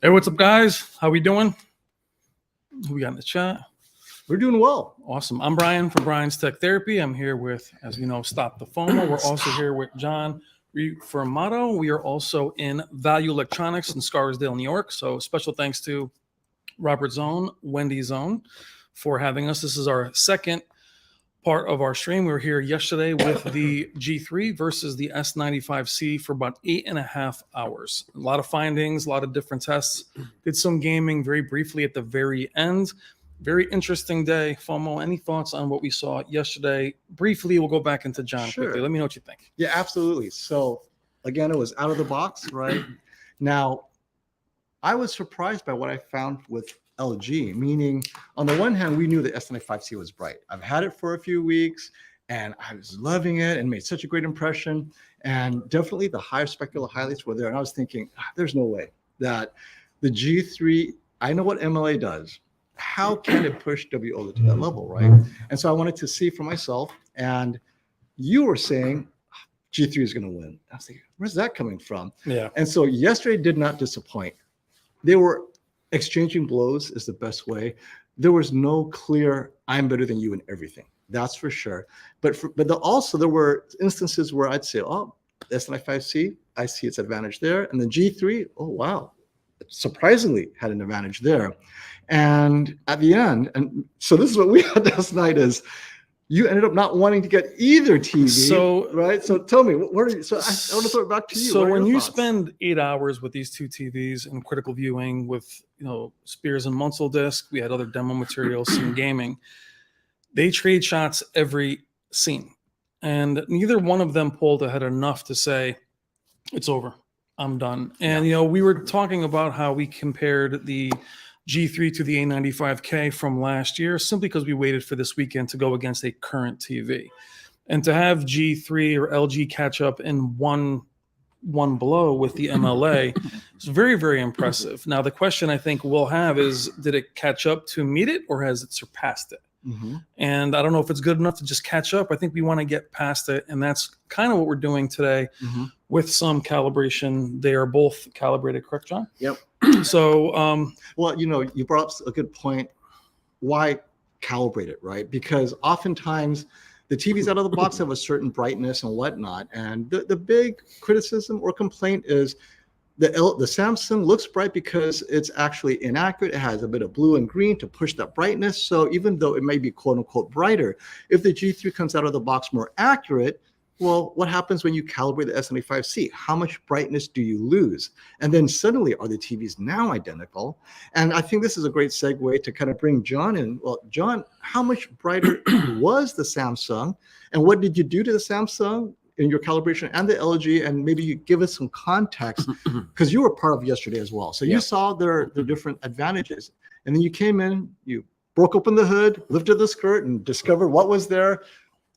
Hey, what's up, guys? How we doing? Who we got in the chat? We're doing well. Awesome. I'm Brian from Brian's Tech Therapy. I'm here with, as we know, Stop the FOMO. We're also here with John Reformato. We are also in Value Electronics in Scarsdale, New York. So special thanks to Robert Zone, Wendy Zone for having us. This is our second part of our stream. We were here yesterday with the G3 versus the S95C for about 8.5 hours. A lot of findings, a lot of different tests. Did some gaming very briefly at the very end. Very interesting day. FOMO, any thoughts on what we saw yesterday? Briefly, we'll go back into John quickly. Let me know what you think. Yeah, absolutely. So again, it was out of the box, right? Now, I was surprised by what I found with LG, meaning on the one hand, we knew the S95C was bright. I've had it for a few weeks and I was loving it and made such a great impression. And definitely the higher specular highlights were there. And I was thinking, there's no way that the G3, I know what MLA does. How can it push WOLED to that level, right? And so I wanted to see for myself. And you were saying G3 is going to win. I was thinking, where's that coming from? Yeah. And so yesterday did not disappoint. They were exchanging blows is the best way. There was no clear, I'm better than you in everything. That's for sure. But also there were instances where I'd say, oh, S95C, I see its advantage there. And the G3, oh, wow, surprisingly had an advantage there. And at the end, and so this is what we had last night is you ended up not wanting to get either TV, right? So tell me, what are you, so I want to throw it back to you. So when you spend 8 hours with these two TVs in critical viewing with, Spears and Munsell disc, we had other demo materials, some gaming, they trade shots every scene. And neither one of them pulled ahead enough to say, it's over, I'm done. And, we were talking about how we compared the G3 to the A95K from last year, simply because we waited for this weekend to go against a current TV. And to have G3 or LG catch up in one blow with the MLA is very, very impressive. Now, the question I think we'll have is, did it catch up to meet it or has it surpassed it? Mm-hmm. And I don't know if it's good enough to just catch up. I think we want to get past it. And that's kind of what we're doing today with some calibration. They are both calibrated, correct, John? Yep. So, well, you brought up a good point. Why calibrate it, right? Because oftentimes the TVs out of the box have a certain brightness and whatnot. And the big criticism or complaint is the Samsung looks bright because it's actually inaccurate. It has a bit of blue and green to push that brightness. So even though it may be quote unquote brighter, if the G3 comes out of the box more accurate, well, what happens when you calibrate the S95C? How much brightness do you lose? And then suddenly, are the TVs now identical? And I think this is a great segue to kind of bring John in. Well, John, how much brighter was the Samsung? And what did you do to the Samsung in your calibration and the LG? And maybe you give us some context, because you were part of yesterday as well. So you saw their different advantages. And then you came in, you broke open the hood, lifted the skirt, and discovered what was there.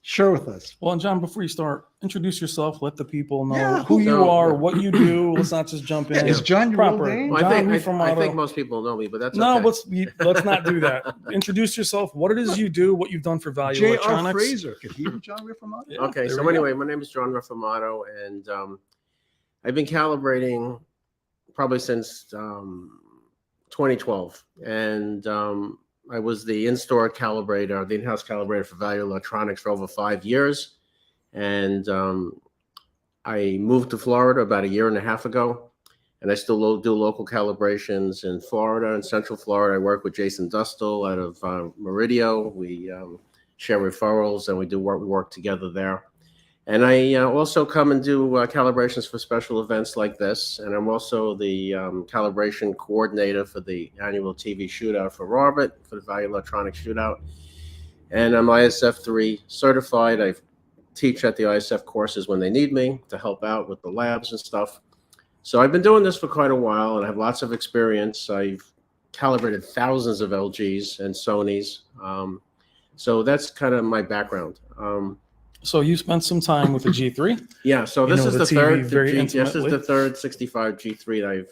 Share with us. Well, and John, before you start, introduce yourself. Let the people know who you are, what you do. Let's not just jump in. Is John your real name? Well, I think most people know me, but that's no. Okay. Let's not do that. Introduce yourself. What it is you do, what you've done for Value Electronics. J.R. Fraser. Could he be John Reformato? Yeah, okay, so anyway, my name is John Reformato, and I've been calibrating probably since 2012, and I was the in-store calibrator, the in-house calibrator for Value Electronics for over 5 years. And I moved to Florida about 1.5 years ago. And I still do local calibrations in Florida and Central Florida. I work with Jason Dustel out of Meridio. We share referrals and we work together there. And I also come and do calibrations for special events like this. And I'm also the calibration coordinator for the annual TV shootout for Robert, for the Value Electronics shootout. And I'm ISF3 certified. I teach at the ISF courses when they need me to help out with the labs and stuff. So I've been doing this for quite a while and I have lots of experience. I've calibrated thousands of LGs and Sonys. So that's kind of my background. So you spent some time with the G3. Yeah, so this is the third. This is the third 65 G3 that I've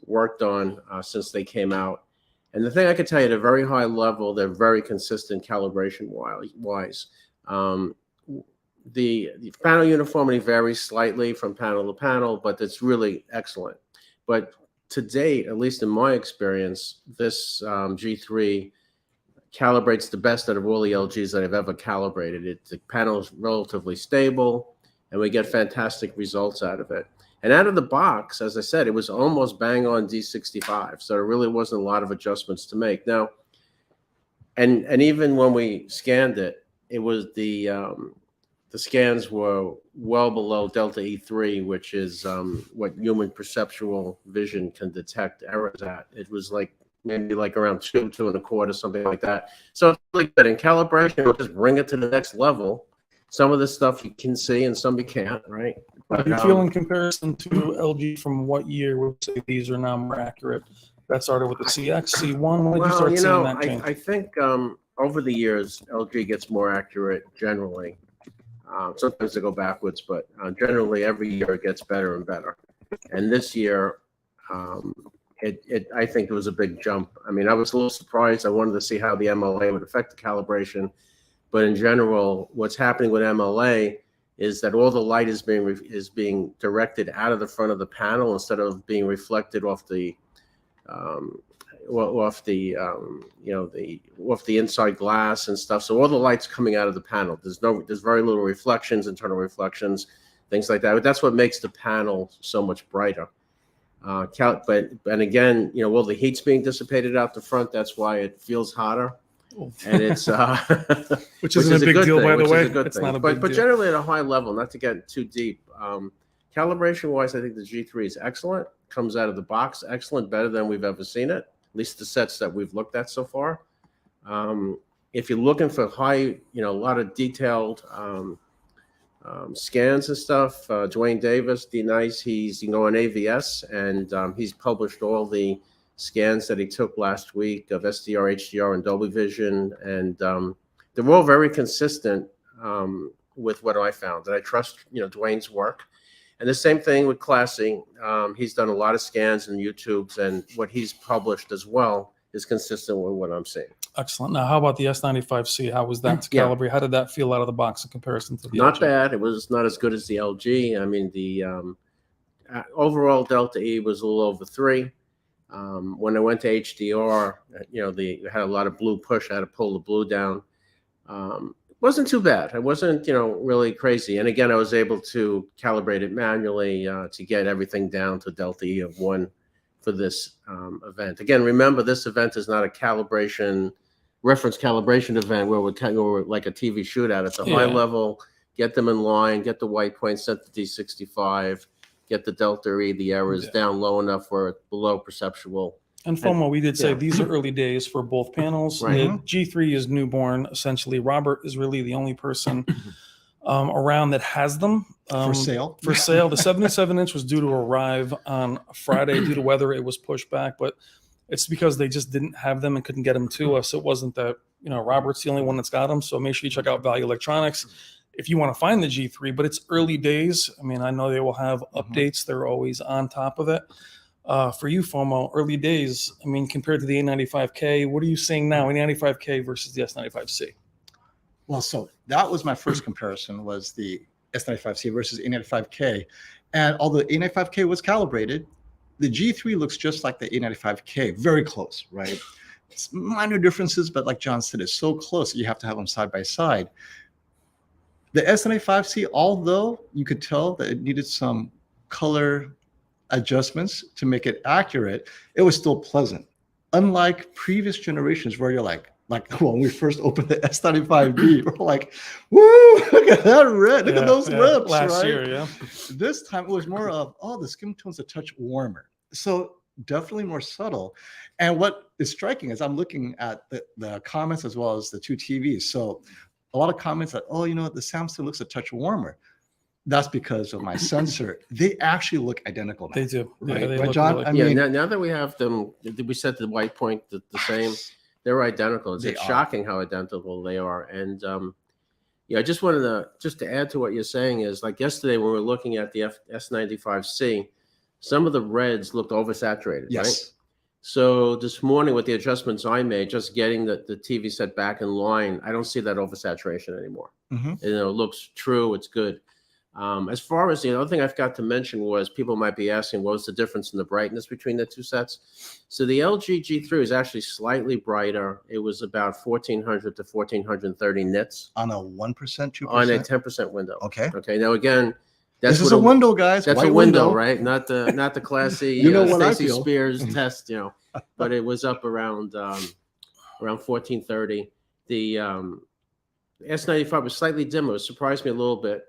worked on since they came out. And the thing I can tell you, at a very high level, they're very consistent calibration wise. The panel uniformity varies slightly from panel to panel, but it's really excellent. But to date, at least in my experience, this G3 calibrates the best out of all the LGs that I've ever calibrated. The panel is relatively stable, and we get fantastic results out of it. And out of the box, as I said, it was almost bang on D65, so there really wasn't a lot of adjustments to make. Now, and even when we scanned it, it was the scans were well below delta E3, which is what human perceptual vision can detect errors at. It was like maybe like around 2, 2.25, something like that. So it's really good. In calibration, we'll just bring it to the next level. Some of the stuff you can see and some you can't, right? How do you feel in comparison to LG from what year would you say these are now more accurate? That started with the CX, C1. When did you start seeing that change? I think over the years, LG gets more accurate generally. Sometimes they go backwards, but generally every year it gets better and better. And this year, I think it was a big jump. I mean, I was a little surprised. I wanted to see how the MLA would affect the calibration. But in general, what's happening with MLA is that all the light is being directed out of the front of the panel instead of being reflected off the inside glass and stuff. So all the light's coming out of the panel. There's very little reflections, internal reflections, things like that. But that's what makes the panel so much brighter. And again, all the heat's being dissipated out the front. That's why it feels hotter. And it's which isn't a big deal, by the way. It's not a big deal. But generally at a high level, not to get too deep. Calibration wise, I think the G3 is excellent. Comes out of the box excellent, better than we've ever seen it. At least the sets that we've looked at so far. If you're looking for high, a lot of detailed scans and stuff, Dwayne Davis, he's on AVS, and he's published all the scans that he took last week of SDR, HDR, and Dolby Vision, and they're all very consistent with what I found. And I trust, Dwayne's work. And the same thing with Classy. He's done a lot of scans and YouTubes, and what he's published as well is consistent with what I'm seeing. Excellent. Now, how about the S95C? How was that to calibrate? How did that feel out of the box in comparison to the Not LG? bad. It was not as good as the LG. I mean, the overall delta E was a little over 3. When I went to HDR, they had a lot of blue push. I had to pull the blue down. It wasn't too bad. It wasn't, really crazy. And again, I was able to calibrate it manually to get everything down to delta E of 1 for this event. Again, remember, this event is not a reference calibration event where we're like a TV shootout. It's a high level, get them in line, get the white point set to D65, get the delta E, the errors down low enough where it's below perceptual. And FOMO, we did say these are early days for both panels. Right. The G3 is newborn, essentially. Robert is really the only person around that has them. For sale. For sale. The 77-inch was due to arrive on Friday. Due to weather, it was pushed back, but it's because they just didn't have them and couldn't get them to us. It wasn't that, Robert's the only one that's got them. So make sure you check out Value Electronics if you want to find the G3, but it's early days. I mean, I know they will have updates. They're always on top of it. For you, FOMO, early days, I mean, compared to the A95K, what are you seeing now, A95K versus the S95C? Well, so that was my first comparison, was the S95C versus A95K. And although A95K was calibrated, the G3 looks just like the A95K, very close, right? It's minor differences, but like John said, it's so close that you have to have them side by side. The S95C, although you could tell that it needed some color adjustments to make it accurate, it was still pleasant. Unlike previous generations where you're like when we first opened the S95B, we're like, woo, look at that red, look at those lips, last right? year, This time it was more of, the skin tone's a touch warmer. So definitely more subtle. And what is striking is I'm looking at the comments as well as the two TVs. So a lot of comments that, the Samsung looks a touch warmer. That's because of my sensor. They actually look identical now. They do. Right, they right look John? really- I mean, now that we have them, did we set the white point the same? They're identical. It's shocking how identical they are. And I just wanted to add to what you're saying is, like yesterday when we were looking at the S95C, some of the reds looked oversaturated, right? So this morning with the adjustments I made, just getting the TV set back in line, I don't see that oversaturation anymore. It looks true. It's good. As far as the other thing I forgot to mention was people might be asking, what was the difference in the brightness between the two sets? So the LG G3 is actually slightly brighter. It was about 1400 to 1430 nits On a 1%, 2%? on a 10% window. Okay. Okay. Now again, that's This is a window, guys. That's White a window, right? Not the classy You know what I Stacey feel. Spears test, but it was up around 1430. The S95 was slightly dimmer. It surprised me a little bit.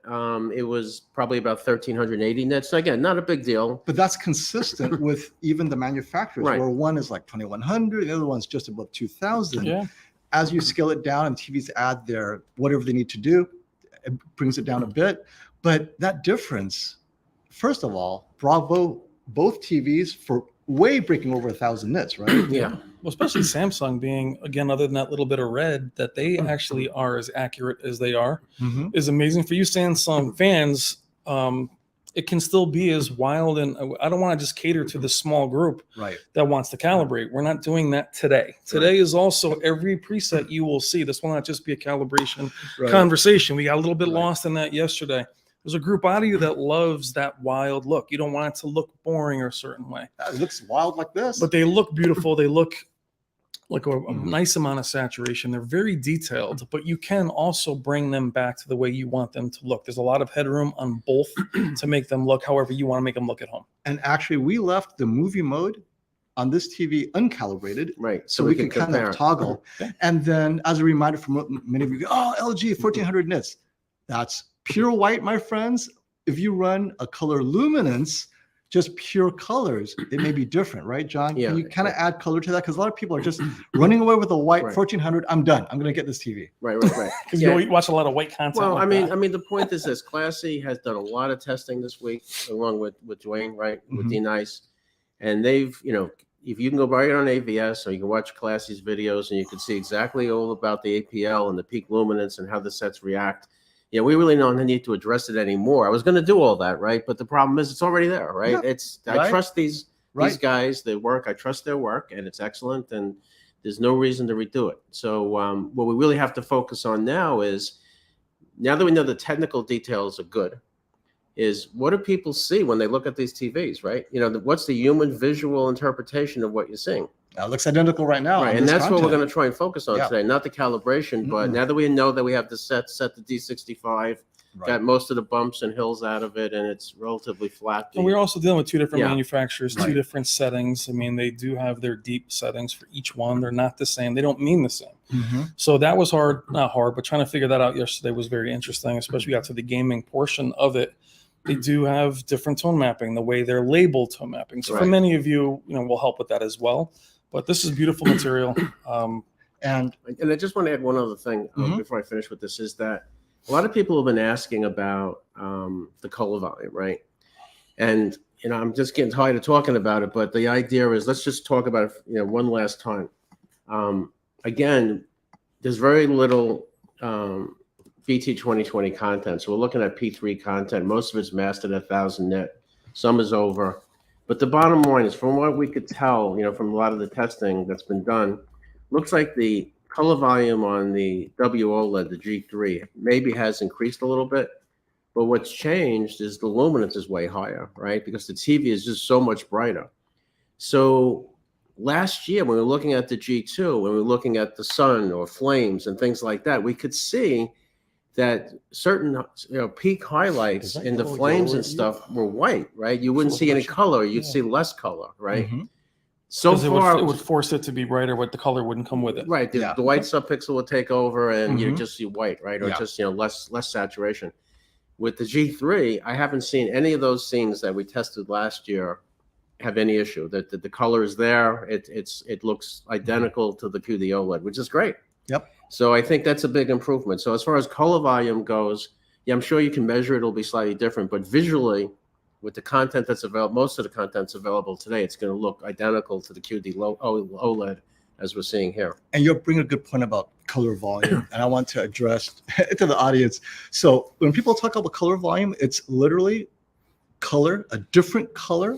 It was probably about 1380 nits. So again, not a big deal. But that's consistent with even the manufacturers, Right. where one is like 2100, the other one's just above 2000. Yeah. As you scale it down and TVs add their whatever they need to do, it brings it down a bit. But that difference, first of all, bravo, both TVs for way breaking over 1,000 nits, right? Yeah. Well, especially Samsung being, again, other than that little bit of red, that they actually are as accurate as they are Mm-hmm. is amazing. For you Samsung fans, it can still be as wild. And I don't want to just cater to the small group Right. that wants to calibrate. We're not doing that today. Today is also every preset you will see. This will not just be a calibration conversation. We got a little bit Right. lost in that yesterday. There's a group out of you that loves that wild look. You don't want it to look boring or a certain way, It looks wild like this. but they look beautiful. They look like a nice amount of saturation. They're very detailed, but you can also bring them back to the way you want them to look. There's a lot of headroom on both to make them look however you want to make them look at home. And actually, we left the movie mode on this TV uncalibrated, Right. so we can kind compare. of toggle. Okay. And then, as a reminder for many of you, oh, LG 1400 nits. That's pure white, my friends. If you run a color luminance, just pure colors, it may be different, right, John? Yeah. Can you kind of add color to that? Because a lot of people are just running away with a white Right. 1400. I'm done. I'm going to get this TV. Right. Because Yeah. you watch a lot of white content. Well, like I that. mean, the point is this: Classy has done a lot of testing this week, along with Dwayne, right, with Mhm. D-Nice, and they've, if you can go right on AVS, or you can watch Classy's videos, and you can see exactly all about the APL and the peak luminance and how the sets react. Yeah, we really don't need to address it anymore. I was going to do all that, right? But the problem is, it's already there, right? Yeah, I right. trust these Right. guys, their work. I trust their work, and it's excellent. And there's no reason to redo it. So what we really have to focus on now is, now that we know the technical details are good, is what do people see when they look at these TVs, right? What's the human visual interpretation of what you're seeing? It looks identical right now. Right, and that's what we're going to try and focus on Yeah. today, not the calibration, but Mhm. now that we know that we have the set the D65, Right. got most of the bumps and hills out of it, and it's relatively flat. And we're also dealing with two different Yeah. manufacturers, two Right. different settings. I mean, they do have their deep settings for each one. They're not the same. They don't mean the same. Mhm. So that was not hard, but trying to figure that out yesterday was very interesting, especially got to the gaming portion of it. They do have different tone mapping, the way they're labeled tone mapping. So for Right. many of you, we'll help with that as well. But this is beautiful material. And And I just want to add one other thing Mhm. before I finish with this, is that a lot of people have been asking about the color volume, right? And I'm just getting tired of talking about it, but the idea is, let's just talk about it, one last time. Again, there's very little VT 2020 content, so we're looking at P3 content. Most of it's mastered at 1,000 nit. Some is over. But the bottom line is, from what we could tell, from a lot of the testing that's been done, looks like the color volume on the WOLED, the G3, maybe has increased a little bit. But what's changed is the luminance is way higher, right? Because the TV is just so much brighter. So last year, when we were looking at the G2, when we were looking at the sun or flames and things like that, we could see that certain peak highlights in the flames and stuff were white, right? You wouldn't see any color. You'd see less color, right? Mhm. So Because far, it would force it to be brighter, but the color wouldn't come with it. right, the, Yeah. the white subpixel would take over, and you Mhm. just see white, right? Or Yeah. just less saturation. With the G3, I haven't seen any of those scenes that we tested last year have any issue. That the color is there. It looks identical to the QD OLED, which is great. Yep. So I think that's a big improvement. So as far as color volume goes, yeah, I'm sure you can measure it. It'll be slightly different, but visually, with the content that's available, most of the content's available today, it's going to look identical to the QD OLED as we're seeing here. And you'll bring a good point about color volume, and I want to address it to the audience. So when people talk about color volume, it's literally color, a different color.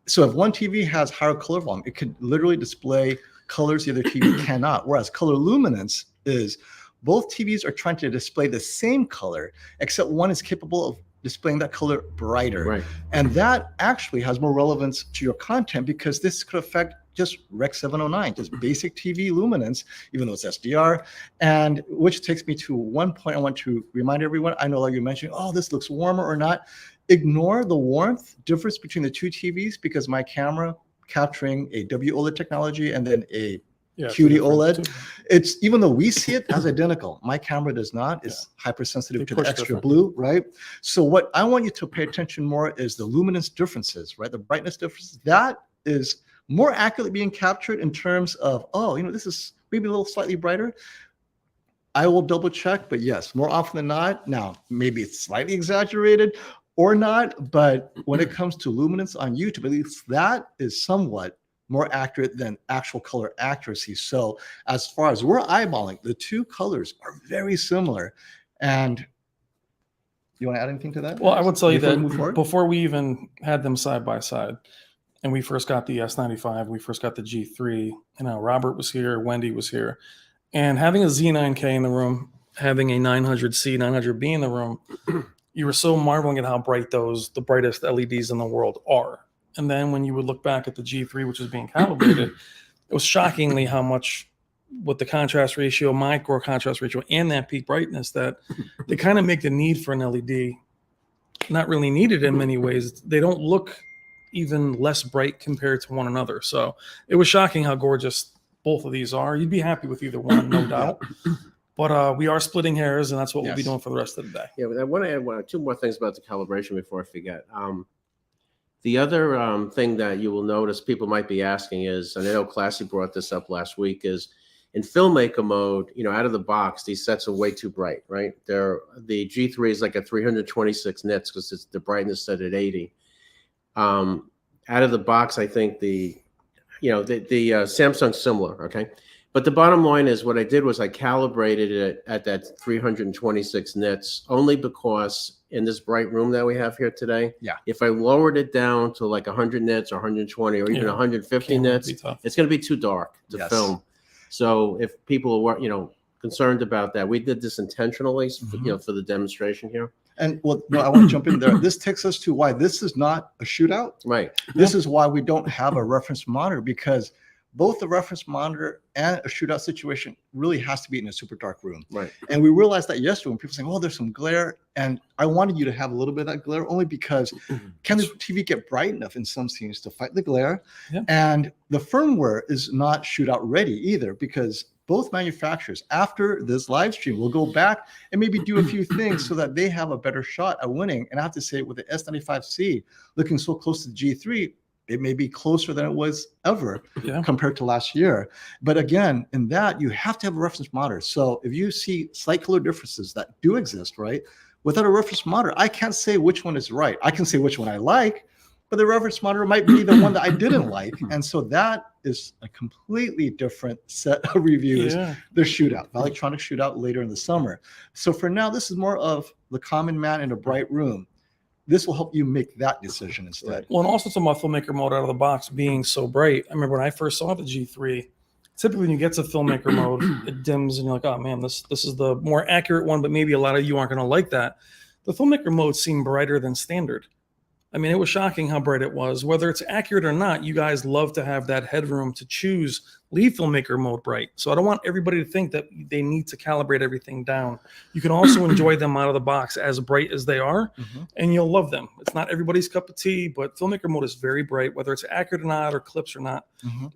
So if one TV has higher color volume, it could literally display colors the other TV cannot. Whereas color luminance is both TVs are trying to display the same color, except one is capable of displaying that color brighter. Right. And that actually has more relevance to your content because this could affect just Rec 709, just basic TV luminance, even though it's SDR. And which takes me to one point I want to remind everyone. I know like you mentioned, oh, this looks warmer or not. Ignore the warmth difference between the two TVs because my camera capturing a WOLED technology and then a QD OLED. It's even though we see it as identical, my camera does not. It's hypersensitive to the extra blue, right? So what I want you to pay attention more is the luminance differences, right? The brightness differences. That is more accurately being captured in terms of, oh, this is maybe a little slightly brighter. I will double check, but yes, more often than not. Now, maybe it's slightly exaggerated or not, but when it comes to luminance on YouTube, at least that is somewhat more accurate than actual color accuracy. So as far as we're eyeballing, the two colors are very similar. And you want to add anything to that? Well, I would tell you that before we even had them side by side, and we first got the S95, we first got the G3, Robert was here, Wendy was here, and having a Z9K in the room, having a 900C, 900B in the room, you were so marveling at how bright the brightest LEDs in the world are. And then when you would look back at the G3, which was being calibrated, it was shockingly how much with the contrast ratio, micro contrast ratio, and that peak brightness that they kind of make the need for an LED not really needed in many ways. They don't look even less bright compared to one another. So it was shocking how gorgeous both of these are. You'd be happy with either one, no doubt. But we are splitting hairs, and that's what we'll be doing for the rest of the day. Yeah, but I want to add two more things about the calibration before I forget. The other thing that you will notice people might be asking is, and I know Classy brought this up last week, is in filmmaker mode, out of the box, these sets are way too bright, right? The G3 is like a 326 nits because it's the brightness set at 80. Out of the box, I think the Samsung's similar, okay? But the bottom line is what I did was I calibrated it at that 326 nits only because in this bright room that we have here today, if I lowered it down to like 100 nits or 120 or even 150 nits, it's going to be too dark to film. So if people were, concerned about that, we did this intentionally, for the demonstration here. And I want to jump in there. This takes us to why this is not a shootout. Right. This is why we don't have a reference monitor, because both the reference monitor and a shootout situation really has to be in a super dark room. Right. And we realized that yesterday when people saying, oh, there's some glare. And I wanted you to have a little bit of that glare only because can the TV get bright enough in some scenes to fight the glare? Yeah. And the firmware is not shootout ready either, because both manufacturers after this live stream will go back and maybe do a few things so that they have a better shot at winning. And I have to say with the S95C looking so close to the G3, it may be closer than it was ever compared to last year. But again, in that, you have to have a reference monitor. So if you see slight color differences that do exist, right? Without a reference monitor, I can't say which one is right. I can say which one I like, but the reference monitor might be the one that I didn't like. And so that is a completely different set of reviews. The shootout, the electronic shootout later in the summer. So for now, this is more of the common man in a bright room. This will help you make that decision instead. Well, and also some filmmaker mode out of the box being so bright. I remember when I first saw the G3, typically when you get to filmmaker mode, it dims and you're like, oh man, this is the more accurate one, but maybe a lot of you aren't going to like that. The filmmaker mode seemed brighter than standard. I mean, it was shocking how bright it was. Whether it's accurate or not, you guys love to have that headroom to choose leave filmmaker mode bright. So I don't want everybody to think that they need to calibrate everything down. You can also enjoy them out of the box as bright as they are, and you'll love them. It's not everybody's cup of tea, but filmmaker mode is very bright. Whether it's accurate or not, or clips or not,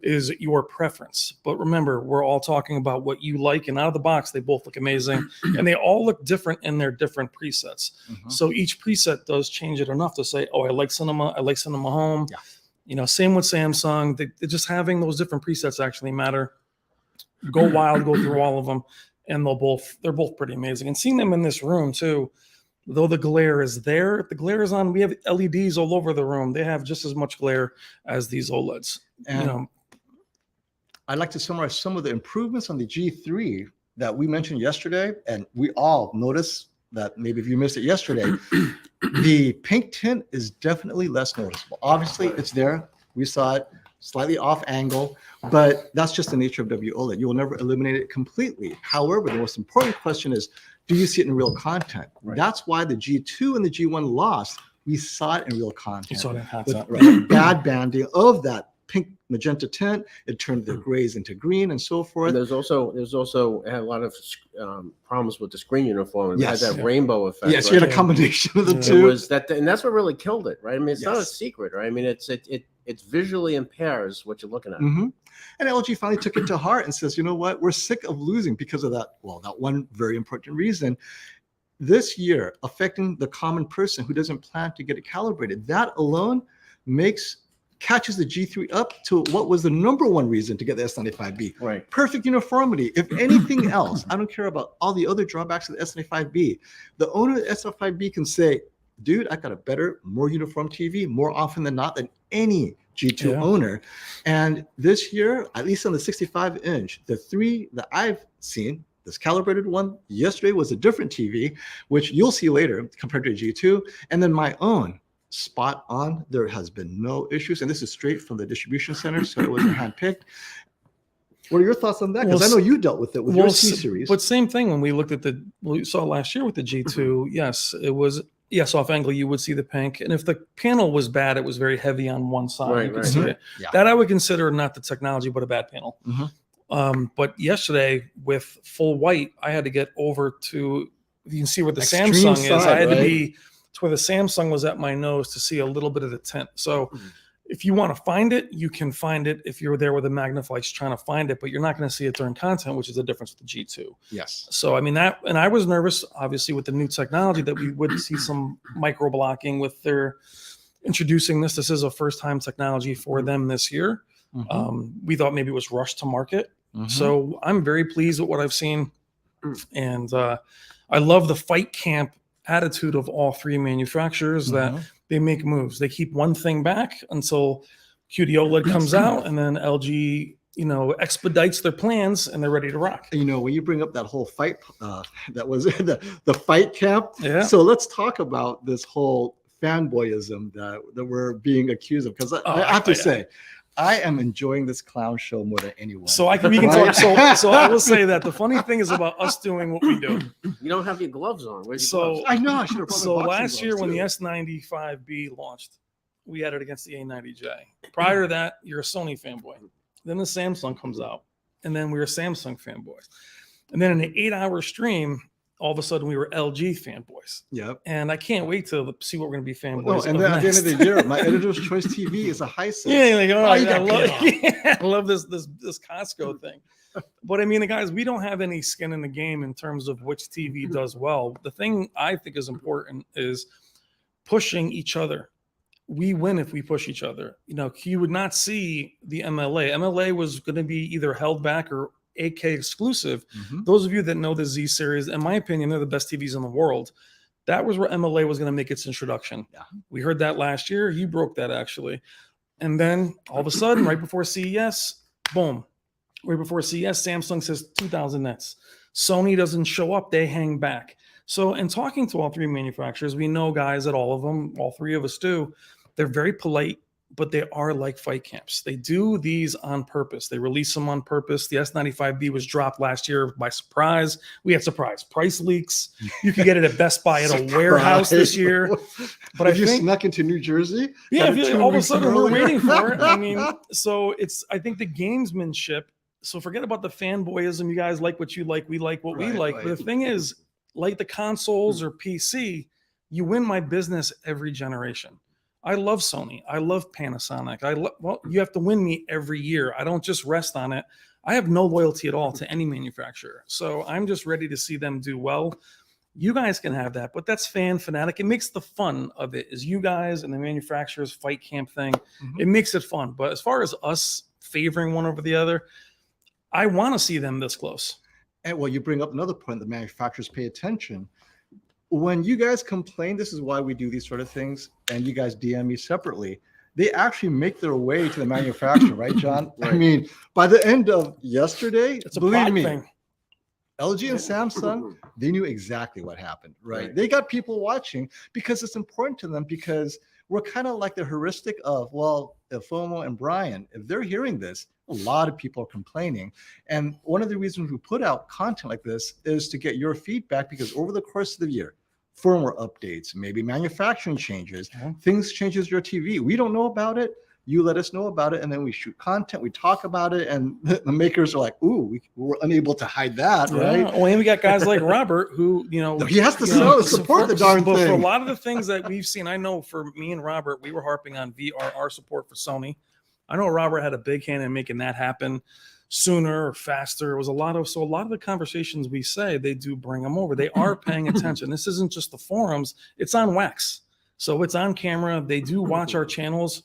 is your preference. But remember, we're all talking about what you like, and out of the box, they both look amazing, and they all look different in their different presets. So each preset does change it enough to say, oh, I like cinema home. Same with Samsung. They just having those different presets actually matter. Go wild, go through all of them, and they're both pretty amazing. And seeing them in this room too, though the glare is there, the glare is on. We have LEDs all over the room. They have just as much glare as these OLEDs. And I'd like to summarize some of the improvements on the G3 that we mentioned yesterday, and we all noticed that maybe if you missed it yesterday. The pink tint is definitely less noticeable. Obviously, it's there. We saw it. slightly off angle, but that's just the nature of WOLED. You will never eliminate it completely. However, the most important question is, do you see it in real content? Right. That's why the G2 and the G1 lost. We saw it in real content. You saw that With concept. bad banding of that pink magenta tint, it turned the grays into green and so forth. And there's also had a lot of problems with the screen uniform. It Yes. had that rainbow effect. Yes, right? you had a combination of the Yeah. It two. was that, and that's what really killed it, right? I mean, it's not a Yes. secret, right? I mean, it's visually impairs what you're looking at. Mhm. And LG finally took it to heart and says, you know what, we're sick of losing because of that. Well, that one very important reason. This year, affecting the common person who doesn't plan to get it calibrated, that alone catches the G3 up to what was the number one reason to get the S95B. Right. Perfect uniformity. If anything else, I don't care about all the other drawbacks of the S95B. The owner of the S95B can say, dude, I got a better, more uniform TV more often than not than any G2 Yeah. owner. And this year, at least on the 65-inch, the three that I've seen, this calibrated one yesterday was a different TV, which you'll see later compared to a G2. And then my own, spot on. There has been no issues. And this is straight from the distribution center, so it wasn't handpicked. What are your thoughts on that? Because I know you dealt with it with your C series. But same thing when we looked at we saw last year with the G2. Yes, it was. Yes, off angle you would see the pink, and if the panel was bad, it was very heavy on one side. Right, You could right. see it. Yeah. That I would consider not the technology, but a bad panel. Mhm. But yesterday with full white, I had to get over to. You can see where the Extreme Samsung is. I side, had to right? be to where the Samsung was at my nose to see a little bit of the tint. So. If you want to find it, you can find it if you're there with a magnifying trying to find it, but you're not going to see it during content, which is the difference with the G2. Yes. So, I mean, that, and I was nervous, obviously, with the new technology that we would see some micro blocking with their introducing this. This is a first time technology for them this year. We thought maybe it was rushed to market. So I'm very pleased with what I've seen. And I love the fight camp attitude of all three manufacturers that they make moves. They keep one thing back until QD OLED comes out, and then LG, expedites their plans and they're ready to rock. When you bring up that whole fight, that was the fight camp. Yeah. So let's talk about this whole fanboyism that we're being accused of. Because I have to say, I am enjoying this clown show more than anyone. So we can talk. So I will say that the funny thing is about us doing what we do. You don't have your gloves on. Where's your gloves? I know I should have. So last year when the S95B launched, we had it against the A90J. Prior to that, you're a Sony fanboy. Then the Samsung comes out, and then we were Samsung fanboys. And then in an 8-hour stream, all of a sudden we were LG fanboys. Yep. And I can't wait to see what we're going to be fanboys. No, and then at the end of the year, my editor's choice TV is a high set. Yeah, like, I I love this Costco thing. But I mean, guys, we don't have any skin in the game in terms of which TV does well. The thing I think is important is pushing each other. We win if we push each other. You would not see the MLA. MLA was going to be either held back or AK exclusive. Those of you that know the Z series, in my opinion, they're the best TVs in the world. That was where MLA was going to make its introduction. Yeah. We heard that last year. You broke that actually. And then all of a sudden, right before CES, boom. Right before CES, Samsung says 2,000 nits. Sony doesn't show up. They hang back. So in talking to all three manufacturers, we know guys at all of them, all three of us do, they're very polite, but they are like fight camps. They do these on purpose. They release them on purpose. The S95B was dropped last year by surprise. We had surprise price leaks. You could get it at Best Buy at a warehouse this year. But If you snuck into New Jersey, yeah, all of a sudden we're earlier. waiting for it. I mean, so I think the gamesmanship. So forget about the fanboyism. You guys like what you like. We like what we like. Right. But the thing is, like the consoles or PC, you win my business every generation. I love Sony. I love Panasonic. You have to win me every year. I don't just rest on it. I have no loyalty at all to any manufacturer. So I'm just ready to see them do well. You guys can have that, but that's fanatic. It makes the fun of it is you guys and the manufacturers fight camp thing. It makes it fun. But as far as us favoring one over the other, I want to see them this close. And well, you bring up another point. The manufacturers pay attention. When you guys complain, this is why we do these sort of things, and you guys DM me separately, they actually make their way to the manufacturer, right, John? Right. I mean, by the end of yesterday, It's a believe pride me, thing. LG and Samsung, they knew exactly what happened, right? Right. They got people watching because it's important to them, because we're kind of like the heuristic of, well, if FOMO and Brian, if they're hearing this, a lot of people are complaining. And one of the reasons we put out content like this is to get your feedback, because over the course of the year, firmware updates, maybe manufacturing changes, things changes your TV. We don't know about it. You let us know about it, and then we shoot content, we talk about it, and the makers are like, ooh, we were unable to hide that, right? Well, and we got guys like Robert who, you know, He has to support the but darn for a thing. lot of the things that we've seen, I know for me and Robert, we were harping on VRR support for Sony. I know Robert had a big hand in making that happen sooner or faster. It was a lot of the conversations we say, they do bring them over. They are paying attention. This isn't just the forums, it's on wax. So it's on camera. They do watch our channels,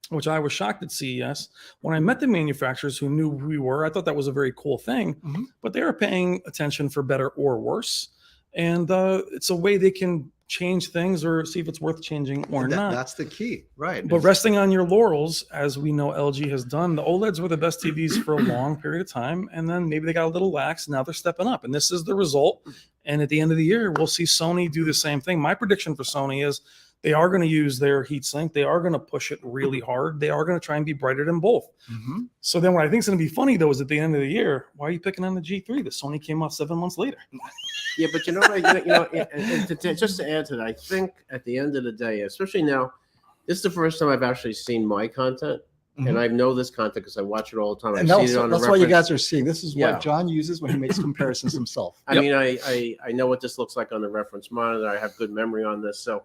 which I was shocked at CES. When I met the manufacturers who knew who we were, I thought that was a very cool thing, but they are paying attention for better or worse. And it's a way they can change things or see if it's worth changing or not. That's the key, right? But resting on your laurels, as we know LG has done, the OLEDs were the best TVs for a long period of time. And then maybe they got a little lax. Now they're stepping up. And this is the result. And at the end of the year, we'll see Sony do the same thing. My prediction for Sony is they are going to use their heat sink. They are going to push it really hard. They are going to try and be brighter than both. So then what I think is going to be funny, though, is at the end of the year, why are you picking on the G3? The Sony came out 7 months later. Yeah, but you know what? Just to add to that, I think at the end of the day, especially now, this is the first time I've actually seen my content, and I know this content because I watch it all the time. And I've seen it on that's the why you reference. guys are seeing. This is what John uses when he makes comparisons himself. I mean, I know what this looks like on the reference monitor. I have good memory on this. So,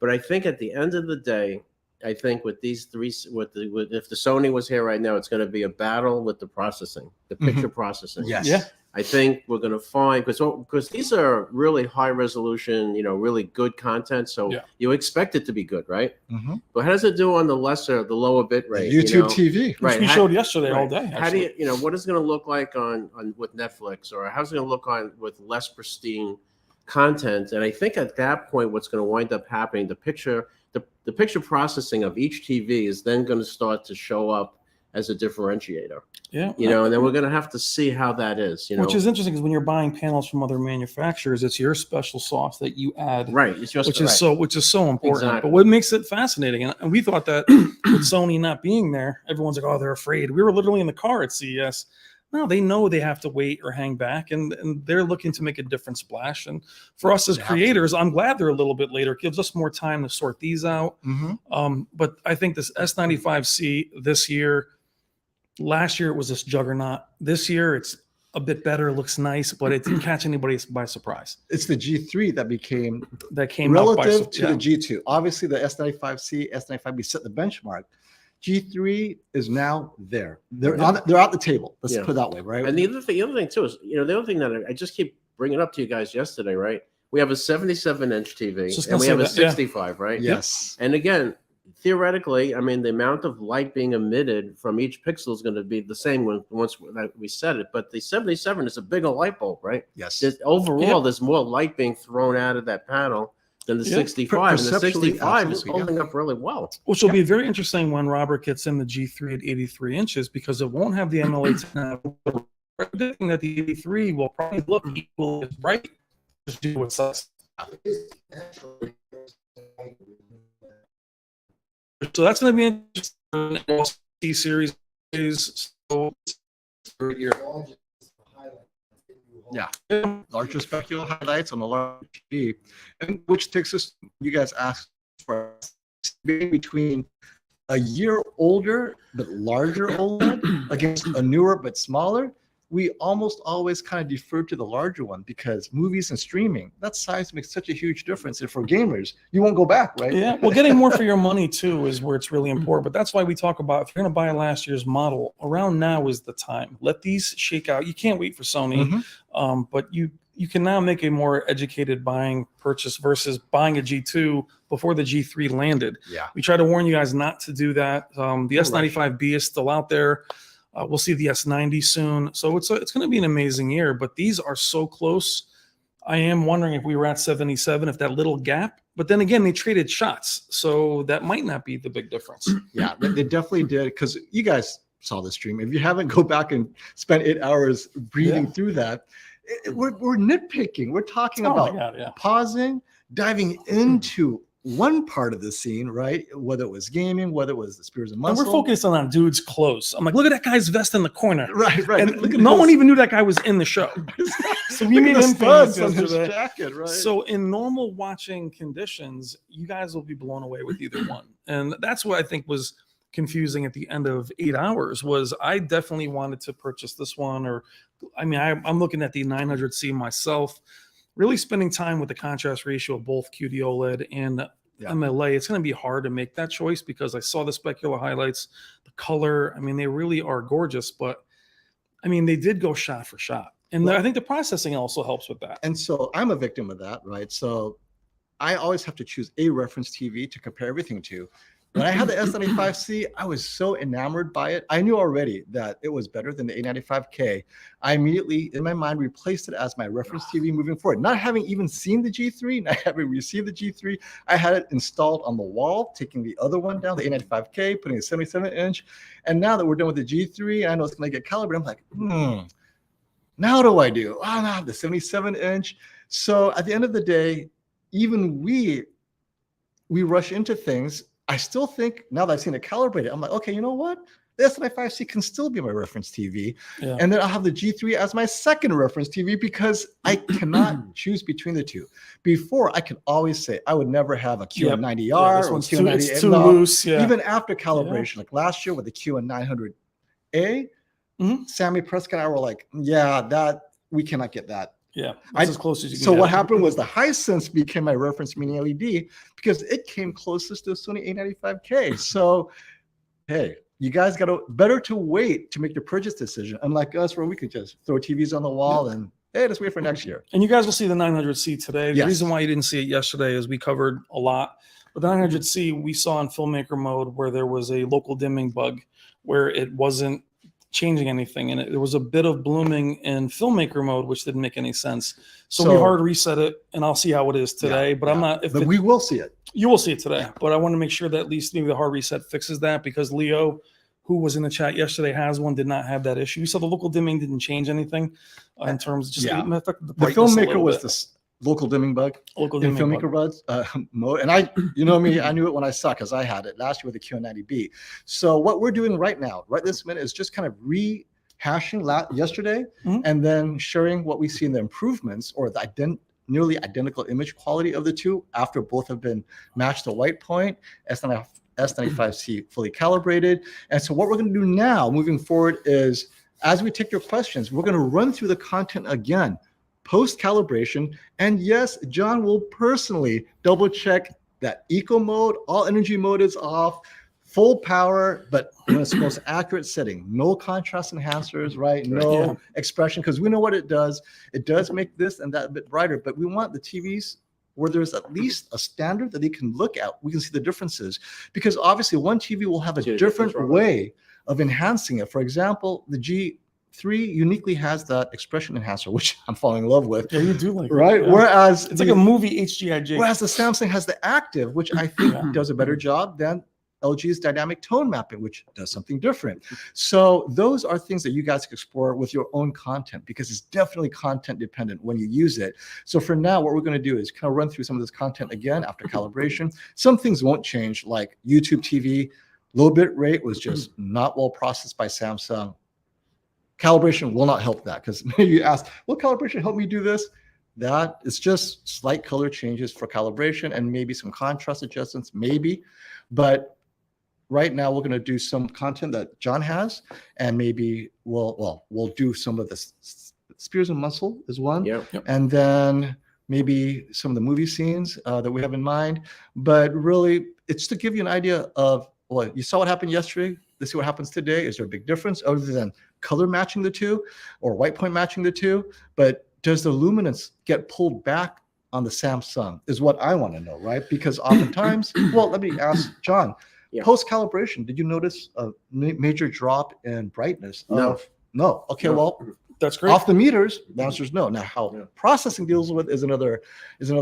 but I think at the end of the day, I think with these three, if the Sony was here right now, it's going to be a battle with the processing, the picture processing. Yes. Yeah. I think we're going to find, because these are really high resolution, really good content. So you expect it to be good, right? But how does it do on the lower bit rate? YouTube TV. Which we showed yesterday all day. How do you, what is it going to look like on with Netflix, or how's it going to look on with less pristine content? And I think at that point, what's going to wind up happening, the picture processing of each TV is then going to start to show up as a differentiator. Yeah. And then we're going to have to see how that is, Which is interesting, because when you're buying panels from other manufacturers, it's your special sauce that you add. Right. It's just which is so important. Exactly. But what makes it fascinating, and we thought that with Sony not being there, everyone's like, oh, they're afraid. We were literally in the car at CES. No, they know they have to wait or hang back, and they're looking to make a different splash. And for us as creators, I'm glad they're a little bit later. It gives us more time to sort these out. But I think this S95C this year, last year it was this juggernaut. This year it's a bit better, looks nice, but it didn't catch anybody by surprise. It's the G3 that came relative to the G2. Obviously, the S95C, S95B set the benchmark. G3 is now there. They're out the table. Let's put it that way, right? And the other thing too is, the other thing that I just keep bringing up to you guys yesterday, right? We have a 77-inch TV and we have a 65, right? Yes. And again, theoretically, I mean, the amount of light being emitted from each pixel is going to be the same once we set it. But the 77 is a bigger light bulb, right? Yes. Overall, there's more light being thrown out of that panel than the 65. And the 65 is holding up really well. Which will be very interesting when Robert gets in the G3 at 83 inches, because it won't have the MLA10. Predicting that the 83 will probably look equal as bright. Just do what sucks. So that's going to be interesting. T series is so larger specular highlights on the large TV, and which takes us. You guys asked for between a year older but larger OLED against a newer but smaller. We almost always kind of defer to the larger one, because movies and streaming, that size makes such a huge difference. And for gamers, you won't go back, right? Yeah, well, getting more for your money too is where it's really important. But that's why we talk about, if you're going to buy last year's model, around now is the time. Let these shake out. You can't wait for Sony, but you can now make a more educated buying purchase versus buying a G2 before the G3 landed. Yeah, we try to warn you guys not to do that. The S95B is still out there. We'll see the S90 soon. So it's going to be an amazing year, but these are so close. I am wondering if we were at 77, if that little gap, but then again, they traded shots. So that might not be the big difference. Yeah, they definitely did, because you guys saw the stream. If you haven't, go back and spend 8 hours breathing through that. we're nitpicking. We're talking Oh my about God, yeah. pausing, diving into one part of the scene, right? Whether it was gaming, whether it was the Spears and And Muscle. we're focused on dude's clothes. I'm like, look at that guy's vest in the corner. Right. And Look at no his- one even knew that guy was in the show. So we look made at the him famous studs on his yesterday. jacket, right? So in normal watching conditions, you guys will be blown away with either one. And that's what I think was confusing at the end of 8 hours was I definitely wanted to purchase this one. Or, I mean, I'm looking at the 900C myself, really spending time with the contrast ratio of both QD OLED and MLA. It's going to be hard to make that choice because I saw the specular highlights, the color. I mean, they really are gorgeous, but I mean, they did go shot for shot. And I think the processing also helps with that. And so I'm a victim of that, right? So I always have to choose a reference TV to compare everything to. When I had the S95C, I was so enamored by it. I knew already that it was better than the A95K. I immediately, in my mind, replaced it as my reference TV moving forward. Not having even seen the G3, not having received the G3, I had it installed on the wall, taking the other one down, the A95K, putting a 77-inch. And now that we're done with the G3, I know it's going to get calibrated. I'm like, now what do I do? Oh, now I have the 77-inch. So at the end of the day, even we rush into things. I still think now that I've seen it calibrated, I'm like, okay, you know what? The S95C can still be my reference TV. Yeah. And then I'll have the G3 as my second reference TV because I cannot choose between the two. Before, I could always say I would never have a QN90R this or one's QN90. it's too loose. Yeah. Even after calibration, like last year with the QN900A, Sammy Prescott and I were like, yeah, that we cannot get that. Yeah, that's as close as you can So get. what happened was the Hisense became my reference mini LED because it came closest to a Sony A95K. So, hey, you guys got to better to wait to make your purchase decision, unlike us where we could just throw TVs on the wall and hey, let's wait for next year. And you guys will see the 900C today. The Yes. reason why you didn't see it yesterday is we covered a lot. But the 900C we saw in filmmaker mode where there was a local dimming bug where it wasn't changing anything, and there was a bit of blooming in filmmaker mode, which didn't make any sense. So we hard reset it, and I'll see how it is today. But I'm not. But we will see it. You will see it today. But I want to make sure that at least maybe the hard reset fixes that because Leo, who was in the chat yesterday, has one, did not have that issue. So the local dimming didn't change anything in terms of just it affected the brightness a filmmaker little was bit. this local dimming bug Local in dimming filmmaker bug. mode. And you know me, I knew it when I saw it because I had it last year with the QN90B. So what we're doing right now, right this minute, is just kind of rehashing yesterday and then sharing what we see in the improvements or the nearly identical image quality of the two after both have been matched to white point, S95C fully calibrated. And so what we're going to do now moving forward is as we take your questions, we're going to run through the content again, post calibration. And yes, John will personally double check that eco mode, all energy mode is off, full power, but in its most accurate setting. No contrast enhancers, right? No expression, because we know what it does. It does make this and that a bit brighter, but we want the TVs where there's at least a standard that they can look at. We can see the differences because obviously one TV will have a different way of enhancing it. For example, the G3 uniquely has that expression enhancer, which I'm falling in love with. Yeah, you do like right? That, yeah. Whereas it's like a movie HGIJ. Whereas the Samsung has the active, which I think does a better job than LG's dynamic tone mapping, which does something different. So those are things that you guys can explore with your own content because it's definitely content dependent when you use it. So for now, what we're going to do is kind of run through some of this content again after calibration. Some things won't change, like YouTube TV, low bit rate was just not well processed by Samsung. Calibration will not help that because you ask, will calibration help me do this? That it's just slight color changes for calibration and maybe some contrast adjustments, maybe. But right now, we're going to do some content that John has, and maybe we'll do some of the Spears and Muscle is one, and then maybe some of the movie scenes that we have in mind. But really, it's to give you an idea of, well, you saw what happened yesterday. Let's see what happens today. Is there a big difference other than color matching the two or white point matching the two? But does the luminance get pulled back on the Samsung is what I want to know, right? Because oftentimes, well, let me ask John, post calibration, did you notice a major drop in brightness? No. Okay, well, That's great. Off the meters, the answer is no. Now, how Yeah. processing deals with is another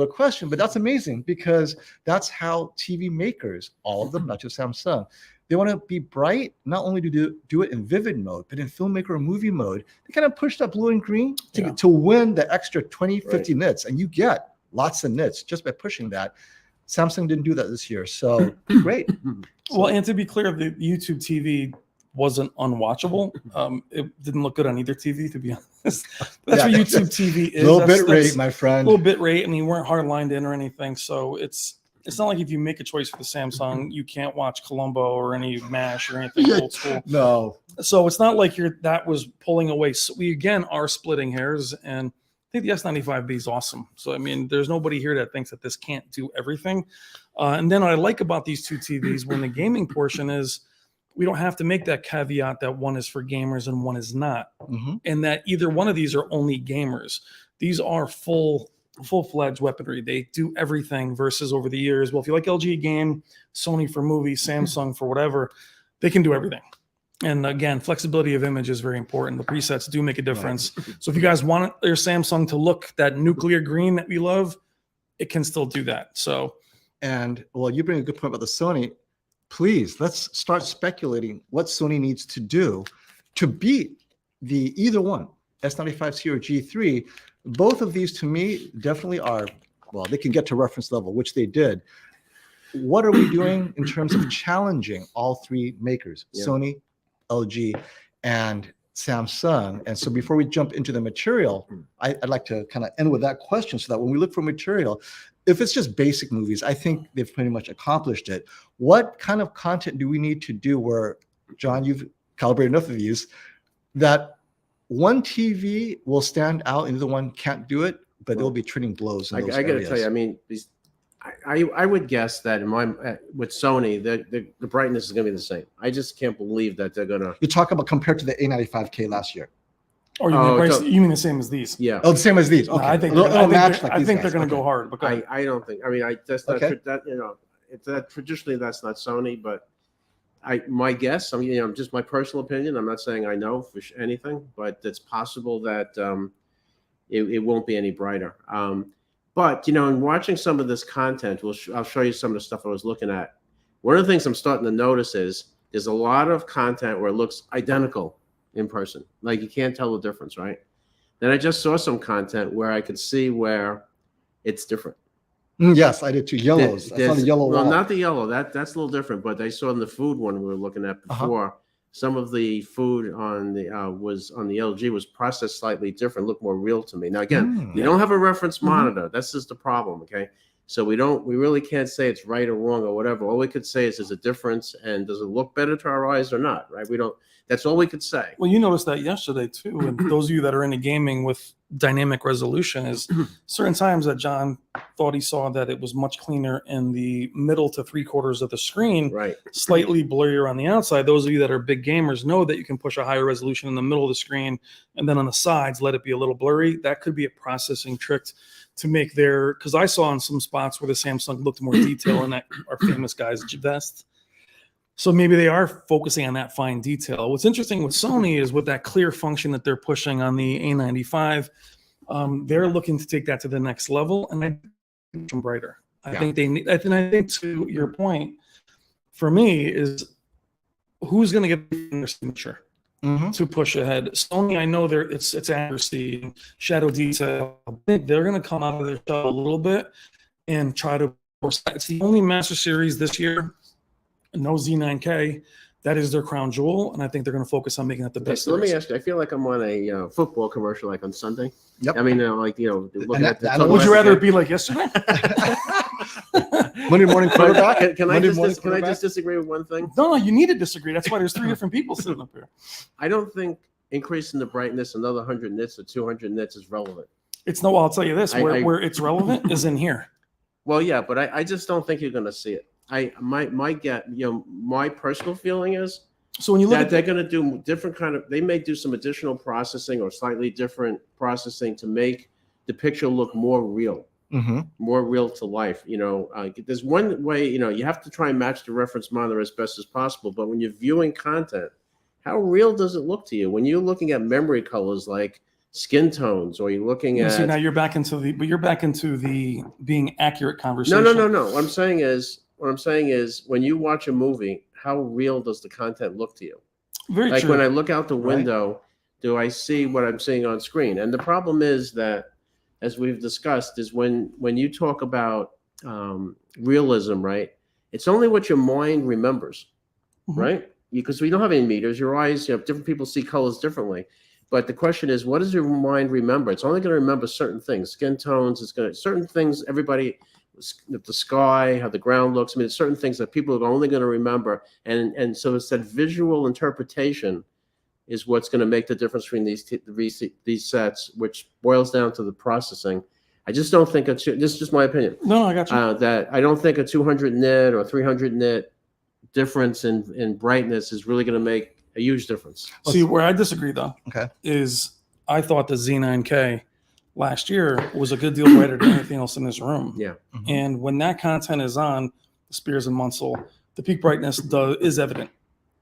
question, but that's amazing because that's how TV makers, all of them, not just Samsung, they want to be bright. Not only do it in vivid mode, but in filmmaker or movie mode, they kind of push that blue and green to win the extra 20, 50 nits, and you get lots of nits just by pushing that. Samsung didn't do that this year, so great. Well, and to be clear, the YouTube TV wasn't unwatchable. It didn't look good on either TV, to be honest. That's what YouTube TV is. Low That's bit rate, my friend. Low bit rate, and you weren't hard lined in or anything. So it's not like if you make a choice for the Samsung, you can't watch Columbo or any MASH or anything old school. No. So it's not like that was pulling away. So we again are splitting hairs, and I think the S95B is awesome. So I mean, there's nobody here that thinks that this can't do everything. And then what I like about these two TVs, when the gaming portion is, we don't have to make that caveat that one is for gamers and one is not, and that either one of these are only gamers. These are full-fledged weaponry. They do everything versus over the years. Well, if you like LG game, Sony for movies, Samsung for whatever, they can do everything. And again, flexibility of image is very important. The presets do make a difference. So if you guys want your Samsung to look that nuclear green that we love, it can still do that. So, and well, you bring a good point about the Sony. Please, let's start speculating what Sony needs to do to beat the either one, S95C or G3. Both of these to me definitely are, well, they can get to reference level, which they did. What are we doing in terms of challenging all three makers, Sony, LG, and Samsung? And so before we jump into the material, I'd like to kind of end with that question so that when we look for material, if it's just basic movies, I think they've pretty much accomplished it. What kind of content do we need to do where, John, you've calibrated enough of these, that one TV will stand out and the other one can't do it, but they'll be trading blows in those I got to areas. tell you, I mean, I would guess that with Sony, the brightness is going to be the same. I just can't believe that they're going to. You talk about compared to the A95K last year. Or you mean the same as these? Yeah. Oh, the same as these. Okay. No, I think they're going to go hard. But I don't think. I mean, that's not that. You know, that traditionally that's not Sony, but my guess. I mean, just my personal opinion. I'm not saying I know for anything, but it's possible that it won't be any brighter. But in watching some of this content, I'll show you some of the stuff I was looking at. One of the things I'm starting to notice is there's a lot of content where it looks identical in person. Like you can't tell the difference, right? Then I just saw some content where I could see where it's different. Yes, I did too. Yellows. I saw the yellow well, wall. not the yellow. That's a little different. But I saw in the food one we were looking at before. Some of the food on the LG was processed slightly different, looked more real to me. Now again, you don't have a reference monitor. That's just the problem. Okay, so we really can't say it's right or wrong or whatever. All we could say is there's a difference, and does it look better to our eyes or not? Right? We don't. That's all we could say. Well, you noticed that yesterday too, and those of you that are into gaming with dynamic resolution, is certain times that John thought he saw that it was much cleaner in the middle to 3/4 of the screen, right? Slightly blurrier on the outside. Those of you that are big gamers know that you can push a higher resolution in the middle of the screen, and then on the sides let it be a little blurry. That could be a processing trick to make because I saw in some spots where the Samsung looked more detail in that our famous guy's vest. So maybe they are focusing on that fine detail. What's interesting with Sony is with that clear function that they're pushing on the A95, they're looking to take that to the next level, and I think them brighter. I think they need. And I think to your point, for me, is who's going to get their signature to push ahead. Sony, I know it's accuracy and shadow detail. I think they're going to come out of their shell a little bit and try to force that. It's the only Master Series this year. No Z9K, that is their crown jewel, and I think they're going to focus on making that the best. So let me ask you. I feel like I'm on a football commercial, like on Sunday. Yep. I mean, looking at would you rather it be like yesterday? Monday morning quarterback. Can I just disagree with one thing? No, you need to disagree. That's why there's 3 different people sitting up here. I don't think increasing the brightness another 100 nits or 200 nits is relevant. I'll tell you this. Where it's relevant is in here. Well, yeah, but I just don't think you're going to see it. My personal feeling is so when you look that they're going to do different they may do some additional processing or slightly different processing to make the picture look more real, more real to life. There's one way, you have to try and match the reference monitor as best as possible. But when you're viewing content, how real does it look to you when you're looking at memory colors like skin tones, or you're looking at? See, now you're back into the being accurate conversation. No. What I'm saying is, when you watch a movie, how real does the content look to you? Very like true. when I look out the window, do I see what I'm seeing on screen? And the problem is that, as we've discussed, is when you talk about realism, right? It's only what your mind remembers, right? Because we don't have any meters. Your eyes, different people see colors differently. But the question is, what does your mind remember? It's only going to remember certain things, skin tones. It's going to certain things. Everybody, the sky, how the ground looks. I mean, it's certain things that people are only going to remember. And so it's that visual interpretation is what's going to make the difference between these sets, which boils down to the processing. I just don't think this is just my opinion. No, I got you. That I don't think a 200 nit or 300 nit difference in brightness is really going to make a huge difference. See, where I disagree though, is I thought the Z9K last year was a good deal brighter than anything else in this room. Yeah. And when that content is on the Spears and Munsell, the peak brightness is evident.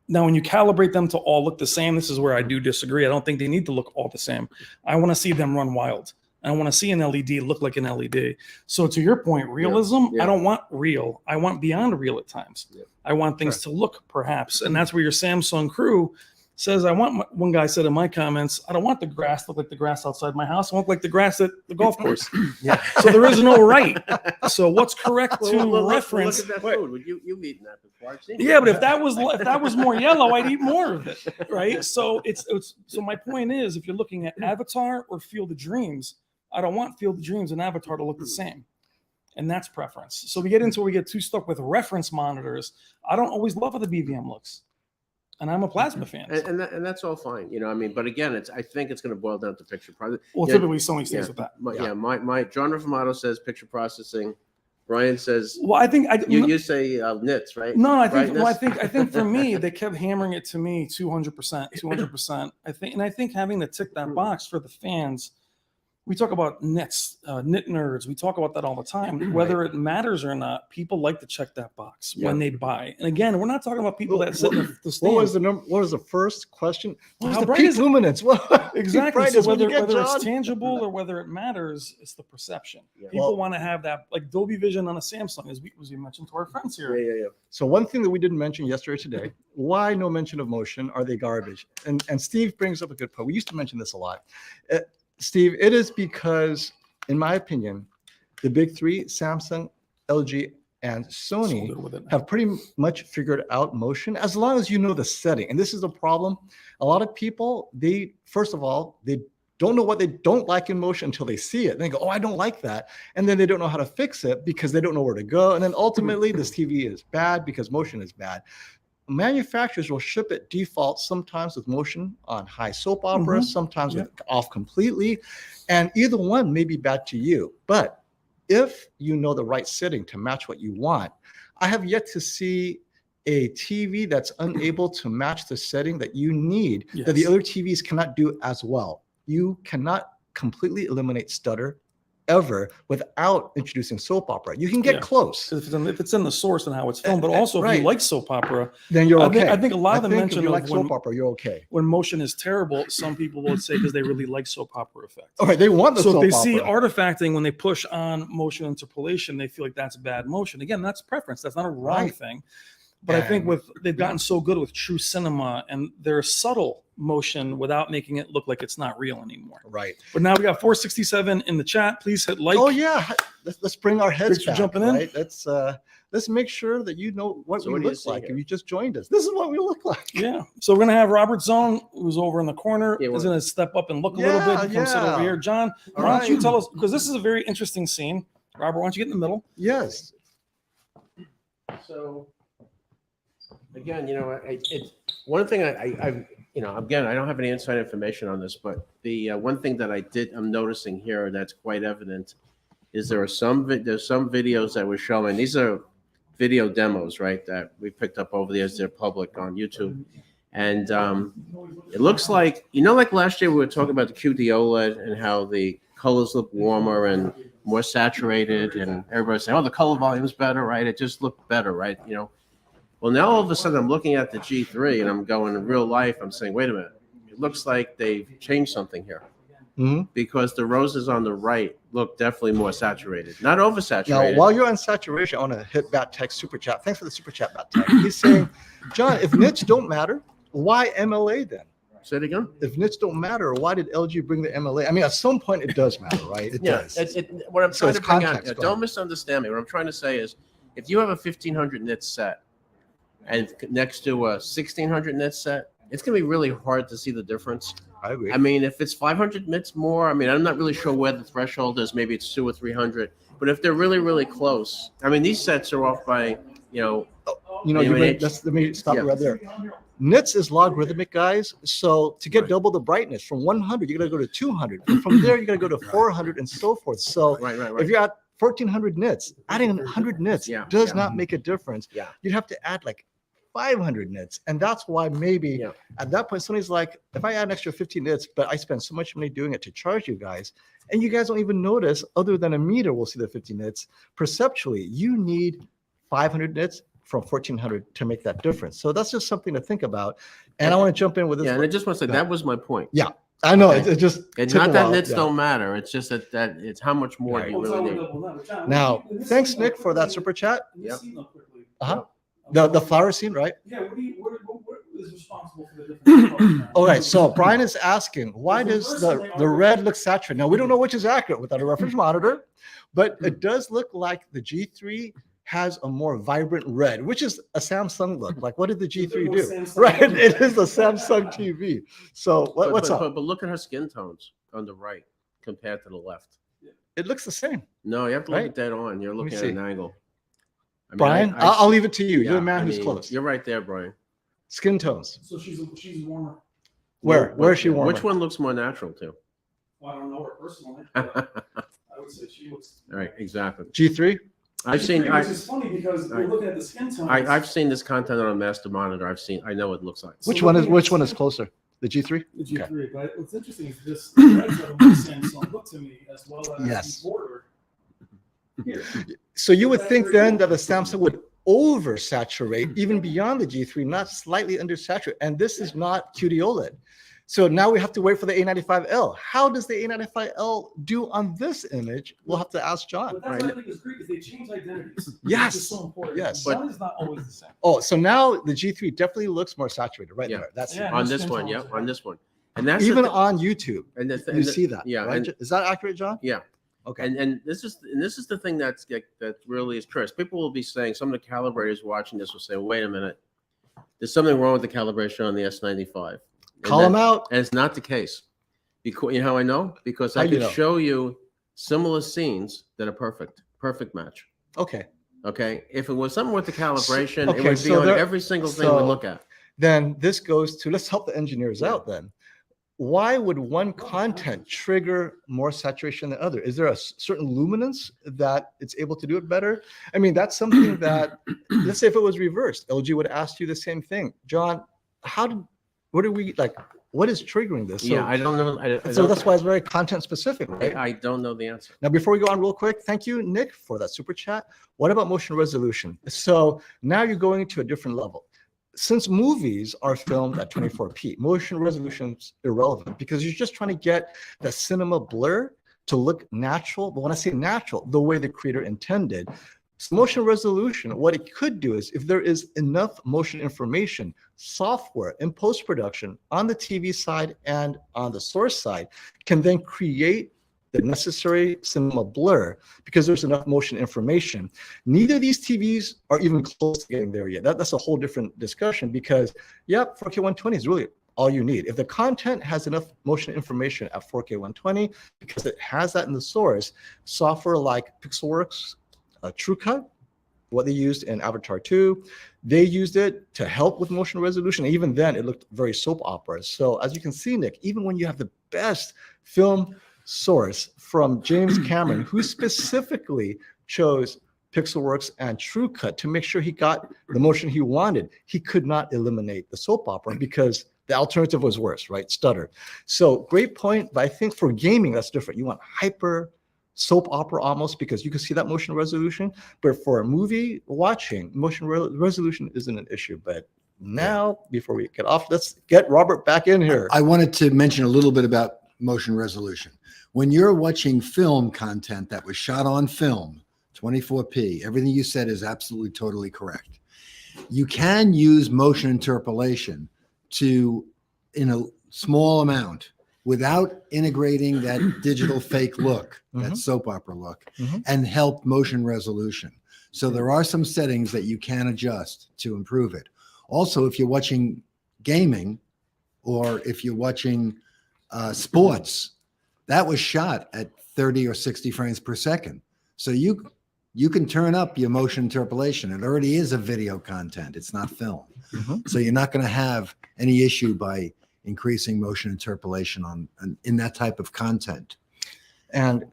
Now, when you calibrate them to all look the same, this is where I do disagree. I don't think they need to look all the same. I want to see them run wild. I want to see an LED look like an LED. So to your point, realism, I don't want real. I want beyond real at times. I want things to look perhaps. And that's where your Samsung crew says, one guy said in my comments, I don't want the grass to look like the grass outside my house. I want like the grass at the golf course. So there is no right. So what's correct to reference? Look at that food. You've eaten that before. I've seen but if that was more yellow, I'd eat more of it. Right. So so my point is, if you're looking at Avatar or Field of Dreams, I don't want Field of Dreams and Avatar to look the same. And that's preference. So we get too stuck with reference monitors. I don't always love how the BVM looks. And I'm a plasma fan. And that's all fine. But again, I think it's going to boil down to picture processing. Well, typically Sony stays with that. My John Rafamato says picture processing. Brian says, well, I think you say nits, right? No, I think for me, they kept hammering it to me 200%. I think having to tick that box for the fans. We talk about nits, nit nerds. We talk about that all the time. Whether it matters or not, people like to check that box when they buy. And again, we're not talking about people that sit in the stand. What was the first question? How the bright peak is it? luminance? Exactly. So whether it's tangible or whether it matters, it's the perception. People want to have that, like Dolby Vision on a Samsung, as you mentioned to our friends here. Yeah. So one thing that we didn't mention yesterday today, why no mention of motion? Are they garbage? And Steve brings up a good point. We used to mention this a lot. Steve, it is because, in my opinion, the big three, Samsung, LG, and Sony, have pretty much figured out motion as long as you know the setting. And this is a problem. A lot of people, first of all, they don't know what they don't like in motion until they see it. And they go, oh, I don't like that. And then they don't know how to fix it because they don't know where to go. And then ultimately, this TV is bad because motion is bad. Manufacturers will ship it default sometimes with motion on high soap operas, sometimes with off completely, and either one may be bad to you. But if you know the right setting to match what you want, I have yet to see a TV that's unable to match the setting that you need, that the other TVs cannot do as well. You cannot completely eliminate stutter ever without introducing soap opera. You can get close. If it's in the source and how it's filmed, but also if you like soap opera, then you're okay. I think a lot of them mention if you like soap opera, you're okay. When motion is terrible, some people will say because they really like soap opera effect. All right, they want the soap opera. So if they see artifacting when they push on motion interpolation, they feel like that's bad motion. Again, that's preference. That's not a wrong thing. But I think they've gotten so good with true cinema and their subtle motion without making it look like it's not real anymore. Right. But now we got 467 in the chat. Please hit like. Oh yeah, let's bring our heads back. Jumping in. Right? Let's make sure that you know what we look like. If you just joined us, this is what we look like. Yeah. So we're gonna have Robert Zone, who's over in the corner, is gonna step up and look a little bit. Come sit over here, John. Why don't you tell us, because this is a very interesting scene. Robert, why don't you get in the middle? Yes. So. Again, it's one thing again, I don't have any inside information on this, but the one thing that I'm noticing here that's quite evident is there's some videos that we're showing. These are video demos, right, that we picked up over the years. They're public on YouTube. And it looks like, like last year we were talking about the QD OLED and how the colors look warmer and more saturated, and everybody's saying, oh, the color volume's better, right? It just looked better, right? Well, now all of a sudden I'm looking at the G3 and I'm going in real life. I'm saying, wait a minute, it looks like they've changed something here. Because the roses on the right look definitely more saturated, not oversaturated. Now, while you're on saturation, I want to hit Bat Tech Super Chat. Thanks for the Super Chat, Bat Tech. He's saying, John, if nits don't matter, why MLA then? Say it again. If nits don't matter, why did LG bring the MLA? I mean, at some point it does matter, right? It does. What I'm So trying it's to bring out, context, go don't ahead. misunderstand me. What I'm trying to say is, if you have a 1500 nit set and next to a 1600 nit set, it's going to be really hard to see the difference. I agree. I mean, if it's 500 nits more, I mean, I'm not really sure where the threshold is. Maybe it's 200 or 300. But if they're really, really close, I mean, these sets are off by, let Let me stop Yeah. you right there. Nits is logarithmic, guys. So to get Right. double the brightness from 100, you got to go to 200. And from there, you got to go to 400 and so forth. So right. if you're at 1400 nits, adding 100 nits Yeah, does yeah. not make a difference. Yeah. You'd have to add like 500 nits. And that's why maybe Yeah. at that point, somebody's like, if I add an extra 50 nits, but I spend so much money doing it to charge you guys, and you guys don't even notice, other than a meter will see the 50 nits, perceptually, you need 500 nits from 1400 to make that difference. So that's just something to think about. And I want to jump in with this. Yeah, and I just want to say that was my point. Yeah, I know. Okay. It just It's took not a that while, nits yeah. don't matter. It's just that it's how much more do you really need. Now, thanks, Nick, for that super chat. Yep. Uh-huh. The flower scene, right? Yeah, what is responsible for the different? All right. So Brian is asking, why does the red look saturated? Now, we don't know which is accurate without a reference monitor, but it does look like the G3 has a more vibrant red, which is a Samsung look. Like, what did the G3 do? Samsung Right. TV. It is a Samsung TV. So what's up? But look at her skin tones on the right compared to the left. It looks the same. No, you have to look Right. at dead on. You're me looking at see. an angle. I mean, Brian, I- I'll leave it to you. yeah, You're the man I who's mean, close. You're right there, Brian. Skin tones. So she's warmer. Where is she warmer? Which one looks more natural too? Well, I don't know her personally. All But I would say she looks. right, exactly. G3? I've seen. Which is funny because we're looking at the skin tones. I've seen this content on a master monitor. I know what it looks like. Which one is closer? The G3? The G3, but what's interesting is this reds are the more Samsung look to me as well as Yes. the border. Here. So you would think then that the Samsung would oversaturate even beyond the G3, not slightly undersaturate. And this is not QD OLED. So now we have to wait for the A95L. How does the A95L do on this image? We'll have to ask John. But that's what I think is great is they change identities. Yes. Which is so important. Yes. One is not always the same. Oh, so now the G3 definitely looks more saturated right Yeah. there. That's Yeah. On no this skin one, tones, yeah, on this one, and that's even the, on YouTube. and the, You see that? yeah, Right? and, Is that accurate, John? yeah. Okay. And this is the thing that really is curious. People will be saying, some of the calibrators watching this will say, wait a minute, there's something wrong with the calibration on the S95. Call them out. And it's not the case. Because you know how I know? Because How I you can know? show you similar scenes that are perfect match. Okay. Okay. If it was something with the calibration, okay, it would be so on there- every single thing we so- look at. Then this goes to, let's help the engineers out then. Why would one content trigger more saturation than other? Is there a certain luminance that it's able to do it better? I mean, that's something that, let's say if it was reversed, LG would ask you the same thing. John, what is triggering this? Yeah, I don't know. I So don't- that's why it's very content specific, right? I don't know the answer. Now, before we go on real quick, thank you, Nick, for that super chat. What about motion resolution? So now you're going to a different level. Since movies are filmed at 24p, motion resolution's irrelevant because you're just trying to get the cinema blur to look natural. But when I say natural, the way the creator intended. So motion resolution, what it could do is if there is enough motion information, software in post-production on the TV side and on the source side can then create the necessary cinema blur because there's enough motion information. Neither of these TVs are even close to getting there yet. That's a whole different discussion because, yep, 4K 120 is really all you need. If the content has enough motion information at 4K 120, because it has that in the source, software like Pixelworks, TrueCut, what they used in Avatar 2, they used it to help with motion resolution. Even then, it looked very soap opera. So as you can see, Nick, even when you have the best film source from James Cameron, who specifically chose Pixelworks and TrueCut to make sure he got the motion he wanted, he could not eliminate the soap opera because the alternative was worse, right? Stutter. So great point, but I think for gaming, that's different. You want hyper soap opera almost, because you can see that motion resolution. But for a movie watching, motion resolution isn't an issue. But now, before we get off, let's get Robert back in here. I wanted to mention a little bit about motion resolution. When you're watching film content that was shot on film, 24p, everything you said is absolutely totally correct. You can use motion interpolation to, in a small amount, without integrating that digital fake look, that soap opera look, and help motion resolution. So there are some settings that you can adjust to improve it. Also, if you're watching gaming or if you're watching sports, that was shot at 30 or 60 frames per second. So you can turn up your motion interpolation. It already is a video content. It's not film. So you're not going to have any issue by increasing motion interpolation in that type of content. And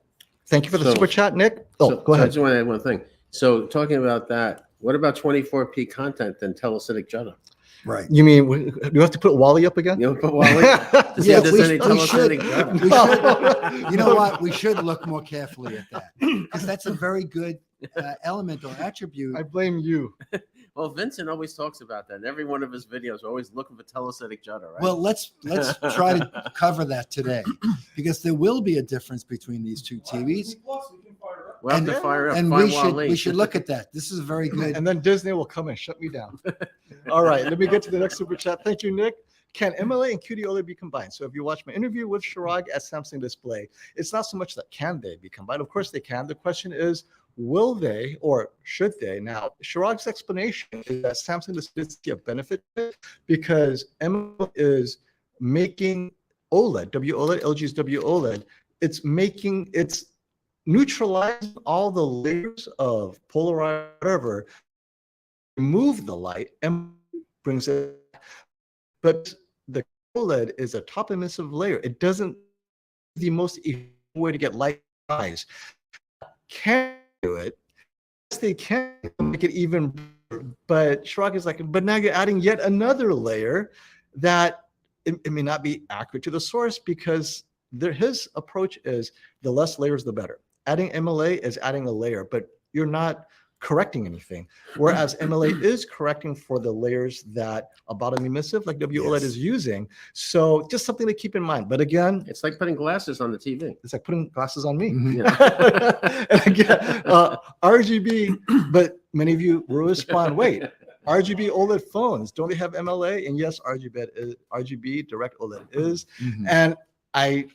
thank you for the super chat, Nick. Oh, go ahead. I just want to add one thing. So talking about that, what about 24p content and telecinetic judder? Right. You mean do you have to put Wally up again? You know, put Wally up to see if there's any telecinetic judder. You know what? We should look more carefully at that, because that's a very good element or attribute. I blame you. Well, Vincent always talks about that in every one of his videos. We're always looking for telecinetic judder, right? Well, let's try to cover that today, because there will be a difference between these two TVs. We'll have to fire up. And find we should look at that. This is very good. And then Disney will come and shut me down. All right, let me get to the next super chat. Thank you, Nick. Can MLA and QD OLED be combined? So if you watch my interview with Chirag at Samsung Display, it's not so much that can they be combined. Of course they can. The question is, will they or should they? Now, Chirag's explanation is that Samsung Display see a benefit because MLA is making OLED, WOLED, LG's WOLED. It's neutralizing all the layers of polarized whatever, remove the light and brings it. But the OLED is a top emissive layer. It doesn't the most efficient way to get light eyes. Can do it. Yes, they can make it even better, but Chirag is like, but now you're adding yet another layer that it may not be accurate to the source, because his approach is the less layers, the better. Adding MLA is adding a layer, but you're not correcting anything. Whereas MLA is correcting for the layers that a bottom emissive like WOLED is using. So just something to keep in mind. But again, it's like putting glasses on the TV. It's like putting glasses on me. Yeah. And again, RGB, but many of you will respond, wait, RGB OLED phones, don't they have MLA? And yes, RGB direct OLED is. And I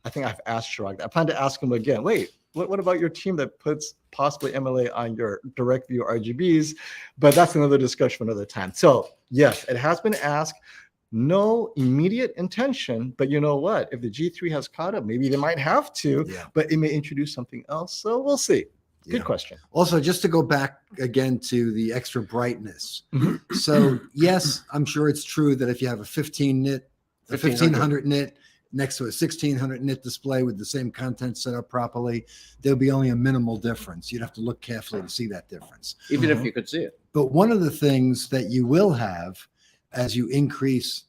think I've asked Chirag. I plan to ask him again. Wait, what about your team that puts possibly MLA on your direct view RGBs? But that's another discussion for another time. So yes, it has been asked. No immediate intention, but you know what? If the G3 has caught up, maybe they might have to, but it may introduce something else. So we'll see. Good question. Also, just to go back again to the extra brightness. So yes, I'm sure it's true that if you have a 1500 nit next to a 1600 nit display with the same content set up properly, there'll be only a minimal difference. You'd have to look carefully to see that difference. Even if you could see it. But one of the things that you will have as you increase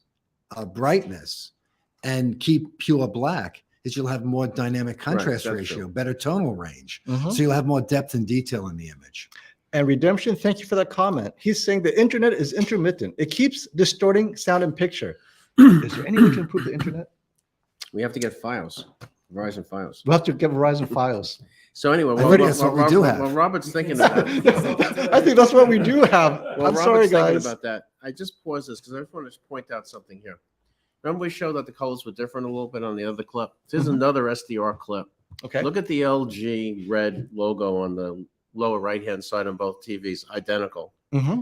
brightness and keep pure black is you'll have more dynamic contrast ratio, better tonal range. So you'll have more depth and detail in the image. And Redemption, thank you for that comment. He's saying the internet is intermittent. It keeps distorting sound and picture. Is there any way to improve the internet? We have to get files, Verizon files. We'll have to get Verizon files. So anyway, that's what we do have. Well, Robert's thinking about it. I think that's what we do have. Well, I'm Robert's sorry, thinking guys. about that. I just paused this because I just want to point out something here. Remember we showed that the colors were different a little bit on the other clip? Here's another SDR clip. Okay. Look at the LG red logo on the lower right-hand side on both TVs, identical.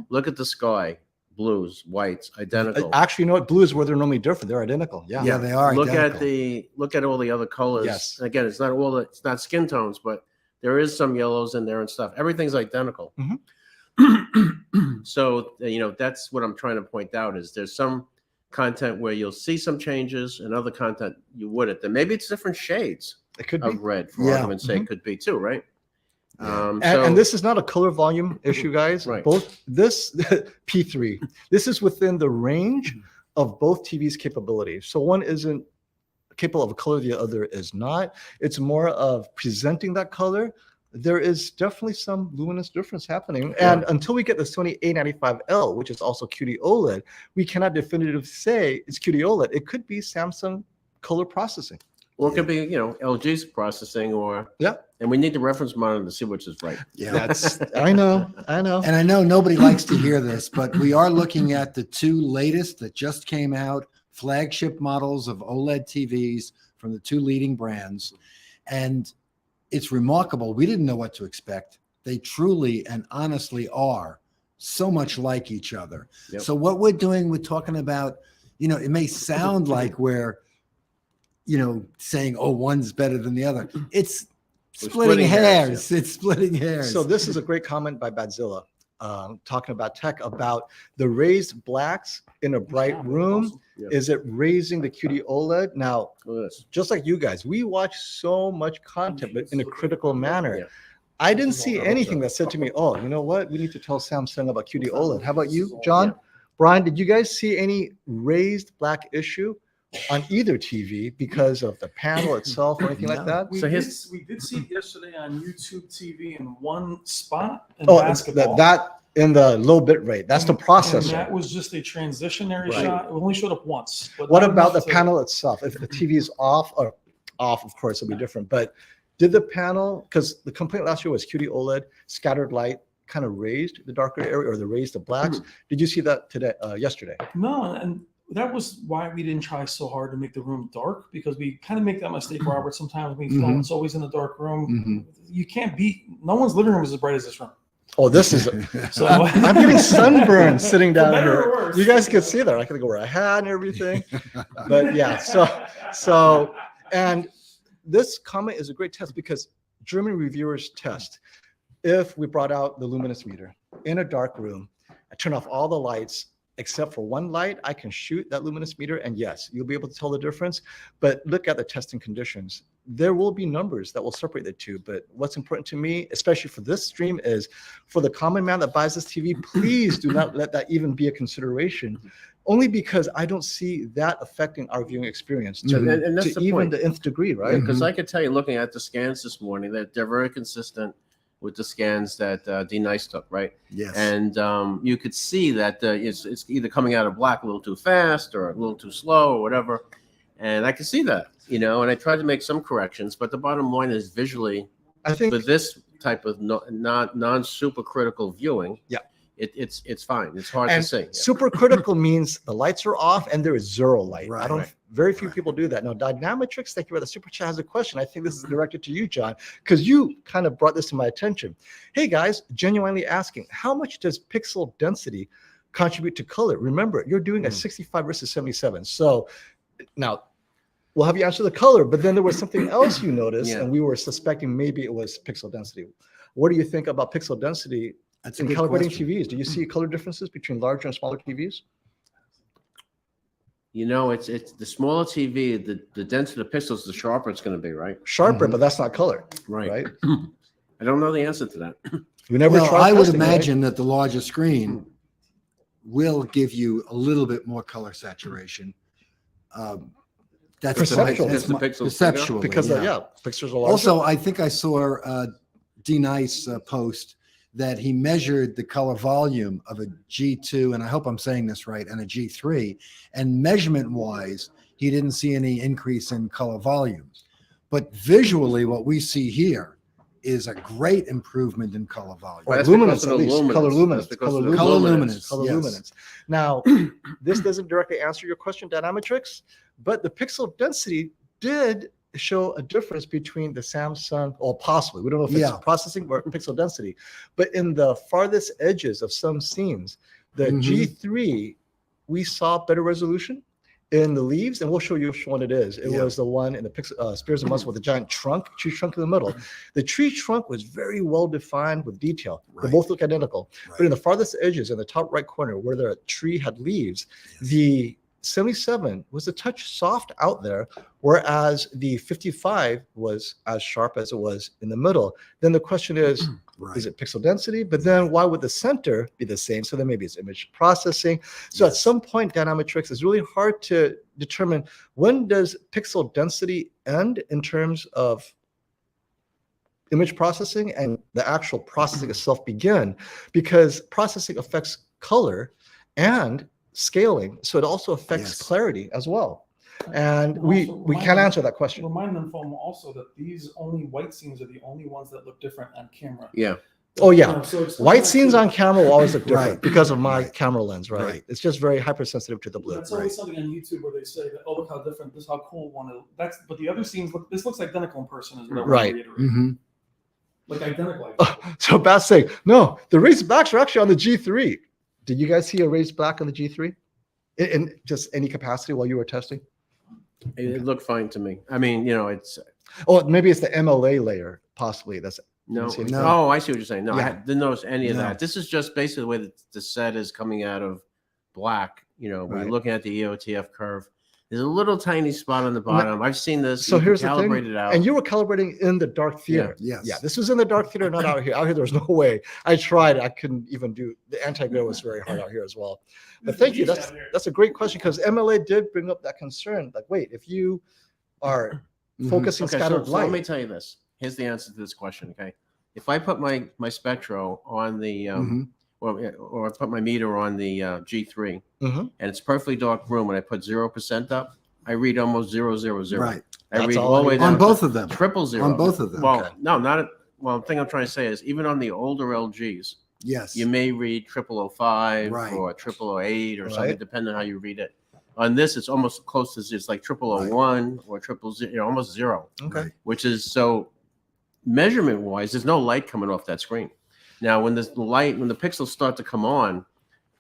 Look at the sky. Blues, whites, identical. Actually, you know what? Blue is where they're normally different. They're identical. Yeah. Yeah, they are. Look identical. look at all the other colors. Yes. Again, it's not skin tones, but there is some yellows in there and stuff. Everything's identical. So that's what I'm trying to point out is there's some content where you'll see some changes and other content you wouldn't. Then maybe it's different shades It could be. of red. For argument's sake, could be too, right? And this is not a color volume issue, guys. Right. Both this P3, this is within the range of both TVs' capabilities. So one isn't capable of a color the other is not. It's more of presenting that color. There is definitely some luminous difference happening. And until we get the Sony A95L, which is also QD OLED, we cannot definitively say it's QD OLED. It could be Samsung color processing. Or it could be, LG's processing, and we need the reference monitor to see which is right. Yeah. That's, I know. And I know nobody likes to hear this, but we are looking at the 2 latest that just came out, flagship models of OLED TVs from the 2 leading brands. And it's remarkable. We didn't know what to expect. They truly and honestly are so much like each other. Yep. So what we're doing, we're talking about, it may sound like we're, saying, oh, one's better than the other. It's splitting hairs. It's splitting hairs. So this is a great comment by Badzilla, talking about tech, about the raised blacks in a bright room. Yeah. Is it raising the QD OLED? Now, Yes. just like you guys, we watch so much content, but in a critical manner. Yeah. I didn't see anything that said to me, oh, you know what? We need to tell Samsung about QD OLED. How about you, John? Yeah. Brian, did you guys see any raised black issue on either TV because of the panel itself or anything like that? We, So did, his- we did see it yesterday on YouTube TV in one spot in Oh, basketball. that in the low bit rate. That's the And processor. that was just a transitionary Right. shot. It only showed up once. But What not about the enough to- panel itself? If the TV is off, of course, it'll be different. But did the panel, because the complaint last year was QD OLED, scattered light kind of raised the darker area, or they raised the blacks. Did you see that today, yesterday? No, and that was why we didn't try so hard to make the room dark, because we kind of make that mistake, Robert. Sometimes we film, it's always in a dark room. You can't beat, no one's living room is as bright as this room. Oh, this is, So I'm getting sunburned sitting down better or here. worse. You guys can see that. I can go wear a hat and everything. But yeah, so, and this comment is a great test because German reviewers test. If we brought out the luminous meter in a dark room, I turn off all the lights except for one light, I can shoot that luminous meter, and yes, you'll be able to tell the difference. But look at the testing conditions. There will be numbers that will separate the two. But what's important to me, especially for this stream, is for the common man that buys this TV, please do not let that even be a consideration. Only because I don't see that affecting our viewing experience to, And that's to the even point. the nth degree, right? Because I could tell you, looking at the scans this morning, that they're very consistent with the scans that D Nice took, right? Yes. And you could see that it's either coming out of black a little too fast or a little too slow or whatever. And I could see that, and I tried to make some corrections, but the bottom line is visually, I think for this type of non-super critical viewing, Yeah. it's fine. It's hard and to see. super critical means the lights are off and there is zero light. Right, I don't. right. Very few people do that. Now, Dynametrics, thank you for the super chat, has a question. I think this is directed to you, John, because you kind of brought this to my attention. Hey guys, genuinely asking, how much does pixel density contribute to color? Remember, you're doing a 65 versus 77. So now we'll have you answer the color, but then there was something else you noticed, Yeah. and we were suspecting maybe it was pixel density. What do you think about pixel density That's a in good calibrating question. TVs? Do you see color differences between larger and smaller TVs? It's the smaller TV, the denser the pixels, the sharper it's going to be, right? Sharper, but that's not color, Right. right? I don't know the answer to that. We never Well, tried I would testing, right? imagine that the larger screen will give you a little bit more color saturation. That's Perceptual. Because the pixels bigger? perceptual. because pictures are larger. Also, I think I saw D Nice post that he measured the color volume of a G2, and I hope I'm saying this right, and a G3, and measurement wise, he didn't see any increase in color volume. But visually, what we see here is a great improvement in color volume. or That's luminance, because at of the least luminance. color luminance, That's because color of the luminance, Color luminance, color yes. luminance. Now, this doesn't directly answer your question, Dynametrics, but the pixel density did show a difference between the Samsung, or possibly, we don't know if it's Yeah. processing or pixel density, but in the farthest edges of some scenes, the Mhm. G3, we saw better resolution in the leaves, and we'll show you which one it is. It Yeah. was the one in the Spears of Muscle with the giant trunk, tree trunk in the middle. The tree trunk was very well defined with detail. They Right. both look identical. Right. But in the farthest edges, in the top right corner, where the tree had leaves, the 77 was a touch soft out there, whereas the 55 was as sharp as it was in the middle. Then the question is, Right. is it pixel density? But then why would the center be the same? So then maybe it's image processing. So at some point, Dynametrics is really hard to determine when does pixel density end in terms of image processing and the actual processing itself begin, because processing affects color and scaling. So it also affects Yes. clarity as well. And we Also, can't remind answer that question. Remind them also that these only white scenes are the only ones that look different on camera. Yeah. Oh, yeah. You know, so it's White not scenes like- on camera will always look different Right. because of my Right. camera lens, right? Right. It's just very hypersensitive to the blue. That's always something on YouTube where they say that, oh, look how different, this is how cool one is. That's, but the other scenes look, this looks identical in person, is what I want Right. to reiterate. Mm-hmm. Like identical. So Bass saying, no, the raised backs are actually on the G3. Did you guys see a raised back on the G3 in just any capacity while you were testing? It looked fine to me. I mean, it's Oh, maybe it's the MLA layer, possibly. That's no. see anything? Oh, I see what you're saying. No, I Yeah. didn't notice any of No. that. This is just basically the way that the set is coming out of black. When Right. you're looking at the EOTF curve, there's a little tiny spot on the bottom. I've seen this. So You can here's the thing. calibrate it out. And you were calibrating in the dark theater. Yes. Yeah, this was in the dark theater, not out here. Out here, there was no way. I tried. I couldn't even do the anti-glare was very hard out here as well. But thank you. That's a great question, because MLA did bring up that concern. Like, wait, if you are Mhm. focusing Okay, scattered so light, let me tell you this. Here's the answer to this question. Okay, if I put my spectro on the Mhm. or I put my meter on the G3, Mhm. and it's perfectly dark room, and I put 0% up, I read almost 000. Right. I That's read all all the I way need. down On to both of them. 000. On both of them. Well, Okay. no, not. Well, the thing I'm trying to say is, even on the older LGs, Yes. you may read 0005 Right. or 0008 or something, Right. depending on how you read it. On this, it's almost close to, it's like 0001 or 000, almost 0, okay. Right. which is so measurement wise, there's no light coming off that screen. Now, when the pixels start to come on,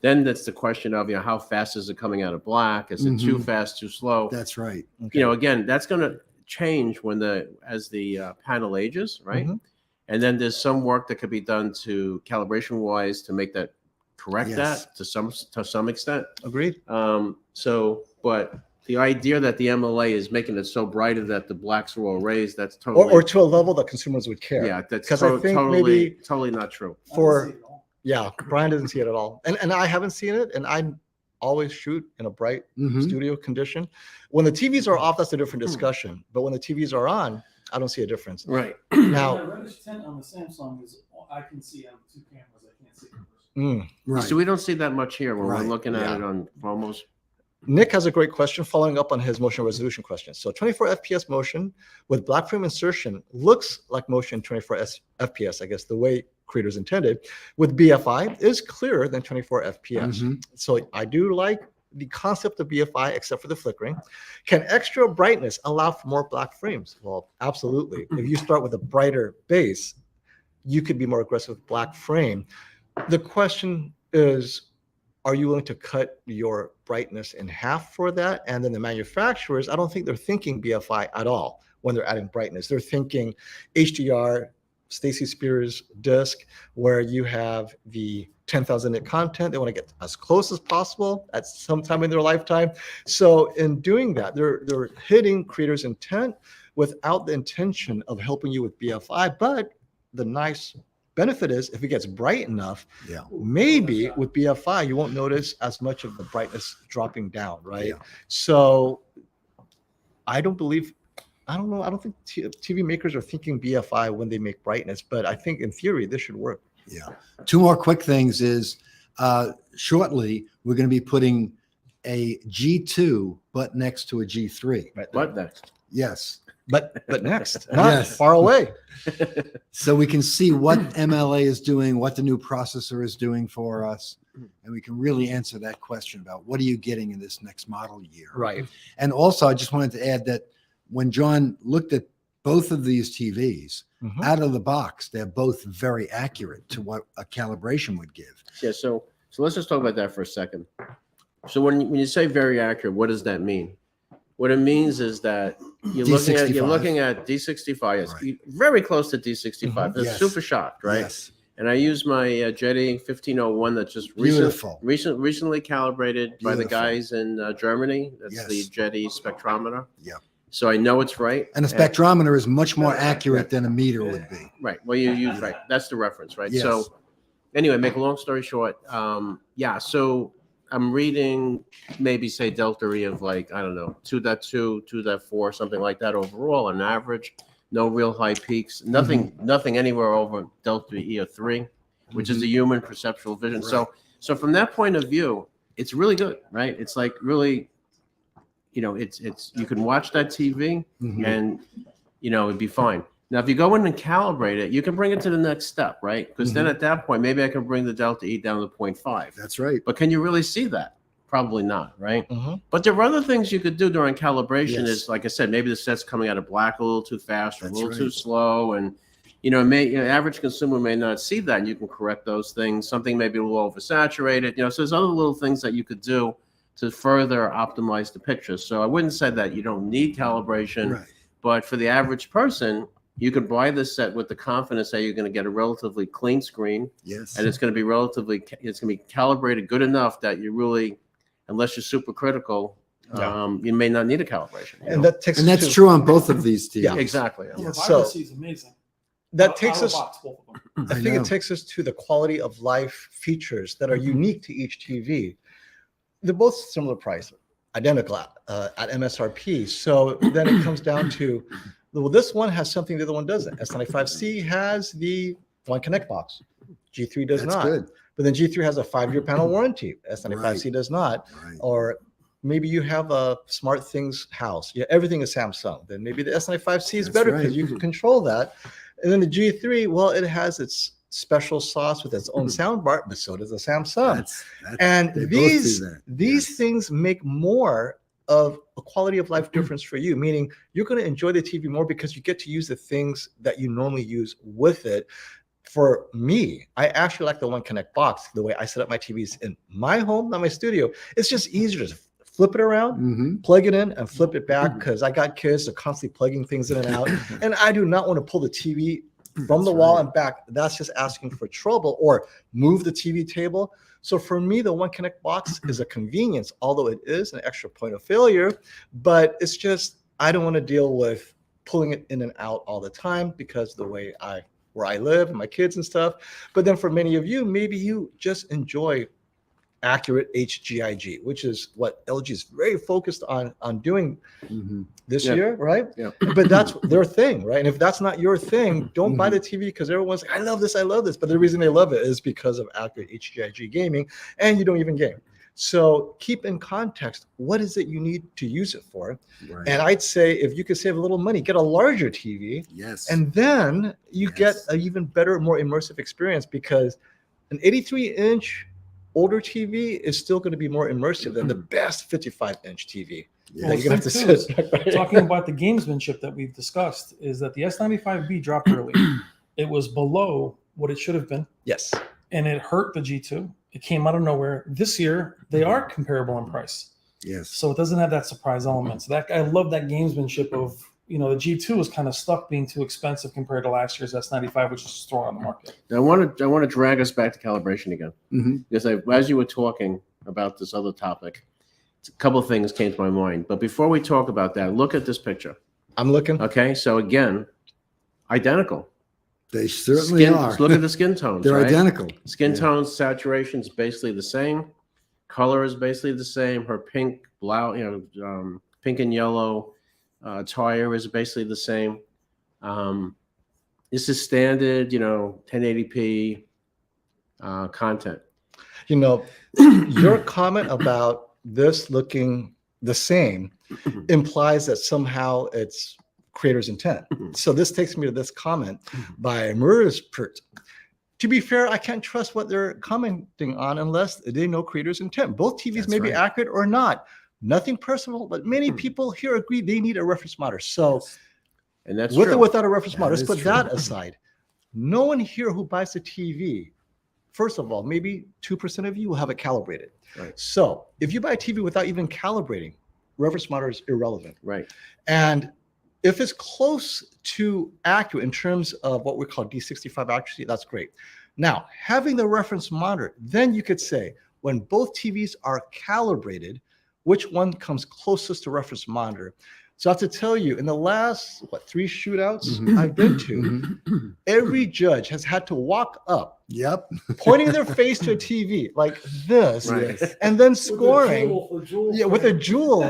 then that's the question of, how fast is it coming out of black? Is it too Mhm. fast, too slow? That's right. Okay. Again, that's going to change as the panel ages, right? Mhm. And then there's some work that could be done to calibration wise to make that correct Yes. that to some extent. Agreed. But the idea that the MLA is making it so brighter that the blacks are all raised, that's totally Or to a level that consumers would care. yeah, that's 'Cause I think maybe- totally not true. For yeah, Brian doesn't see it at all, and I haven't seen it, and I always shoot in a bright Mhm. studio condition. When the TVs are off, that's a different discussion. But when the TVs are on, I don't see a difference. Right. Now, The reddish tint on the Samsung is, I can see on two cameras, I can't see in person. Right. So we don't see that much here when Right. we're looking at Yeah. it on almost. Nick has a great question following up on his motion resolution question. So 24 FPS motion with black frame insertion looks like motion 24 FPS, I guess, the way creators intended. With BFI is clearer than 24 FPS. Mhm. So I do like the concept of BFI, except for the flickering. Can extra brightness allow for more black frames? Well, absolutely. If you start with a brighter base, you could be more aggressive with black frame. The question is, are you willing to cut your brightness in half for that? And then the manufacturers, I don't think they're thinking BFI at all when they're adding brightness. They're thinking HDR, Stacy Spears disc, where you have the 10,000 nit content. They want to get as close as possible at some time in their lifetime. So in doing that, they're hitting creators' intent without the intention of helping you with BFI. But the nice benefit is, if it gets bright enough, Yeah. maybe with BFI, you won't notice as much of the brightness dropping down, right? Yeah. So I don't know. I don't think TV makers are thinking BFI when they make brightness, but I think in theory, this should work. Yeah. Two more quick things is shortly, we're going to be putting a G2 but next to a G3. Right. What next? Yes. But next, not Yes. far away. So we can see what MLA is doing, what the new processor is doing for us. And we can really answer that question about what are you getting in this next model year. Right. And also, I just wanted to add that when John looked at both of these TVs, Mhm. out of the box, they're both very accurate to what a calibration would give. Yeah. So let's just talk about that for a second. So when you say very accurate, what does that mean? What it means is that you're D65. looking at D65. It's Right. very close to D65. Mhm. It's Yes. super shocked, right? Yes. And I use my Jetty 1501 that just Beautiful. recently calibrated by the Beautiful. guys in Germany. That's the Yes. Jetty spectrometer. Yeah. So I know it's right. And a spectrometer is much more accurate than a meter would be. Right. Well, you use right. That's the reference, right? Yes. So anyway, make a long story short. Yeah. So I'm reading maybe say delta E of like, I don't know, 2.2, 2.4, something like that overall on average. No real high peaks, nothing anywhere over delta E of 3, which is the human perceptual vision. Right. So from that point of view, it's really good, right? It's like really, you know, it's you can watch that TV and you know it'd be fine. Now, if you go in and calibrate it, you can bring it to the next step, right? Because then at that point, maybe I can bring the delta E down to 0.5. That's right. But can you really see that? Probably not, right? Mm-hmm. But there are other things you could do during calibration. Yes. Is like I said, maybe the set's coming out of black a little too fast or That's a little right. too slow, and average consumer may not see that, and you can correct those things. Something may be a little oversaturated, so there's other little things that you could do to further optimize the picture. So I wouldn't say that you don't need calibration, Right. but for the average person, you could buy this set with the confidence that you're going to get a relatively clean screen, Yes. and it's going to be calibrated good enough that you really, unless you're super critical, you may not need a calibration. And that takes And us that's to- true on both of these TVs. Yeah. Exactly. The So- vibrancy is amazing. That takes Out of us. the box, both of them. I think know. it takes us to the quality of life features that are unique to each TV. They're both similar price, identical at MSRP. So then it comes down to, well, this one has something the other one doesn't. S95C has the One Connect box. G3 does That's not. good. But then G3 has a 5-year panel warranty. S95C does not. Right. Or maybe you have a Smart Things house. Yeah, everything is Samsung. Then maybe the S95C is That's better right. because you can control that. And then the G3, well, it has its special sauce with its own sound bar, but so does the Samsung. That's And they both do these that. these Yes. things make more of a quality of life difference for you, meaning you're going to enjoy the TV more because you get to use the things that you normally use with it. For me, I actually like the One Connect box, the way I set up my TVs in my home, not my studio. It's just easier to flip it around, plug it in, and flip it back because I got kids that are constantly plugging things in and out. And I do not want to pull the TV from the That's wall right. and back. That's just asking for trouble, or move the TV table. So for me, the One Connect box is a convenience, although it is an extra point of failure. But it's just, I don't want to deal with pulling it in and out all the time because the way where I live and my kids and stuff. But then for many of you, maybe you just enjoy accurate HGIG, which is what LG is very focused on doing this Yeah. year, right? Yeah. But that's their thing, right? And if that's not your thing, don't buy the TV because everyone's like, I love this. But the reason they love it is because of accurate HGIG gaming, and you don't even game. So keep in context, what is it you need to use it for? Right. And I'd say if you could save a little money, get a larger TV, Yes. and then you get Yes. an even better, more immersive experience, because an 83-inch older TV is still going to be more immersive than the best 55-inch TV. Yeah. You're going to have to Thing too is, sit back. talking about the gamesmanship that we've discussed, is that the S95B dropped early. It was below what it should have been, Yes. and it hurt the G2. It came out of nowhere. This year, they are comparable in price, Yes. so it doesn't have that surprise element. So that I love that gamesmanship of, the G2 was kind of stuck being too expensive compared to last year's S95, which is thrown on the market. Now, I want to drag us back to calibration again Mhm. because as you were talking about this other topic, a couple of things came to my mind. But before we talk about that, look at this picture. I'm looking. Okay, so again, identical. They certainly are. Look at the skin tones. They're right? identical. Skin Yeah. tones, saturation is basically the same. Color is basically the same. Her pink blouse, pink and yellow attire is basically the same. This is standard, 1080p content. Your comment about this looking the same implies that somehow it's creator's intent. So this takes me to this comment by Murderspert. To be fair, I can't trust what they're commenting on unless they know creator's intent. Both TVs That's may be right. accurate or not. Nothing personal, but many people here agree they need a reference monitor. So And that's with true. or without a reference That monitor, let's is put true. that aside. No one here who buys a TV, first of all, maybe 2% of you will have it calibrated. Right. So if you buy a TV without even calibrating, reference monitor is irrelevant. Right. And if it's close to accurate in terms of what we call D65 accuracy, that's great. Now, having the reference monitor, then you could say, when both TVs are calibrated, which one comes closest to reference monitor? So I have to tell you, in the last, 3 shootouts I've been to, every judge has had to walk up, Yep. pointing their face to a TV like this, Right. and then scoring with a jewel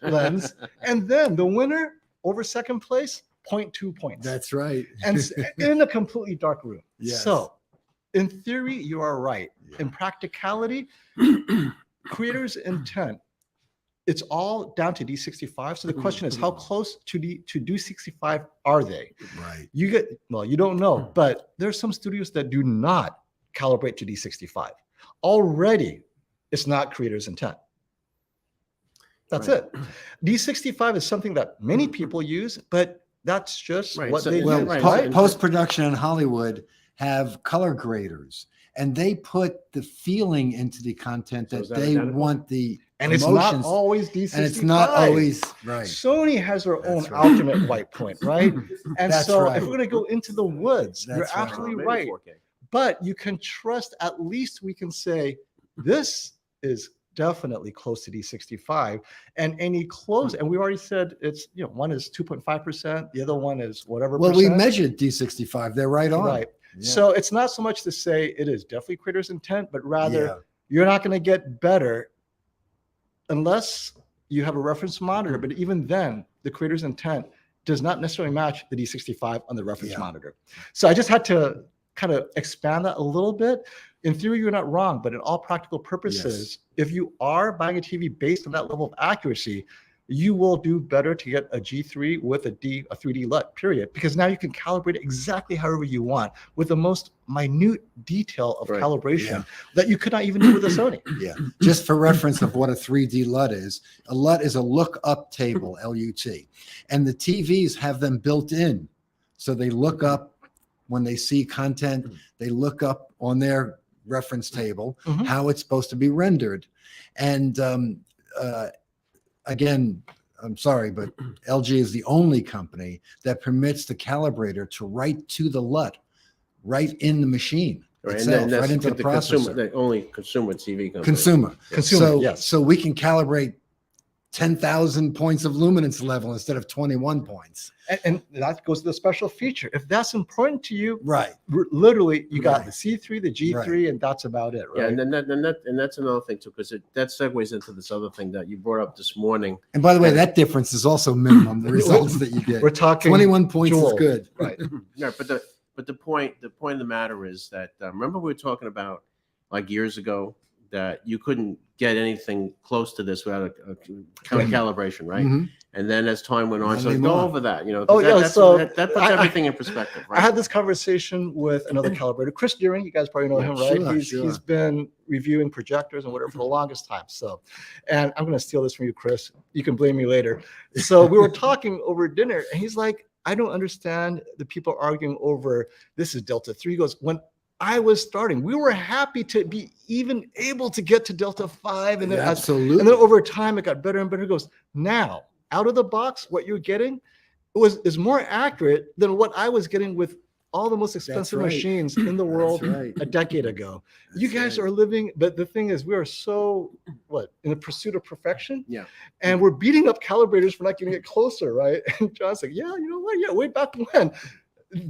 lens. And then the winner over second place, 0.2 points. That's right. And in a completely dark room. Yes. So in theory, you are right. In practicality, creators' intent, it's all down to D65. So the question is, how close to D65 are they? Right. You don't know, but there's some studios that do not calibrate to D65. Already, it's not creators' intent. That's it. D65 is something that many people use, but that's just what they Well, use. right. post-production in Hollywood have color graders, and they put the feeling into the content So that is that they identical? want the And it's emotions, not always D65. and it's not always right. Sony has their own That's right. alternate white point, right? And That's so right. if we're going to go into the woods, you're That's right. absolutely Maybe right. 4K. But you can trust, at least we can say, this is definitely close to D65. And any close, and we already said it's, one is 2.5%, the other one is whatever Well, we percent. measured D65. They're right on. Right. Yeah. So it's not so much to say it is definitely creators' intent, but rather Yeah. you're not going to get better unless you have a reference monitor. But even then, the creator's intent does not necessarily match the D65 on the reference monitor. So I just had to kind of expand that a little bit. In theory, you're not wrong, but in all practical purposes, if you are buying a TV based on that level of accuracy, you will do better to get a G3 with a 3D LUT, period. Because now you can calibrate it exactly however you want with the most minute detail of calibration that you could not even do with a Sony. Yeah. Just for reference of what a 3D LUT is, a LUT is a look-up table, LUT. And the TVs have them built in. So they look up when they see content, they look up on their reference table how it's supposed to be rendered. And again, I'm sorry, but LG is the only company that permits the calibrator to write to the LUT right in the machine Right, and itself, then right into the processor. the only consumer TV company. Consumer. So, yes. so we can calibrate 10,000 points of luminance level instead of 21 points. And that goes to the special feature. If that's important to you, Right. literally, you got Right. the C3, the G3, and that's about it, right? Yeah, and that's another thing too, because that segues into this other thing that you brought up this morning. And by the way, that difference is also minimum, the results that you get. We're talking 21 points is jewel. good. Right. Yeah, but the point of the matter is that remember we were talking about like years ago that you couldn't get anything close to this without a calibration, right? Mhm. And then as time went on, Not so go anymore. over that, Oh, yeah, that puts everything in perspective, right? I had this conversation with another calibrator, Chris Deering. You guys probably know him, right? Sure, He's been reviewing projectors and whatever for the longest time. So, and I'm going to steal this from you, Chris. You can blame me later. So we were talking over dinner, and he's like, "I don't understand the people arguing over this is Delta 3." He goes, "When I was starting, we were happy to be even able to get to Delta 5, and then Absolutely. and then over time it got better and better." He goes, "Now, out of the box, what you're getting is more accurate than what I was getting with all the most expensive right. machines in the world right. a decade ago." You That's guys right. are living, but the thing is, we are so in the pursuit of perfection. Yeah. And we're beating up calibrators for not getting it closer, right? And John's like, "Yeah, you know what? Yeah, way back when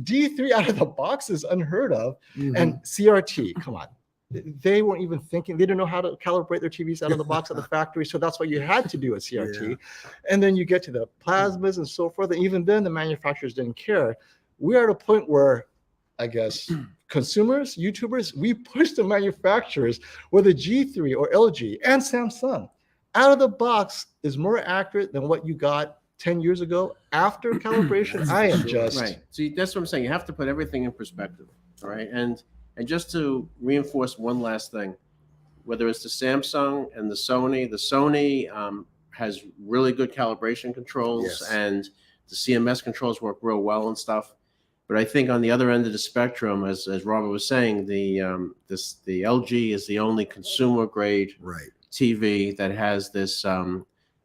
D3 out of the box is unheard of." Mhm. And CRT, come on. They weren't even thinking, they didn't know how to calibrate their TVs out of the box at the factory. So that's why you had to do a CRT. Yeah. And then you get to the plasmas and so forth. And even then, the manufacturers didn't care. We're at a point where, I guess, consumers, YouTubers, we push the manufacturers, whether G3 or LG and Samsung, out of the box is more accurate than what you got 10 years ago after calibration. I am just right. See, that's what I'm saying. You have to put everything in perspective, all right? And just to reinforce one last thing, whether it's the Samsung and the Sony has really good calibration controls, Yes. and the CMS controls work real well and stuff. But I think on the other end of the spectrum, as Robert was saying, the LG is the only consumer grade Right. TV that has this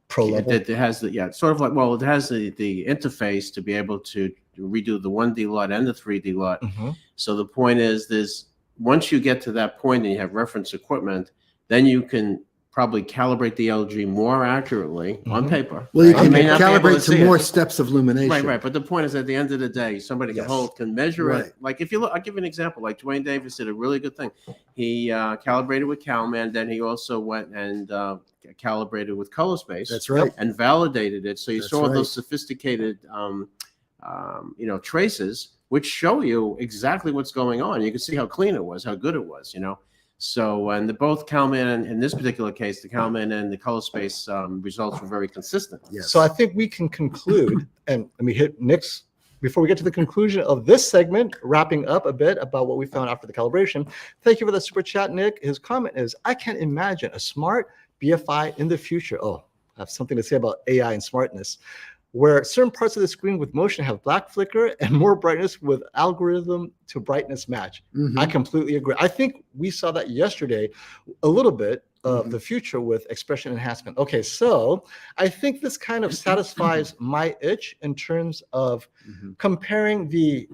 pro level. that it has sort of like, well, it has the interface to be able to redo the 1D LUT and the 3D LUT. Mhm. So the point is, once you get to that point and you have reference equipment, then you can probably calibrate the LG more accurately on paper. Well, you right? can may not be able calibrate to see more it. steps of illumination. Right. But the point is, at the end of the day, somebody can measure it. Like if you look, I'll give you an example. Like Dwayne Davis did a really good thing. He calibrated with CalMan, then he also went and calibrated with Color Space. That's right. And validated it. So you That's saw right. those sophisticated, traces, which show you exactly what's going on. You can see how clean it was, how good it was. So, and both CalMan, in this particular case, the CalMan and the Color Space results were very consistent. Yes. So I think we can conclude, and let me hit Nick's, before we get to the conclusion of this segment, wrapping up a bit about what we found after the calibration. Thank you for the super chat, Nick. His comment is, I can't imagine a smart BFI in the future. Oh, I have something to say about AI and smartness, where certain parts of the screen with motion have black flicker and more brightness with algorithm to brightness match. I completely agree. I think we saw that yesterday, a little bit of the future with expression enhancement. Okay, so I think this kind of satisfies my itch in terms of comparing the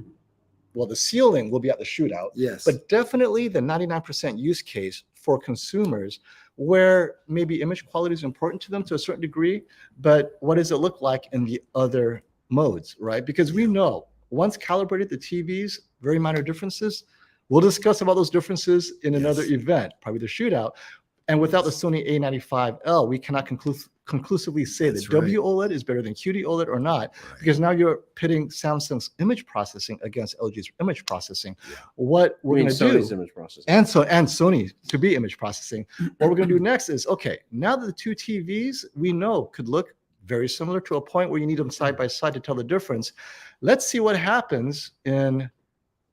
ceiling will be at the shootout, Yes. but definitely the 99% use case for consumers where maybe image quality is important to them to a certain degree, but what does it look like in the other modes, right? Because we know once calibrated the TVs, very minor differences. We'll discuss about those differences in another event, probably the shootout. And without the Sony A95L, we cannot conclusively say That's that right. WOLED is better than QD OLED or not, because now you're pitting Samsung's image processing against LG's image processing. What we're going to do, Sony's image processing. and Sony to be image processing. What we're going to do next is, okay, now that the two TVs we know could look very similar to a point where you need them side by side to tell the difference. Let's see what happens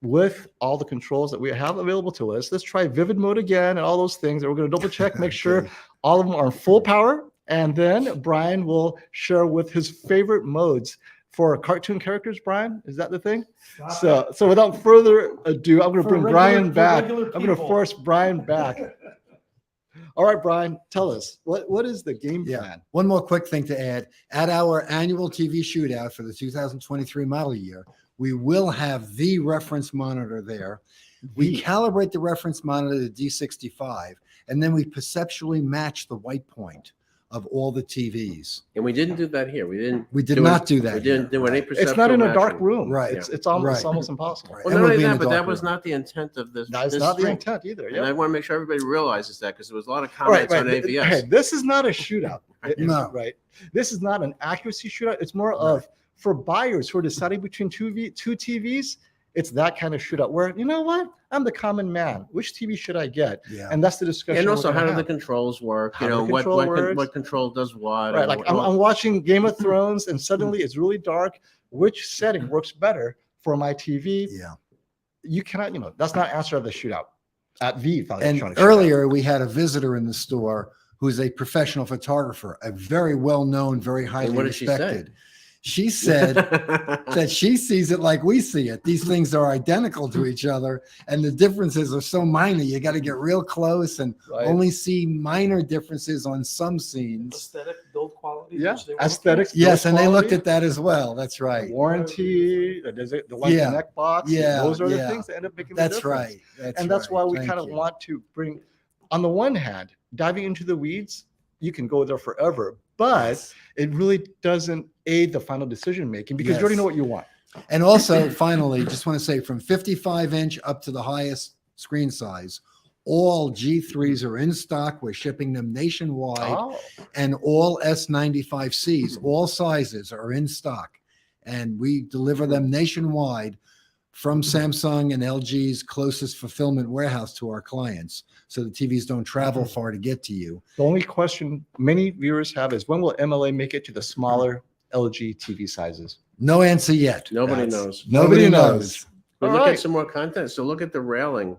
with all the controls that we have available to us. Let's try vivid mode again and all those things. And we're going to double check, make sure all of them are full power. And then Brian will share with his favorite modes for cartoon characters. Brian, is that the thing? So without further ado, I'm going to bring Brian back. I'm going to force Brian back. All right, Brian, tell us, what is the game plan? One more quick thing to add. At our annual TV shootout for the 2023 model year, we will have the reference monitor there. We calibrate the reference monitor to D65, and then we perceptually match the white point of all the TVs. And we didn't do that here. We did not do that. We didn't do any perceptual It's not in a dark matching. room. Right. It's almost impossible. Right. Well, And not we'll only be in that, the but that dark was room. not the intent of this. That's this not the stream. intent either. And I want to make sure everybody realizes that, because there was a lot of Right, comments on AVS. Hey, this is not a shootout. No. Right. This is not an accuracy shootout. It's more of, for buyers who are deciding between two TVs, it's that kind of shootout where, you know what? I'm the common man. Which TV should I get? Yeah. And that's the discussion. And also, we're how gonna do the have. controls work? How You do know, the what control works? what control does what? Right. and Like what- I'm watching Game of Thrones and suddenly it's really dark. Which setting works better for my TV? Yeah. You cannot, that's not answer of the shootout at the Valley And Electronics shootout. earlier, we had a visitor in the store who's a professional photographer, a very well-known, very highly what did she say? respected. She said that she sees it like we see it. These things are identical to each other, and the differences are so minor. You got to get real close and Right. only see minor differences on some scenes. Aesthetic, build quality. Yeah, which they were aesthetics. Yes, build and they looked quality, at that as well. That's right. warranty, the white Yeah. connect box. Yeah, Those are the yeah. things that end up making the That's difference. right. And that's why we Thank kind of you. want to bring, on the one hand, diving into the weeds, you can go there forever, but Yes. it really doesn't aid the final decision making because you already Yes. know what you want. And also, finally, just want to say from 55-inch up to the highest screen size, all G3s are in stock. We're shipping them nationwide, Oh, and all S95Cs, all sizes are in stock. And we deliver them nationwide from Samsung and LG's closest fulfillment warehouse to our clients. So the TVs don't travel far to get to you. the only question many viewers have is when will MLA make it to the smaller LG TV sizes? No answer yet. Nobody That's- knows. Nobody knows. But All look right. at some more content. So look at the railing.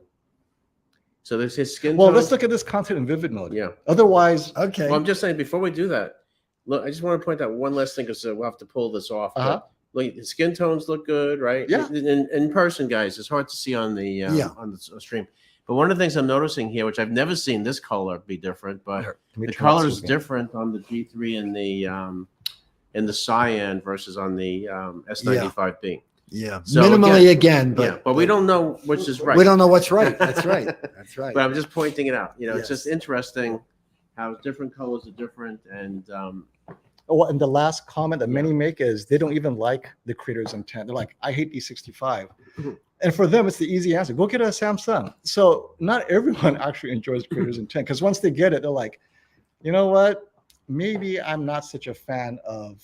So there's his skin Well, tone. let's look at this content in vivid mode. Yeah. Otherwise, Okay. Well, I'm just saying, before we do that, look, I just want to point out one last thing, because we'll have to pull this off. but Uh-huh. Look, the skin tones look good, right? Yeah. In person, guys, it's hard to see on the on the stream. But one of the things I'm noticing here, which I've never seen this color be different, but Here, let me the turn off color this is again. different on the G3 and the cyan versus on the S95B. Yeah. So Minimally again, but but we don't know which is right. we don't know what's right. That's right. That's right. But I'm just pointing it out. It's just Yes. interesting how different colors are different, and Oh, and the last comment that Yeah. many make is they don't even like the creator's intent. They're like, I hate E65. Mhm. And for them, it's the easy answer. Go get a Samsung. So not everyone actually enjoys the creator's intent, because once they get it, they're like, you know what? Maybe I'm not such a fan of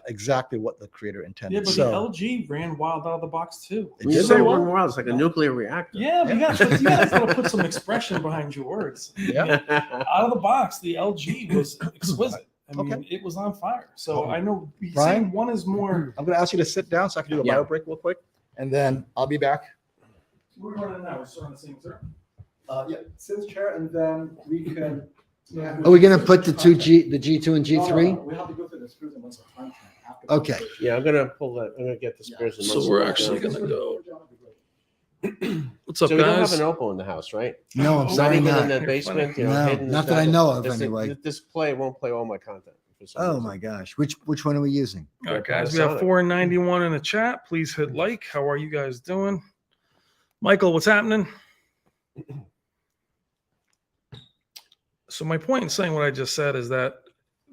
exactly what the creator intended. Yeah, but so the LG ran wild out of the box too. It when you did say very one well. world, it's like a nuclear reactor. Yeah, but you gotta put some expression behind your words. Yeah. Out of the box, the LG was exquisite. I mean, Okay. it was on fire. So I know you say Brian? one is more. I'm going to ask you to sit down so I can do a Yeah. bio break real quick, and then I'll be back. We're running now. We're still on the same turn. Yeah, sit in the chair, and then we can. Are we going to put the G2 and G3? We have to go through the screws and once a time after. Okay. Yeah, I'm gonna pull that. I'm gonna get the spares. and So muscle we're back actually down. gonna go. What's up, So we don't guys? have an Oppo in the house, right? No, I'm Not sorry, Not even not. in the You're basement. funny. No, hidden not that I inside. know of, This- anyway. This display won't play all my content. for some Oh reason. my gosh. Which one are we using? All right, guys. We have Panasonic. 491 in the chat. Please hit like. How are you guys doing? Michael, what's happening? So my point in saying what I just said is that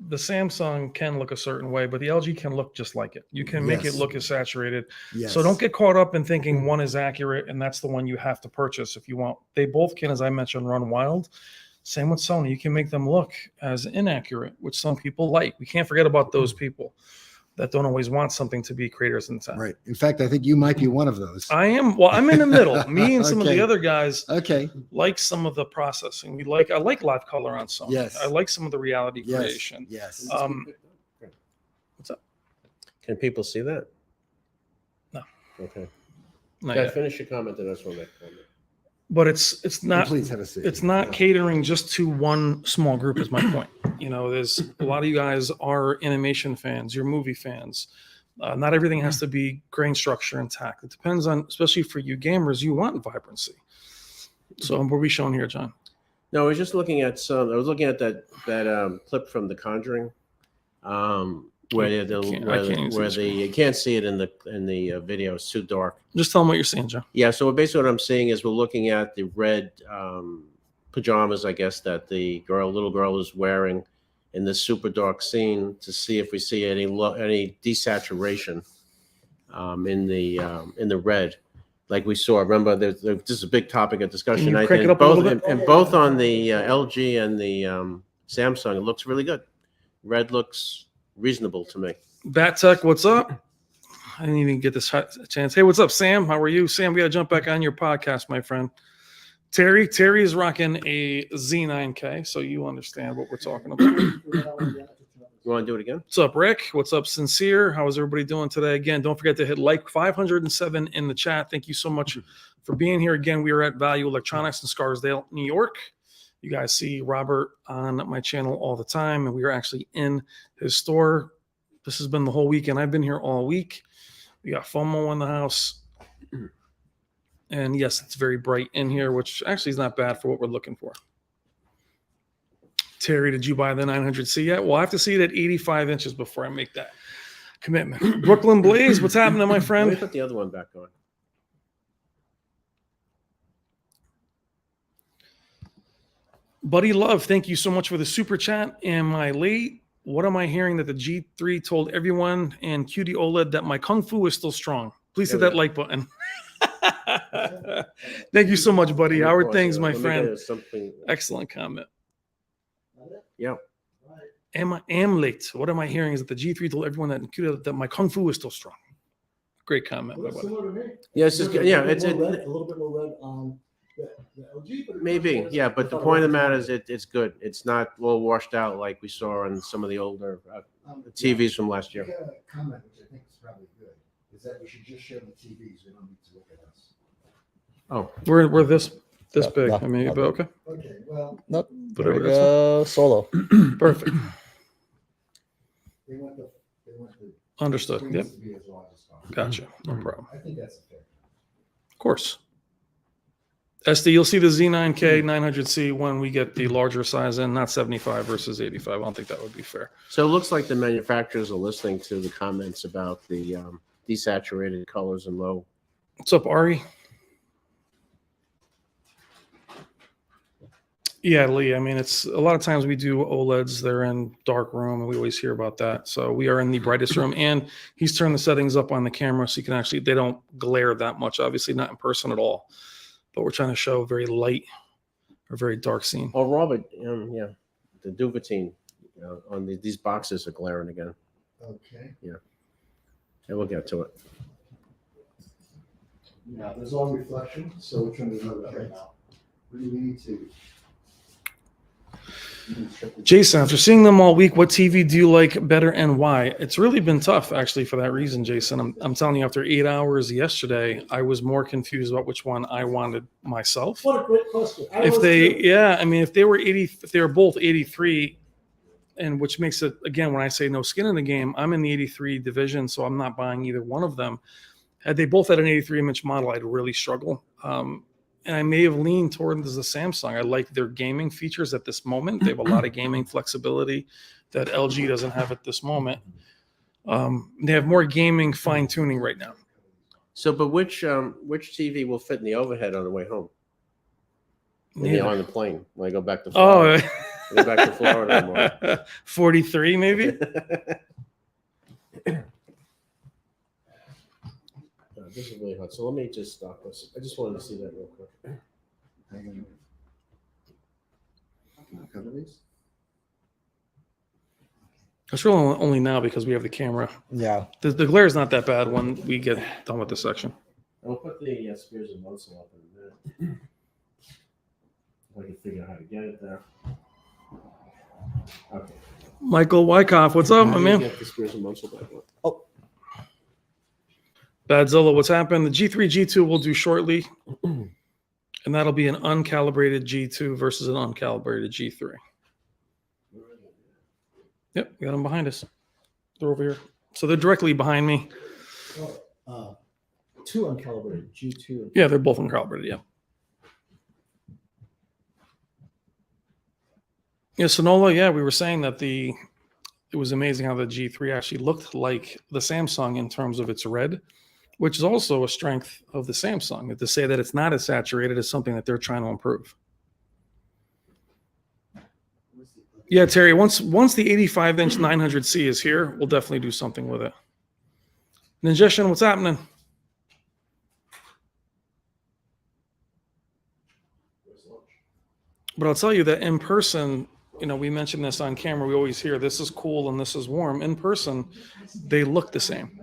the Samsung can look a certain way, but the LG can look just like it. You can make it Yes. look as saturated. Yes. So don't get caught up in thinking one is accurate and that's the one you have to purchase if you want. They both can, as I mentioned, run wild. Same with Sony. You can make them look as inaccurate, which some people like. We can't forget about those people that don't always want something to be creators intent. Right. In fact, I think you might be one of those. I am. Well, I'm in the middle. Me and some of Okay. the other guys Okay. like some of the processing. I like live color on Sony. Yes. I like some of the reality Yes. creation. Yes. What's up? Can people see that? No. Okay. Not Yeah, yet. finish your comment, then that's one that comment. But it's not. Please have a seat. It's not catering just to one small group is my point. There's a lot of you guys are animation fans, you're movie fans. Not everything has to be grain structure intact. It depends on, especially for you gamers, you want vibrancy. So what are we showing here, John? No, I was just looking at I was looking at that clip from The Conjuring, where you can't see it in the video. It's too dark. Just tell them what you're seeing, John. Yeah. So basically, what I'm seeing is we're looking at the red pajamas, I guess, that the little girl is wearing in this super dark scene to see if we see any desaturation in the red, like we saw. Remember, this is a big topic of discussion. Can you I crank think it up a both little bit? and both on the LG and the Samsung, it looks really good. Red looks reasonable to me. Bat Tech, what's up? I didn't even get this chance. Hey, what's up, Sam? How are you? Sam, we got to jump back on your podcast, my friend. Terry is rocking a Z9K, so you understand what we're talking about. You want to do it again? What's up, Rick? What's up, Sincere? How is everybody doing today? Again, don't forget to hit like 507 in the chat. Thank you so much for being here. Again, we are at Value Electronics in Scarsdale, New York. You guys see Robert on my channel all the time, and we are actually in his store. This has been the whole weekend. I've been here all week. We got FOMO in the house. And yes, it's very bright in here, which actually is not bad for what we're looking for. Terry, did you buy the 900C yet? Well, I have to see it at 85 inches before I make that commitment. Brooklyn Blaze, what's happening, my Let me friend? put the other one back on. Buddy Love, thank you so much for the super chat. Am I late? What am I hearing that the G3 told everyone and QD OLED that my Kung Fu is still strong? Please hit that like button. Thank you so much, buddy. How are things, my friend? Excellent comment. Yeah. Am late. What am I hearing is that the G3 told everyone that my Kung Fu is still strong. Great comment, my buddy. Yeah, it's just, yeah, it's a little bit more red on the LG. But maybe, yeah, but the point of the matter is it's good. It's not all washed out like we saw on some of the older TVs from last year. A comment, which I think is probably good, is that we should just show the TVs. We don't need to look at us. Oh, We're this big. No, I mean, no. but okay. Okay. Well, Nope. Whatever There we go. Solo. Perfect. they want the Understood. screens Yep. to be as large as possible. Gotcha. No problem. I think that's a fair. Of course. SD, you'll see the Z9K 900C when we get the larger size in, not 75 versus 85. I don't think that would be fair. so it looks like the manufacturers are listening to the comments about the desaturated colors and low. What's up, Ari? Yeah, Lee. I mean, it's a lot of times we do OLEDs. They're in dark room, and we always hear about that. So we are in the brightest room, and he's turned the settings up on the camera so you can actually, they don't glare that much. Obviously, not in person at all, but we're trying to show very light or very dark scene. Oh, Robert, yeah, the Duvetine on these boxes are glaring again. Okay. Yeah, we'll get to it. Now, there's all reflection, so we're trying to know that right now. What do we need to? Jason, after seeing them all week, what TV do you like better and why? It's really been tough, actually, for that reason, Jason. I'm telling you, after 8 hours yesterday, I was more confused about which one I wanted myself. What a great question. If they were 80, if they were both 83, and which makes it, again, when I say no skin in the game, I'm in the 83 division, so I'm not buying either one of them. Had they both had an 83-inch model, I'd really struggle. And I may have leaned towards the Samsung. I like their gaming features at this moment. They have a lot of gaming flexibility that LG doesn't have at this moment. They have more gaming fine-tuning right now. So, but which TV will fit in the overhead on the way home? Neither. On the plane when I go back to Florida. Go back to Florida tomorrow. 43 maybe. This is really hot. So let me just stop this. I just wanted to see that real quick. Cover these? It's really only now because we have the camera. Yeah. The glare is not that bad when we get done with this section. I'll put the Spears and Munsell up in a minute. If I can figure out how to get it there. Okay. Michael Wyckoff, what's up, my How do you man? get the Spears and Munsell back up? Badzilla, what's happened? The G3, G2 we'll do shortly. And that'll be an uncalibrated G2 versus an uncalibrated G3. Yep, we got them behind us. They're over here. So they're directly behind me. Two uncalibrated, G2. Yeah, they're both uncalibrated, yeah. Yeah, Sonola, yeah, we were saying that it was amazing how the G3 actually looked like the Samsung in terms of its red, which is also a strength of the Samsung. To say that it's not as saturated is something that they're trying to improve. Yeah, Terry, once the 85-inch 900C is here, we'll definitely do something with it. Ninjeshin, what's happening? But I'll tell you that in person, we mentioned this on camera. We always hear this is cool and this is warm. In person, they look the same.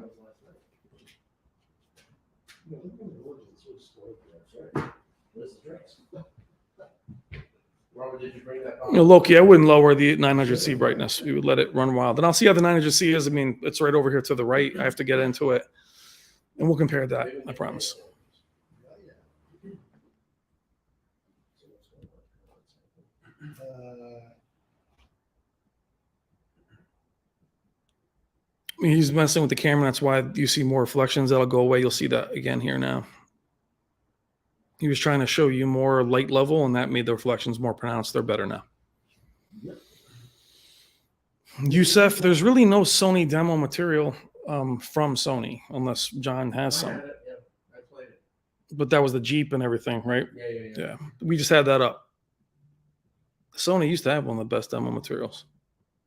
Robert, did you bring that Loki, I wouldn't lower the 900C brightness. We would let it run wild. And I'll see how the 900C is. I mean, it's right over here to the right. I have to get into it. And we'll compare that, I promise. He's messing with the camera. That's why you see more reflections. That'll go away. You'll see that again here now. He was trying to show you more light level, and that made the reflections more pronounced. They're better now. Yusef, there's really no Sony demo material from Sony, unless John has some. I played it. But that was the Jeep and everything, right? Yeah. We just had that up. Sony used to have one of the best demo materials.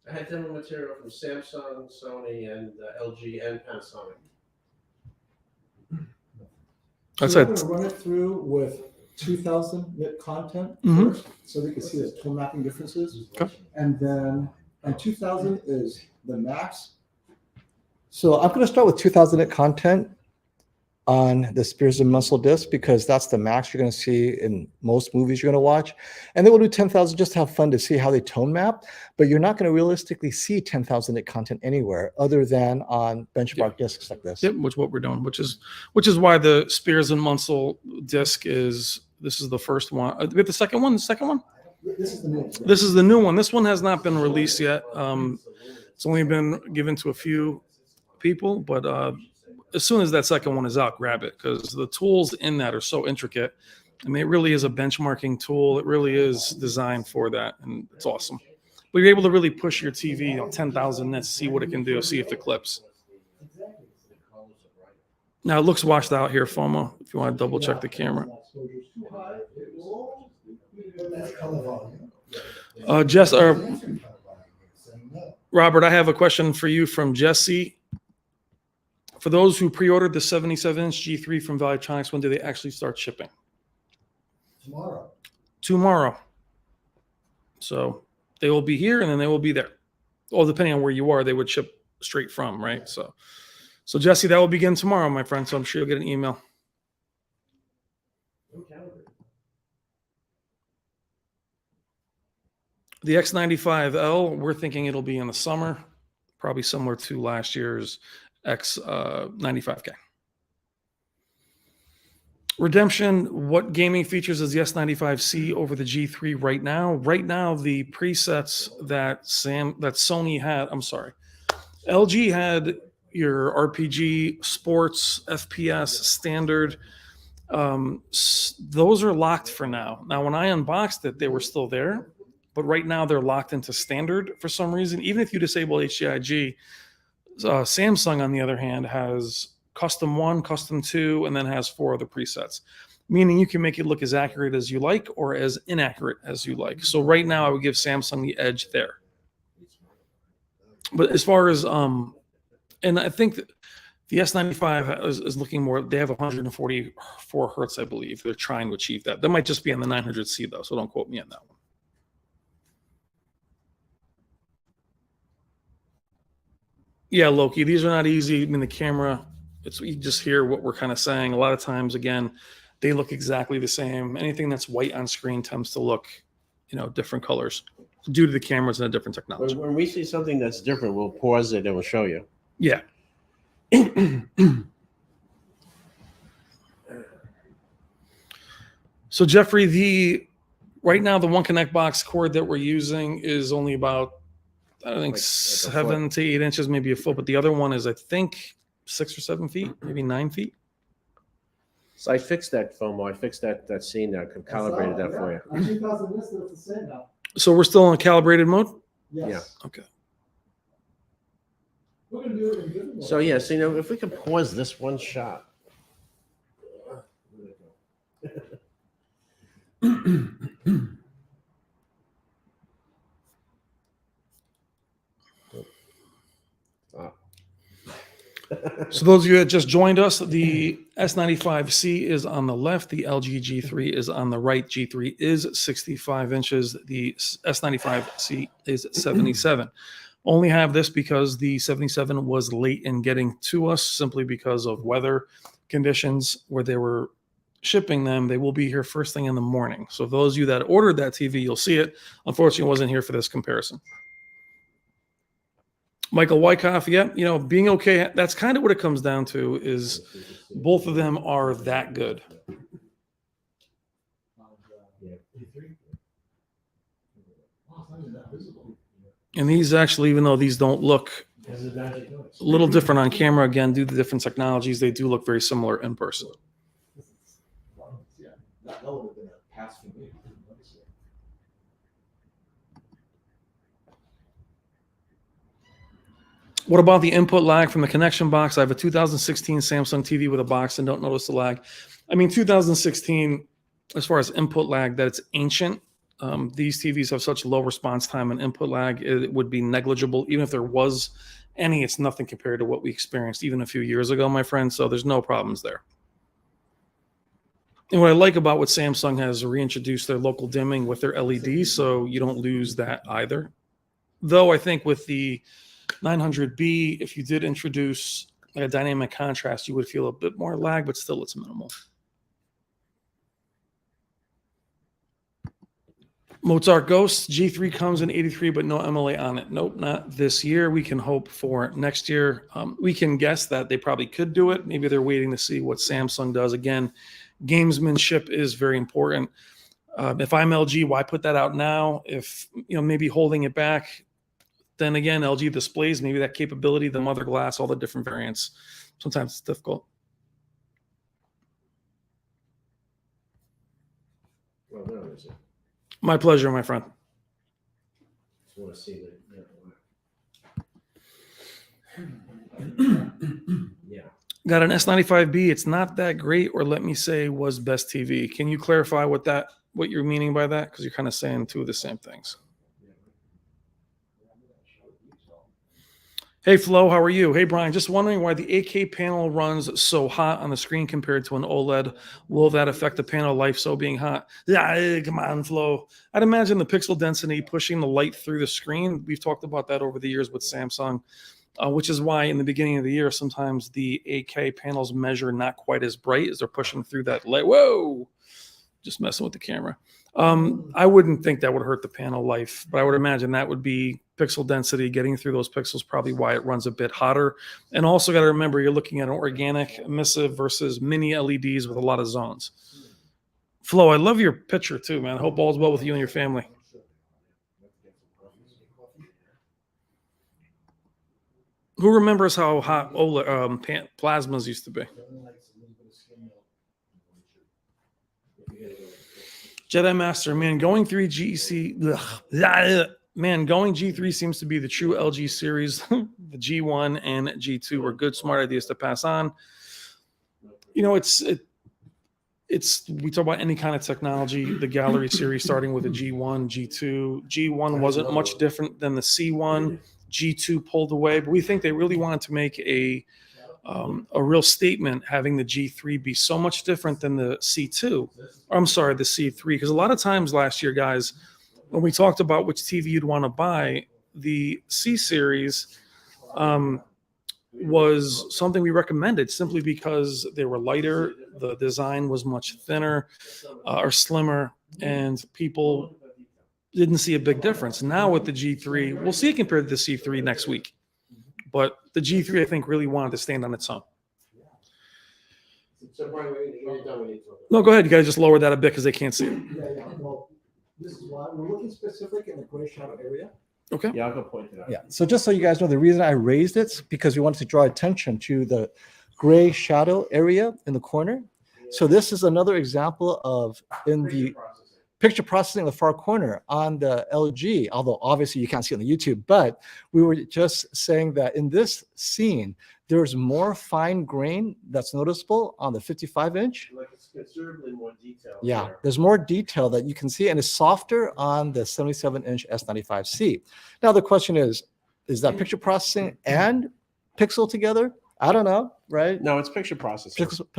I had demo material from Samsung, Sony, and LG and Panasonic. That's So it. we're going to run it through with 2000 nit content Mhm. first, so we can see the tone mapping differences. Okay. And then, and 2000 is the max. So I'm going to start with 2000 nit content on the Spears and Munsell disc because that's the max you're going to see in most movies you're going to watch. And then we'll do 10,000 just to have fun to see how they tone map. But you're not going to realistically see 10,000 nit content anywhere other than on benchmark discs like this. Yep, which what we're doing, which is why the Spears and Munsell disc is the first one. We have the second one. The second one. This is the new one. This is the new one. This one has not been released yet. It's only been given to a few people, but as soon as that second one is out, grab it because the tools in that are so intricate. I mean, it really is a benchmarking tool. It really is designed for that, and it's awesome. But you're able to really push your TV 10,000 nits, see what it can do, see if it clips. Now it looks washed out here, FOMO, if you want to double check the camera. Jess, Robert, I have a question for you from Jesse. For those who pre-ordered the 77-inch G3 from Valuetronics, when do they actually start shipping? Tomorrow. So they will be here and then they will be there. Well, depending on where you are, they would ship straight from, right? So Jesse, that will begin tomorrow, my friend. So I'm sure you'll get an email. The X95L, we're thinking it'll be in the summer, probably similar to last year's X95K. Redemption, what gaming features is the S95C over the G3 right now? Right now, the presets that Sony had, LG had your RPG, sports, FPS, standard. Those are locked for now. Now, when I unboxed it, they were still there, but right now they're locked into standard for some reason. Even if you disable HDIG, Samsung, on the other hand, has custom 1, custom 2, and then has 4 other presets, meaning you can make it look as accurate as you like or as inaccurate as you like. So right now I would give Samsung the edge there. But as far as, and I think that the S95 is looking more, they have 144 hertz, I believe. They're trying to achieve that. That might just be on the 900C though, so don't quote me on that one. Yeah, Loki, these are not easy. I mean, the camera, you just hear what we're kind of saying. A lot of times, again, they look exactly the same. Anything that's white on screen tends to look, different colors due to the cameras and a different technology. When we see something that's different, we'll pause it and we'll show you. Yeah. So Jeffrey, right now the One Connect box cord that we're using is only about, I think, Like 7 to 8 inches, maybe a foot, but the other one is, I think, 6 or 7 feet, maybe 9 feet. So I fixed that FOMO. I fixed that scene there. I calibrated that for you. So we're still in calibrated mode? Yeah. Okay. So yeah, so if we could pause this one shot. So those of you that just joined us, the S95C is on the left. The LG G3 is on the right. G3 is 65 inches. The S95C is 77. Only have this because the 77 was late in getting to us simply because of weather conditions where they were shipping them. They will be here first thing in the morning. So those of you that ordered that TV, you'll see it. Unfortunately, it wasn't here for this comparison. Michael Wyckoff, yeah, being okay. That's kind of what it comes down to, is both of them are that good. And these actually, even though these don't look a little different on camera, again, due to the different technologies, they do look very similar in person. What about the input lag from the connection box? I have a 2016 Samsung TV with a box and don't notice the lag. I mean, 2016, as far as input lag, that it's ancient. These TVs have such low response time and input lag, it would be negligible. Even if there was any, it's nothing compared to what we experienced even a few years ago, my friend. So there's no problems there. And what I like about what Samsung has reintroduced their local dimming with their LEDs, so you don't lose that either. Though I think with the 900B, if you did introduce a dynamic contrast, you would feel a bit more lag, but still it's minimal. Mozart Ghost G3 comes in 83, but no MLA on it. Nope, not this year. We can hope for next year. We can guess that they probably could do it. Maybe they're waiting to see what Samsung does. Again, gamesmanship is very important. If I'm LG, why put that out now? If maybe holding it back, then again, LG displays maybe that capability, the mother glass, all the different variants. Sometimes it's difficult. Well, there is it. My pleasure, my friend. Just want to see that. Yeah. Got an S95B. It's not that great, or let me say was best TV. Can you clarify what you're meaning by that? Because you're kind of saying two of the same things. Hey Flo, how are you? Hey Brian, just wondering why the 8K panel runs so hot on the screen compared to an OLED. Will that affect the panel life so being hot? Yeah, come on, Flo. I'd imagine the pixel density pushing the light through the screen. We've talked about that over the years with Samsung, which is why in the beginning of the year, sometimes the 8K panels measure not quite as bright as they're pushing through that light. Whoa, just messing with the camera. I wouldn't think that would hurt the panel life, but I would imagine that would be pixel density getting through those pixels, probably why it runs a bit hotter. And also got to remember, you're looking at an organic emissive versus mini LEDs with a lot of zones. Flo, I love your picture too, man. I hope all's well with you and your family. Who remembers how hot OLED, plasmas used to be? Jedi Master, man, going G3 seems to be the true LG series. The G1 and G2 were good, smart ideas to pass on. You know, we talk about any kind of technology, the gallery series starting with a G1, G2. G1 wasn't much different than the C1. G2 pulled away, but we think they really wanted to make a real statement having the G3 be so much different than the C2. I'm sorry, the C3, because a lot of times last year, guys, when we talked about which TV you'd want to buy, the C series was something we recommended simply because they were lighter, the design was much thinner or slimmer, and people didn't see a big difference. Now with the G3, we'll see it compared to the C3 next week. But the G3, I think, really wanted to stand on its own. No, go ahead. You guys just lower that a bit because they can't see it. Yeah. Well, this is why we're looking specific in the gray shadow area. Okay. Yeah, I'll go point it out. Yeah. So just so you guys know, the reason I raised it because we wanted to draw attention to the gray shadow area in the corner. So this is another example of in the picture processing in the far corner on the LG, although obviously you can't see it on the YouTube, but we were just saying that in this scene, there's more fine grain that's noticeable on the 55-inch. Like it's considerably more detailed. Yeah, there's more detail that you can see, and it's softer on the 77-inch S95C. Now the question is that picture processing and pixel together? I don't know, right? No, it's picture processing. Picture It's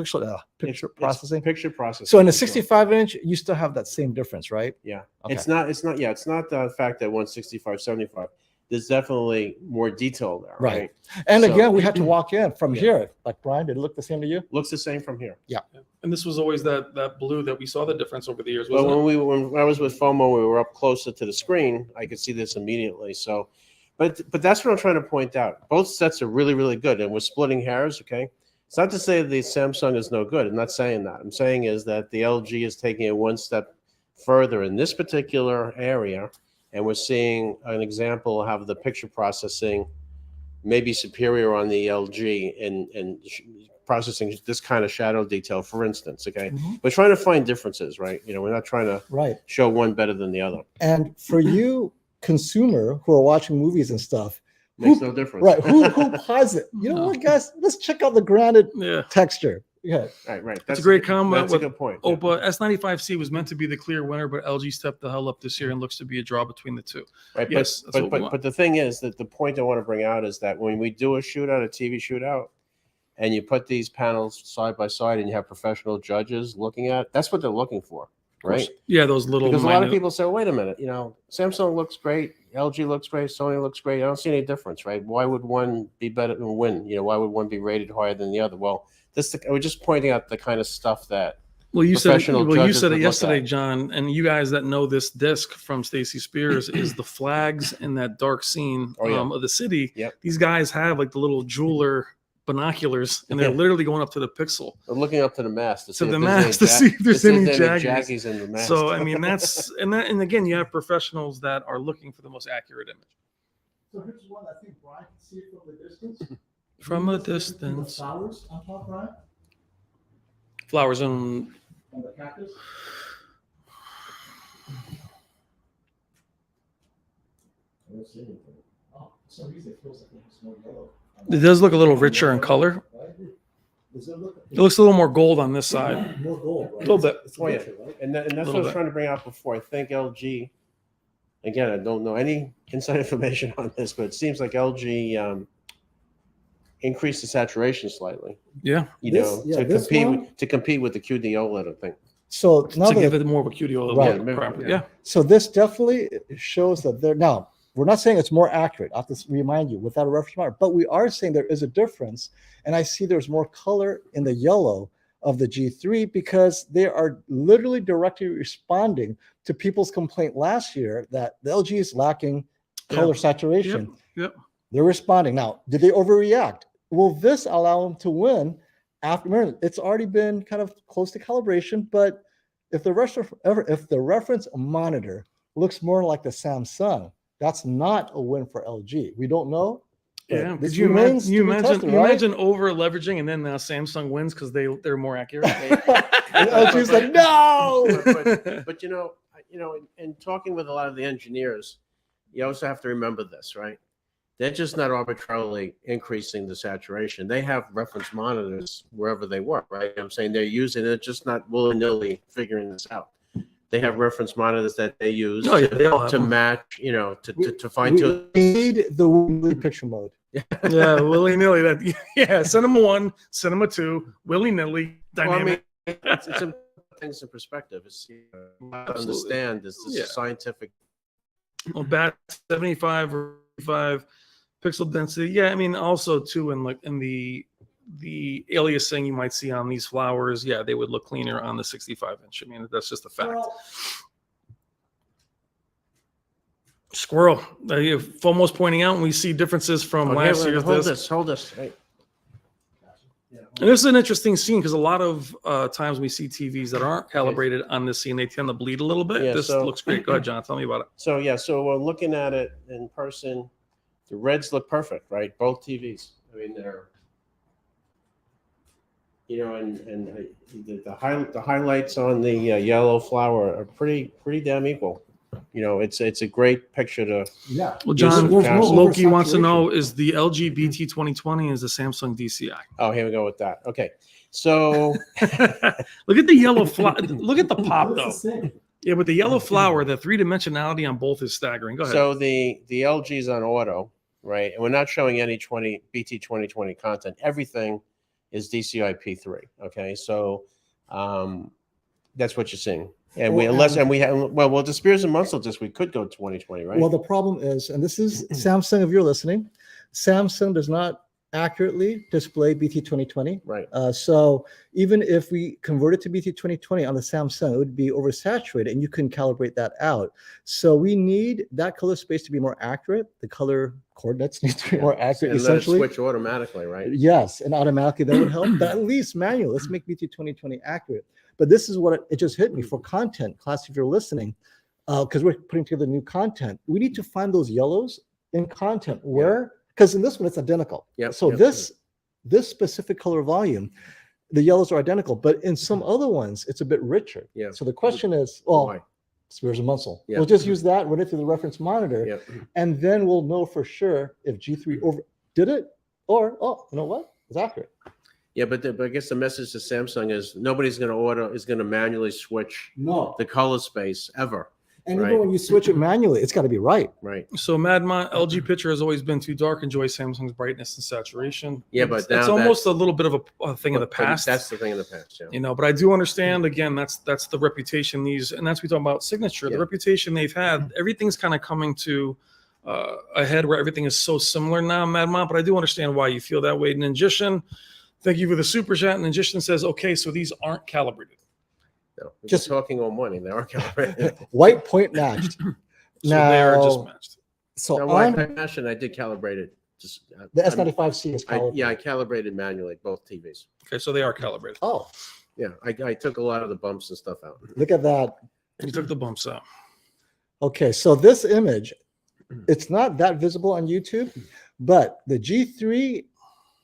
processing. picture processing. So in the for sure. 65-inch, you still have that same difference, right? Yeah. Okay. It's not the fact that 165, 75. There's definitely more detail there. Right. And So- again, we had to walk in from Yeah. here. Like, Brian, did it look the same to you? Looks the same from here. And this was always that blue that we saw the difference over the years, But wasn't it? when I was with FOMO, we were up closer to the screen. I could see this immediately. So, but that's what I'm trying to point out. Both sets are really, really good, and we're splitting hairs. Okay, it's not to say the Samsung is no good. I'm not saying that. I'm saying is that the LG is taking it one step further in this particular area, and we're seeing an example of how the picture processing may be superior on the LG and processing this kind of shadow detail, for instance. Okay, we're trying to find differences, right? You know, we're not trying to Right. show one better than the other. And for you, consumer who are watching movies and stuff, Makes no difference. right? Who buys it? You know what, guys? Let's check out the grounded Yeah. texture. Yeah. Right. That's a great comment. That's a good point. Yeah. Oppa S95C was meant to be the clear winner, but LG stepped the hell up this year and looks to be a draw between the two. Right. Yes, that's what we want. But the thing is that the point I want to bring out is that when we do a shootout, a TV shootout, and you put these panels side by side and you have professional judges looking at it, that's what they're looking for, right? Yeah, those little. Because a lot of minute- people say, wait a minute, you know, Samsung looks great, LG looks great, Sony looks great. I don't see any difference, right? Why would one be better than win? You know, why would one be rated higher than the other? Well, we're just pointing out the kind of stuff that Well, you said professional you judges said would it look yesterday, at. John, and you guys that know this disc from Stacey Spears is the flags in that dark scene Oh, yeah. of the city. Yep. These guys have like the little jeweler binoculars, and they're Yeah. literally going up to the pixel. They're looking up to the mast to see the if mast there's to see if there's any jaggies in the mast. So I mean that's and again you have professionals that are looking for the most accurate image. So here's one I think Brian can see from the distance. From a distance. Flowers on top, Brian, Flowers and on the cactus. I don't see anything. Oh, for some reason it feels like it's more yellow. it does look a little richer in color. Does it look It looks a little more gold on this side. more gold, right? A little bit. It's Oh, yeah. richer, right? And that's what I Little was bit. trying to bring out before. I think LG, again, I don't know any inside information on this, but it seems like LG increased the saturation slightly. Yeah. You This- know, yeah, to this compete one- with, to compete with the QD OLED, I think. So now To give that it more of a QD Right. property. Yeah. Yeah. so this definitely shows that they're now. We're not saying it's more accurate. I have to remind you without a reference monitor, but we are saying there is a difference. And I see there's more color in the yellow of the G3 because they are literally directly responding to people's complaint last year that the LG is lacking color Yeah. saturation. Yep. They're responding. Now, did they overreact? Will this allow them to win? After, remember, it's already been kind of close to calibration, but if the reference monitor looks more like the Samsung, that's not a win for LG. We don't know. but Yeah. this Could you imagine? remains to be tested, You right? imagine over leveraging, and then now Samsung wins because they're more accurate. And LG's like, no. But you know, in talking with a lot of the engineers, you also have to remember this, right? They're just not arbitrarily increasing the saturation. They have reference monitors wherever they work, right? I'm saying they're using it, just not willy-nilly figuring this out. They have reference monitors that they use Oh, yeah, they all have to them. match, you know, to We fine tune. need the willy picture mode. Yeah, willy nilly. That yeah. Cinema 1, Cinema 2, willy nilly, Well, I mean, dynamic. it's things in perspective. It's to Absolutely. understand this is Yeah. a scientific. Well, bat 75 or 5 pixel density. Yeah, I mean, also too, in the aliasing you might see on these flowers, yeah, they would look cleaner on the 65-inch. I mean, that's just a fact. Squirrel. FOMO's pointing out, and we see differences from last year's Hold this. Hey. And this is an interesting scene because a lot of times we see TVs that aren't calibrated on this scene, they tend to bleed a little bit. Yeah, This so- looks great. Go ahead, John. Tell me about it. So yeah, so we're looking at it in person. The reds look perfect, right? Both TVs. I mean, they're, you know, and the highlights on the yellow flower are pretty damn equal. You know, it's a great picture to. Yeah. Well, Use John, some capsules. Loki wants to oversaturation. know, is the LG BT 2020 is the Samsung DCI? Oh, here we go with that. Okay, so Look at the yellow flower. Look at the pop, though. It's the same. Yeah, with the yellow flower, the three-dimensionality on both is staggering. Go ahead. so the LG's on auto, right? And we're not showing any BT 2020 content. Everything is DCI P3. Okay, so that's what you're seeing. And we Well, well, the Spears and Munsell disc, we could go 2020, right? Well, the problem is, and this is Samsung, if you're listening, Samsung does not accurately display BT 2020. Right. So even if we convert it to BT 2020 on the Samsung, it would be oversaturated and you can calibrate that out. So we need that color space to be more accurate. The color coordinates need to be more accurate, And let it essentially. switch automatically, right? Yes, and automatically that would help, but at least manual. Let's make BT 2020 accurate. But this is what it just hit me for content class. If you're listening, because we're putting together new content, we need to find those yellows in content where, because in this one it's identical. Yep, So yep. this specific color volume, the yellows are identical, but in some other ones it's a bit richer. Yeah. So the question is, well, Why? Spears and Munsell. Yeah. We'll just use that, run it through the reference monitor, Yep. and then we'll know for sure if G3 over did it or, oh, you know what? It's accurate. Yeah, but I guess the message to Samsung is nobody's going to manually switch No. the color space ever, And right. even when you switch it manually, it's got to be right. right? So Madmont, LG picture has always been too dark. Enjoy Samsung's brightness and saturation. Yeah, but it's now almost a that's- little bit of a thing of the But past. That's the thing in the past. Yeah. You know, but I do understand, again, that's the reputation these, and that's we talk about Signature, Yeah. the reputation they've had. Everything's kind of coming to a head where everything is so similar now, Madmont, but I do understand why you feel that way. Ninjishan, thank you for the super chat. Ninjishan says, okay, so these aren't calibrated. No, we're Just- just talking all morning. They are calibrated. White point matched. So they are just Now- matched. So Now, why on passion? I did calibrate it. Just the S95C is calibrated. Yeah, I calibrated manually both TVs. Okay, so they are calibrated. Oh, Yeah, I took a lot of the bumps and stuff out. look at that. You took the bumps out. Okay, so this image, it's not that visible on YouTube, but the G3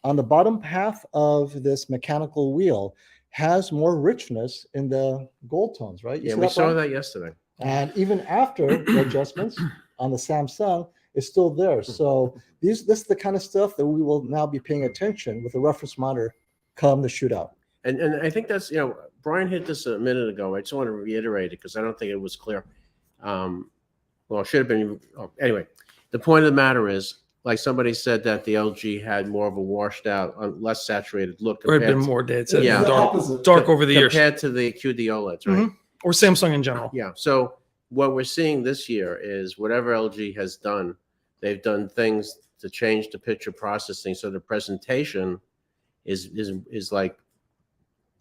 on the bottom half of this mechanical wheel has more richness in the gold tones, right? You Yeah, see we saw Brian? that yesterday. And even after the adjustments on the Samsung, it's still there. So this is the kind of stuff that we will now be paying attention with the reference monitor come the shootout. And I think that's, you know, Brian hit this a minute ago. I just want to reiterate it because I don't think it was clear. Well, it should have been. Oh, anyway, the point of the matter is, like somebody said that the LG had more of a washed out, less saturated look. Or compared been to- more dead. Yeah. Dark over the years. compared to the QD OLEDs, right? Mhm. Or Samsung in general. Yeah. So what we're seeing this year is whatever LG has done, they've done things to change the picture processing, so the presentation is like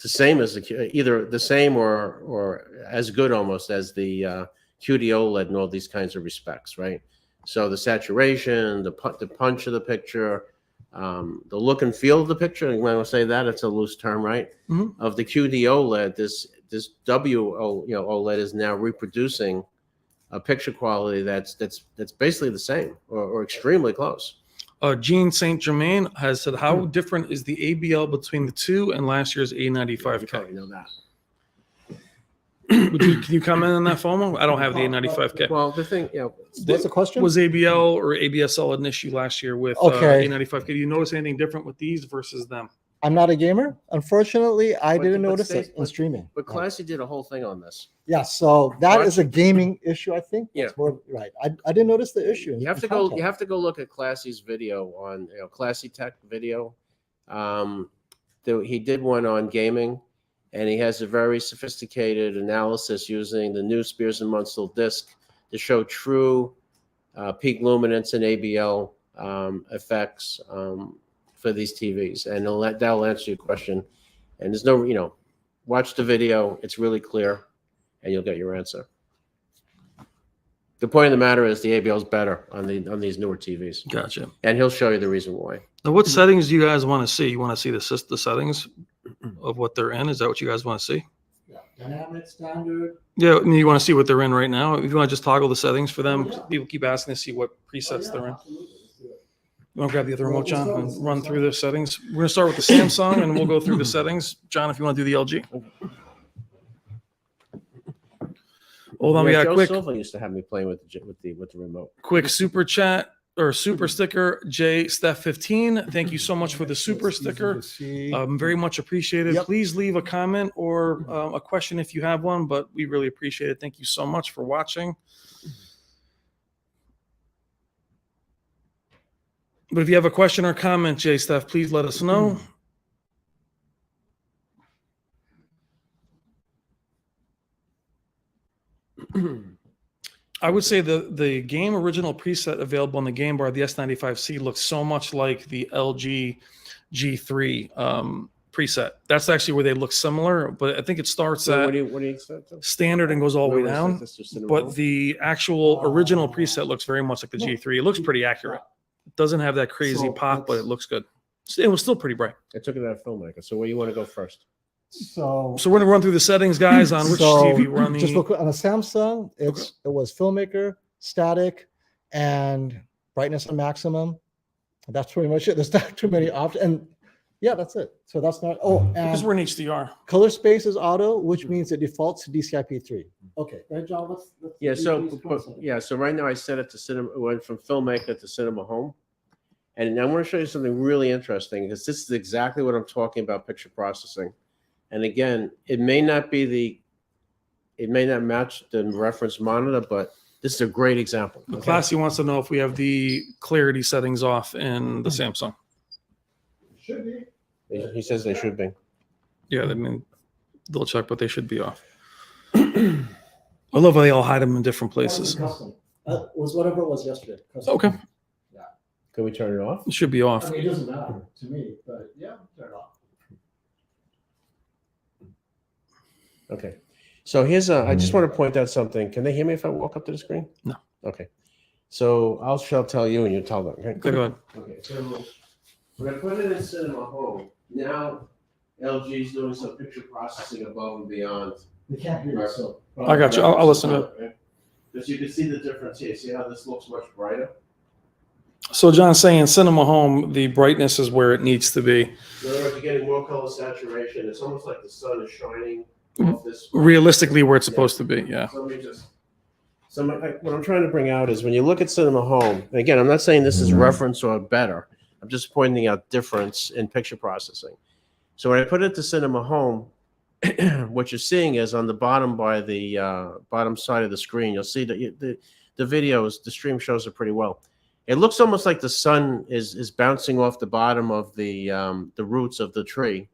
the same as either the same or as good almost as the QD OLED in all these kinds of respects, right? So the saturation, the punch of the picture, the look and feel of the picture. When I say that, it's a loose term, right? Mhm. Of the QD OLED, this OLED is now reproducing a picture quality that's basically the same or extremely close. Gene St. Germain has said, how different is the ABL between the two and last year's You A95K? probably know that. Can you comment on that, FOMO? I don't have the A95K. Well, the thing, What's the question? Was ABL or ABSL an issue last year with Okay. A95K? Do you notice anything different with these versus them? I'm not a gamer. Unfortunately, I But- didn't but notice stay- it in streaming. but Classy did a whole thing on this. Yeah, so that Watch- is a gaming issue, I think. Yeah. That's more right. I didn't notice the issue. You have to go. You have to go look at Classy's video on Classy Tech video. He did one on gaming, and he has a very sophisticated analysis using the new Spears and Munsell disc to show true peak luminance and ABL effects for these TVs, and that'll answer your question. And there's no, watch the video; it's really clear, and you'll get your answer. The point of the matter is the ABL is better on these newer TVs, Gotcha. and he'll show you the reason why. Now, what settings do you guys want to see? You want to see the settings of what they're in? Is that what you guys want to see? Yeah. Dynamic, standard. Yeah, I mean, you want to see what they're in right now. If you want to just toggle the settings for them, people keep asking to see what presets they're in. You want to grab the other remote, John, and run through the settings? We're going to start with the Samsung, and we'll go through the settings. John, if you want to do the LG. Hold on, we got Joe a quick Silva used to have me playing with the remote. super chat or super sticker. J Steph 15. Thank you so much for the super sticker. Very much appreciated. Yep. Please leave a comment or a question if you have one, but we really appreciate it. Thank you so much for watching. But if you have a question or comment, J Steph, please let us know. I would say the game original preset available on the Game Bar, the S95C, looks so much like the LG G3 preset. That's actually where they look similar, but I think it starts So at what do you expect? standard and goes all the way down. But the actual original preset looks very much like the G3. It looks pretty accurate. It doesn't have that crazy So pop, but it let's- looks good. It was still pretty bright. I took it out of filmmaker. So where you want to go first? So, So we're gonna run through the settings, guys, on which TV we're on. just real The quick, on a Samsung, it was filmmaker, static, and brightness on maximum. That's pretty much it. There's not too many options. And yeah, that's it. So that's not, because and we're in HDR. color space is auto, which means it defaults to DCI-P3. Okay, right, John, let's Yeah. do So these for a second. So right now I set it to cinema. It went from filmmaker to cinema home, and I want to show you something really interesting because this is exactly what I'm talking about: picture processing. And again, it may not match the reference monitor, but this is a great example. The Okay? Classy wants to know if we have the clarity settings off in the Samsung. Should be. He says they should be. Yeah, I mean, they'll check, but they should be off. I love how they all hide them in different places. Custom. Was whatever it was yesterday. Custom. Okay, Can we turn it off? it should be off. I mean, it doesn't matter to me, but yeah, turn it off. Okay. So here's I just want to point out something. Can they hear me if I walk up to the screen? No. Okay. So shall tell you and you tell them. Okay. Okay, go ahead. Okay. So when I put it in cinema home, now LG is doing some picture processing above and beyond. They can't hear you, so. I got you. I'll listen to it. Because you can see the difference here. See how this looks much brighter? So John's saying Cinema Home, the brightness is where it needs to be. In other words, you're getting more color saturation. It's almost like the sun is shining off this. Realistically, where it's supposed to be. Yeah. What I'm trying to bring out is when you look at cinema home, and again, I'm not saying this is reference or better. I'm just pointing out difference in picture processing. So when I put it to Cinema Home, what you're seeing is on the bottom by the bottom side of the screen, you'll see that the videos, the stream shows it pretty well. It looks almost like the sun is bouncing off the bottom of the roots of the tree.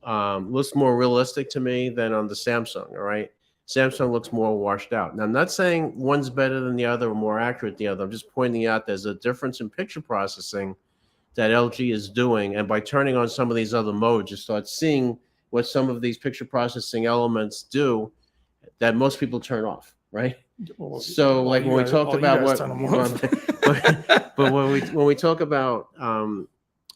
Looks more realistic to me than on the Samsung. All right, Samsung looks more washed out. Now, I'm not saying one's better than the other or more accurate than the other. I'm just pointing out there's a difference in picture processing that LG is doing, and by turning on some of these other modes, you start seeing what some of these picture processing elements do that most people turn off, right? So, like when we talked about what, but when we talk about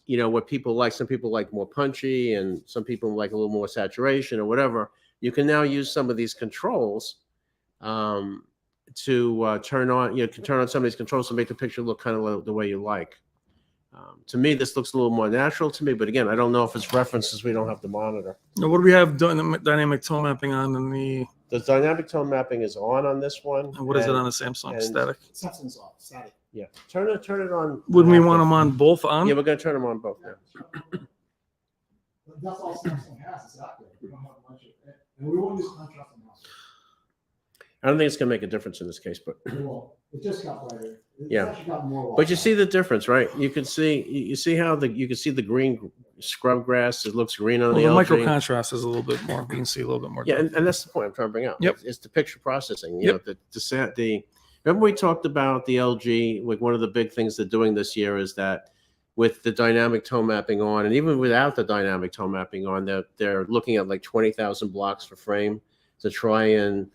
you know, what people like, some people like more punchy, and some people like a little more saturation or whatever. You can now use some of these controls to turn on. You can turn on some of these controls to make the picture look kind of the way you like. To me, this looks a little more natural to me, but again, I don't know if it's references we don't have to monitor. Now, what do we have dynamic tone mapping on in the? The dynamic tone mapping is on this one. And what is it on the Samsung? Static. Samsung's off. Static. Yeah, turn it on. Wouldn't we want them on both on? Yeah, we're gonna turn them on both now. That's all Samsung has. Exactly. We don't have much of it, and we won't use contrast in house. I don't think it's gonna make a difference in this case, but Well, it just got brighter. It's Yeah. actually got more but you see the difference, right? You can see how you can see the green scrub grass. It looks green on Well, the the LG. micro contrast is a little bit more. We can see a little bit more. Yeah, and that's the point I'm trying to bring out. Yep. It's the picture processing. You Yep. know, the remember we talked about the LG, like one of the big things they're doing this year is that with the dynamic tone mapping on, and even without the dynamic tone mapping on, they're looking at like 20,000 blocks per frame to try and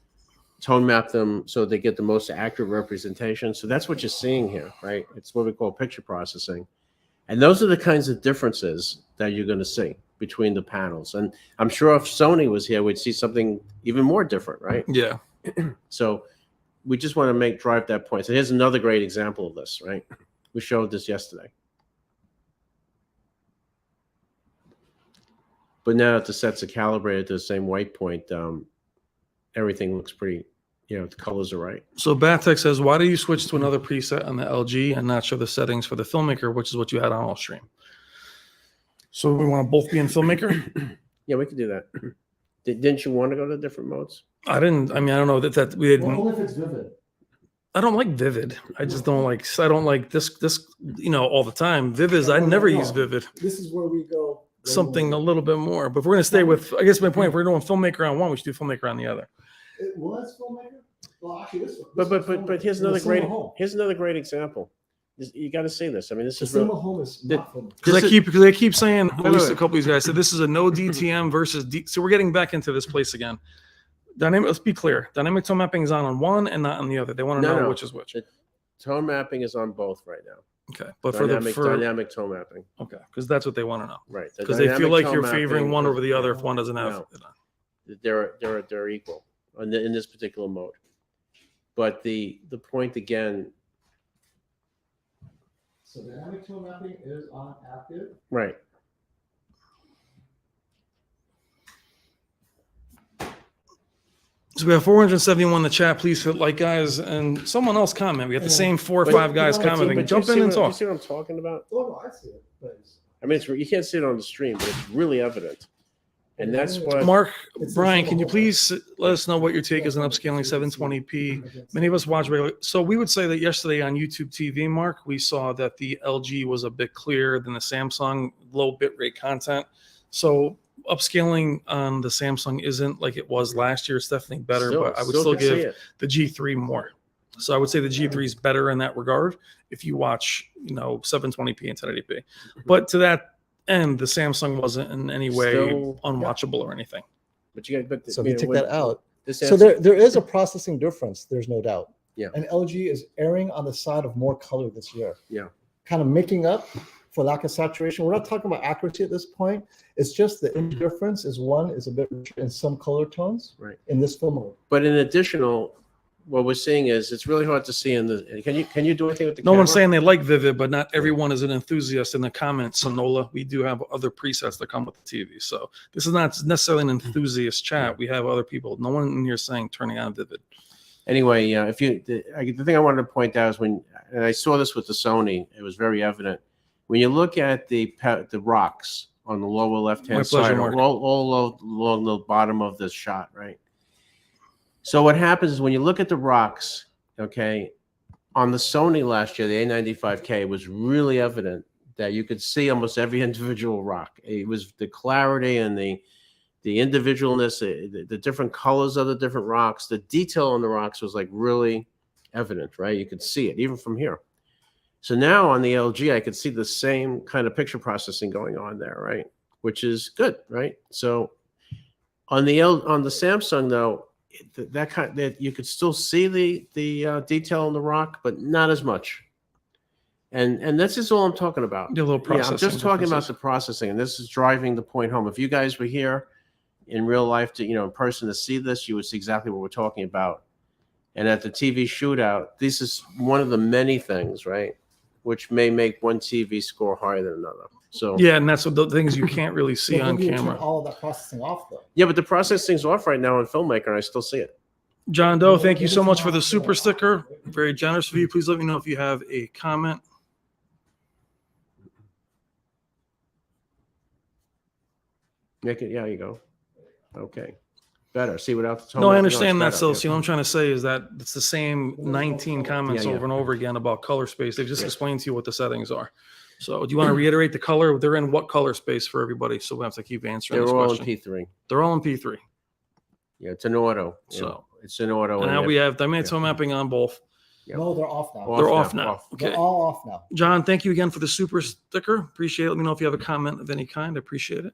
tone map them so they get the most accurate representation. So that's what you're seeing here, right? It's what we call picture processing. And those are the kinds of differences that you're going to see between the panels. And I'm sure if Sony was here, we'd see something even more different, right? Yeah. So we just want to drive that point. So here's another great example of this, right? We showed this yesterday. But now that the sets are calibrated to the same white point, everything looks pretty, you know, the colors are right. So Batek says, why do you switch to another preset on the LG and not show the settings for the Filmmaker, which is what you had on Allstream? So we want to both be in Filmmaker? Yeah, we could do that. Didn't you want to go to different modes? I didn't. I mean, I don't know that we didn't. Well, only if it's vivid. I don't like Vivid. I just don't like. I don't like this. You know, all the time. Vivid. I never use Vivid. This is where we go. Something a little bit more. But if we're gonna stay with, I guess my point. If we're doing Filmmaker on one, we should do Filmmaker on the other. It was Filmmaker. Well, actually, this one. But here's another great example. You got to see this. I mean, this is Cinema Home is not Filmmaker. Because they keep saying, at least wait. a couple of these guys said this is a no DTM versus So we're getting back into this place again. Dynamic. Let's be clear. Dynamic tone mapping is on one and not on the other. They want to know which is which. The tone mapping is on both right now. Okay, but dynamic tone mapping. Okay, because that's what they want to know. Right. Because they feel like you're favoring one over the other if one doesn't have it on. They're equal in this particular mode. But the point again. So dynamic tone mapping is on active. Right. So we have 471 in the chat. Please hit like, guys, and someone else comment. We got the same 4 or 5 guys commenting. Jump in and talk. You see what I'm talking about? Oh no, I see it. But I mean, you can't see it on the stream, but it's really evident. And that's what Mark, It's Brian, the can you whole- please let us know what your take is on upscaling 720p? Many of us watch regular. So we would say that yesterday on YouTube TV, Mark, we saw that the LG was a bit clearer than the Samsung low bitrate content. So upscaling on the Samsung isn't like it was last year. It's definitely better, but I would still can see give it. the G3 more. So I would say the G3 is better in that regard if you watch, 720p and 1080p. But to that end, the Samsung wasn't in any way Still- unwatchable or anything. But you got, So if you take that out, This so there is a processing difference. There's no doubt. Yeah. And LG is erring on the side of more color this year. Yeah. Kind of making up for lack of saturation. We're not talking about accuracy at this point. It's just the indifference is a bit richer in some color tones. Right. In this film mode. But in additional, what we're seeing is it's really hard to see in the. Can you do anything with the No camera? one's saying they like Vivid, but not everyone is an enthusiast in the comments. So Nola, we do have other presets that come with the TV. So this is not necessarily an enthusiast chat. We have other people. No one in here saying turning on Vivid. Anyway, the thing I wanted to point out is and I saw this with the Sony, it was very evident. When you look at the rocks on the lower My left-hand pleasure, side, Mark. all along the bottom of this shot, right? So what happens is when you look at the rocks, okay, on the Sony last year, the A95K, it was really evident that you could see almost every individual rock. It was the clarity and the individualness, the different colors of the different rocks, the detail on the rocks was like really evident, right? You could see it even from here. So now on the LG, I could see the same kind of picture processing going on there, right? Which is good, right? So on the Samsung though, that you could still see the detail on the rock, but not as much. And this is all I'm talking about. The little Yeah, I'm just processing talking about differences. the processing, and this is driving the point home. If you guys were here in real life, in person to see this, you would see exactly what we're talking about. And at the TV shootout, this is one of the many things, right, which may make one TV score higher than another. So Yeah, and that's what the things you can't really see But when on do you turn camera. all of that processing off though? yeah, but the processing's off right now on Filmmaker, and I still see it. John Doe, thank you so much for the super sticker. Very generous of you. Please let me know if you have a comment. Make it, yeah, you go. Okay, better. See without the tone. No, I it's understand that. better, So, yeah. see, what I'm trying to say is that it's the same 19 comments Yeah, yeah. over and over again about color space. They've just Yeah. explained to you what the settings are. So, do you want to reiterate the color? They're in what color space for everybody? So we have to keep answering They're this all question. in P3. They're all in P3. Yeah, it's an auto. So- it's an auto. And now if- we have dimensional mapping on both. Yep. No, they're off now. They're off now. They're Okay. all off now. John, thank you again for the super sticker. Appreciate it. Let me know if you have a comment of any kind. I appreciate it.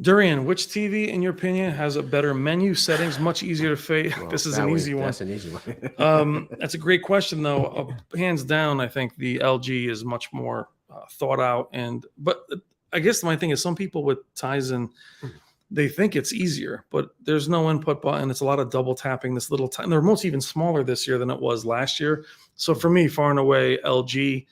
Durian, which TV, in your opinion, has a better menu settings, much easier to fade? Well, This is that an way- easy one. That's an easy one. That's a great question, though. Hands down, I think the LG is much more thought out. But I guess my thing is, some people with Tizen, they think it's easier, but there's no input button. It's a lot of double tapping. This little time, the remote's even smaller this year than it was last year. So for me, far and away, LG.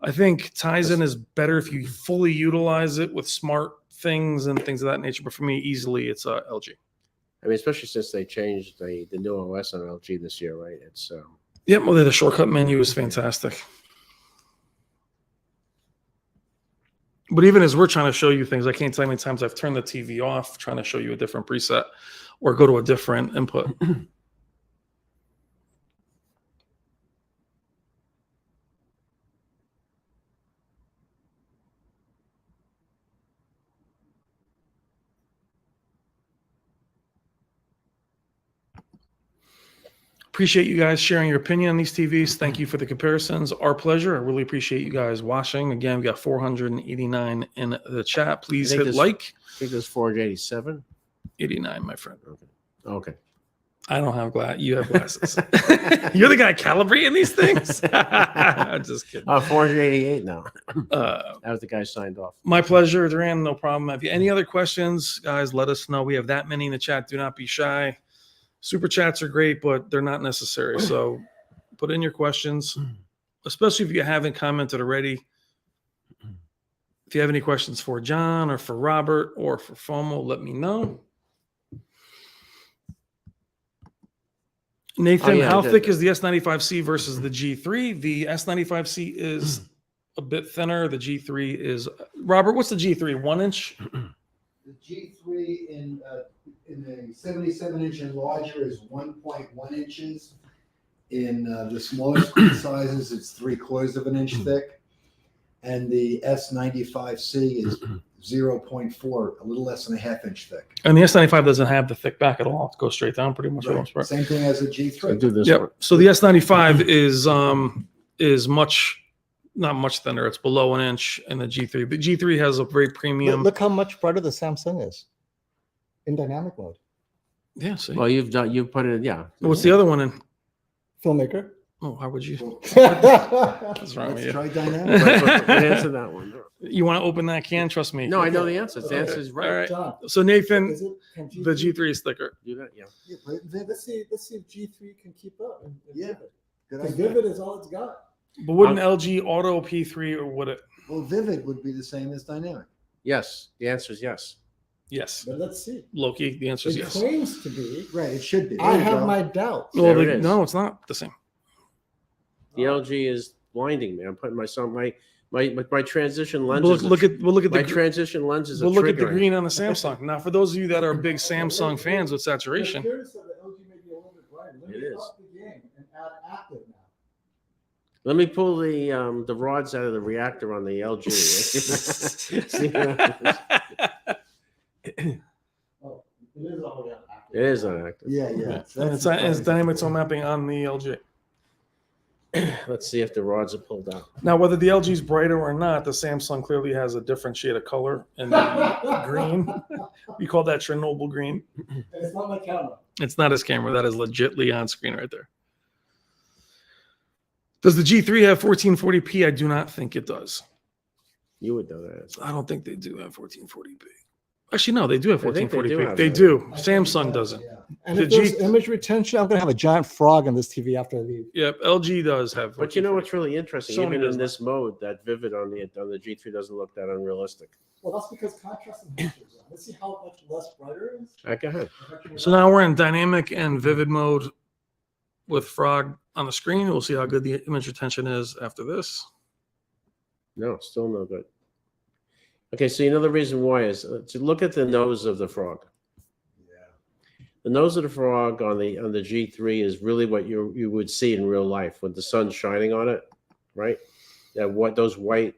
I think Tizen is better if you fully utilize it with smart things and things of that nature. But for me, easily, it's LG. I mean, especially since they changed the new OS on LG this year, right? It's Yep, well, the shortcut menu is fantastic. But even as we're trying to show you things, I can't tell you how many times I've turned the TV off trying to show you a different preset or go to a different input. Appreciate you guys sharing your opinion on these TVs. Thank you for the comparisons. Our pleasure. I really appreciate you guys watching. Again, we got 489 in the chat. Please I think hit this- like. I think there's 487. 89, my friend. Okay. I don't have glass. You have glasses. You're the guy calibrating these things. I'm just kidding. 488 now. Uh, That was the guy signed off. my pleasure, Duran. No problem. If you any other questions, guys, let us know. We have that many in the chat. Do not be shy. Super chats are great, but they're not necessary. So put in your questions, especially if you haven't commented already. If you have any questions for John or for Robert or for FOMO, let me know. Nathan, yeah, how the- thick is the S95C versus the G3? The S95C is a bit thinner. The G3 is, Robert, what's the G3? 1 inch? The G3 in the 77-inch and larger is 1.1 inches. In the smaller screen sizes, it's 3/4 of an inch thick. And the S95C is 0.4, a little less than a half-inch thick. And the S95 doesn't have the thick back at all. It goes straight down pretty much for the most part. Same thing as a So G3. do this Yep. one. So the S95 is much, not much thinner. It's below 1 inch, and the G3. The G3 has a very premium. Look how much brighter the Samsung is in dynamic mode. Yeah. See. Well, you've put it, yeah. What's the other one in? Filmmaker. Oh, how would you? That's What's wrong with Let's you? try dynamic. But answer that one. You want to open that can? Trust me. No, I know the answer. The answer is All right. right. John, So Nathan, is it, can the G3 is thicker. Do that, yeah. Yeah, but Let's see if G3 can keep up. Yeah. good Because idea. Vivid is all it's got. But wouldn't LG Auto P3 or would it? Well, Vivid would be the same as dynamic. Yes. The answer is yes. Yes. But let's see. Loki, the answer is It yes. claims to be. Right, it should be. I There you have go. my doubts. Well, There it is. no, it's not the same. The LG is blinding me. I'm putting my transition lenses. We'll look at my the transition lenses. Are we'll look at the triggering. green on the Samsung. Now, for those of you that are big Samsung fans with saturation, It is. Let me pull the rods out of the reactor on the LG. See what happens. It is unactive. Yeah. and it's dynamic tone mapping on the LG. Let's see if the rods are pulled out. Now, whether the LG is brighter or not, the Samsung clearly has a different shade of color in the green. We call that Chernobyl green. It's not my camera. It's not his camera. That is legitly on screen right there. Does the G3 have 1440p? I do not think it does. You would know that. I don't think they do have 1440p. Actually, no, they do have I think they do 1440p. have They that. do. Samsung doesn't. And The if there's G- image retention, I'm gonna have a giant frog on this TV after I leave. Yep, LG does have. But you know 1440p. what's really interesting? Sony Even does in not. this mode, that vivid on the G3 doesn't look that unrealistic. Well, that's because contrast enhancers on. Let's see how much less brighter it is. All right, go ahead. So now we're in dynamic and vivid mode with Frog on the screen. We'll see how good the image retention is after this. No, still no good. Okay, so you know the reason why is to look at the nose of the frog. The nose of the frog on the G3 is really what you would see in real life with the sun shining on it, right? Those white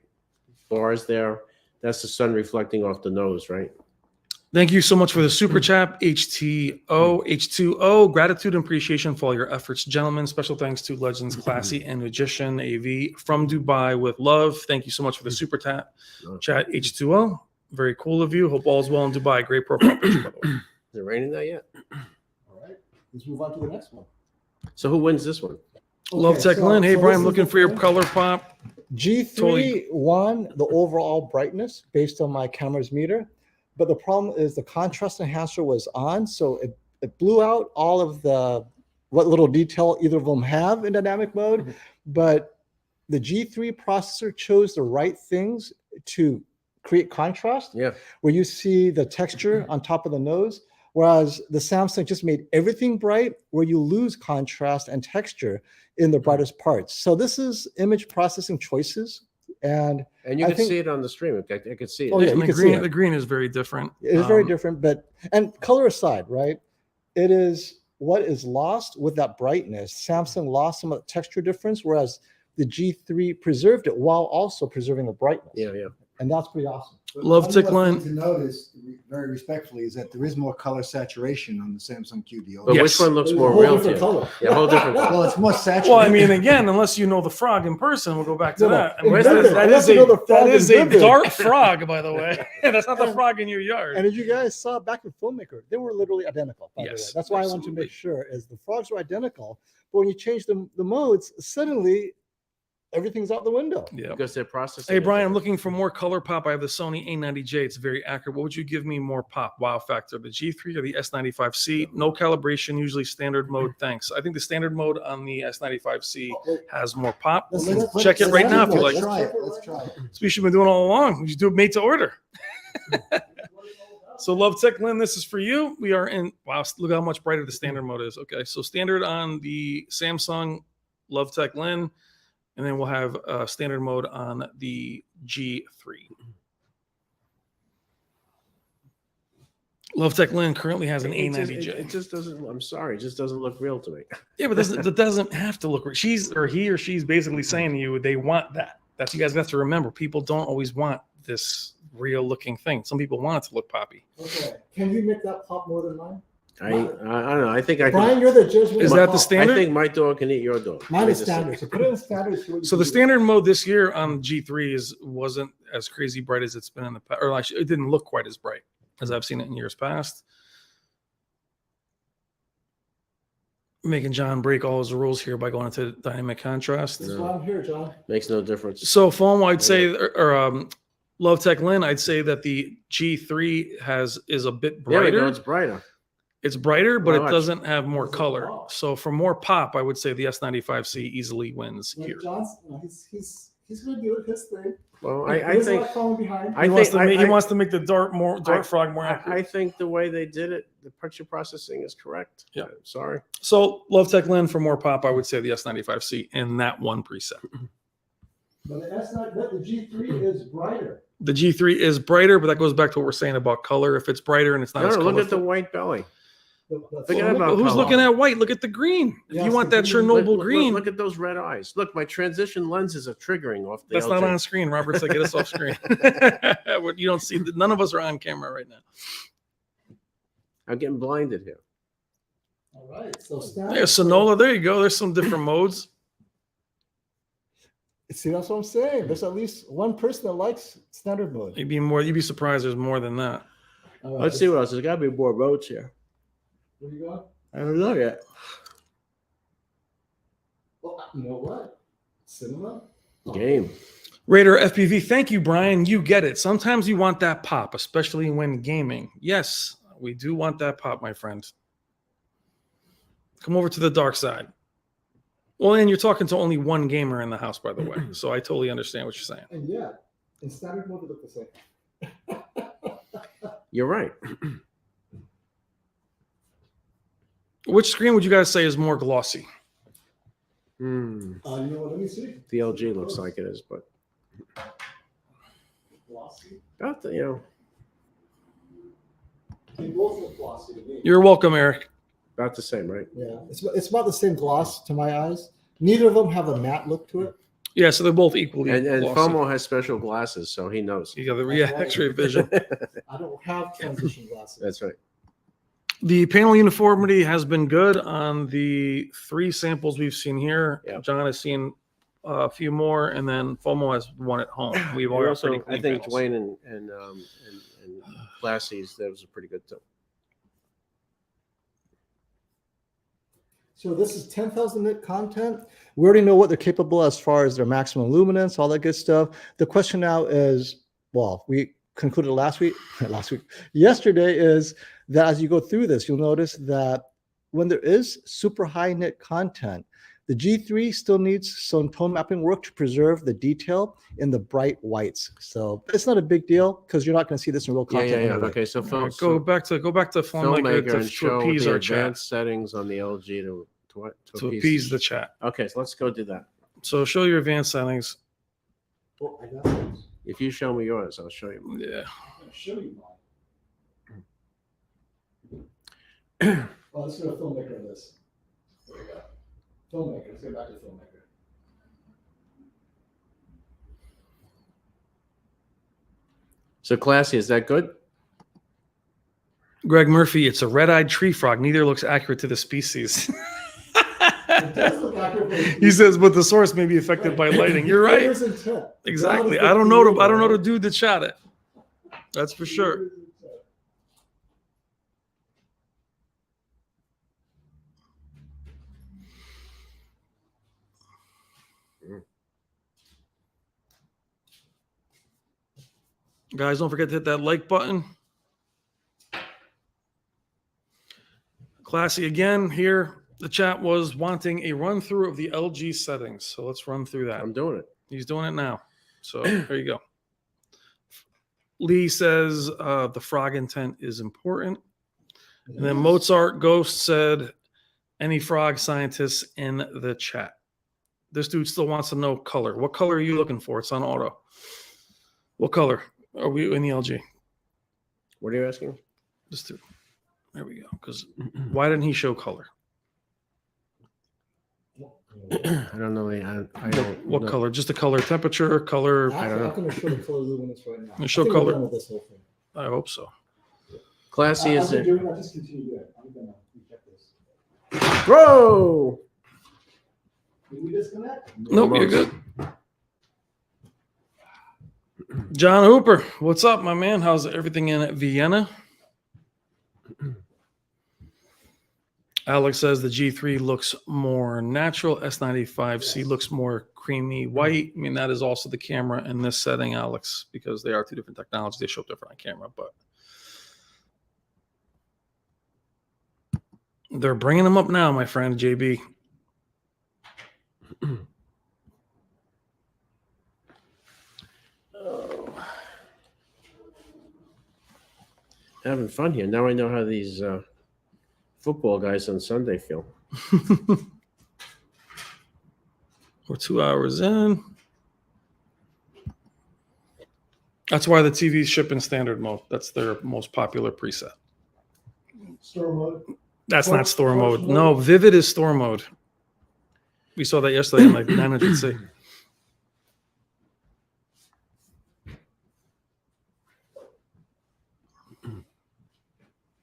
bars there, that's the sun reflecting off the nose, right? Thank you so much for the super chat, H2O. Gratitude and appreciation for all your efforts, gentlemen. Special thanks to Legends Classy and Magician AV from Dubai with love. Thank you so much for the super chat, H2O. Very cool of you. Hope all is well in Dubai. Great profile picture, by the way. Is it raining there yet? All right, let's move on to the next one. So who wins this one? Love Tech Lynn. Hey, Brian, I'm looking for your color pop. G3 Totally. won the overall brightness based on my camera's meter, but the problem is the contrast enhancer was on, so it blew out all of what little detail either of them have in dynamic mode, but the G3 processor chose the right things to create contrast, Yeah. where you see the texture on top of the nose, whereas the Samsung just made everything bright, where you lose contrast and texture in the brightest parts. So this is image processing choices, and And you I can think- see it on the stream. I could see it. Oh, yeah, And you the can see green, it. the green is very different. it is very Um, different. And color aside, right? It is what is lost with that brightness. Samsung lost some of the texture difference, whereas the G3 preserved it while also preserving the brightness. Yeah, yeah. And that's pretty awesome. Love One Tick more Line. thing to notice, very respectfully, is that there is more color saturation on the Samsung QD. But Yes. which one looks It's a more whole real to different you? color. Yeah, whole different color. Well, it's more saturated. Well, I mean, again, unless you know the frog in person, we'll go back to No, no. that. I mean, It's that is, vivid. that Unless is you know the that frog is is a vivid. dark frog, by the way. That's not the frog in your yard. And as you guys saw back in Filmmaker, they were literally identical. By the way. Yes, That's why I wanted to absolutely. make sure is the frogs were identical, but when you change the modes, suddenly everything's out the window. Yeah. Because they're processing. Hey, it Brian, I'm different. looking for more color pop. I have the Sony A90J. It's very accurate. What would you give me more pop, wow factor, the G3 or the S95C? No calibration, usually standard mode. Thanks. I think the standard mode on the S95C has more pop. Let's- Check it right now if you like. Let's try it. Let's try it. That's what we should have been doing all along. We should do it made to order. So Love Tech Lynn, this is for you. We are in, wow, look how much brighter the standard mode is. Okay, so standard on the Samsung Love Tech Lynn, and then we'll have standard mode on the G3. Love Tech Lynn currently has an A90J. It just doesn't. I'm sorry, it just doesn't look real to me. Yeah, but that doesn't have to look. She's or he or she's basically saying to you they want that. That's you guys have to remember. People don't always want this real looking thing. Some people want it to look poppy. Okay. Can you make that pop more than mine? I don't know. I think I Brian, can. you're the judge. Is that the I standard? think my dog can eat your dog. Mine is I just- standard. So put it in standard. See what you So can the do. standard mode this year on G3 wasn't as crazy bright as it's been in the past, or actually, it didn't look quite as bright as I've seen it in years past. Making John break all his rules here by going into dynamic contrast. This is why I'm here, John. Makes no difference. So foam, I'd say, or Love Tech Lynn, I'd say that the G3 is a bit There we go. brighter. It's brighter. It's brighter, but Well, it watch. doesn't have more Doesn't color. pop. So for more pop, I would say the S95C easily wins Like here. John's, no, He's gonna do his thing. Well, He I doesn't think like falling behind. I He wants think to make, I- he wants to make the dart frog more I accurate. think the way they did it, the picture processing is correct. Yeah. Sorry. So Love Tech Lynn for more pop, I would say the S95C in that one preset. But the G3 is brighter. The G3 is brighter, but that goes back to what we're saying about color. If it's brighter and it's not No, as look at the colorful. white belly. Forget Forget about Who's color. looking at white? Look at the green. If Yes, you want the that green. Chernobyl green, Look at those red eyes. Look, my transition lenses are triggering off the that's LG. not on screen. Robert said, get us off screen. You don't see, none of us are on camera right now. I'm getting blinded here. All right. So There's Sonola. There you go. There's some different modes. See, that's what I'm saying. There's at least one person that likes standard mode. You'd be surprised there's more than that. All right, Let's see what else. There's got to be more modes here. Where you going? I don't know yet. Well, you know what? Cinema. Game. Raider FPV, thank you, Brian. You get it. Sometimes you want that pop, especially when gaming. Yes, we do want that pop, my friend. Come over to the dark side. Well, and you're talking to only one gamer in the house, by the way. So I totally understand what you're saying. And yeah, in standard mode, they look the same. You're right. Which screen would you guys say is more glossy? Hmm. You know what? Let me see. The LG looks like it is, but Glossy. about the, you know, They both look glossy to me. You're welcome, Eric. about the same, right? Yeah, it's about the same gloss to my eyes. Neither of them have a matte look to it. Yeah, so they're both equally And glossy. FOMO has special glasses, so he knows. You got the X-ray vision. I don't have transition glasses. That's right. The panel uniformity has been good on the 3 samples we've seen here. Yeah. John has seen a few more, and then FOMO has one at home. We've all Also, pretty I clean think panels. Dwayne and Lassy's, that was pretty good too. So this is 10,000 nit content. We already know what they're capable as far as their maximum luminance, all that good stuff. The question now is, well, we concluded yesterday is that as you go through this, you'll notice that when there is super high nit content, the G3 still needs some tone mapping work to preserve the detail in the bright whites. So it's not a big deal because you're not going to see this in real Yeah, content. yeah. anyway. Okay, so All film, right, go back to filmmaker filmmaker and to show appease the our chat. advanced settings on the LG To appease the chat. Okay, so let's go do that. So show your advanced settings. Oh, I got this. If you show me yours, I'll show you mine. Yeah. I'll show you mine. Oh, let's go to filmmaker on this. There we go. Filmmaker. Let's go back to filmmaker. So Classy, is that good? Greg Murphy, it's a red-eyed tree frog. Neither looks accurate to the species. It does look accurate, but He says, but the source may be affected by lighting. You're right. There's intent. Exactly. That was I don't know. creator, I don't know the right? dude that shot it. That's for sure. Creator's intent. Guys, don't forget to hit that like button. Classy again here. The chat was wanting a run through of the LG settings. So let's run through that. I'm doing it. He's doing it now. So there you go. Lee says the frog intent is important. And then Mozart Ghost said, any frog scientists in the chat? This dude still wants to know color. What color are you looking for? It's on auto. What color are we in the LG? What are you asking? This dude. There we go. Because why didn't he show color? I don't know. I don't. What know. color? Just the color, temperature, color. I don't know. I'm going to show the color luminance right now. You show I think we're color. done with this whole thing. I hope so. Classy As is we're it? doing that, just continue doing it. I'm going to check this. Whoa! Did we disconnect? Nope, you're good. John Hooper, what's up, my man? How's everything in Vienna? Alex says the G3 looks more natural. S95C looks more creamy white. I mean, that is also the camera in this setting, Alex, because they are 2 different technologies. They show up different on camera, but they're bringing them up now, my friend, JB. having fun here. Now I know how these football guys on Sunday feel. We're 2 hours in. That's why the TVs ship in standard mode. That's their most popular preset. Store mode. That's not store Force mode. No, Vivid is store mode. We saw that yesterday in like 900C.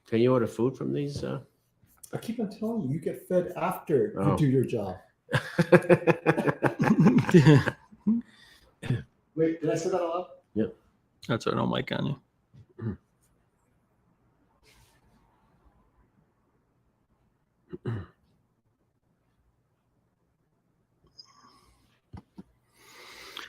Can you order food from these? I keep on telling you, you get fed after Oh. you do your job. Wait, did I say that out loud? That's our no mic on you.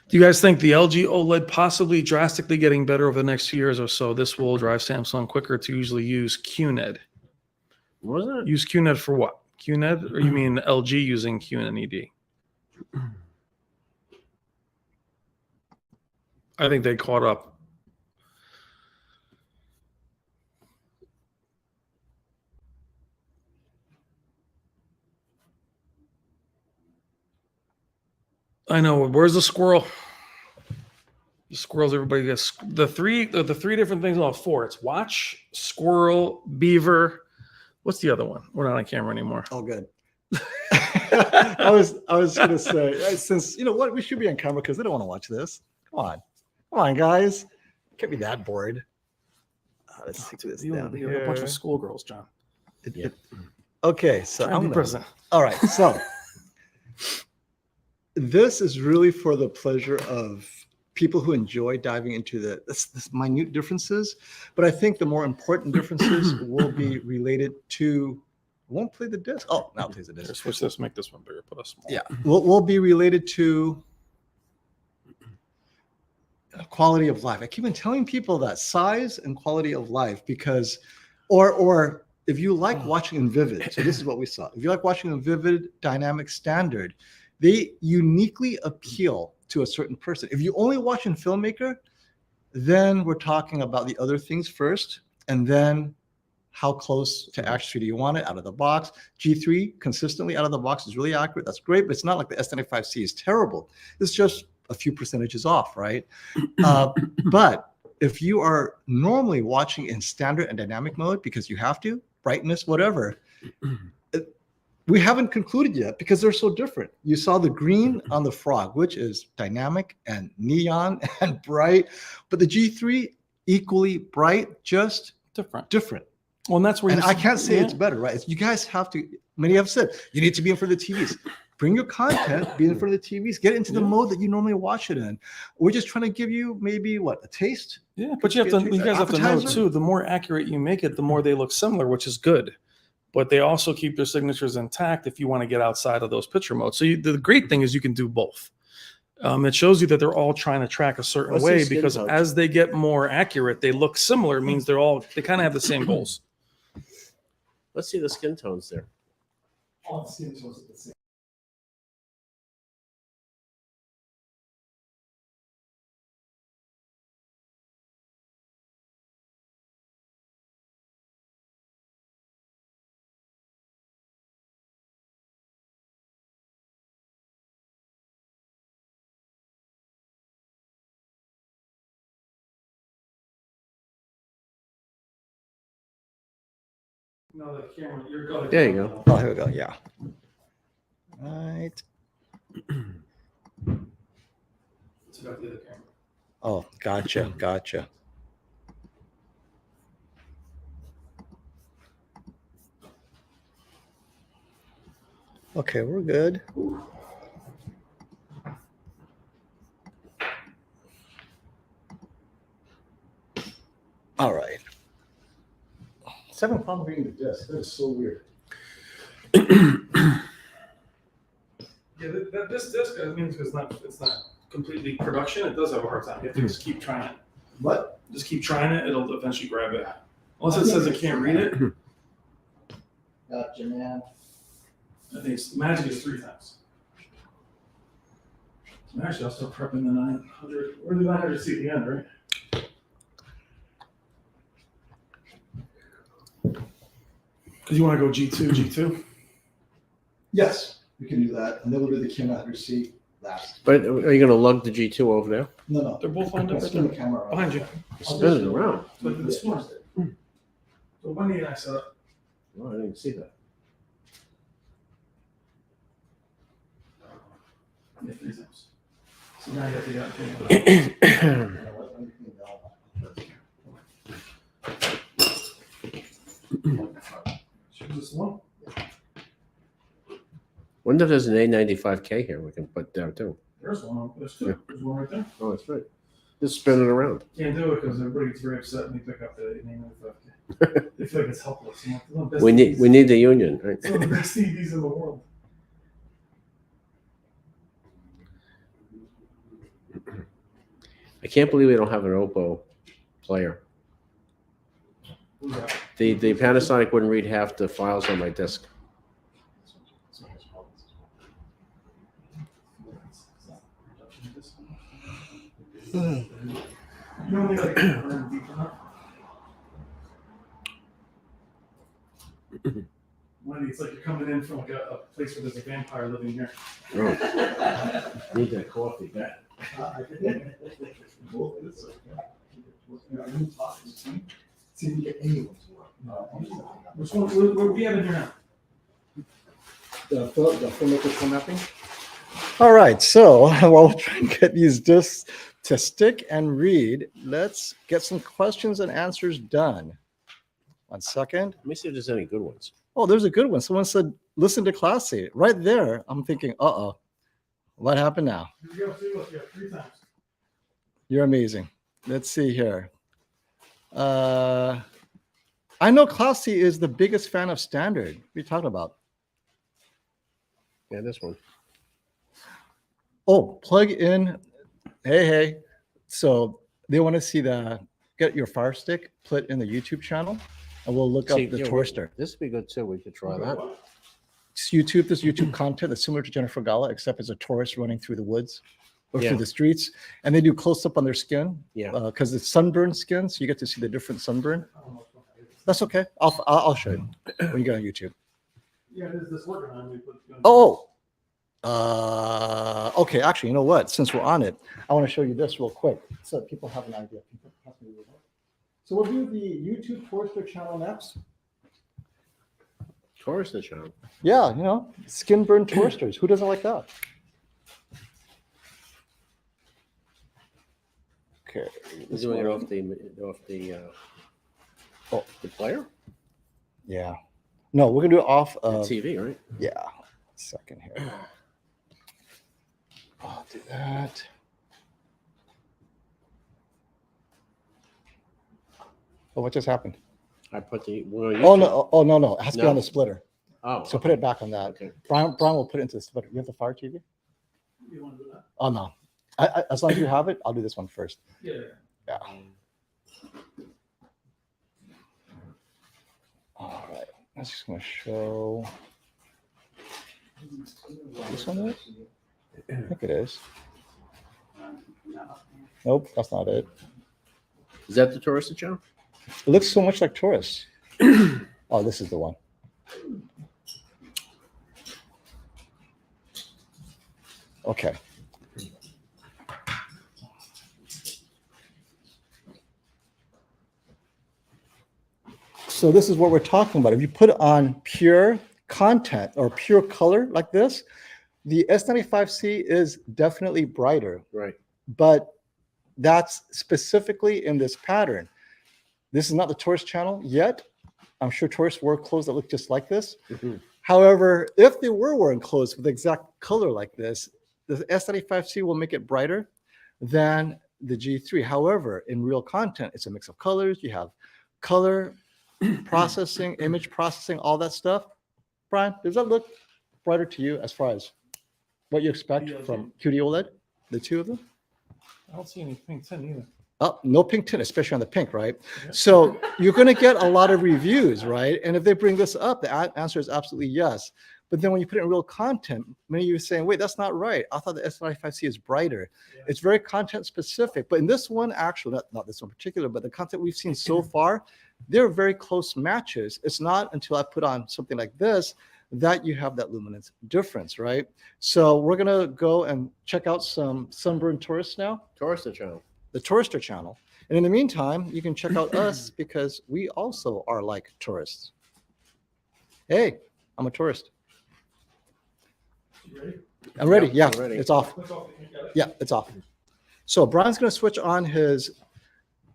Do you guys think the LG OLED possibly drastically getting better over the next few years or so? This will drive Samsung quicker to usually use QNED. What was that? Use QNED for what? QNED, or you mean LG using QNED? I think they caught up. I know. Where's the squirrel? The squirrels. Everybody gets the three different things. Oh, four. It's watch, squirrel, beaver. What's the other one? We're not on camera anymore. Oh, good. I was gonna say, since you know what, we should be on camera because they don't want to watch this. Come on, guys. Can't be that bored. Let's take this down You're a bunch here. of schoolgirls, John. Okay, so Trying to be gonna- president. All right, so this is really for the pleasure of people who enjoy diving into this minute differences, but I think the more important differences will be related to. Won't play the disc. Oh, now it plays the Here, disc. switch this. Make this one bigger. Put a small. Yeah, will be related to quality of life. I keep on telling people that size and quality of life because, or if you like watching in vivid, so this is what we saw. If you like watching in vivid dynamic standard, they uniquely appeal to a certain person. If you only watch in filmmaker, then we're talking about the other things first, and then how close to accuracy do you want it out of the box? G3 consistently out of the box is really accurate. That's great, but it's not like the S95C is terrible. It's just a few percentages off, right? But if you are normally watching in standard and dynamic mode because you have to, brightness, whatever, we haven't concluded yet because they're so different. You saw the green on the frog, which is dynamic and neon and bright, but the G3 equally bright, just different. Well, and that's where And you I can't say it's better, right? You guys have to, many have said, you need to be in front of the TVs. Bring your content, be in front of the TVs, get into the mode that you normally watch it in. We're just trying to give you maybe a taste? Yeah, but you guys have to know Appetizer? too, the more accurate you make it, the more they look similar, which is good. But they also keep their signatures intact if you want to get outside of those picture modes. So the great thing is you can do both. It shows you that they're all trying to track a certain What's way the skin because tone? as they get more accurate, they look similar. It means they kind of have the same goals. Let's see the skin tones there. All the skin tones are the same. No, the camera. You're going. There you go. Oh, here we go. Yeah. Right. It's about the other camera. Oh, gotcha. Okay, we're good. All right. It's having a problem reading the disc. That is so weird. Yeah, this disc means it's not completely production. It does have a hard time. You have to just keep trying it. What? Just keep trying it. It'll eventually grab it. Unless it says it can't read it. Gotcha, man. I think magic is 3 times. Actually, I'll start prepping the 900. Where's the 900C at the end, right? Because you want to go G2, G2. Yes, we can do that. And then we'll do the QN900C last. But are you going to lug the G2 over there? No, no. They're both lined up right Spin the there. camera around. Behind you. Spin it around. But this one. So when need I set up? Oh, I didn't see that. Yeah, 3 times. So now you have to get Choose this one. Wonder if there's an A95K here we can put down too. There's one. There's 2. There's one right there. Oh, that's right. Just spin it around. Can't do it because everybody gets very upset when you pick up the name of the They feel like it's helpless. I'm like, "They're the best We TVs. need the union, right? It's one of the best TVs in the world. I can't believe we don't have an Oppo player. Yeah. The Panasonic wouldn't read half the files on my disk. You don't need like burn deep enough. Wendy, it's like you're coming in from like a place where there's a vampire living here. Oh. Need that coffee back. See if you get anyone's work. Which one? Where we have in here now? The film mapping. All right, so while we're trying to get these discs to stick and read, let's get some questions and answers done. 1 second. Let me see if there's any good ones. Oh, there's a good one. Someone said, listen to Classy. Right there, I'm thinking, uh-oh, what happened now? Here we go. See, look, you have 3 times. You're amazing. Let's see here. I know Classy is the biggest fan of Standard. What are you talking about? Yeah, this one. Oh, plug in. Hey. So they want to see get your Fire Stick, put in the YouTube channel, and we'll look up the Toaster. This would be good too. We could try that. It's YouTube. There's YouTube content that's similar to Jennifer Gala, except it's a tourist running through the woods or Yeah. through the streets, and they do close up on their skin. Yeah. Because it's sunburned skin, so you get to see the different sunburn. That's okay. I'll show you when you get on YouTube. Yeah, there's this working on. Oh. Okay. Actually, you know what? Since we're on it, I want to show you this real quick so that people have an idea. So we'll do the YouTube Toaster channel next. Tourist channel. Yeah, skin burned toasters. Who doesn't like that? Okay. We're doing it off the the player? Yeah. No, we're gonna do it off The of TV, right? yeah. Second here. I'll do that. Oh, what just happened? I put the Oh no. It has to be No. on the splitter. Oh, So put it back on that. okay. Brian will put it into the splitter. You have the Fire TV? You want to do that? Oh no. As long as you have it, I'll do this one first. Yeah. Yeah. All right. I'm just gonna show. This one is? I think it is. Nope, that's not it. Is that the tourist channel? It looks so much like Taurus. Oh, this is the one. Okay. So this is what we're talking about. If you put on pure content or pure color like this, the S95C is definitely brighter, Right. but that's specifically in this pattern. This is not the Taurus channel yet. I'm sure Taurus wore clothes that look just like this. Mhm. However, if they were wearing clothes with the exact color like this, the S95C will make it brighter than the G3. However, in real content, it's a mix of colors. You have color processing, image processing, all that stuff. Brian, does that look brighter to you as far as what you expect from QD OLED, the two of them? I don't see any pink tint either. Oh, no pink tint, especially on the pink, right? Yeah. So you're going to get a lot of reviews, right? And if they bring this up, the answer is absolutely yes. But then when you put it in real content, many of you are saying, wait, that's not right. I thought the S95C is brighter. Yeah. It's very content specific. But in this one, actually, not this one in particular, but the content we've seen so far, they're very close matches. It's not until I put on something like this that you have that luminance difference, right? So we're gonna go and check out some Sunburn Tourists now, Tourister channel. the Tourister channel. And in the meantime, you can check out us because we also are like tourists. Hey, I'm a tourist. I'm ready. Yeah, I'm ready. it's off. Yeah, it's off. So Brian's going to switch on his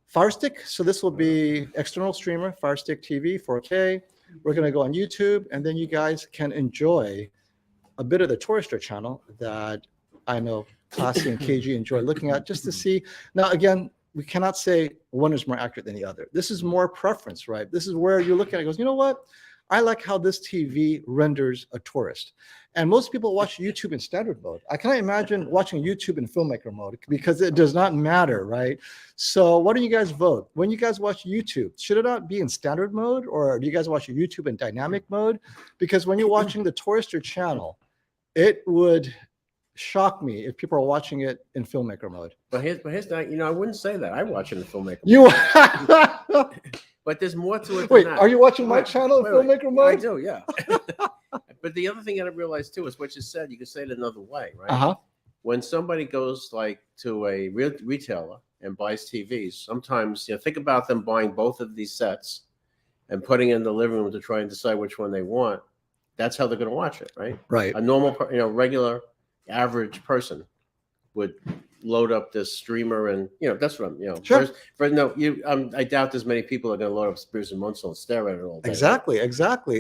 Fire Stick. So this will be external streamer, Fire Stick TV, 4K. We're going to go on YouTube, and then you guys can enjoy a bit of the Tourister channel that I know Classy and KG enjoy looking at just to see. Now, again, we cannot say one is more accurate than the other. This is more preference, right? This is where you look at it and goes, you know what? I like how this TV renders a tourist. And most people watch YouTube in standard mode. I can't imagine watching YouTube in filmmaker mode because it does not matter, right? So why don't you guys vote? When you guys watch YouTube, should it not be in standard mode, or do you guys watch YouTube in dynamic mode? Because when you're watching the Tourister channel, it would shock me if people are watching it in filmmaker mode. But here's that. I wouldn't say that. I watch it in the filmmaker. You But there's more to it. wait, than that. are you watching my Wait, channel in wait, wait. filmmaker I mode? do, yeah. But the other thing you got to realize too is what you said. You can say it another way, right? Uh-huh. When somebody goes like to a retailer and buys TVs, sometimes think about them buying both of these sets and putting it in the living room to try and decide which one they want. That's how they're going to watch it, right? Right. A normal, regular, average person would load up this streamer, and that's what I'm. Sure. I doubt there's many people that are going to load up Spears and Munsell and stare at it all day. Exactly.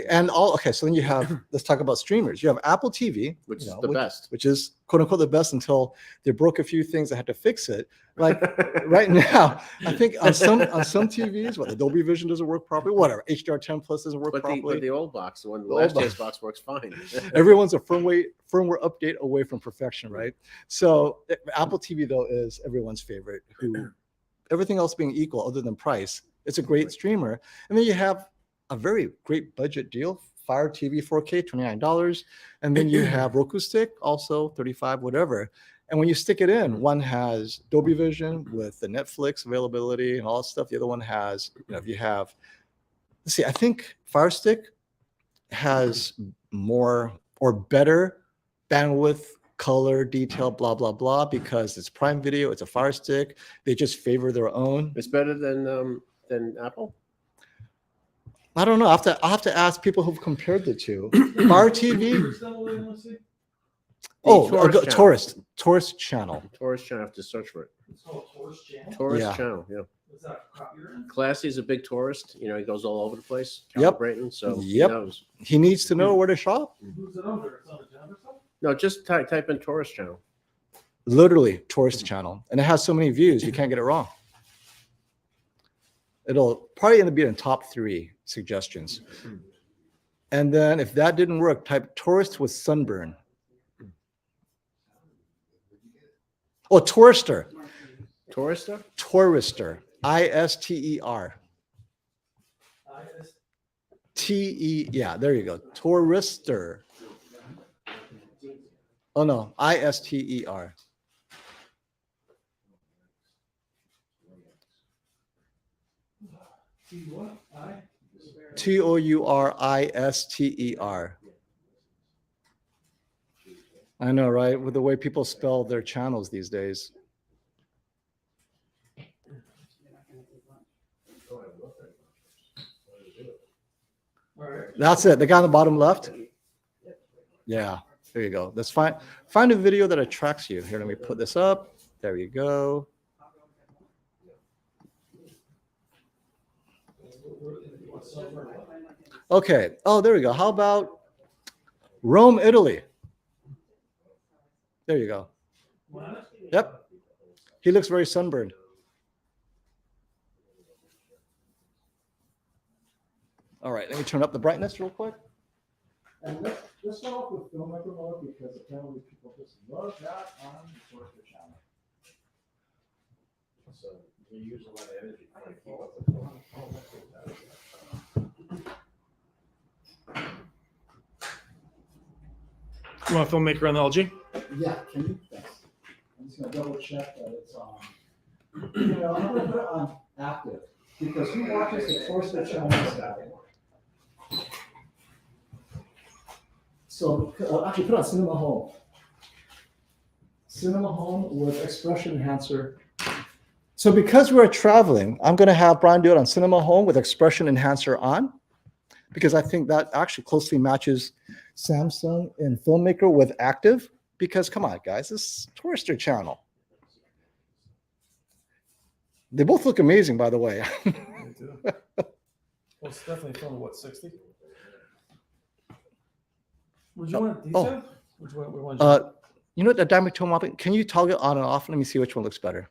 And okay, so then you have, let's talk about streamers. You have Apple TV, Which is the best. which is quote unquote the best until they broke a few things that had to fix it. Like right now, I think on some TVs, the Dolby Vision doesn't work properly, whatever. HDR10 Plus doesn't work But properly. the old box, the one The last old year's box works fine. Everyone's a firmware update away from perfection, right? So Apple TV though is everyone's favorite. Who, everything else being equal other than price, it's a great streamer. And then you have a very great budget deal. Fire TV 4K, $29, and then you have Roku Stick, also $35, whatever. And when you stick it in, one has Dolby Vision with the Netflix availability and all that stuff. The other one has, if you have, let's see, I think Fire Stick has more or better bandwidth, color, detail, blah, blah, blah, because it's Prime Video, it's a Fire Stick. They just favor their own. It's better than Apple. I don't know. I'll have to ask people who've compared the two. Fire TV. Tourist channel. Tourist channel. I have to search for it. It's called Tourist Channel. Tourist Yeah. channel. Yeah. Is that copyrighted? Classy is a big tourist. He goes all over the place. Yep. Calibrating, so he Yep. knows. He needs to know where to shop. Who's it under? It's on the Denver side? No, just type in tourist channel. Literally tourist channel, and it has so many views you can't get it wrong. It'll probably end up being in top 3 suggestions. And then if that didn't work, type tourist with sunburn. Oh, tourister. Tourister? Tourister. ISTER. TE. Yeah, there you go. Tourister. Oh no, ISTER. TOURISTER. I know, right? With the way people spell their channels these days. That's it. The guy on the bottom left. Yeah, there you go. Let's find a video that attracts you. Here, let me put this up. There you go. Okay. Oh, there we go. How about Rome, Italy? There you go. Yep. He looks very sunburned. All right, let me turn up the brightness real quick. And let's start off with filmmaker mode because apparently people just love that on the Tourister channel. So you use a lot of energy. You want a filmmaker on the LG? Yeah, can you? Thanks. I'm just gonna double check that it's on. I'm gonna put it on active. Because who watches the Forster channel Saturday? So actually put on Cinema Home. Cinema Home with expression enhancer. So because we're traveling, I'm going to have Brian do it on Cinema Home with expression enhancer on, because I think that actually closely matches Samsung and Filmmaker with active. Because come on, guys, this is Forster channel. They both look amazing, by the way. They do. Well, it's definitely filmed at what, 60? Would you want detail? Which one? We want You know the dynamic tone mapping? Can you toggle on and off? Let me see which one looks better.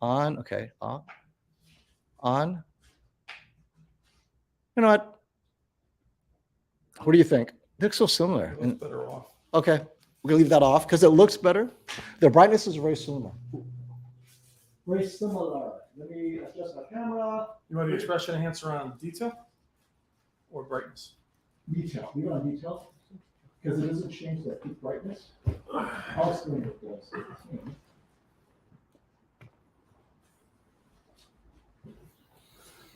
On, okay, on. On. You know what? What do you think? They look so similar. it looks better off. Okay, we're gonna leave that off because it looks better. The brightness is very similar. Very similar. Let me adjust my camera. You want the expression enhancer on detail or brightness? Detail. Leave it on detail because it doesn't change the peak brightness. I'll explain what it does.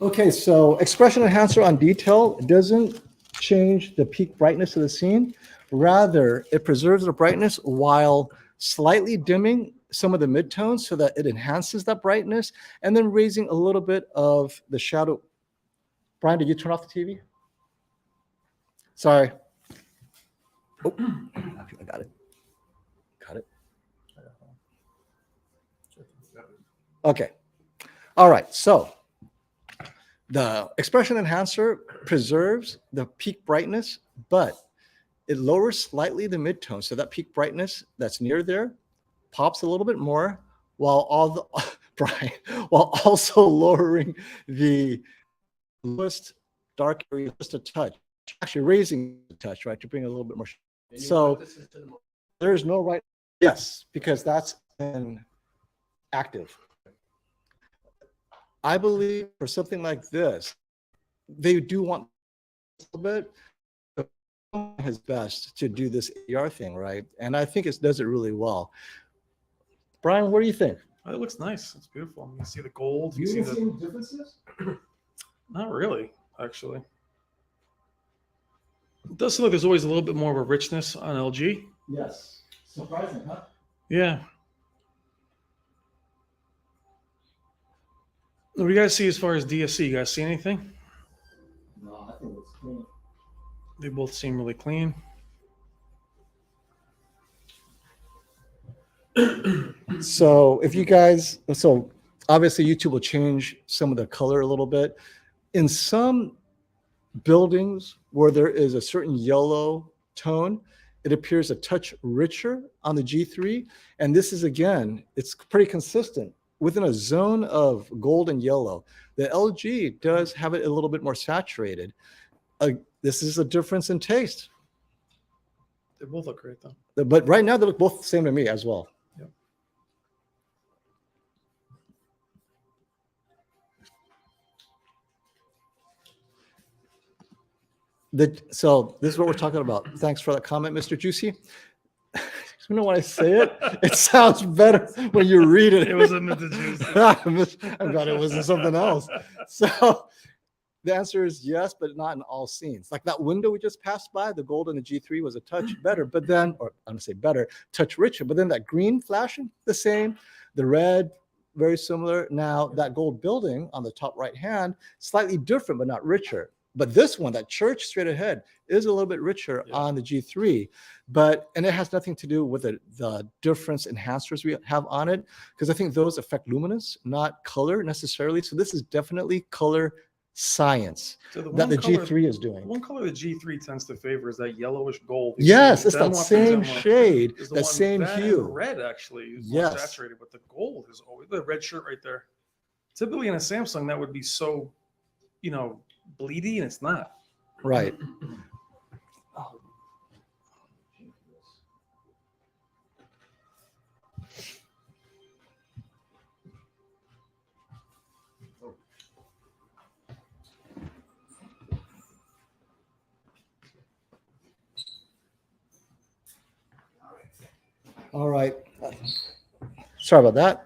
Okay, so expression enhancer on detail doesn't change the peak brightness of the scene. Rather, it preserves the brightness while slightly dimming some of the midtones so that it enhances that brightness and then raising a little bit of the shadow. Brian, did you turn off the TV? Sorry. Oh, I got it. Got it. Okay. All right. So the expression enhancer preserves the peak brightness, but it lowers slightly the midtone. So that peak brightness that's near there pops a little bit more while Brian, while also lowering the lowest dark area just a touch, actually raising the touch, right, to bring a little bit more. So there's no right. Yes, because that's an active. I believe for something like this, they do want a little bit. His best to do this AR thing, right? And I think it does it really well. Brian, what do you think? Oh, it looks nice. It's beautiful. You see the gold. Do You see you see the. any differences? Not really, actually. It does seem like there's always a little bit more of a richness on LG. Yes. Surprising, huh? Yeah. What do you guys see as far as DSC? You guys see anything? No, I think it's clean. They both seem really clean. So if you guys, so obviously YouTube will change some of the color a little bit. In some buildings where there is a certain yellow tone, it appears a touch richer on the G3. And this is, again, it's pretty consistent within a zone of gold and yellow. The LG does have it a little bit more saturated. This is a difference in taste. They both look great, though. But right now, they look both the same to me as well. So this is what we're talking about. Thanks for that comment, Mr. Juicy. You know when I say it, it sounds better when you read it. It was a Mr. Juicy. I'm glad it wasn't something else. So the answer is yes, but not in all scenes. Like that window we just passed by, the gold in the G3 was a touch better, but then, or I'm gonna say better, touch richer, but then that green flashing, the same, the red, very similar. Now that gold building on the top right hand, slightly different, but not richer. But this one, that church straight ahead, is a little bit richer on the G3, and it has nothing to do with the difference enhancers we have on it, because I think those affect luminance, not color necessarily. So this is definitely color science So that the G3 is doing. One color the G3 tends to favor is that yellowish gold. Yes, it's Then that what same comes in shade, is the that one- same that and hue. the red actually is more Yes. saturated, but the gold is always the red shirt right there. Typically in a Samsung, that would be so, bleedy, and it's not. Right. All right. Sorry about that.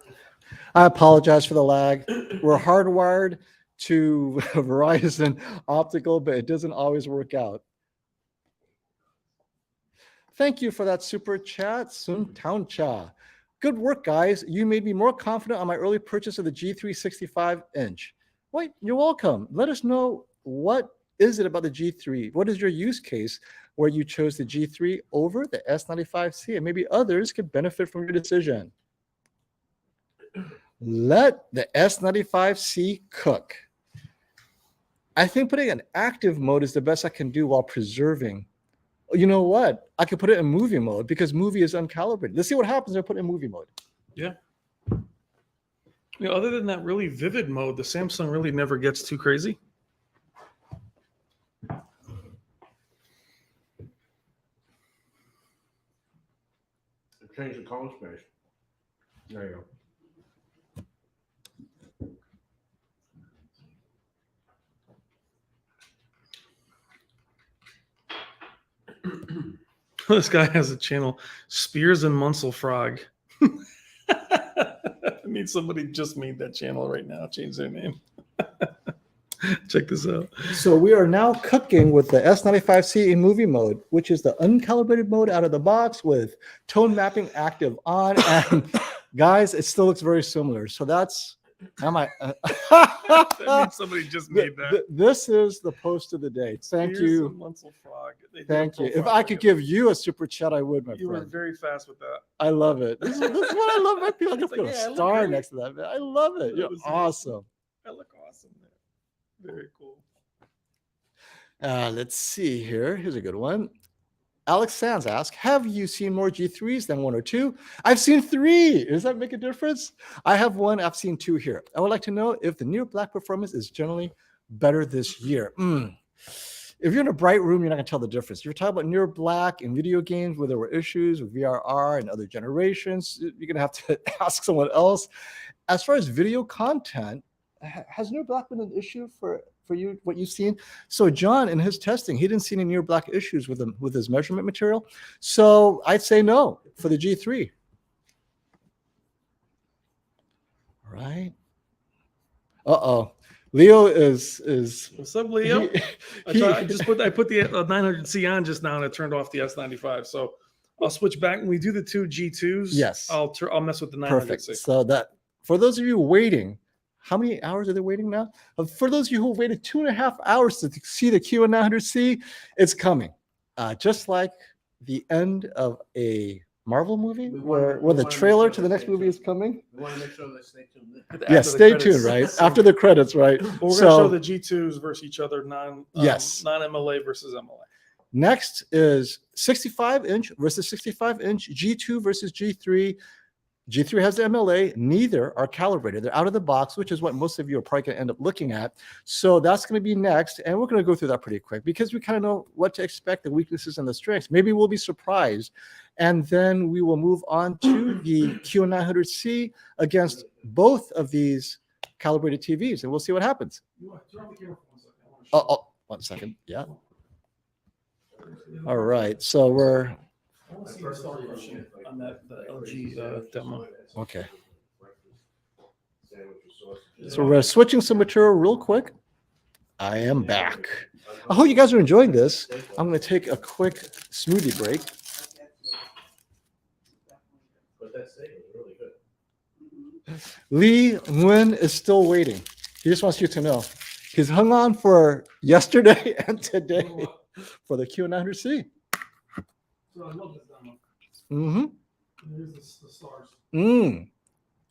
I apologize for the lag. We're hardwired to Verizon Optical, but it doesn't always work out. Thank you for that super chat, Sun Town Cha. Good work, guys. You made me more confident on my early purchase of the G3 65-inch. Wait, you're welcome. Let us know, what is it about the G3? What is your use case where you chose the G3 over the S95C? And maybe others could benefit from your decision. Let the S95C cook. I think putting an active mode is the best I can do while preserving. You know what? I could put it in movie mode because movie is uncalibrated. Let's see what happens if I put it in movie mode. Yeah. You know, other than that really vivid mode, the Samsung really never gets too crazy. Change the color space. There you go. This guy has a channel, Spears and Munsell Frog. I mean, somebody just made that channel right now, changed their name. Check this out. So we are now cooking with the S95C in movie mode, which is the uncalibrated mode out of the box with tone mapping active on. And guys, it still looks very similar. So that's, That means somebody just made that. This is the post of the day. Thank Spears you. and Munsell Frog. They did a Thank you. If profile I could together. give you a super chat, I would, my You were friend. very fast with that. I love it. This is what I love about people. I just It's like, put yeah, I a look star great. next to that, man. I love it. That You're was awesome. I look awesome there. Very cool. Let's see here. Here's a good one. Alex Sands asks, have you seen more G3s than 1 or 2? I've seen 3. Does that make a difference? I have 1. I've seen 2 here. I would like to know if the near black performance is generally better this year. If you're in a bright room, you're not going to tell the difference. You're talking about near black in video games where there were issues with VRR and other generations. You're going to have to ask someone else. As far as video content, has near black been an issue for you, what you've seen? So John, in his testing, he didn't see any near black issues with his measurement material. So I'd say no for the G3. All right. Uh-oh. Leo is What's up, Leo? he- I put the 900C on just now and I turned off the S95. So I'll switch back when we do the 2 G2s. Yes. I'll mess with the 900C. Perfect. So that, for those of you waiting, how many hours are they waiting now? For those of you who waited 2.5 hours to see the QN900C, it's coming. Just like the end of a Marvel movie where the trailer to the next movie is coming. We want to make sure they stay tuned in. Yeah, stay tuned, right? After the credits, right? But we're going to So show the G2s versus each other, Yes. non-MLA versus MLA. next is 65-inch versus 65-inch, G2 versus G3. G3 has the MLA. Neither are calibrated. They're out of the box, which is what most of you are probably going to end up looking at. So that's going to be next. And we're going to go through that pretty quick because we kind of know what to expect, the weaknesses and the strengths. Maybe we'll be surprised. And then we will move on to the QN900C against both of these calibrated TVs. And we'll see what happens. Oh, 1 second. Yeah. All right. So we're... I want to see the star question on the LG demo. Okay. So we're switching some material real quick. I am back. I hope you guys are enjoying this. I'm going to take a quick smoothie break. But that steak was really good. Lee Nguyen is still waiting. He just wants you to know. He's hung on for yesterday and today for the Q900C. So I love this demo. Mm-hmm. Here's the stars. You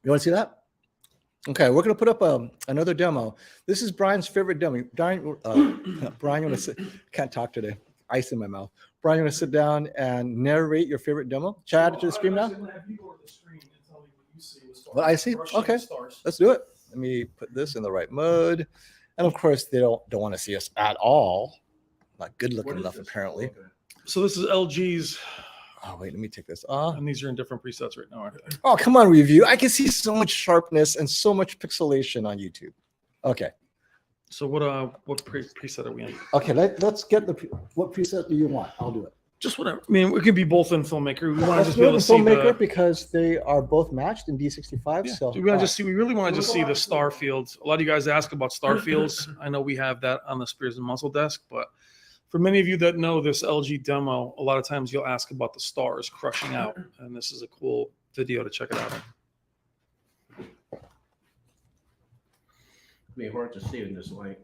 want to see that? Okay, we're going to put up another demo. This is Brian's favorite demo. Brian, you want to sit? Can't talk today. Ice in my mouth. Brian, you want to sit down and narrate your favorite demo? Chat to the screen now. What I see? Okay, let's do it. Let me put this in the right mode. And of course, they don't want to see us at all. Not good looking enough, apparently. So this is LG's, Oh, wait, let me take this off. and these are in different presets right now, aren't they? Oh, come on, review. I can see so much sharpness and so much pixelation on YouTube. Okay. So what preset are we in? Okay, let's get what preset do you want? I'll do it. Just whatever. I mean, it could be both in filmmaker. We want to Let's just do be it able in to see filmmaker the. because they are both matched in D65. Yeah. So We want to just see. We really want to just see the star fields. A lot of you guys ask about star fields. I know we have that on the Spears and Muscle desk, but for many of you that know this LG demo, a lot of times you'll ask about the stars crushing out, and this is a cool video to check it out. It'd be hard to see in this light.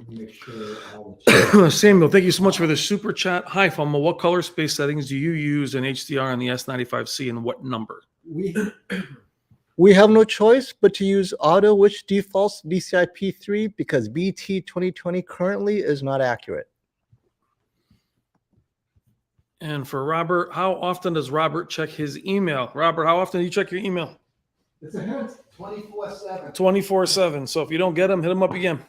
make sure all the Samuel, thank you so much for the super chat. Hi, Fama. What color space settings do you use in HDR on the S95C and what number? we have no choice but to use auto, which defaults DCI P3 because BT 2020 currently is not accurate. And for Robert, how often does Robert check his email? Robert, how often do you check your email? It's a hint. 24/7. 24/7. So if you don't get him, hit him up again.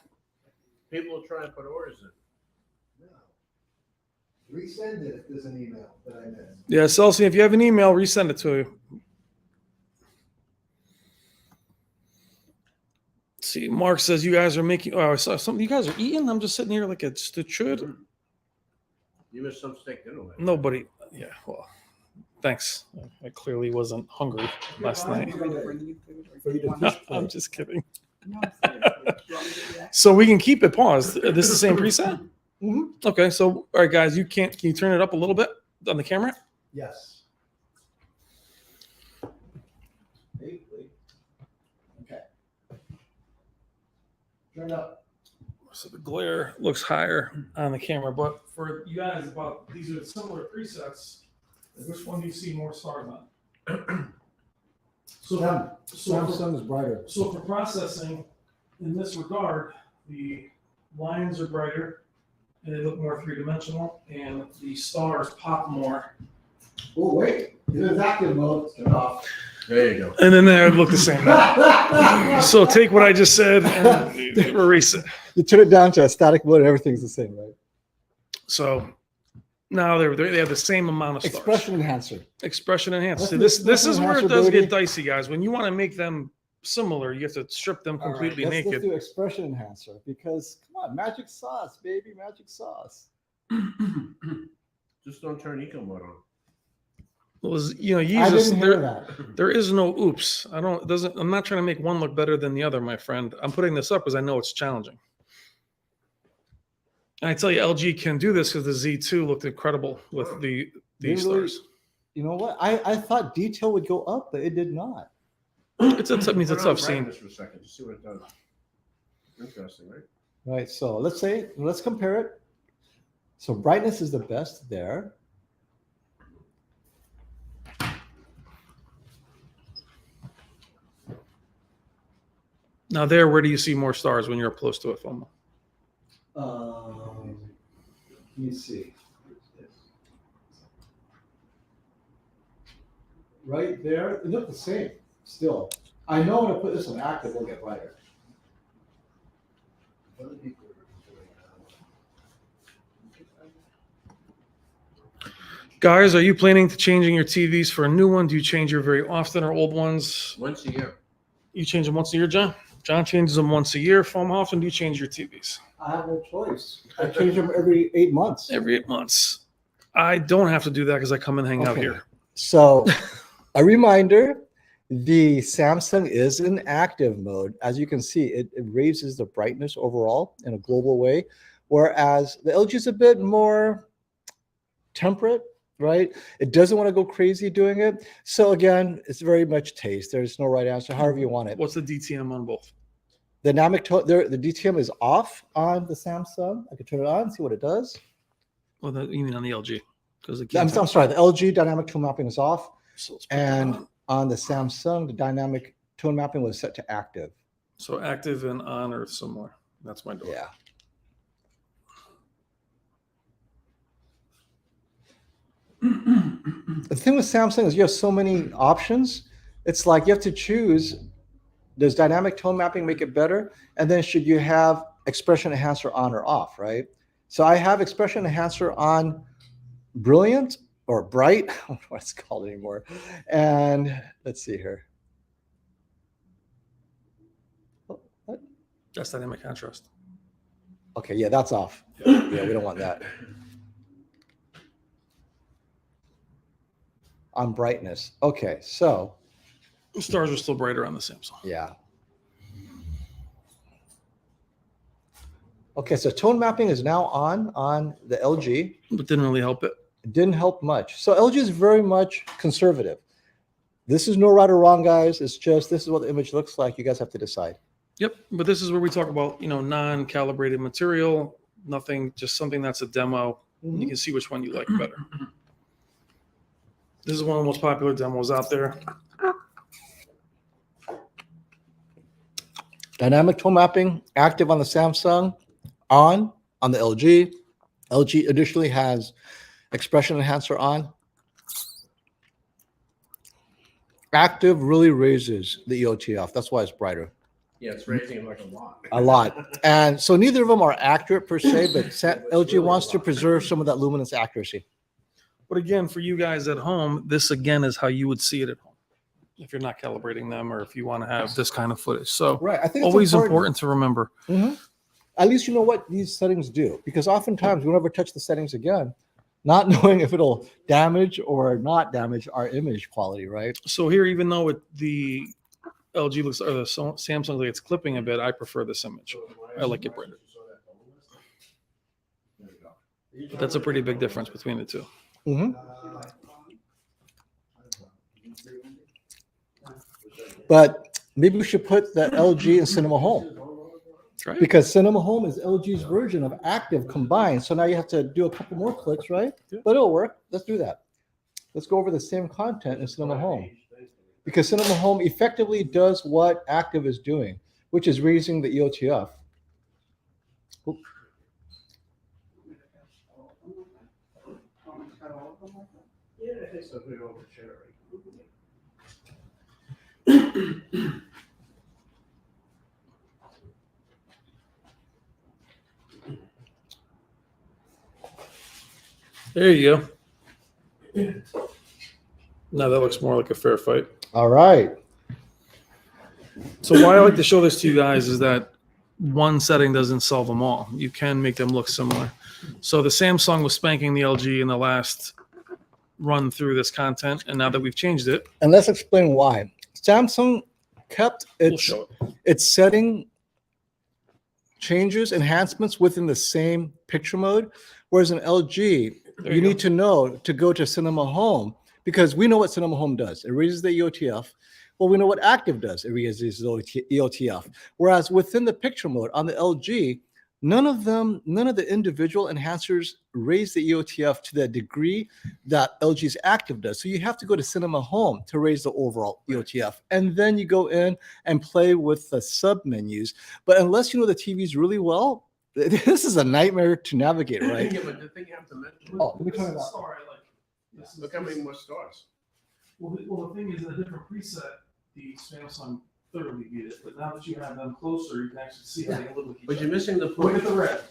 People will try and put orders in. No. Resend it if there's an email that I missed. Yeah, Celsi, if you have an email, resend it to you. See, Mark says you guys are making. Oh, I saw something. You guys are eating. I'm just sitting here like a stupid. You missed some steak dinner. Last night. Nobody. Yeah. Well, thanks. I clearly wasn't hungry last night. I'm just kidding. So we can keep it paused. This is the same preset. Mhm. Okay. So all right, guys, can you turn it up a little bit on the camera? Yes. Wait. Okay. Turn up. So the glare looks higher on the camera, but for you guys, these are similar presets. Which one do you see more stars on? Samsung is brighter. So for processing, in this regard, the lines are brighter and they look more three-dimensional, and the stars pop more. Oh, wait. It is active mode. Turn off. There you go. And then they look the same. So take what I just said and erase it. You turn it down to a static mode and everything's the same, right? So now they have the same amount of stars. Expression enhancer. Expression enhanced. Let's See, do this expression is where it enhancer, does baby. get dicey, guys. When you want to make them similar, you have to strip them All right, completely let's naked. do expression enhancer because come on, magic sauce, baby, magic sauce. Just don't turn eco mode on. You know, I Jesus, didn't hear that. there is no oops. I'm not trying to make one look better than the other, my friend. I'm putting this up because I know it's challenging. And I tell you, LG can do this because the Z2 looked incredible with these Really? stars. You know what? I thought detail would go up, but it did not. It's a tough Put on scene. brightness for a second. Just see what it does. Interesting, right? Right. So let's compare it. So brightness is the best there. Now there, where do you see more stars when you're up close to it, Foma? Let me see. Right there, it looked the same still. I know when I put this on active, it'll get brighter. Guys, are you planning to changing your TVs for a new one? Do you change your very often or old ones? Once a year. You change them once a year, John? John changes them once a year. Foma, how often do you change your TVs? I have no choice. I change them every 8 months. Every 8 months. I don't have to do that because I come and hang out Okay. here. So a reminder, the Samsung is in active mode. As you can see, it raises the brightness overall in a global way, whereas the LG is a bit more temperate, right? It doesn't want to go crazy doing it. So again, it's very much taste. There's no right answer, however you want it. What's the DTM on both? The DTM is off on the Samsung. I can turn it on, see what it does. Well, you mean on the LG? Because I'm sorry, the LG dynamic tone mapping is off. So let's put that And on. on the Samsung, the dynamic tone mapping was set to active. So active and on are similar. That's my door. Yeah. The thing with Samsung is you have so many options. It's like you have to choose, does dynamic tone mapping make it better? And then should you have expression enhancer on or off, right? So I have expression enhancer on brilliant or bright. I don't know what it's called anymore. And let's see here. Oh, what? That's dynamic contrast. Okay, yeah, that's off. Yeah, we don't want that. On brightness. Okay, so The stars are still brighter on the Samsung. yeah. Okay, so tone mapping is now on the LG. But didn't really help it. It didn't help much. So LG is very much conservative. This is no right or wrong, guys. It's just this is what the image looks like. You guys have to decide. Yep. But this is where we talk about, non-calibrated material, nothing, just something that's a demo. You can see which one you like better. This is one of the most popular demos out there. Dynamic tone mapping active on the Samsung, on the LG. LG additionally has expression enhancer on. Active really raises the EOTF. That's why it's brighter. Yeah, it's raising it like a lot. A lot. And so neither of them are accurate per se, but LG wants to preserve some of that luminance accuracy. But again, for you guys at home, this again is how you would see it at home if you're not calibrating them or if you want to have this kind of footage. So Right. I think it's always important to remember. At least you know what these settings do, because oftentimes we'll never touch the settings again, not knowing if it'll damage or not damage our image quality, right? So here, even though the LG looks, or the Samsung looks like it's clipping a bit, I prefer this image. I like it brighter. But that's a pretty big difference between the two. But maybe we should put the LG in Cinema Home, Right? because Cinema Home is LG's version of active combined. So now you have to do a couple more clicks, right? But it'll work. Let's do that. Let's go over the same content in Cinema Home, because Cinema Home effectively does what active is doing, which is raising the EOTF. Oop. There you go. Now that looks more like a fair fight. All right. So why I like to show this to you guys is that one setting doesn't solve them all. You can make them look similar. So the Samsung was spanking the LG in the last run through this content, and now that we've changed it, And let's explain why. Samsung kept we'll show it. its setting changes, enhancements within the same picture mode, whereas in LG, There you you need to know to go to Cinema Home, because we know what Cinema Home does. It raises the EOTF. Well, we know what active does. It raises the EOTF. Whereas within the picture mode on the LG, none of the individual enhancers raise the EOTF to the degree that LG's active does. So you have to go to Cinema Home to raise the overall EOTF. And then you go in and play with the sub menus. But unless you know the TVs really well, this is a nightmare to navigate, right? Yeah, but the thing you have to mention. Oh, let me turn it up. Star I like. This is- Look how many more stars. Well, the thing is, in a different preset, the Samsung thoroughly beat it. But now that you have them closer, you can actually see how they look like each But you're other. missing the Look point. at the red.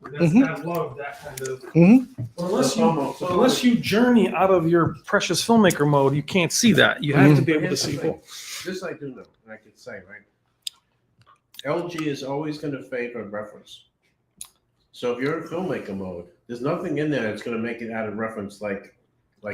I love that kind of. Mhm. Unless you journey out of your precious filmmaker mode, you can't see that. You have to be able to see both. This I do know, and I could say, right? LG is always going to favor reference. So if you're in filmmaker mode, there's nothing in there that's going to make it out of reference like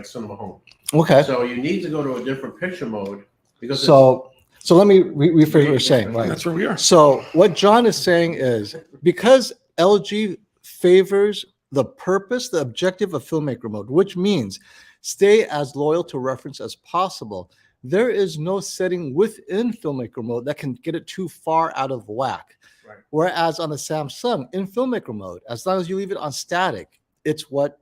Cinema Home. Okay. So you need to go to a different picture mode because So let me rephrase what you're saying, right? That's where we are. So what John is saying is, because LG favors the purpose, the objective of filmmaker mode, which means stay as loyal to reference as possible, there is no setting within filmmaker mode that can get it too far out of whack. Right. Whereas on the Samsung, in filmmaker mode, as long as you leave it on static, it's what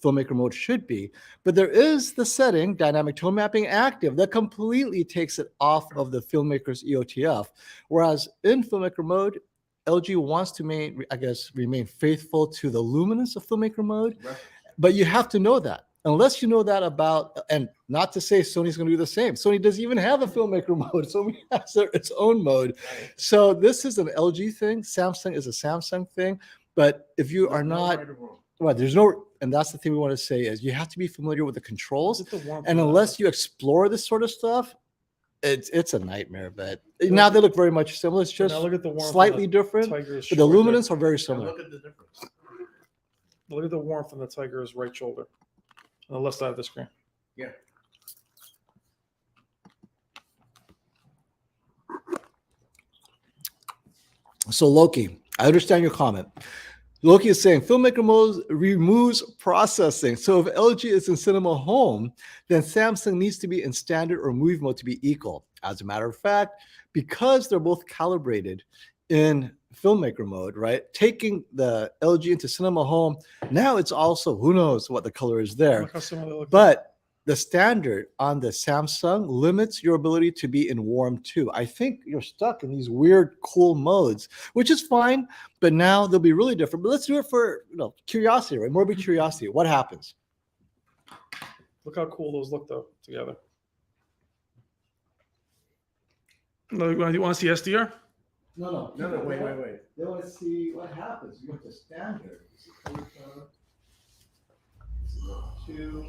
filmmaker mode should be. But there is the setting, dynamic tone mapping active, that completely takes it off of the filmmaker's EOTF. Whereas in filmmaker mode, LG wants to remain faithful to the luminance of filmmaker mode. Right. But you have to know that. Unless you know that about, and not to say Sony's going to do the same. Sony doesn't even have a filmmaker mode. Sony has its own mode. Right. So this is an LG thing. Samsung is a Samsung thing. But if you are not, right or wrong. well, there's no, and that's the thing we want to say is you have to be familiar with the controls. Is it the warmth And of unless you explore this sort of stuff, It's a nightmare, but now they look very much similar. It's just now look at the warmth on slightly the different, Tiger's but the shoulder. luminance are very Now similar. look at the difference. Look at the warmth on the Tiger's right shoulder on the left side of the screen. Yeah. So Loki, I understand your comment. Loki is saying filmmaker mode removes processing. So if LG is in cinema home, then Samsung needs to be in standard or movie mode to be equal. As a matter of fact, because they're both calibrated in filmmaker mode, right? Taking the LG into cinema home, now it's also, who knows what the color is there. Look how similar they look. But the standard on the Samsung limits your ability to be in warm too. I think you're stuck in these weird cool modes, which is fine, but now they'll be really different. But let's do it for curiosity, right? Morbid curiosity. What happens? Look how cool those look though together. No, you want to see SDR? No, No, wait. They want to see what happens. You go to standard. Two.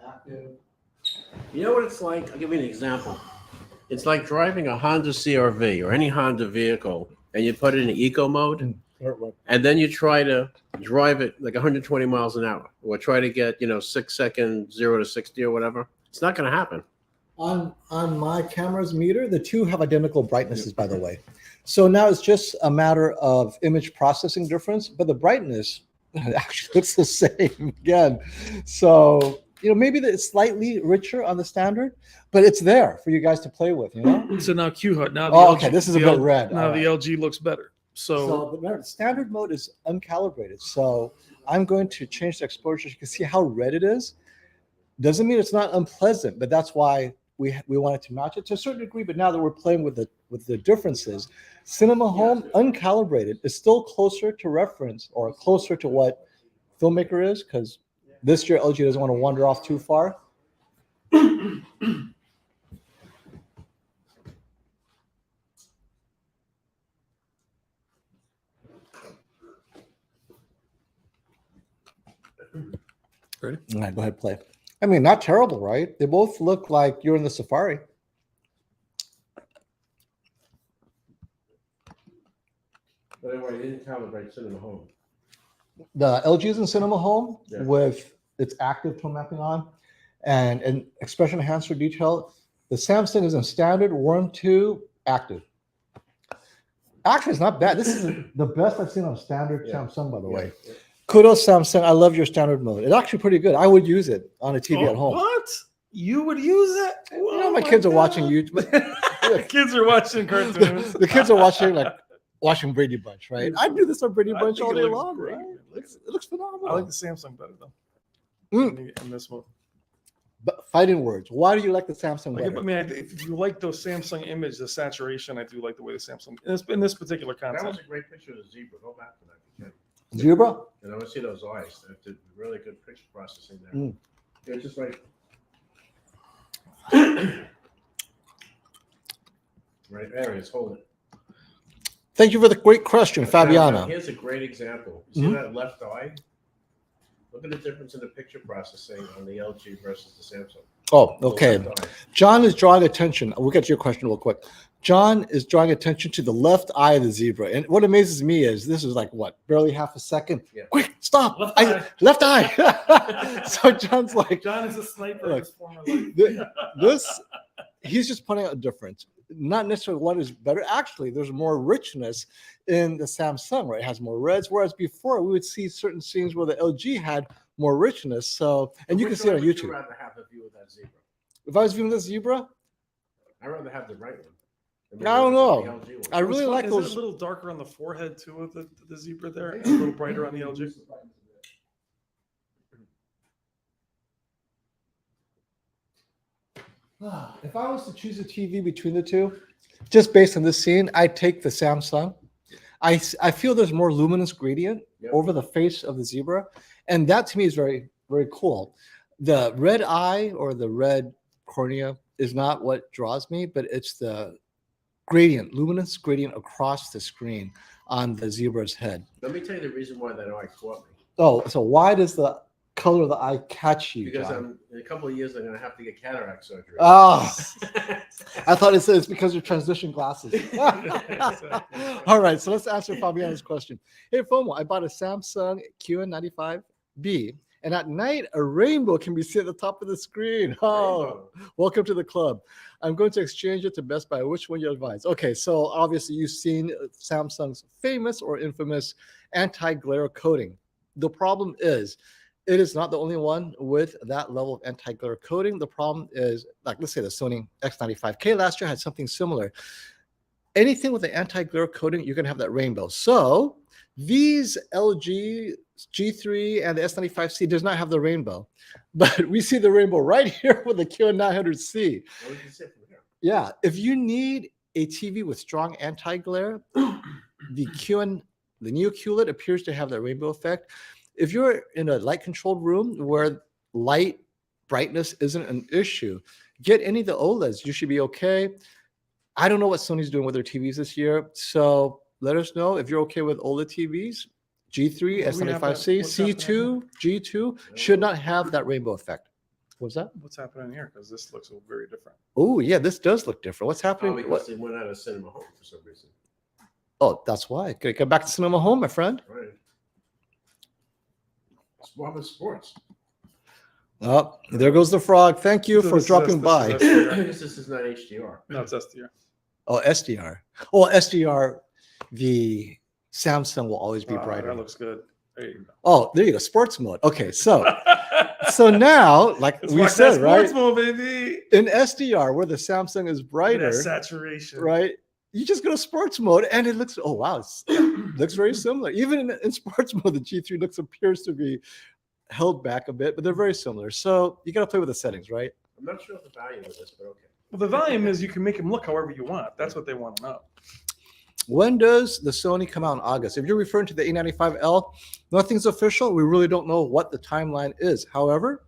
Active. You know what it's like? I'll give you an example. It's like driving a Honda CRV or any Honda vehicle, and you put it in eco mode, and then you try to drive it like 120 miles an hour, or try to get 6 seconds 0 to 60 or whatever. It's not going to happen. On my camera's meter, the two have identical brightnesses, by the way. So now it's just a matter of image processing difference, but the brightness actually looks the same again. So maybe it's slightly richer on the standard, but it's there for you guys to play with. So now QHUD. Now Okay, this is a bit red. Now All the right. LG looks better. So but remember, standard mode is uncalibrated. So I'm going to change the exposure. You can see how red it is. Doesn't mean it's not unpleasant, but that's why we wanted to match it to a certain degree. But now that we're playing with the differences, cinema home uncalibrated is still closer to reference or closer to what filmmaker is, because this year LG doesn't want to wander off too far. Ready? All right, go ahead, play. I mean, not terrible, right? They both look like you're in the Safari. But anyway, you didn't calibrate cinema home. The LG is in cinema home Yeah. with its active tone mapping on and expression enhancer detail. The Samsung is in standard, warm 2, active. Actually, it's not bad. This is the best I've seen on standard Yeah. Samsung, by the Yeah. way. Kudos, Samsung. I love your standard mode. It's actually pretty good. I would use it on a TV at home. What? You would use it? My kids are watching YouTube. The kids are watching cartoons. The kids are watching Brady Bunch, right? I do this on Brady I Bunch think all it day looks long, great. right? Look It looks phenomenal. I like the Samsung better though. In this one. But fighting words. Why do you like the Samsung Like, better? I mean, if you like those Samsung image, the saturation, I do like the way the Samsung in this particular That was content. a great picture of the zebra. Go back to that. If you can. Zebra? And I want to see those eyes. They did really good picture processing there. Mm. Yeah, just like right there. It's holding. Thank you for the great question, Now, Fabiana. here's a great example. You see that left eye? Look at the difference in the picture processing on the LG versus the Samsung. Oh, The okay. left eye. John is drawing attention. We'll get to your question real quick. John is drawing attention to the left eye of the zebra. And what amazes me is this is like what, barely half a second? Yeah. Quick, stop. Left Eye. So John's like, John is a sniper Look, in his former life. this, he's just pointing out a difference. Not necessarily what is better. Actually, there's more richness in the Samsung, right? It has more reds, whereas before we would see certain scenes where the LG had more richness. So, and you can Which see it one on would you YouTube. rather have the view of that zebra? If I was viewing this zebra, I'd rather have the right one. I don't know. The LG one. I really like Is those. it a little darker on the forehead too of the zebra there, and a little brighter on the LG? If I was to choose a TV between the two, just based on this scene, I'd take the Samsung. I feel there's more luminance gradient Yep. over the face of the zebra, and that to me is very, very cool. The red eye or the red cornea is not what draws me, but it's the gradient, luminance gradient across the screen on the zebra's head. Let me tell you the reason why that eye caught me. Oh, so why does the color of the eye catch you, Because John? in a couple of years, I'm going to have to get cataract surgery. Oh, I thought it said it's because of transition glasses. All right, so let's answer Fabiana's question. Hey, FOMO, I bought a Samsung QN95B, and at night, a rainbow can be seen at the top of the screen. Oh, welcome to the club. I'm going to exchange it to Best Buy. Which one you advise? Okay, so obviously you've seen Samsung's famous or infamous anti-glare coating. The problem is, it is not the only one with that level of anti-glare coating. The problem is, like, let's say the Sony X95K last year had something similar. Anything with the anti-glare coating, you're going to have that rainbow. So these LG G3 and the S95C does not have the rainbow, but we see the rainbow right here with the QN900C. Yeah, if you need a TV with strong anti-glare, the Neo QLED appears to have that rainbow effect. If you're in a light-controlled room where light brightness isn't an issue, get any of the OLEDs. You should be okay. I don't know what Sony's doing with their TVs this year, so let us know if you're okay with OLED TVs. G3, S95C, C2, G2 should not have that rainbow effect. What's that? What's happening here? Because this looks very different. Oh, yeah, this does look different. What's happening? Probably because they went out of cinema home for some reason. Oh, that's why. Gotta get back to cinema home, my friend. Right. What about sports? Oh, there goes the frog. Thank you for dropping by. This is not HDR. No, it's SDR. Oh, SDR. Oh, SDR, the Samsung will always be That brighter. looks good. There you go. Oh, there you go. Sports mode. Okay, so now, like It's we like said, that right? sports mode, baby. In SDR, where the Samsung is brighter, That saturation. right? You just go to sports mode and it looks, oh wow, it looks very similar. Even in sports mode, the G3 appears to be held back a bit, but they're very similar. So you got to play with the settings, right? I'm not sure of the value of this, but okay. Well, the volume is you can make them look however you want. That's what they want to know. When does the Sony come out in August? If you're referring to the A95L, nothing's official. We really don't know what the timeline is. However,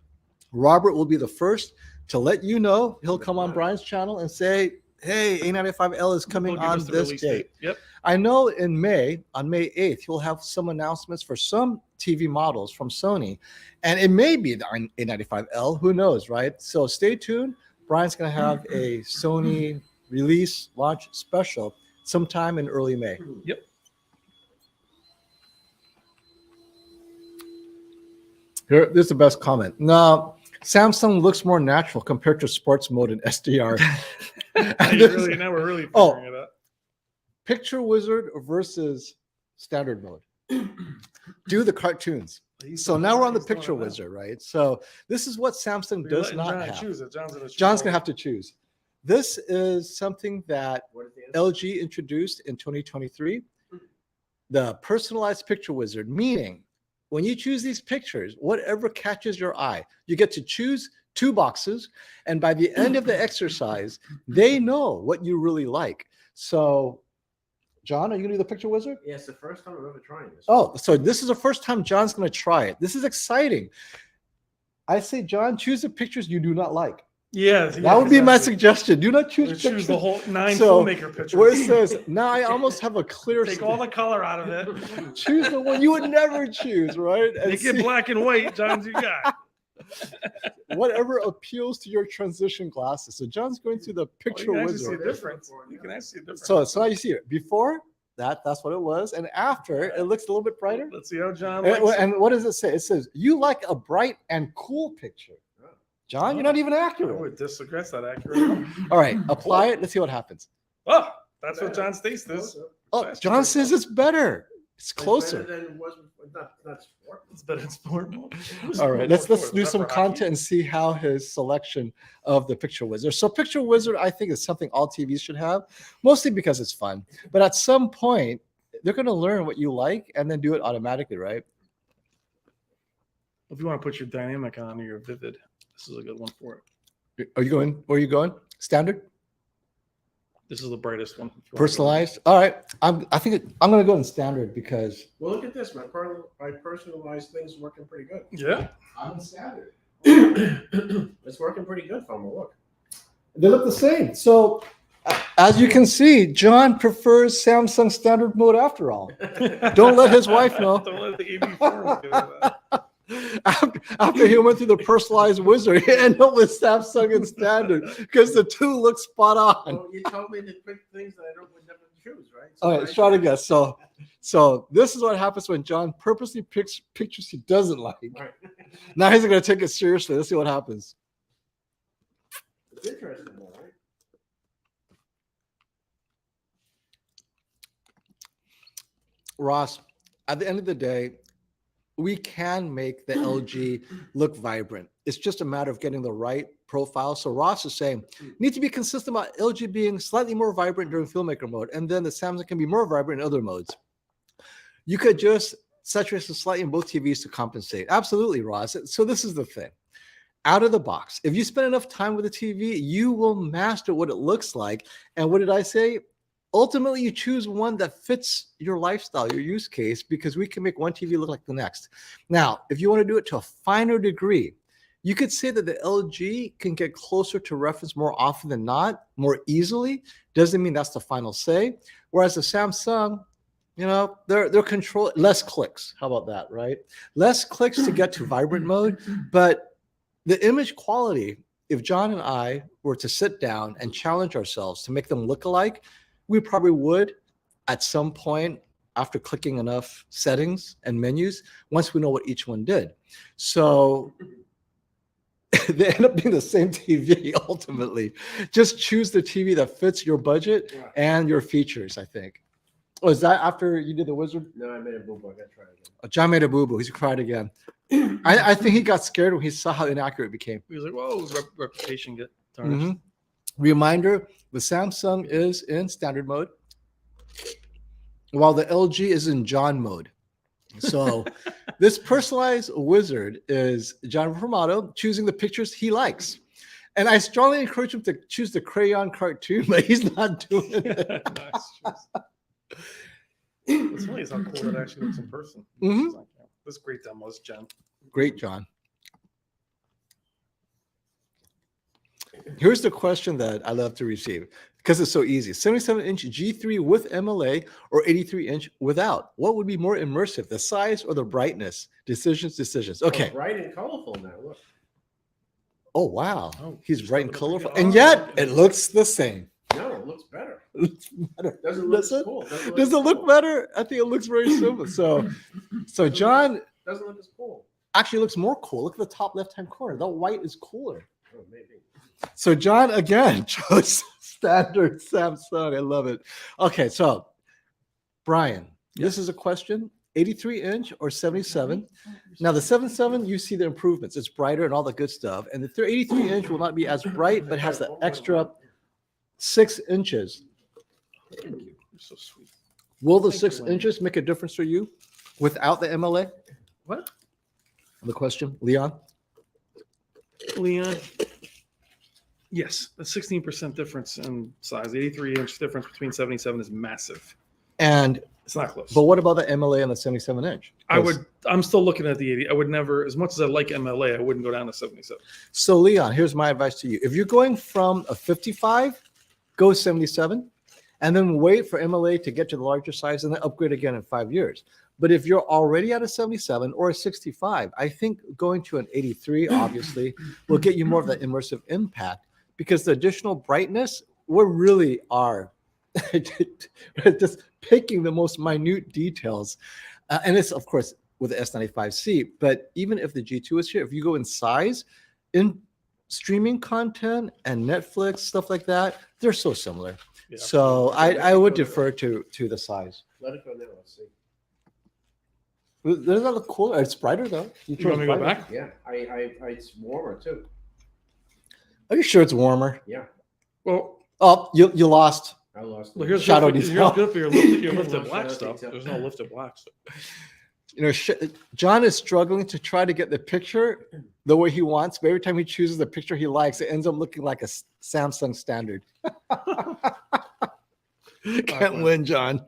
Robert will be the first to let you know. He'll come on Brian's channel and say, hey, A95L is coming They'll give on us the this release date. Yep. I know in May, on May 8th, he'll have some announcements for some TV models from Sony. And it may be the A95L, who knows, right? So stay tuned. Brian's going to have a Sony release launch special sometime in early May. Yep. Here, this is the best comment. No, Samsung looks more natural compared to sports mode in SDR. Now we're really figuring it out. Picture Wizard versus standard mode. Do the cartoons. So now we're on the Picture Wizard, right? So this is what Samsung does not have. Choose it. John's John's going to have to choose. This is something that What is the answer? LG introduced in 2023. The personalized Picture Wizard, meaning when you choose these pictures, whatever catches your eye, you get to choose 2 boxes. And by the end of the exercise, they know what you really like. So, John, are you going to do the Picture Wizard? Yeah, it's the first time I'm ever trying this. Oh, so this is the first time John's going to try it. This is exciting. I say, John, choose the pictures you do not like. Yeah. That would be my suggestion. Do not choose Choose pictures the whole 9 So, filmmaker pictures. where it says, now I almost have a clear. Take all the color out of it. Choose the one you would never choose, right? And Make it see black and white, John's you got. whatever appeals to your transition glasses. So John's going through the Picture You can actually see Wizard. a difference. You can actually see a difference. So now you see it. Before that's what it was, and after it looks a little bit brighter. Let's see how John likes And, it. and what does it say? It says you like a bright and cool picture. John, you're not even I accurate. would disagree. That's not accurate. All right, apply it. Let's see what happens. Oh, that's what John's taste is. Oh, That's John pretty says it's better. It's closer. Than it was, not sport. It's better in sport mode. All right, let's do some content and see how his selection of the Picture Wizard. So Picture Wizard, I think, is something all TVs should have, mostly because it's fun. But at some point, they're going to learn what you like and then do it automatically, right? If you want to put your dynamic on or your vivid, this is a good one for it. Are you going? Where are you going? Standard, This is the brightest one. personalized. All right, I think I'm going to go in standard because Well, look at this. My personalized thing's working pretty good. Yeah. I'm in standard. It's working pretty good, Famo. Look. They look the same. So As you can see, John prefers Samsung standard mode after all. Don't let his wife know. Don't let the AV forums get that. After he went through the personalized wizard, he ended up with Samsung and standard because the two look spot on. Well, you told me to pick things that I would never choose, right? All right, let's try to guess. So this is what happens when John purposely picks pictures he doesn't like. Right. Now he's going to take it seriously. Let's see what happens. It's interesting, though, right? Ross, at the end of the day, we can make the LG look vibrant. It's just a matter of getting the right profile. So Ross is saying, need to be consistent about LG being slightly more vibrant during filmmaker mode, and then the Samsung can be more vibrant in other modes. You could just saturate slightly in both TVs to compensate. Absolutely, Ross. So this is the thing. Out of the box, if you spend enough time with the TV, you will master what it looks like. And what did I say? Ultimately, you choose one that fits your lifestyle, your use case, because we can make one TV look like the next. Now, if you want to do it to a finer degree, you could say that the LG can get closer to reference more often than not, more easily. Doesn't mean that's the final say. Whereas the Samsung, you know, they're control less clicks. How about that, right? Less clicks to get to vibrant mode, but the image quality, if John and I were to sit down and challenge ourselves to make them look alike, we probably would at some point after clicking enough settings and menus, once we know what each one did. So they end up being the same TV ultimately. Just choose the TV that fits your budget and your features, I think. Oh, is that after you did the wizard? No, I made a boo-boo. I got to try it again. Oh, John made a boo-boo. He's cried again. I think he got scared when he saw how inaccurate it became. He was like, "Whoa, his reputation get tarnished." Mhm. Reminder, the Samsung is in standard mode, while the LG is in John mode. So this personalized wizard is John Formato choosing the pictures he likes. And I strongly encourage him to choose the crayon cartoon, but he's not doing it. What's funny is how cool it actually looks in person. Mhm. This great demo is Jen. Great, John. Here's the question that I love to receive because it's so easy. 77-inch G3 with MLA or 83-inch without? What would be more immersive, the size or the brightness? Decisions. Oh, Okay. bright and colorful now. Look. Oh, wow. Oh, He's just bright and looking colorful. at- And yet it looks the same. No, it looks better. It's better. Doesn't look Does as it? cool. Does it look better? I think it looks very similar. So John Doesn't look as cool. actually looks more cool. Look at the top left-hand corner. The white is cooler. Oh, maybe. So John again chose standard Samsung. I love it. Okay, so Brian, this is a question: 83-inch or 77? Now the 77, you see the improvements. It's brighter and all the good stuff. And the 83-inch will not be as bright, but has the extra 6 inches. Thank you. You're so sweet. Will the Thank you, 6 Lenny. inches make a difference for you without the MLA? What? The question, Leon. Leon? Yes, a 16% difference in size. 83-inch difference between 77 is massive. And It's not close. but what about the MLA and the 77-inch? I'm still looking at the 80. I would never, as much as I like MLA, I wouldn't go down to 77. So Leon, here's my advice to you. If you're going from a 55, go 77, and then wait for MLA to get to the larger size and then upgrade again in 5 years. But if you're already at a 77 or a 65, I think going to an 83, obviously, will get you more of that immersive impact because the additional brightness, we really are just picking the most minute details. And it's, of course, with the S95C. But even if the G2 is here, if you go in size, in streaming content and Netflix, stuff like that, they're so similar. Yeah. So I would defer to the size. Let it go now. Let's see. Doesn't that look cooler? It's brighter though. You want me to go back? Yeah, it's warmer too. Are you sure it's warmer? Yeah, Well, Oh, you lost. I lost. well here's Shadow good for, detail. here's good for your lifted Shadow black detail. stuff. There's no lifted black stuff. You know, John is struggling to try to get the picture the way he wants, but every time he chooses the picture he likes, it ends up looking like a Samsung standard. Can't win, John.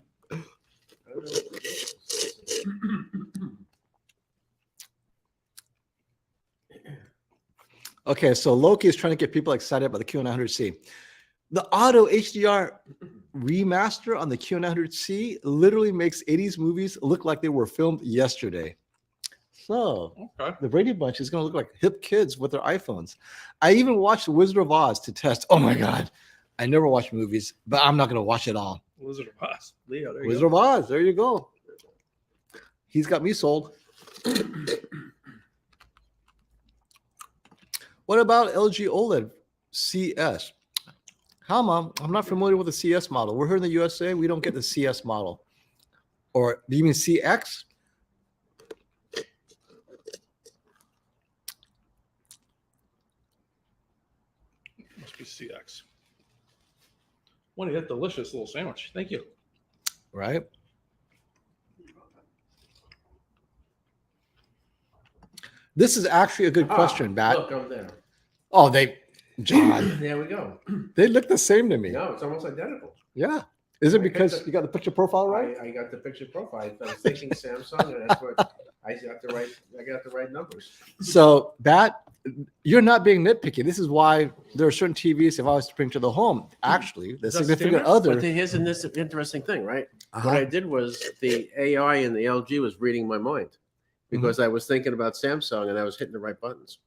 Okay, so Loki is trying to get people excited about the QN900C. The auto HDR remaster on the QN900C literally makes 80s movies look like they were filmed yesterday. So Okay. the Brady Bunch is going to look like hip kids with their iPhones. I even watched The Wizard of Oz to test. Oh my God. I never watch movies, but I'm not going to watch it all. Wizard of Oz. Leo, there you Wizard go. of Oz. There you go. He's got me sold. What about LG OLED CS? How, Mom? I'm not familiar with the CS model. We're here in the USA. We don't get the CS model. Or do you mean CX? Must be CX. What a delicious little sandwich. Thank you. Right? This is actually a good question, Matt. Look, I'm there. Oh, John, There we go. they look the same to me. No, it's almost identical. Yeah. Is it I because picked you got the picture profile right? I got the picture profile. I was thinking Samsung, and that's what I got the right. I got the right numbers. So that you're not being nitpicky. This is why there are certain TVs. If I was to bring to the home, actually, the Is that significant standard? other. But here's this interesting thing, right? Uh-huh. What I did was the AI in the LG was reading my mind because I was thinking about Samsung and I was hitting the right buttons.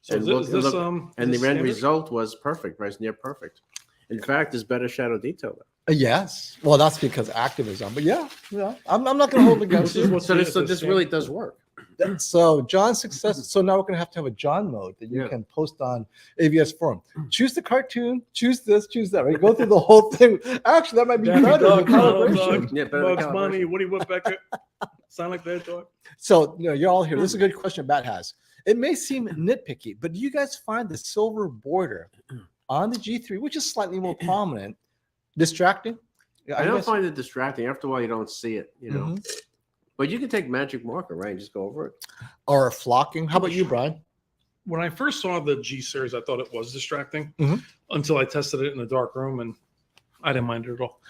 So And is look- this, is this look- um And the is this end standard? result was perfect, right? It's near perfect. In fact, there's better shadow detail. Yes. Well, that's because active is on. But yeah. I'm not going to hold it against This is you. what- So this, it's a this really does work. So John's success. So now we're going to have a John mode that you Yeah. can post on AVS forum. Choose the cartoon. Choose this. Choose that. Right. Go through the whole thing. Actually, that might be Daffy better than Duck, Donald calibration. Duck, Yeah, better than Bugs calibration. Bunny, Woody Woodpecker. Sound like that, dog? So you're all here. This is a good question Matt has. It may seem nitpicky, but do you guys find the silver border on the G3, which is slightly more prominent, distracting? Yeah, I you don't guys- find it distracting. After a while, you don't see it, you know. Mhm. But you can take magic marker, right? And just go over it. Or flocking. How about you, Brian? When I first saw the G series, I thought it was distracting Mhm. until I tested it in a dark room, and I didn't mind it at all.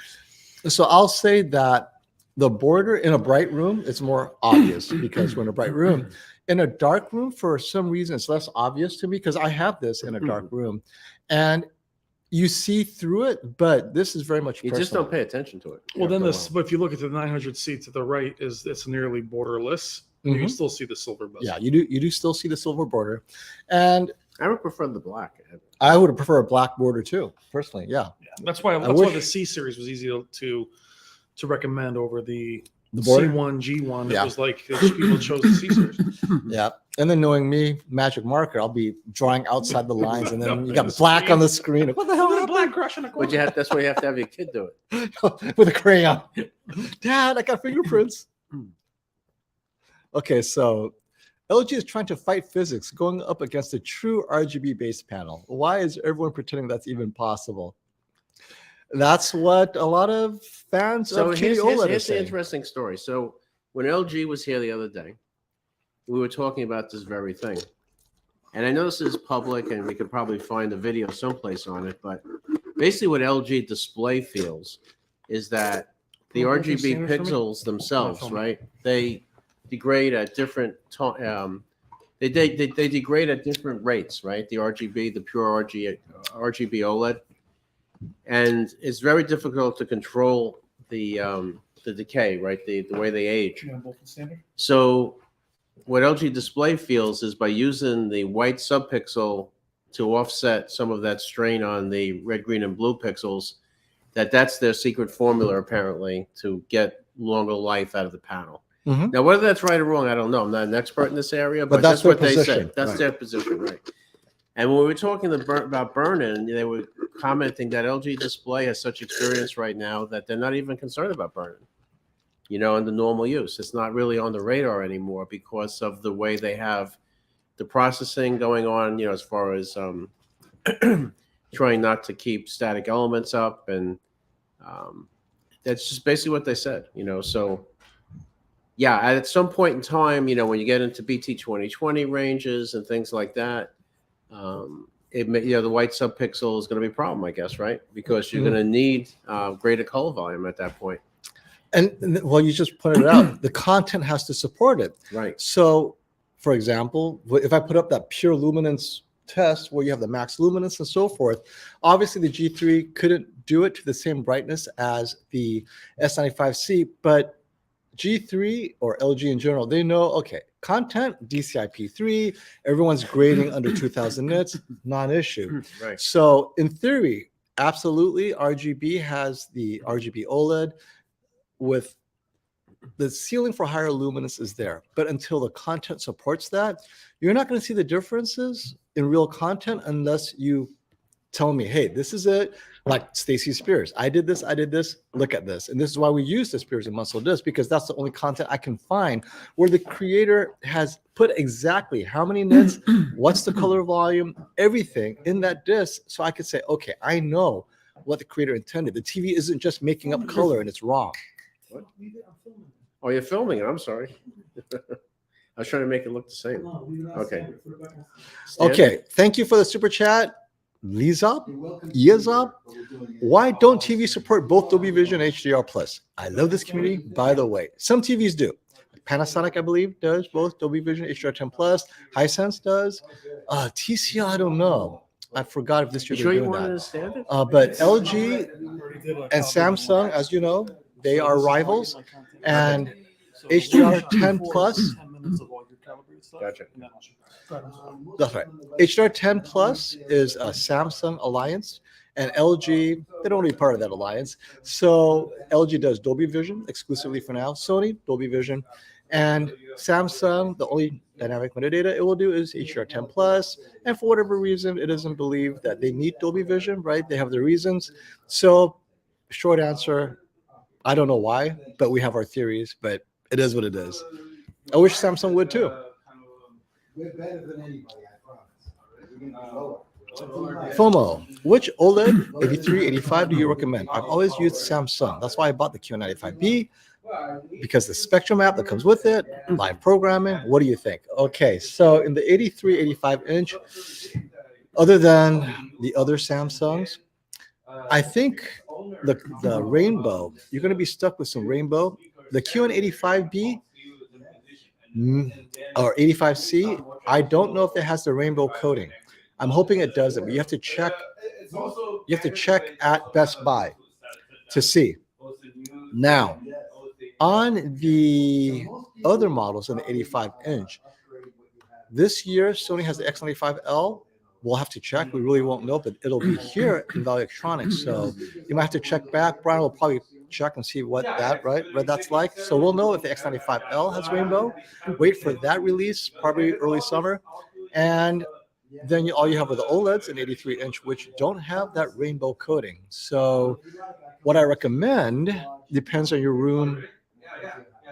So I'll say that the border in a bright room is more obvious because we're in a bright room. In a dark room, for some reason, it's less obvious to me because I have this in a dark room, and you see through it. But this is very much You personal. just don't pay attention to it. Well, then after a this, while. but if you look at the 900C to the right, it's nearly borderless. You can Mhm. still see the silver bezel. Yeah, you do still see the silver border, and I would prefer the black. I would prefer a black border too, personally. Yeah, Yeah, that's why wish- the C series was easy to recommend over the the border. C1, G1. Yeah. It was like people chose the C series. Yeah, and then knowing me, magic marker, I'll be drawing outside the lines, and then you got The black screen. on the screen. What the hell Look at happened? black crush in the corner. But you have. That's why you have to have your kid do it. With a crayon. Dad, I got fingerprints. Okay, so LG is trying to fight physics, going up against a true RGB based panel. Why is everyone pretending that's even possible? That's what a lot of fans So of here's, KD OLED are here's the saying. interesting story. So when LG was here the other day, we were talking about this very thing. And I know this is public and we could probably find a video someplace on it, but basically what LG display feels is that the Can you stand RGB it for me? pixels themselves, phone. right? They degrade at different they degrade at different rates, right? The RGB, the pure RGB OLED. And it's very difficult to control the decay, right? The way they age. You want both the standard? So what LG Display feels is by using the white subpixel to offset some of that strain on the red, green, and blue pixels, that's their secret formula apparently to get longer life out of the panel. Mhm. Now, whether that's right or wrong, I don't know. I'm not an expert in this area, But but, that's that's what their they position, say. That's right. their position, right? And when we were talking about burn-in, they were commenting that LG Display has such experience right now that they're not even concerned about burn-in. You know, in the normal use, it's not really on the radar anymore because of the way they have the processing going on. You know, as far as trying not to keep static elements up, and that's just basically what they said. You know, so. Yeah, at some point in time, you know, when you get into BT 2020 ranges and things like that, the white subpixel is going to be a problem, I guess, right? Because you're going to need greater color volume at that point. And well, you just pointed it out. The content has to support it. Right. So, for example, if I put up that pure luminance test where you have the max luminance and so forth. Obviously, the G3 couldn't do it to the same brightness as the S95C, but G3 or LG in general, they know, okay, content, DCI-P3, everyone's grading under 2000 nits, non-issue. Right. So in theory, absolutely, RGB has the RGB OLED with the ceiling for higher luminance is there. But until the content supports that, you're not going to see the differences in real content unless you tell me, hey, this is it. Like Stacy Spears, I did this, look at this. And this is why we use the Spears and Muscle disc, because that's the only content I can find where the creator has put exactly how many nits, what's the color volume, everything in that disc. So I could say, okay, I know what the creator intended. The TV isn't just making up color and it's wrong. What? Oh, you're filming it. I'm sorry. I was trying to make it look the same. Okay. Stan? Okay, thank you for the super chat. Lizop, Yezop, why don't TV support both Dolby Vision and HDR Plus? I love this community, by the way. Some TVs do. Panasonic, I believe, does both Dolby Vision, HDR10 Plus. Hisense does. TCL, I don't know. I forgot if this year You they're sure you doing wanted to that. stand it? But LG and Samsung, as you know, they are rivals. And HDR10 Plus. Gotcha. That's right. HDR10 Plus is a Samsung alliance, and LG, they don't want to be part of that alliance. So LG does Dolby Vision exclusively for now. Sony, Dolby Vision. And Samsung, the only dynamic metadata it will do is HDR10 Plus. And for whatever reason, it doesn't believe that they need Dolby Vision, right? They have their reasons. So short answer, I don't know why, but we have our theories, but it is what it is. I wish Samsung would too. We're better than anybody, I promise. We're gonna be lower. FOMO, which OLED 83, 85 do you recommend? I've always used Samsung. That's why I bought the QN900C, because the spectrum app that comes with it, live programming. What do you think? Okay, so in the 83, 85 inch, other than the other Samsungs, I think the rainbow, you're going to be stuck with some rainbow. The QN85B or 85C, I don't know if it has the rainbow coating. I'm hoping it doesn't, but you have to check. You have to check at Best Buy to see. Now, on the other models in the 85 inch, this year Sony has the X95L. We'll have to check. We really won't know, but it'll be here in Valley Electronics. So you might have to check back. Brian will probably check and see what that's like. So we'll know if the X95L has rainbow. Wait for that release, probably early summer. And then all you have are the OLEDs in 83 inch, which don't have that rainbow coating. So what I recommend depends on your room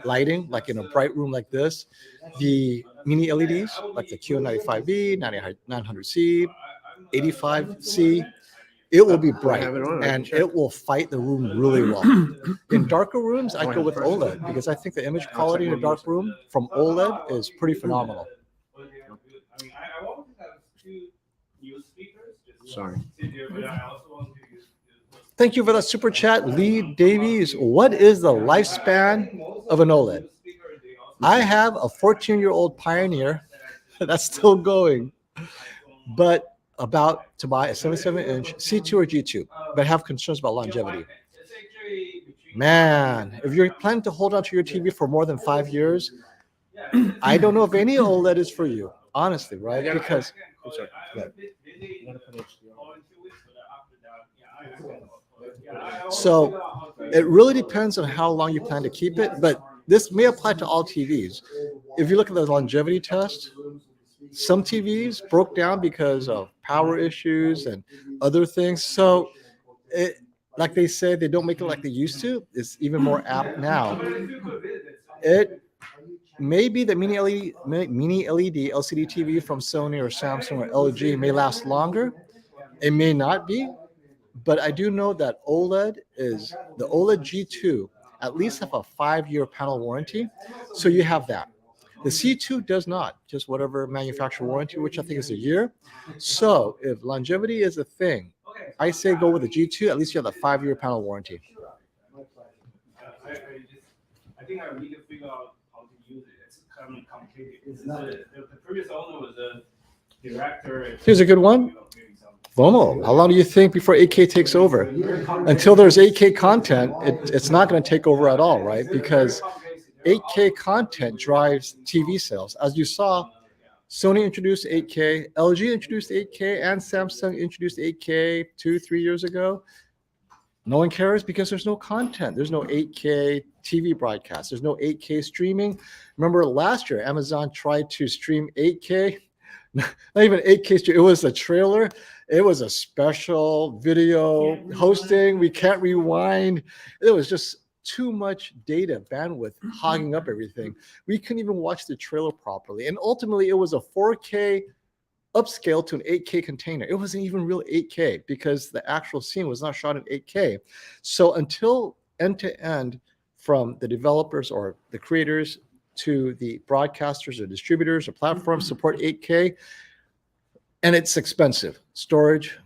lighting, like in a bright room like this, the mini LEDs, like the QN95B, 900C, 85C, it will be bright and it will fight the room really well. In darker rooms, I go with OLED because I think the image quality in a dark room from OLED is pretty phenomenal. Sorry. Thank you for that super chat, Lee Davies. What is the lifespan of an OLED? I have a 14-year-old Pioneer that's still going, but about to buy a 77-inch C2 or G2, but have concerns about longevity. Man, if you're planning to hold on to your TV for more than 5 years, I don't know if any OLED is for you, honestly, right? Because so it really depends on how long you plan to keep it, but this may apply to all TVs. If you look at the longevity test, some TVs broke down because of power issues and other things. So it, like they say, they don't make it like they used to. It's even more apt now. It may be the mini LED LCD TV from Sony or Samsung or LG may last longer. It may not be, but I do know that OLED is the OLED G2 at least have a 5-year panel warranty. So you have that. The C2 does not, just whatever manufacturer warranty, which I think is a year. So if longevity is a thing, I say go with the G2. At least you have the 5-year panel warranty. I think I need to figure out how to use it. It's kind of complicated. The previous owner was director. Here's a good one. FOMO. How long do you think before 8K takes over? Until there's 8K content, it's not going to take over at all, right? Because 8K content drives TV sales. As you saw, Sony introduced 8K, LG introduced 8K, and Samsung introduced 8K 2-3 years ago. No one cares because there's no content. There's no 8K TV broadcast. There's no 8K streaming. Remember last year, Amazon tried to stream 8K. Not even 8K stream. It was a trailer. It was a special video hosting. We can't rewind. It was just too much data bandwidth hogging up everything. We couldn't even watch the trailer properly. And ultimately, it was a 4K upscale to an 8K container. It wasn't even real 8K because the actual scene was not shot in 8K. So until end-to-end from the developers or the creators to the broadcasters or distributors or platforms support 8K, and it's expensive. Storage,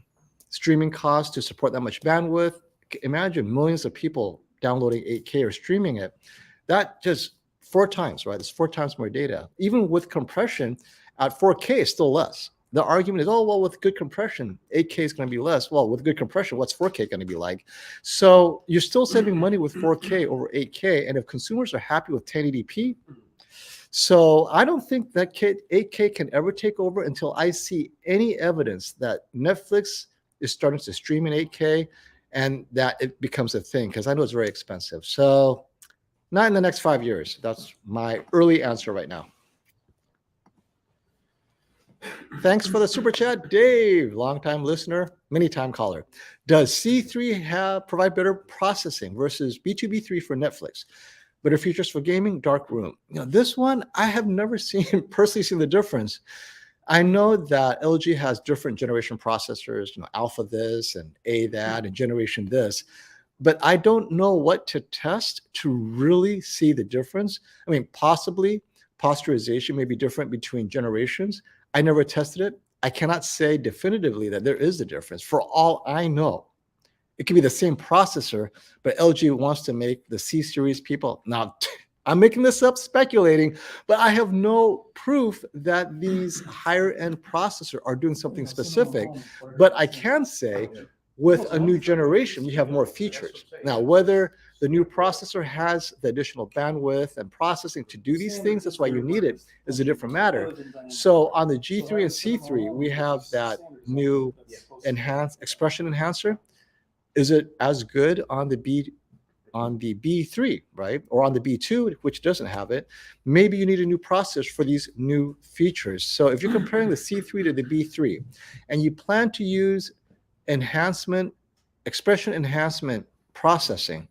streaming costs to support that much bandwidth. Imagine millions of people downloading 8K or streaming it. That just 4 times, right? It's 4 times more data. Even with compression at 4K, it's still less. The argument is, oh, well, with good compression, 8K is going to be less. Well, with good compression, what's 4K going to be like? So you're still saving money with 4K over 8K. And if consumers are happy with 1080p, so I don't think that 8K can ever take over until I see any evidence that Netflix is starting to stream in 8K and that it becomes a thing, because I know it's very expensive. So not in the next 5 years. That's my early answer right now. Thanks for the super chat, Dave, longtime listener, many-time caller. Does C3 provide better processing versus B2B3 for Netflix? Better features for gaming, dark room. You know, this one I have never personally seen the difference. I know that LG has different generation processors, you know, alpha this and A that and generation this, but I don't know what to test to really see the difference. I mean, possibly posterization may be different between generations. I never tested it. I cannot say definitively that there is a difference. For all I know, it could be the same processor, but LG wants to make the C series people. Now, I'm making this up, speculating, but I have no proof that these higher end processors are doing something specific. But I can say with a new generation, you have more features. Now, whether the new processor has the additional bandwidth and processing to do these things, that's why you need it, is a different matter. So on the G3 and C3, we have that new enhanced expression enhancer. Is it as good on the B3, right? Or on the B2, which doesn't have it? Maybe you need a new processor for these new features. So if you're comparing the C3 to the B3 and you plan to use expression enhancement processing,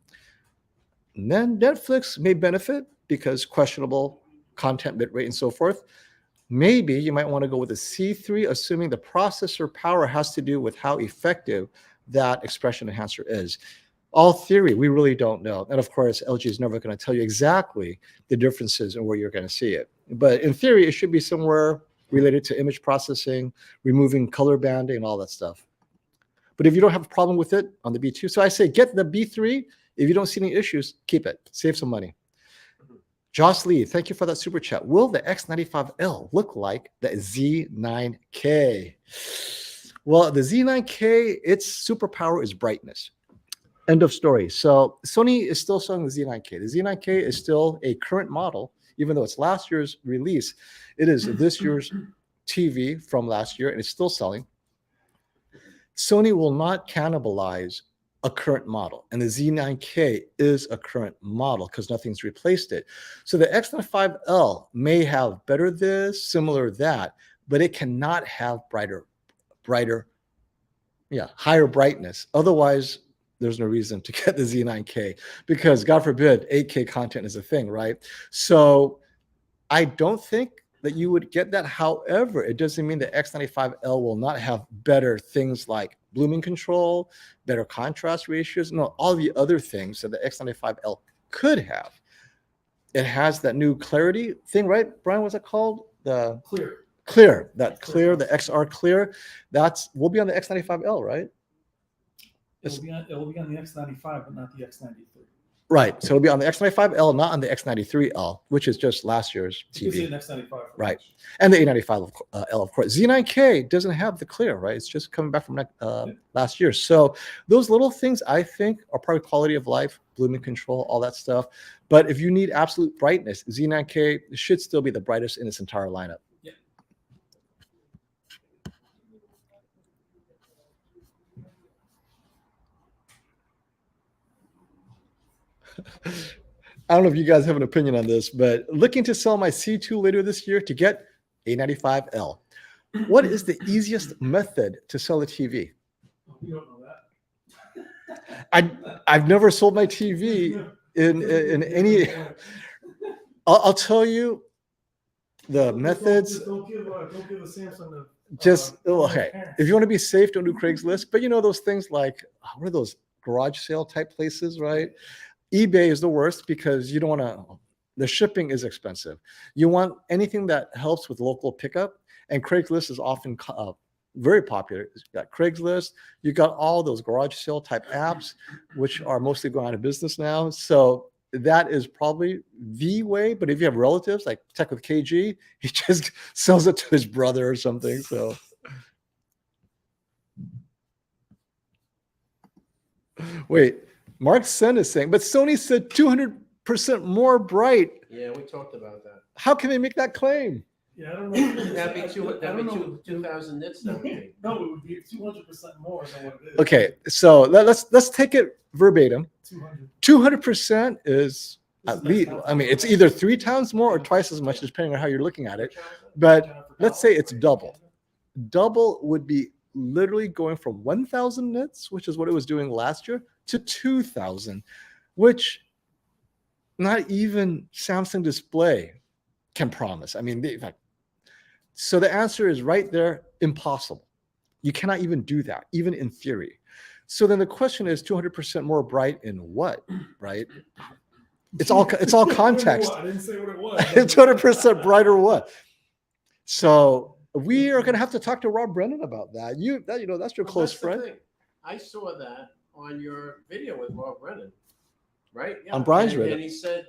then Netflix may benefit because questionable content bitrate and so forth. Maybe you might want to go with a C3, assuming the processor power has to do with how effective that expression enhancer is. All theory, we really don't know. And of course, LG is never going to tell you exactly the differences and where you're going to see it. But in theory, it should be somewhere related to image processing, removing color banding, and all that stuff. But if you don't have a problem with it on the B2, so I say get the B3. If you don't see any issues, keep it. Save some money. Joss Lee, thank you for that super chat. Will the X95L look like the Z9K? Well, the Z9K, its superpower is brightness. End of story. So Sony is still selling the Z9K. The Z9K is still a current model, even though it's last year's release. It is this year's TV from last year, and it's still selling. Sony will not cannibalize a current model, and the Z9K is a current model because nothing's replaced it. So the X95L may have better this, similar that, but it cannot have higher brightness. Otherwise, there's no reason to get the Z9K because, God forbid, 8K content is a thing, right? So I don't think that you would get that. However, it doesn't mean the X95L will not have better things like blooming control, better contrast ratios, no, all the other things that the X95L could have. It has that new clarity thing, right? Brian, what's it called? The clear, the XR clear. Will be on the X95L, right? It will be on the X95, but not the X93. Right. So it'll be on the X95L, not on the X93L, which is just last year's You can see TV. an X95 Right. And the A95L, of course. Z9K doesn't have the clear, right? It's just coming back from last year. So those little things, I think, are probably quality of life, blooming control, all that stuff. But if you need absolute brightness, Z9K should still be the brightest in its entire lineup. Yeah. I don't know if you guys have an opinion on this, but looking to sell my C2 later this year to get A95L. What is the easiest method to sell a TV? You don't know that. I've never sold my TV in any. I'll tell you the methods. Don't give a Samsung the. Just okay. If you want to be safe, don't do Craigslist. But you know those things like what are those garage sale type places, right? eBay is the worst because you don't want to. The shipping is expensive. You want anything that helps with local pickup, and Craigslist is often very popular. You got Craigslist. You got all those garage sale type apps, which are mostly going out of business now. So that is probably the way. But if you have relatives like Tech with KG, he just sells it to his brother or something. So. Wait, Mark Sen is saying, but Sony said 200% more bright. Yeah, we talked about that. How can they make that claim? Yeah, I don't know. That'd be two. I That'd be don't know. 2,000 nits. That would be. No, it would be 200% more than what it is. Okay, so let's take it verbatim. 200. 200% is at least. I mean, it's either 3 times more or twice as much, depending on how you're looking at it. But let's say it's double. Double would be literally going from 1,000 nits, which is what it was doing last year, to 2,000, which not even Samsung Display can promise. I mean, so the answer is right there, impossible. You cannot even do that, even in theory. So then the question is 200% more bright in what, right? It's all context. I didn't say what it was. 200% brighter what? So we are going to have to talk to Rob Brennan about that. That's your close That's the friend. thing. I saw that on your video with Rob Brennan, right? Yeah. On Brian's and radio. And he said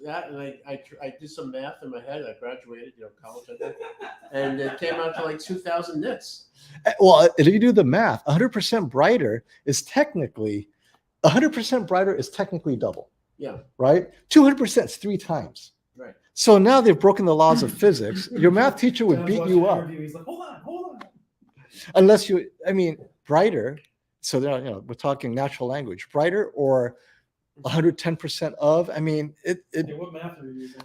that, and I did some math in my head. I graduated, college, I think, and it came out to like 2,000 nits. Well, if you do the math, 100% brighter is technically double. Yeah. Right? 200% is 3 times. Right. So now they've broken the laws of physics. Your math teacher would beat you up. He's like, hold on. Unless brighter. So we're talking natural language, brighter or 110% of. I mean, Hey, what math are you using?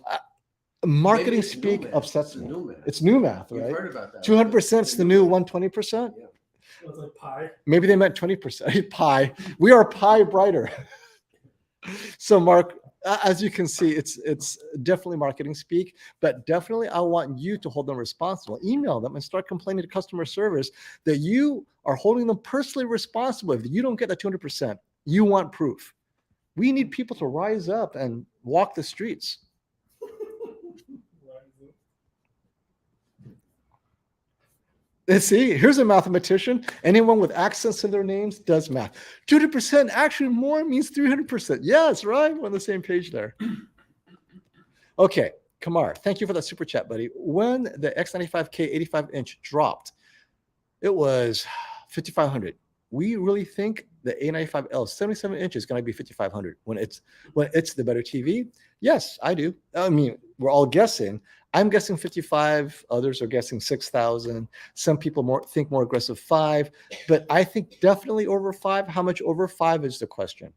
marketing Maybe it's new speak math. upsets It's me. new math. It's new math, You've right? heard about that. 200% is the new 120%. Yeah. It's like pi. Maybe they meant 20%. Pi. We are pi brighter. So, Mark, as you can see, it's definitely marketing speak, but definitely I want you to hold them responsible. Email them and start complaining to customer service that you are holding them personally responsible. If you don't get the 200%, you want proof. We need people to rise up and walk the streets. And see, here's a mathematician. Anyone with accents in their names does math. 200% actually more means 300%. Yes, right. We're on the same page there. Okay, Kamar, thank you for that super chat, buddy. When the X95K 85-inch dropped, it was 5,500. We really think the A95L 77 inch is going to be 5,500 when it's the better TV? Yes, I do. I mean, we're all guessing. I'm guessing 55. Others are guessing 6,000. Some people think more aggressive 5, but I think definitely over 5. How much over 5 is the question?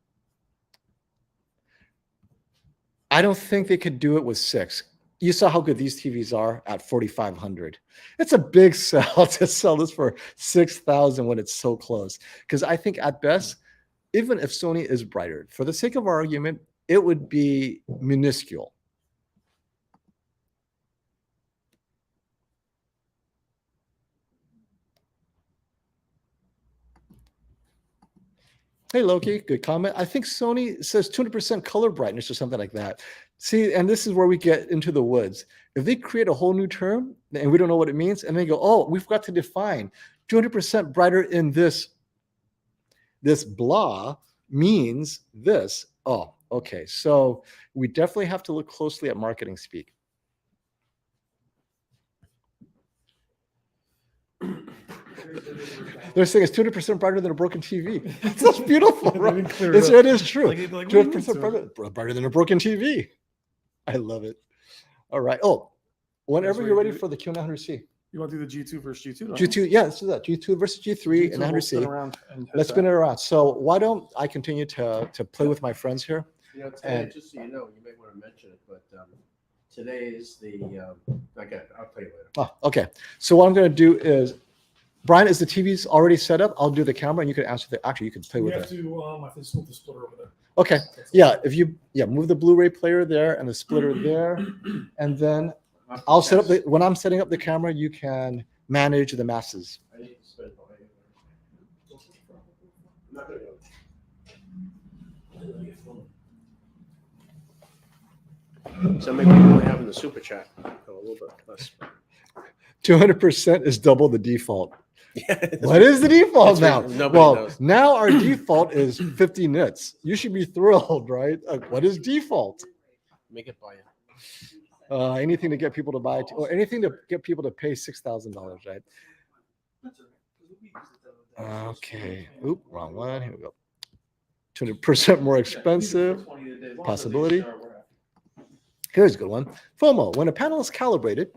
I don't think they could do it with 6. You saw how good these TVs are at 4,500. It's a big sell to sell this for 6,000 when it's so close. Because I think at best, even if Sony is brighter, for the sake of our argument, it would be minuscule. Hey, Loki, good comment. I think Sony says 200% color brightness or something like that. See, and this is where we get into the woods. If they create a whole new term and we don't know what it means, and they go, oh, we've got to define 200% brighter in this blah means this. Oh, okay. So we definitely have to look closely at marketing speak. They're saying it's 200% brighter than a broken TV. That's beautiful, They right? didn't clear It's, it up. it is true. Like, what do you mean 200% so? brighter than a broken TV. I love it. All right. Oh, whenever what you're you ready do. for the QN900C. You want to do the G2 versus G2? don't you? G2, yeah, let's do that. G2 versus G3 G2 and will spin 900C. around and hit Let's spin that. it around. So why don't I continue to play with my friends here? You know, today, And- just so you know, you may want to mention it, but today is the, okay, I'll tell you later. Oh, okay. So what I'm going to do is, Brian, is the TV's already set up? I'll do the camera and you can answer the, actually you can play We with have it. to, I have to move the splitter over there. Okay. Yeah. If you, move the Blu-ray player there and the splitter there. And then I'll set up the, when I'm setting up the camera, you can manage the masses. I need to spend all day. I'm not gonna go. So maybe we're only having the super chat a little bit less. 200% is double the default. Yeah, What is the default That's now? right. Nobody Well, knows. now our default is 50 nits. You should be thrilled, right? What is default? Make it by you. Anything to get people to buy, or anything to get people to pay $6,000, right? Okay. Oop, wrong one. Here we go. 200% more expensive. Possibility. Here's a good one. FOMO. When a panel is calibrated,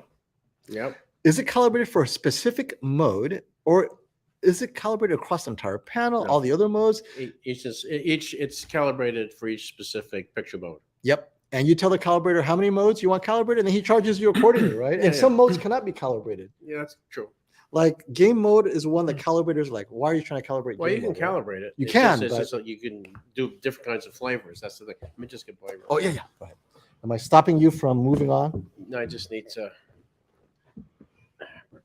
Yep. is it calibrated for a specific mode, or is it calibrated across the entire panel, No. all the other modes? It's calibrated for each specific picture mode. Yep. And you tell the calibrator how many modes you want calibrated, and then he charges you accordingly, right? Yeah, And yeah. some modes cannot be calibrated. Yeah, that's true. Like game mode is one that calibrators like, why are you trying to calibrate? Well, you game can mode, right? calibrate it. You It's can, just but- so you can do different kinds of flavors. That's the thing. Let me just get flavor. Oh, yeah, yeah. Go ahead. Am I stopping you from moving on? No, I just need to.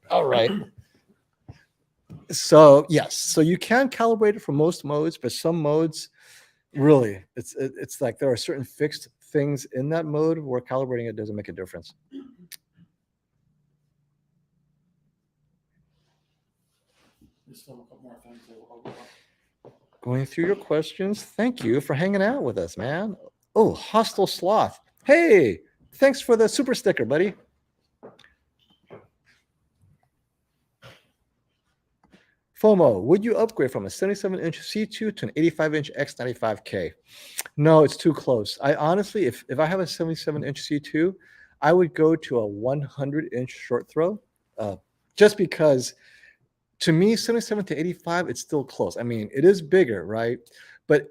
All right. So yes, so you can calibrate it for most modes, but some modes, really, it's like there are certain fixed things in that mode where calibrating it doesn't make a difference. Just film a couple more things. I'll go on. Going through your questions. Thank you for hanging out with us, man. Oh, Hostile Sloth. Hey, thanks for the super sticker, buddy. FOMO, would you upgrade from a 77-inch C2 to an 85-inch X95K? No, it's too close. I honestly, if I have a 77-inch C2, I would go to a 100-inch short throw, just because to me, 77 to 85, it's still close. I mean, it is bigger, right? But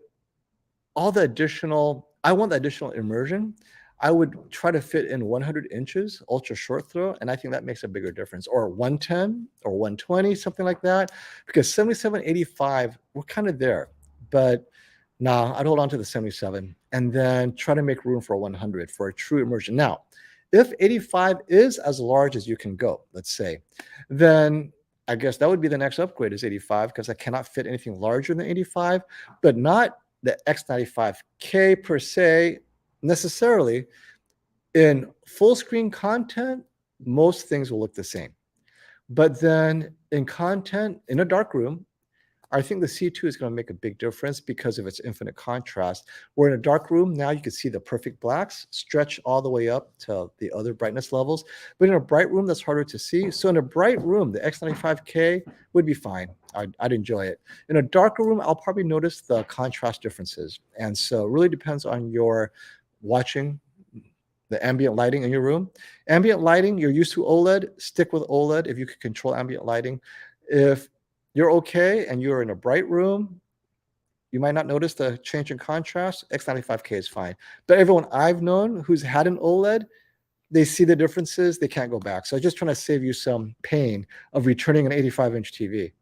all the additional, I want the additional immersion. I would try to fit in 100 inches, ultra short throw, and I think that makes a bigger difference. Or 110 or 120, something like that. Because 77, 85, we're kind of there. But nah, I'd hold on to the 77 and then try to make room for a 100 for a true immersion. Now, if 85 is as large as you can go, let's say, then I guess that would be the next upgrade is 85, because I cannot fit anything larger than 85, but not the X95K per se necessarily. In full screen content, most things will look the same. But then in content in a dark room, I think the C2 is going to make a big difference because of its infinite contrast. Where in a dark room, now you can see the perfect blacks stretch all the way up to the other brightness levels. But in a bright room, that's harder to see. So in a bright room, the X95K would be fine. I'd enjoy it. In a darker room, I'll probably notice the contrast differences. And so it really depends on your watching, the ambient lighting in your room. Ambient lighting, you're used to OLED, stick with OLED if you can control ambient lighting. If you're okay and you're in a bright room, you might not notice the change in contrast. X95K is fine. But everyone I've known who's had an OLED, they see the differences, they can't go back. So I'm just trying to save you some pain of returning an 85-inch TV.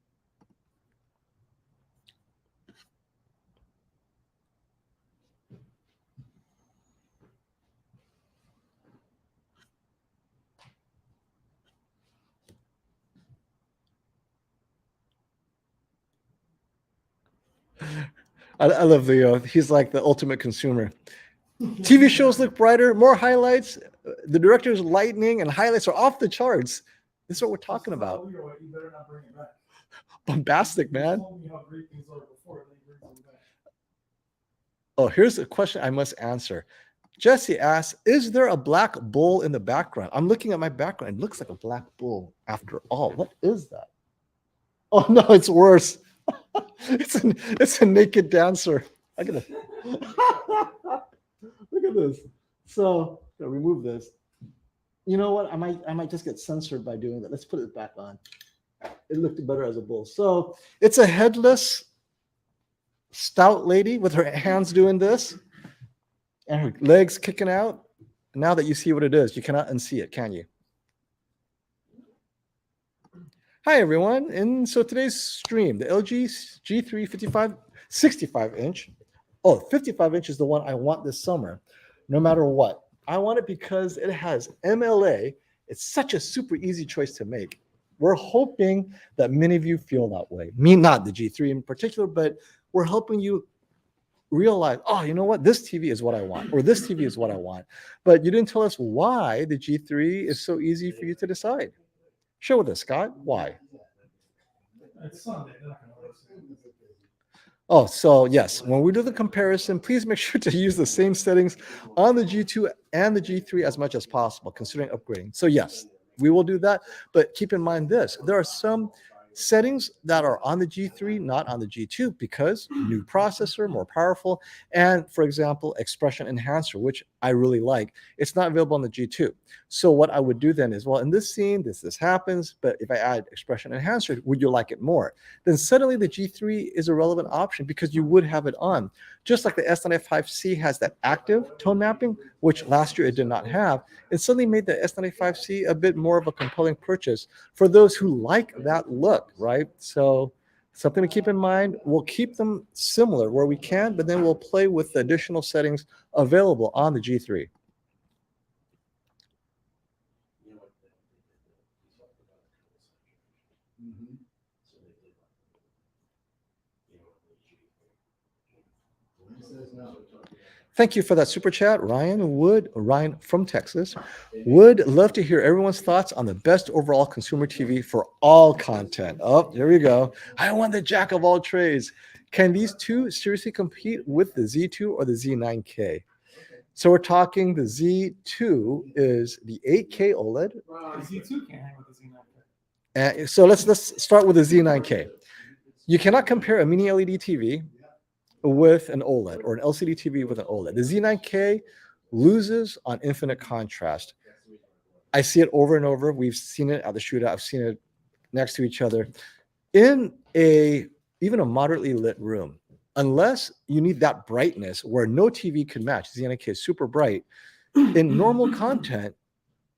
I love the, he's like the ultimate consumer. TV shows look brighter, more highlights. The director's lightning and highlights are off the charts. This is what we're talking about. You better not bring it back. Bombastic, You man. told me how great things are before, then you bring them back. Oh, here's a question I must answer. Jesse asks, is there a black bull in the background? I'm looking at my background. It looks like a black bull after all. What is that? Oh no, it's worse. It's a naked dancer. I gotta look at this. So I'll remove this. You know what? I might just get censored by doing that. Let's put it back on. It looked better as a bull. So it's a headless, stout lady with her hands doing this and her legs kicking out. Now that you see what it is, you cannot unsee it, can you? Hi, everyone. And so today's stream, the LG G3 65-inch. Oh, 55-inch is the one I want this summer, no matter what. I want it because it has MLA. It's such a super easy choice to make. We're hoping that many of you feel that way. Me, not the G3 in particular, but we're helping you realize, oh, you know what? This TV is what I want, or this TV is what I want. But you didn't tell us why the G3 is so easy for you to decide. Share with us, Scott. Why? It's Sunday. They're not gonna listen. Oh, so yes, when we do the comparison, please make sure to use the same settings on the G2 and the G3 as much as possible, considering upgrading. So yes, we will do that. But keep in mind this, there are some settings that are on the G3, not on the G2, because new processor, more powerful. And for example, expression enhancer, which I really like, it's not available on the G2. So what I would do then is, well, in this scene, this happens, but if I add expression enhancer, would you like it more? Then suddenly the G3 is a relevant option because you would have it on. Just like the S95C has that active tone mapping, which last year it did not have, it suddenly made the S95C a bit more of a compelling purchase for those who like that look, right? So something to keep in mind. We'll keep them similar where we can, but then we'll play with the additional settings available on the G3. Thank you for that super chat, Ryan from Texas. Would love to hear everyone's thoughts on the best overall consumer TV for all content. Oh, there we go. I want the jack of all trades. Can these two seriously compete with the Z2 or the Z9K? So we're talking the Z2 is the 8K OLED. The Z2 can't hang with the Z9. So let's start with the Z9K. You cannot compare a mini LED TV with an OLED or an LCD TV with an OLED. The Z9K loses on infinite contrast. I see it over and over. We've seen it at the shootout. I've seen it next to each other in even a moderately lit room. Unless you need that brightness where no TV can match. The Z9K is super bright. In normal content,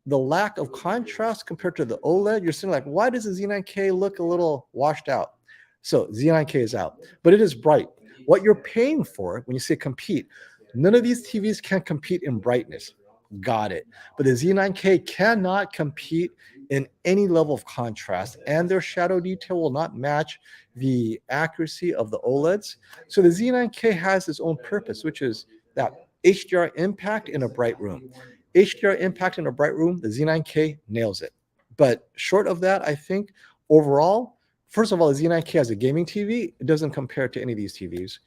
the lack of contrast compared to the OLED, you're saying like, why does the Z9K look a little washed out? So Z9K is out, but it is bright. What you're paying for when you say compete, none of these TVs can compete in brightness. Got it. But the Z9K cannot compete in any level of contrast, and their shadow detail will not match the accuracy of the OLEDs. So the Z9K has its own purpose, which is that HDR impact in a bright room. HDR impact in a bright room, the Z9K nails it. But short of that, I think overall, first of all, the Z9K has a gaming TV. It doesn't compare to any of these TVs.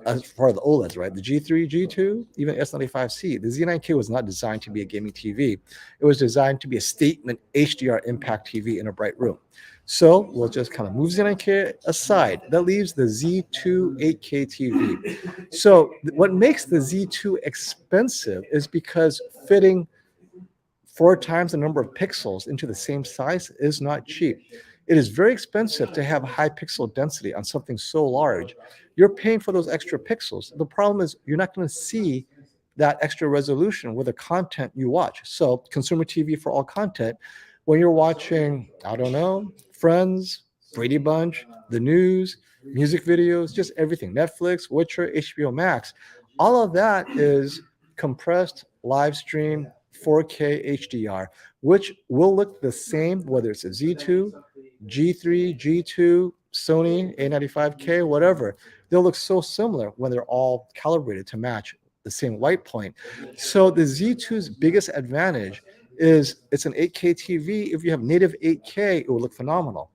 As far as the OLEDs, right? The G3, G2, even S95C. The Z9K was not designed to be a gaming TV. It was designed to be a statement HDR impact TV in a bright room. So we'll just kind of move Z9K aside. That leaves the Z2 8K TV. So what makes the Z2 expensive is because fitting 4 times the number of pixels into the same size is not cheap. It is very expensive to have high pixel density on something so large. You're paying for those extra pixels. The problem is you're not going to see that extra resolution with the content you watch. So consumer TV for all content, when you're watching, I don't know, Friends, Brady Bunch, the news, music videos, just everything, Netflix, Witcher, HBO Max, all of that is compressed, live stream, 4K HDR, which will look the same whether it's a Z2, G3, G2, Sony, A95K, whatever. They'll look so similar when they're all calibrated to match the same white point. So the Z2's biggest advantage is it's an 8K TV. If you have native 8K, it will look phenomenal.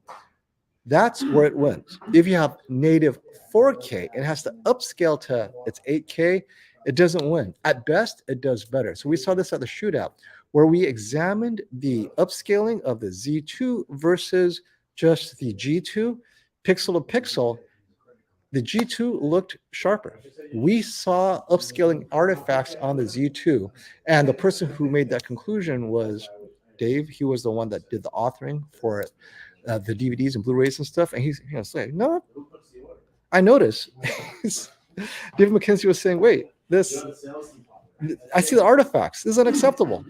That's where it wins. If you have native 4K, it has to upscale to its 8K, it doesn't win. At best, it does better. So we saw this at the shootout where we examined the upscaling of the Z2 versus just the G2. pixel to pixel, the G2 looked sharper. We saw upscaling artifacts on the Z2, and the person who made that conclusion was Dave. He was the one that did the authoring for the DVDs and Blu-rays and stuff, and he's like, no, I noticed. David McKenzie was saying, wait, this, I see the artifacts. This is unacceptable.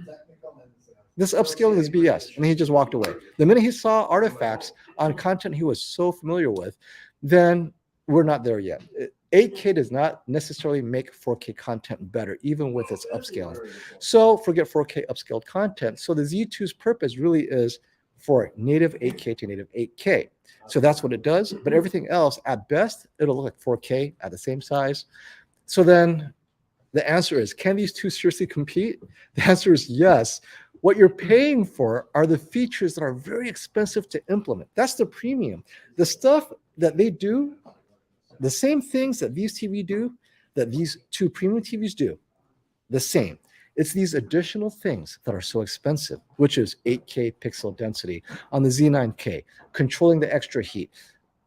This upscaling is BS. And he just walked away. The minute he saw artifacts on content he was so familiar with, then we're not there yet. 8K does not necessarily make 4K content better, even with its upscaling. So forget 4K upscaled content. So the Z2's purpose really is for native 8K to native 8K. So that's what it does. But everything else, at best, it'll look like 4K at the same size. So then the answer is, can these two seriously compete? The answer is yes. What you're paying for are the features that are very expensive to implement. That's the premium. The stuff that they do, the same things that these TV do, that these two premium TVs do, the same. It's these additional things that are so expensive, which is 8K pixel density on the Z9K, controlling the extra heat,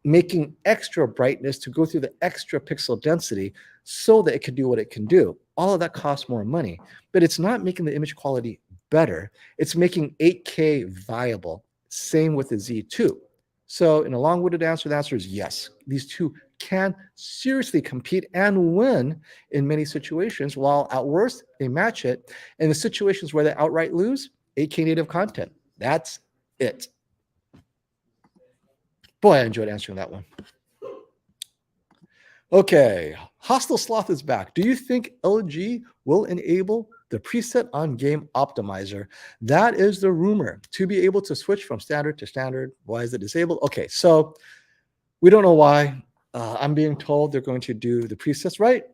making extra brightness to go through the extra pixel density so that it can do what it can do. All of that costs more money, but it's not making the image quality better. It's making 8K viable. Same with the Z2. So in a long-winded answer, the answer is yes. These two can seriously compete and win in many situations, while at worst, they match it. In the situations where they outright lose, 8K native content. That's it. Boy, I enjoyed answering that one. Okay, Hostile Sloth is back. Do you think LG will enable the preset on game optimizer? That is the rumor, to be able to switch from standard to standard. Why is it disabled? Okay, so we don't know why. I'm being told they're going to do the presets, right?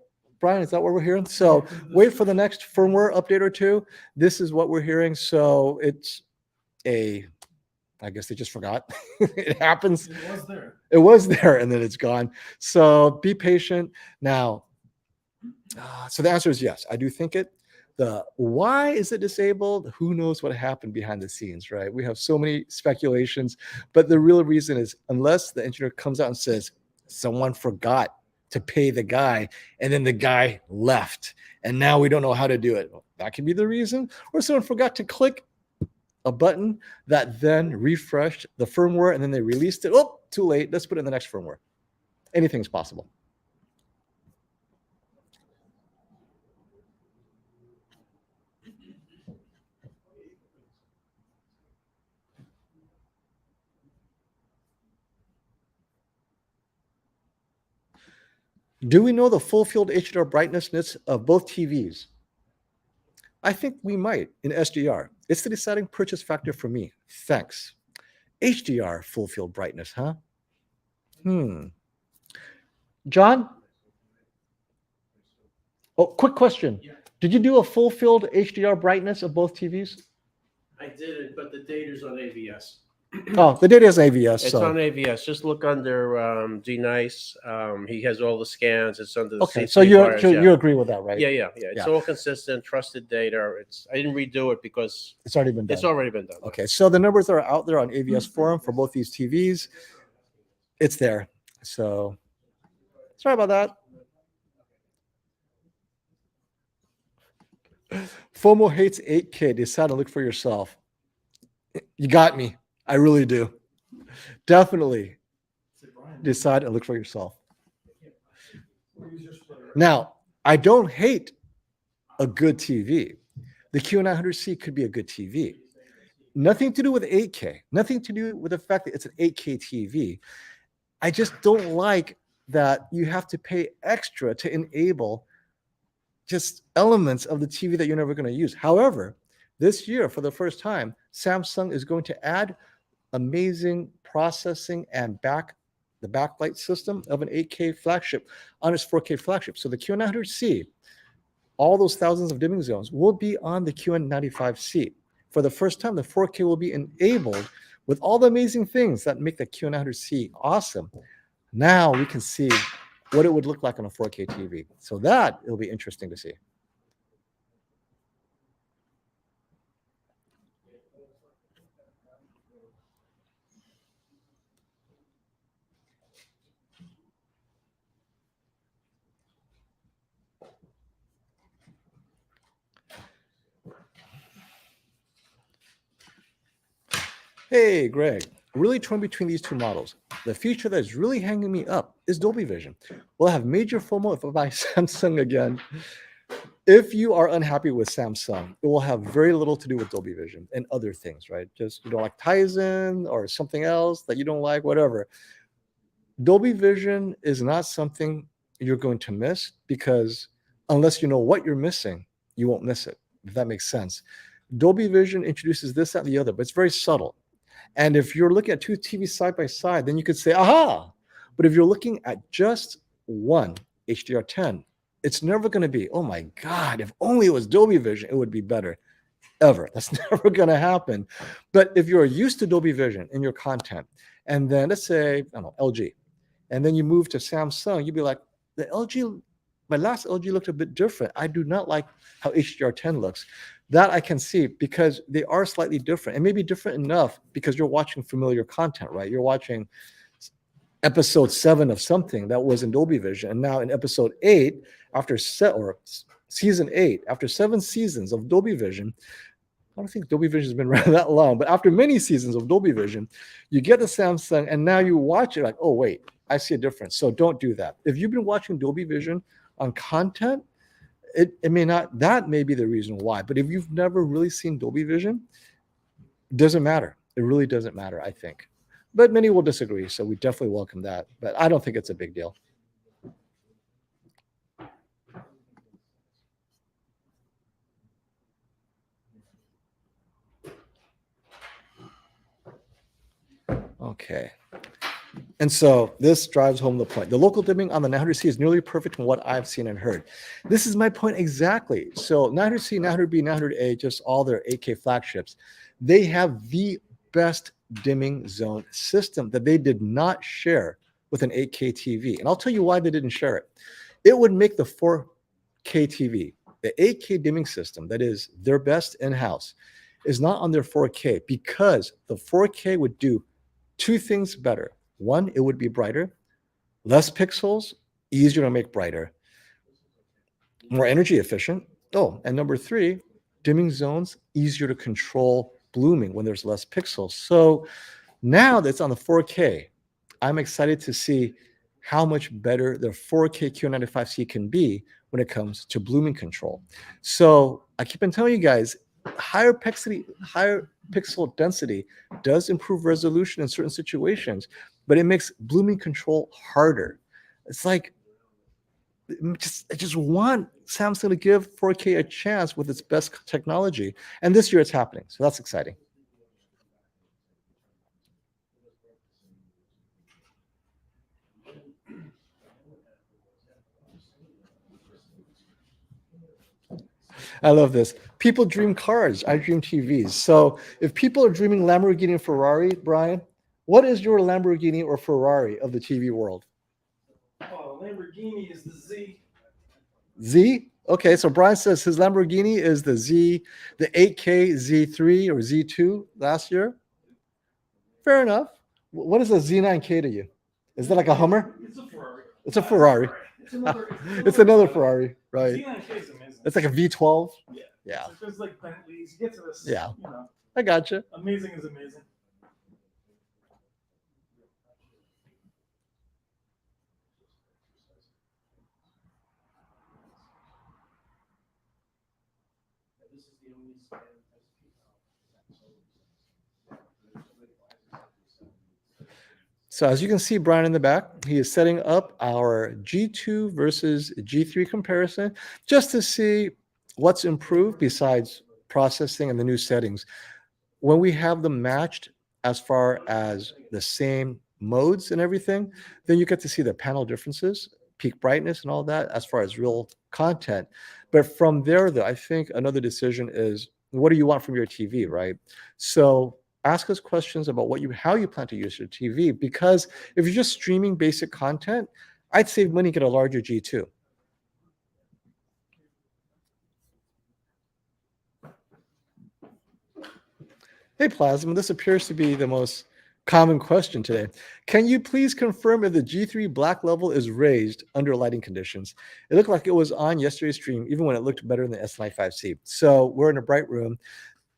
Brian, is that what we're hearing? So wait for the next firmware update or two. This is what we're hearing. So it's I guess they just forgot. It happens. It was there. It was there and then it's gone. So be patient. Now, so the answer is yes. I do think it. The why is it disabled? Who knows what happened behind the scenes, right? We have so many speculations, but the real reason is unless the engineer comes out and says someone forgot to pay the guy and then the guy left and now we don't know how to do it. That could be the reason. Or someone forgot to click a button that then refreshed the firmware and then they released it. Oh, too late. Let's put it in the next firmware. Anything's possible. Do we know the full field HDR brightness nits of both TVs? I think we might in SDR. It's the deciding purchase factor for me. Thanks. HDR full field brightness, huh? John? Oh, quick question. Did you do a full field HDR brightness of both TVs? I didn't, but the data's on AVS. Oh, the data is AVS. It's so. on AVS. Just look under G-Nice. He has all the scans. It's under the Okay, C3 so you wires, you agree with that, right? Yeah. It's Yeah. all consistent, trusted data. I didn't redo it because It's already been done. it's already been done. Okay, so the numbers are out there on AVS forum for both these TVs. It's there. So sorry about that. FOMO hates 8K. Decide to look for yourself. You got me. I really do. Definitely decide and look for yourself. Now, I don't hate a good TV. The QN900C could be a good TV. Nothing to do with 8K. Nothing to do with the fact that it's an 8K TV. I just don't like that you have to pay extra to enable just elements of the TV that you're never going to use. However, this year, for the first time, Samsung is going to add amazing processing and the backlight system of an 8K flagship on its 4K flagship. So the QN900C, all those thousands of dimming zones will be on the QN95C. For the first time, the 4K will be enabled with all the amazing things that make the QN900C awesome. Now we can see what it would look like on a 4K TV. So that it'll be interesting to see. Hey, Greg, really torn between these two models. The feature that is really hanging me up is Dolby Vision. Will I have major FOMO if I buy Samsung again? If you are unhappy with Samsung, it will have very little to do with Dolby Vision and other things, right? Just you don't like Tizen or something else that you don't like, whatever. Dolby Vision is not something you're going to miss because unless you know what you're missing, you won't miss it, if that makes sense. Dolby Vision introduces this, that, and the other, but it's very subtle. And if you're looking at two TVs side by side, then you could say, aha. But if you're looking at just one HDR10, it's never going to be, oh my God, if only it was Dolby Vision, it would be better. Ever. That's never going to happen. But if you're used to Dolby Vision in your content, and then let's say, I don't know, LG, and then you move to Samsung, you'd be like, the LG, my last LG looked a bit different. I do not like how HDR10 looks. That I can see because they are slightly different and maybe different enough because you're watching familiar content, right? You're watching episode 7 of something that was in Dolby Vision. And now in episode 8, season 8, after 7 seasons of Dolby Vision, I don't think Dolby Vision has been around that long, but after many seasons of Dolby Vision, you get the Samsung and now you watch it like, oh, wait, I see a difference. So don't do that. If you've been watching Dolby Vision on content, it may not, that may be the reason why. But if you've never really seen Dolby Vision, it doesn't matter. It really doesn't matter, I think. But many will disagree, so we definitely welcome that. But I don't think it's a big deal. Okay. And so this drives home the point. The local dimming on the 900C is nearly perfect from what I've seen and heard. This is my point exactly. So 900C, 900B, 900A, just all their 8K flagships, they have the best dimming zone system that they did not share with an 8K TV. And I'll tell you why they didn't share it. It would make the 4K TV, the 8K dimming system that is their best in-house, is not on their 4K because the 4K would do two things better. One, it would be brighter, less pixels, easier to make brighter, more energy efficient. Oh, and number 3, dimming zones, easier to control blooming when there's less pixels. So now that it's on the 4K, I'm excited to see how much better the 4K QN900C can be when it comes to blooming control. So I keep on telling you guys, higher pixel density does improve resolution in certain situations, but it makes blooming control harder. It's like, I just want Samsung to give 4K a chance with its best technology. And this year it's happening. So that's exciting. I love this. People dream cars. I dream TVs. So if people are dreaming Lamborghini and Ferrari, Brian, what is your Lamborghini or Ferrari of the TV world? Oh, Lamborghini is the Z. Z? Okay, so Brian says his Lamborghini is the Z, the 8K Z3 or Z2 last year. Fair enough. What is a Z9K to you? Is that like a Hummer? It's a Ferrari. It's a Ferrari. It's another Ferrari, right? Z9K is amazing. It's like a V12. Yeah. Yeah. There's like Bentleys. You get to this. Yeah. You know, I gotcha. amazing is amazing. So as you can see, Brian in the back, he is setting up our G2 versus G3 comparison just to see what's improved besides processing and the new settings. When we have them matched as far as the same modes and everything, then you get to see the panel differences, peak brightness and all that as far as real content. But from there, though, I think another decision is, what do you want from your TV, right? So ask us questions about how you plan to use your TV, because if you're just streaming basic content, I'd save money, get a larger G2. Hey, Plasma, this appears to be the most common question today. Can you please confirm if the G3 black level is raised under lighting conditions? It looked like it was on yesterday's stream, even when it looked better than the S95C. So we're in a bright room.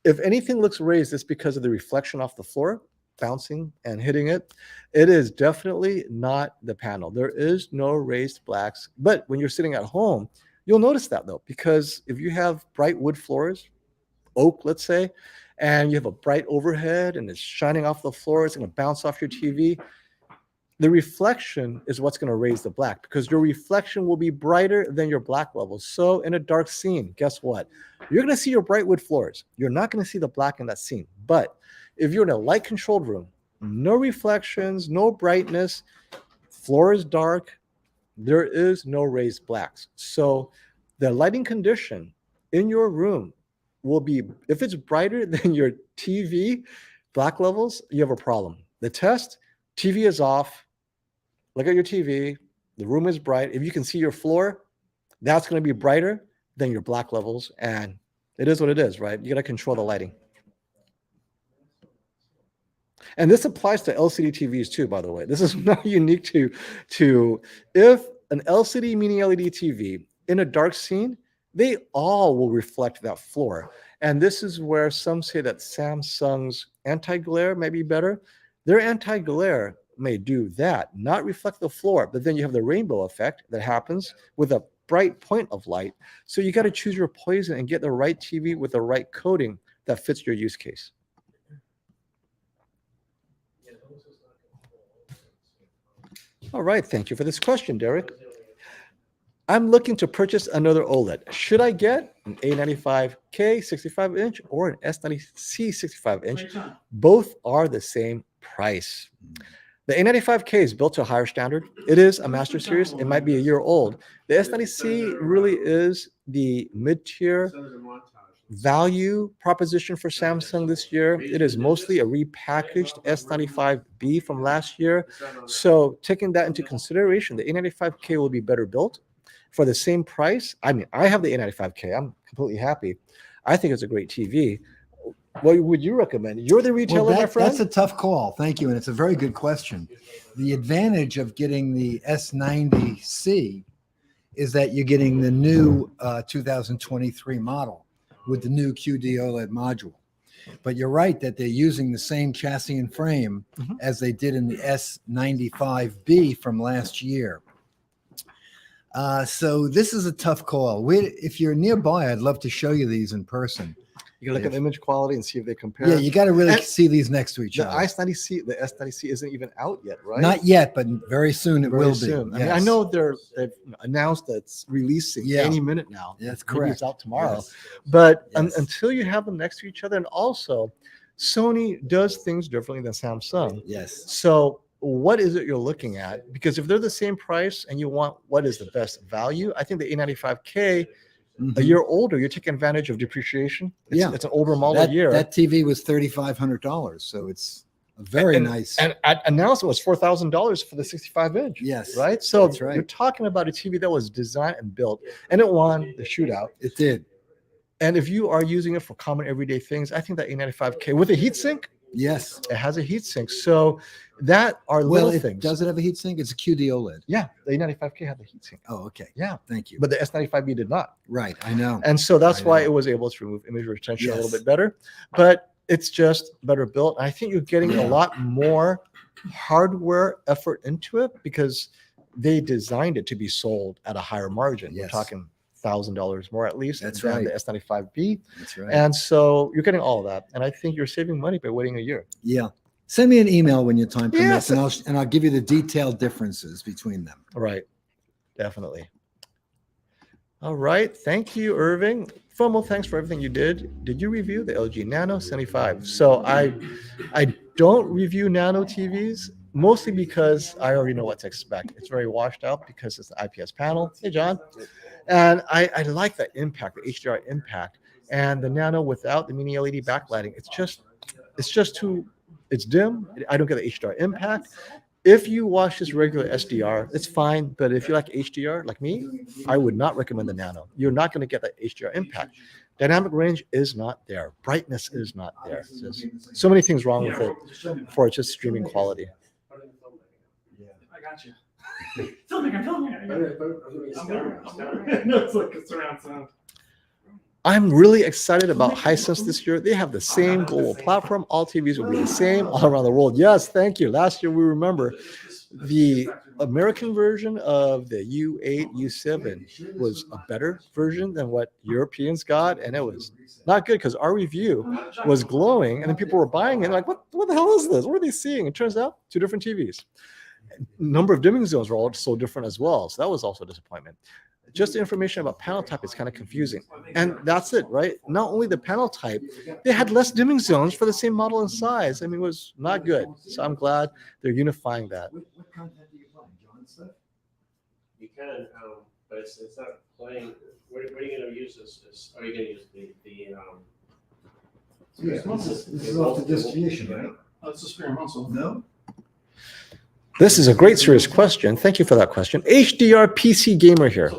If anything looks raised, it's because of the reflection off the floor, bouncing and hitting it. It is definitely not the panel. There is no raised blacks. But when you're sitting at home, you'll notice that though, because if you have bright wood floors, oak, let's say, and you have a bright overhead and it's shining off the floor, it's going to bounce off your TV. The reflection is what's going to raise the black because your reflection will be brighter than your black levels. So in a dark scene, guess what? You're going to see your bright wood floors. You're not going to see the black in that scene. But if you're in a light controlled room, no reflections, no brightness, floor is dark, there is no raised blacks. So the lighting condition in your room will be, if it's brighter than your TV black levels, you have a problem. The test, TV is off. Look at your TV. The room is bright. If you can see your floor, that's going to be brighter than your black levels. And it is what it is, right? You got to control the lighting. And this applies to LCD TVs too, by the way. This is not unique to if an LCD mini LED TV in a dark scene, they all will reflect that floor. And this is where some say that Samsung's anti-glare may be better. Their anti-glare may do that, not reflect the floor, but then you have the rainbow effect that happens with a bright point of light. So you got to choose your poison and get the right TV with the right coating that fits your use case. All right, thank you for this question, Derek. I'm looking to purchase another OLED. Should I get an A95K 65-inch or an S90C 65-inch? Both are the same price. The A95K is built to a higher standard. It is a master series. It might be a year old. The S90C really is the mid-tier value proposition for Samsung this year. It is mostly a repackaged S95B from last year. So taking that into consideration, the A95K will be better built for the same price. I mean, I have the A95K. I'm completely happy. I think it's a great TV. What would you recommend? You're the retailer, my friend. That's a tough call. Thank you. And it's a very good question. The advantage of getting the S90C is that you're getting the new 2023 model with the new QD OLED module. But you're right that they're using the same chassis and frame as they did in the S95B from last year. So this is a tough call. If you're nearby, I'd love to show you these in person. You can look at image quality and see if they compare. Yeah, you got to really see these next to each The other. S90C isn't even out yet, right? Not yet, but very soon it Very will soon. be. I mean, I know they've announced that it's releasing any minute now. That's Maybe correct. it's out tomorrow. Yes. But Yes. until you have them next to each other, and also Sony does things differently than Samsung. Yes. So what is it you're looking at? Because if they're the same price and you want what is the best value, I think the A95K, a year older, you're taking advantage of depreciation. It's an older model year. That TV was $3,500, so it's a very nice. And announcement was $4,000 for the 65-inch. Yes, right. So that's right. you're talking about a TV that was designed and built, and it won the shootout. It did. And if you are using it for common everyday things, I think that A95K with a heatsink, Yes. it has a heatsink. So that are little things. Does it have a heatsink? It's a QD OLED. Yeah, the A95K had the heatsink. Oh, okay. Yeah, Thank you. but the S95B did not. Right, I know. And so that's I why know. it was able to remove image retention a little Yes. bit better. But it's just better built. I think you're getting a lot more hardware effort into it because they designed it to be sold at a higher margin. We're Yes. talking $1,000 more at least That's than right. the S95B. That's right. And so you're getting all of that. And I think you're saving money by waiting a year. Yeah. Send me an email when your time permits, Yes. and I'll give you the detailed differences between them. Right. Definitely. All right. Thank you, Irving. FOMO, thanks for everything you did. Did you review the LG Nano 75? So I don't review Nano TVs, mostly because I already know what to expect. It's very washed out because it's the IPS panel. Hey, John. And I like that impact, the HDR impact. And the Nano without the mini LED backlighting, it's just too, it's dim. I don't get the HDR impact. If you watch this regular SDR, it's fine. But if you like HDR, like me, I would not recommend the Nano. You're not going to get that HDR impact. Dynamic range is not there. Brightness is not there. There's so many things wrong with it for just streaming quality. I got you. Filming. I'm better. No, it's like a surround sound. I'm really excited about Hisense this year. They have the same global platform. All TVs will be the same all around the world. Yes, thank you. Last year, we remember the American version of the U8, U7 was a better version than what Europeans got. And it was not good because our review was glowing and then people were buying it. Like, what the hell is this? What are they seeing? It turns out 2 different TVs. Number of dimming zones were all so different as well. So that was also a disappointment. Just the information about panel type is kind of confusing. And that's it, right? Not only the panel type, they had less dimming zones for the same model and size. I mean, it was not good. So I'm glad they're unifying that. What content do you play? John stuff? You can, but it's not playing. What are you going to use this? Are you going to use This is off the distribution, right? That's a spare muscle. No? This is a great serious question. Thank you for that question. HDR PC gamer here.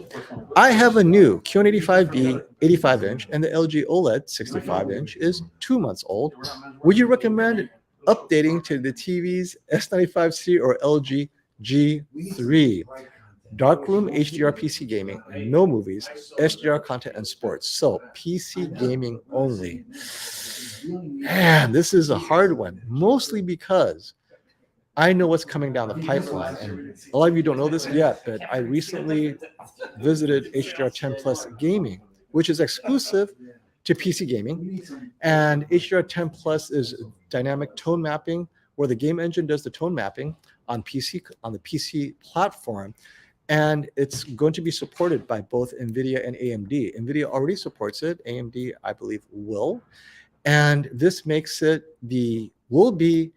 I have a new QN85B 85-inch and the LG OLED 65-inch is 2 months old. Would you recommend updating to the TV's S95C or LG G3? Darkroom HDR PC gaming, no movies, HDR content and sports. So PC gaming only. Man, this is a hard one, mostly because I know what's coming down the pipeline. And a lot of you don't know this yet, but I recently visited HDR10 Plus Gaming, which is exclusive to PC gaming. And HDR10 Plus is dynamic tone mapping, where the game engine does the tone mapping on the PC platform. And it's going to be supported by both NVIDIA and AMD. NVIDIA already supports it. AMD, I believe, will. And this makes it will be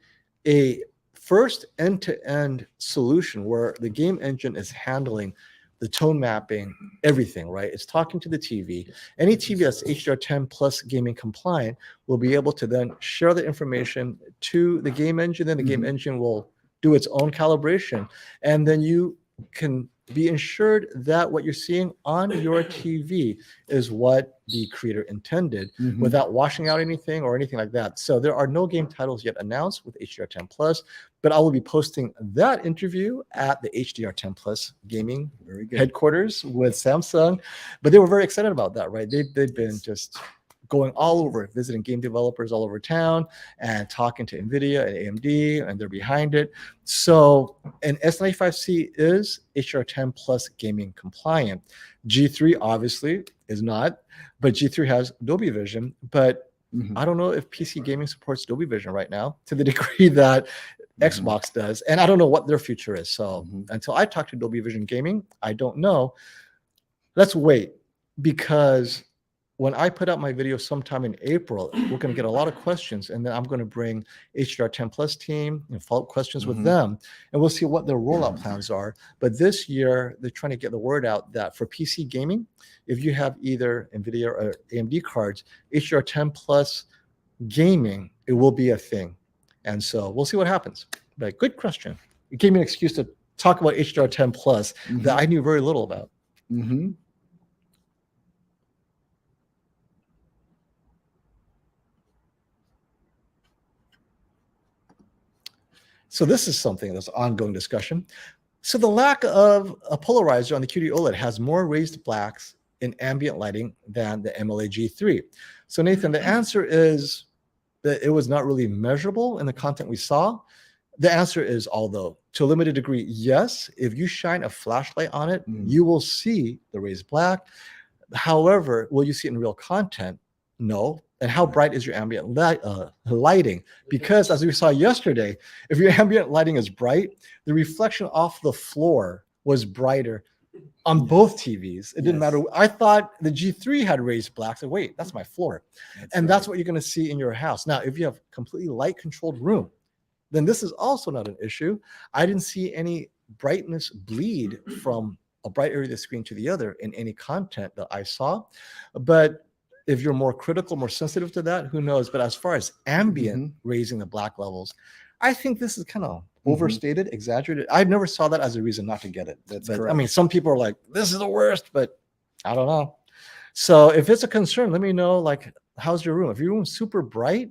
a first end-to-end solution where the game engine is handling the tone mapping, everything, right? It's talking to the TV. Any TV that's HDR10 Plus gaming compliant will be able to then share the information to the game engine, and the game engine will do its own calibration. And then you can be ensured that what you're seeing on your TV is what the creator intended without washing out anything or anything like that. So there are no game titles yet announced with HDR10 Plus, but I will be posting that interview at the HDR10 Plus gaming headquarters with Samsung. But they were very excited about that, right? They've been just going all over, visiting game developers all over town and talking to NVIDIA and AMD, and they're behind it. So an S95C is HDR10 Plus gaming compliant. G3 obviously is not, but G3 has Dolby Vision. But I don't know if PC gaming supports Dolby Vision right now to the degree that Xbox does. And I don't know what their future is. So until I talk to Dolby Vision Gaming, I don't know. Let's wait, because when I put out my video sometime in April, we're going to get a lot of questions, and then I'm going to bring HDR10 Plus team and follow-up questions with them, and we'll see what their rollout plans are. But this year, they're trying to get the word out that for PC gaming, if you have either NVIDIA or AMD cards, HDR10 Plus gaming, it will be a thing. And so we'll see what happens. But good question. It gave me an excuse to talk about HDR10 Plus that I knew very little about. So this is something that's ongoing discussion. So the lack of a polarizer on the QD OLED has more raised blacks in ambient lighting than the MLA G3. So Nathan, the answer is that it was not really measurable in the content we saw. The answer is, although to a limited degree, yes, if you shine a flashlight on it, you will see the raised black. However, will you see it in real content? No. And how bright is your ambient lighting? Because as we saw yesterday, if your ambient lighting is bright, the reflection off the floor was brighter on both TVs. It didn't matter. I thought the G3 had raised blacks. So wait, that's my floor. That's what you're going to see in your house. Now, if you have completely light controlled room, then this is also not an issue. I didn't see any brightness bleed from a bright area of the screen to the other in any content that I saw. But if you're more critical, more sensitive to that, who knows? But as far as ambient raising the black levels, I think this is kind of overstated, exaggerated. I never saw that as a reason not to get it. But I mean, some people are like, this is the worst, but I don't know. So if it's a concern, let me know, like, how's your room? If your room's super bright,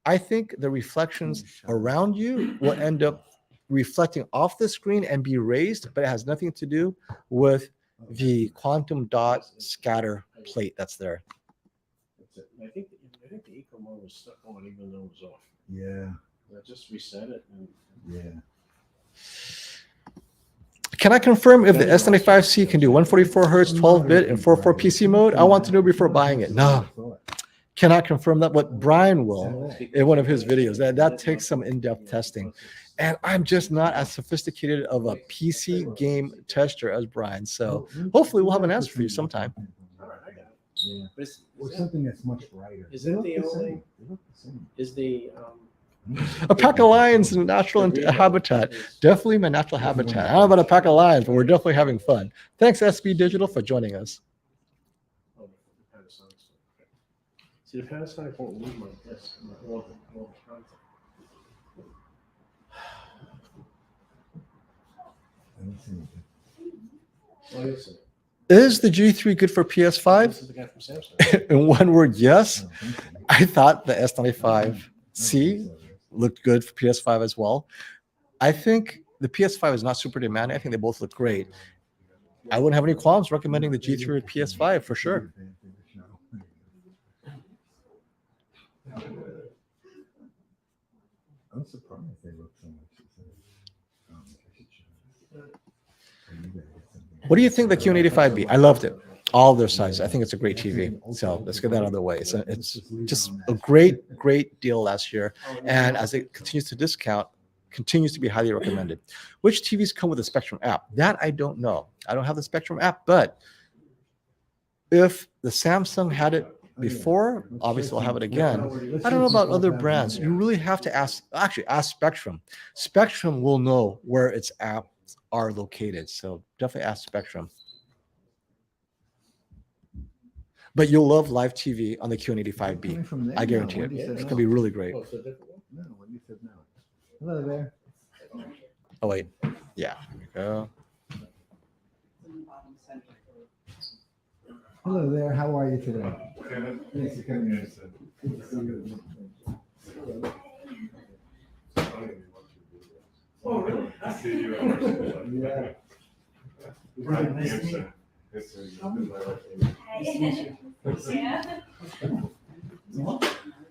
I think the reflections around you will end up reflecting off the screen and be raised, but it has nothing to do with the quantum dot scatter plate that's there. I think the eco mode was stuck on even though it was off. Yeah, I just reset it. And yeah. Can I confirm if the S95C can do 144 hertz, 12-bit, and 4.4 PC mode? I want to know before buying it. No, cannot confirm that. What Brian will in one of his videos. That takes some in-depth testing. And I'm just not as sophisticated of a PC game tester as Brian. So hopefully we'll have an answer for you sometime. all right, I got it. Yeah. But is, Or is, something that's much brighter. Is it the only? They look the same. is the A pack of lions in a natural habitat. Definitely my natural habitat. I don't know about a pack of lions, but we're definitely having fun. Thanks, SB Digital, for joining us. Oh, the Panasonic stuff. See, the Panasonic won't leave my desk. All the content. I don't see anything. Oh, yes, sir. Is the G3 good for This PS5? is the guy from Samsung. In one word, yes. I don't think so. I thought the I don't S95C think so. looked good for PS5 as well. I think the PS5 is not super demanding. I think they both look great. I wouldn't have any qualms recommending the G3 or PS5 for sure. I'm surprised they look so much the same. What do you think the QN85B? I loved it. All their sizes. I think it's a great TV. So let's get that out of the way. It's just a great deal last year. And as it continues to discount, continues to be highly recommended. Which TVs come with a Spectrum app? That I don't know. I don't have the Spectrum app, but if the Samsung had it before, obviously they'll have it again. I don't know about other brands. You really have to ask Spectrum. Spectrum will know where its apps are located. So definitely ask Spectrum. But you'll love live TV on the QN85B. I guarantee it. It's going to be really great. Oh, it's a different one? No, what you said now. Hello there. Oh, wait. Yeah. Here we go. Hello there. How are you today? Thanks for coming in. Oh, really? I see you. Yeah. Right, nice to meet you.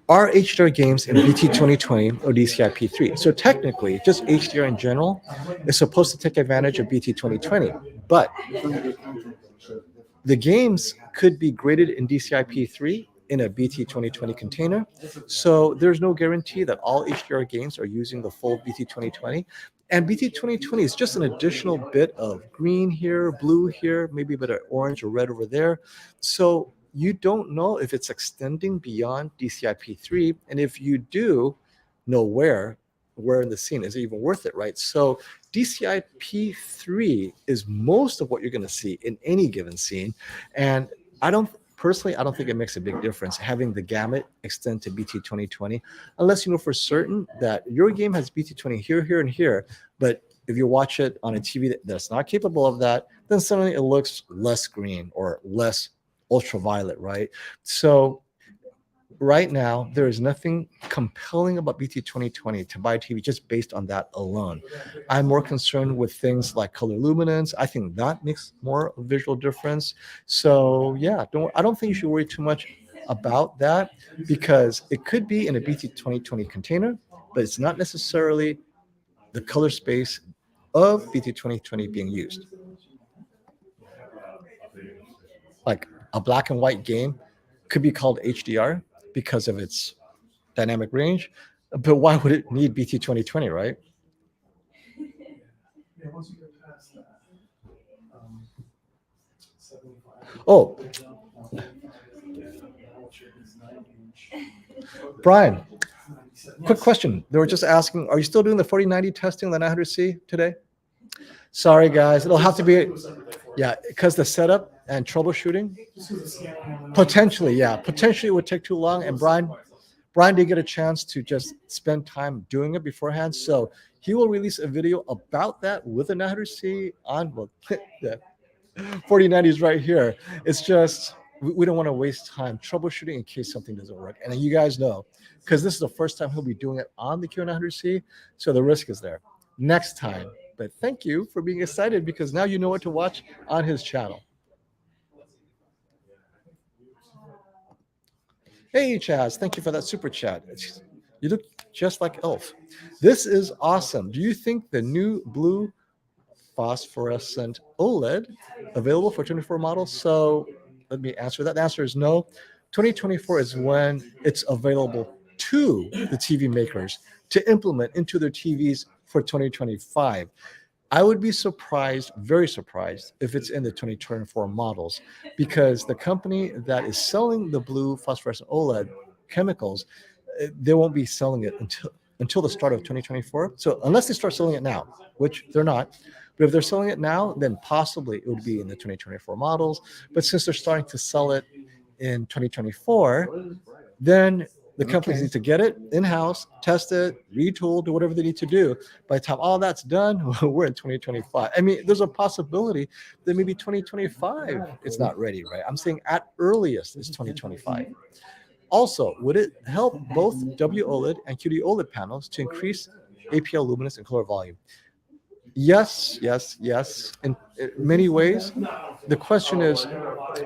Are HDR games in BT 2020 or DCI-P3? So technically, just HDR in general is supposed to take advantage of BT 2020, but the games could be graded in DCI-P3 in a BT 2020 container. So there's no guarantee that all HDR games are using the full BT 2020. And BT 2020 is just an additional bit of green here, blue here, maybe a bit of orange or red over there. So you don't know if it's extending beyond DCI-P3. And if you do know where in the scene, is it even worth it, right? So DCI-P3 is most of what you're going to see in any given scene. And I don't think it makes a big difference having the gamut extend to BT 2020, unless you know for certain that your game has BT 20 here, here, and here. But if you watch it on a TV that's not capable of that, then suddenly it looks less green or less ultraviolet, right? So right now, there is nothing compelling about BT 2020 to buy a TV just based on that alone. I'm more concerned with things like color luminance. I think that makes more visual difference. So yeah, I don't think you should worry too much about that because it could be in a BT 2020 container, but it's not necessarily the color space of BT 2020 being used. Like a black and white game could be called HDR because of its dynamic range, but why would it need BT 2020, right? Yeah, once you get past that, 75. Oh, Brian, quick question. They were just asking, are you still doing the 4090 testing on the 900C today? Sorry, guys. It'll have to be, yeah, because the setup and troubleshooting, potentially it would take too long. And Brian did get a chance to just spend time doing it beforehand. So he will release a video about that with the 900C on, well, the 4090 is right here. It's just, we don't want to waste time troubleshooting in case something doesn't work. And you guys know, because this is the first time he'll be doing it on the QN900C, so the risk is there. Next time. But thank you for being excited because now you know what to watch on his channel. Hey, Chaz, thank you for that super chat. You look just like Elf. This is awesome. Do you think the new blue phosphorescent OLED available for 24 models? So let me answer that. The answer is no. 2024 is when it's available to the TV makers to implement into their TVs for 2025. I would be surprised, very surprised, if it's in the 2024 models, because the company that is selling the blue phosphorescent OLED chemicals, they won't be selling it until the start of 2024. So unless they start selling it now, which they're not, but if they're selling it now, then possibly it would be in the 2024 models. But since they're starting to sell it in 2024, then the companies Okay. need to get it in-house, test it, retool, do whatever they need to do. By the time all that's done, we're in 2025. I mean, there's a possibility that maybe 2025 it's not ready, right? I'm saying at earliest is 2025. Also, would it help both WOLED and QD-OLED panels to increase APL luminance and color volume? Yes, yes, yes. In many ways, the question is,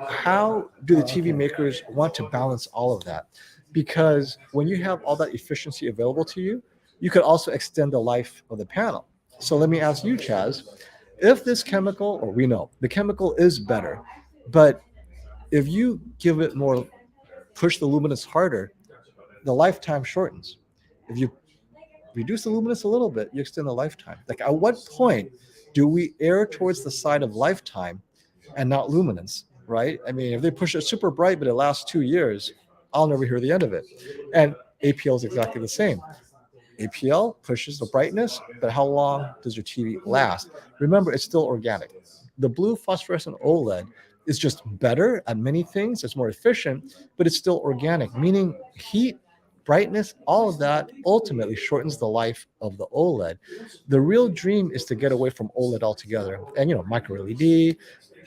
how do the TV makers want to balance all of that? Because when you have all that efficiency available to you, you could also extend the life of the panel. So let me ask you, Chaz, if this chemical, or we know the chemical is better, but if you give it more, push the luminance harder, the lifetime shortens. If you reduce the luminance a little bit, you extend the lifetime. Like, at what point do we err towards the side of lifetime and not luminance, right? I mean, if they push it super bright, but it lasts 2 years, I'll never hear the end of it. And APL is exactly the same. APL pushes the brightness, but how long does your TV last? Remember, it's still organic. The blue phosphorescent OLED is just better at many things. It's more efficient, but it's still organic, meaning heat, brightness, all of that ultimately shortens the life of the OLED. The real dream is to get away from OLED altogether. And, micro LED,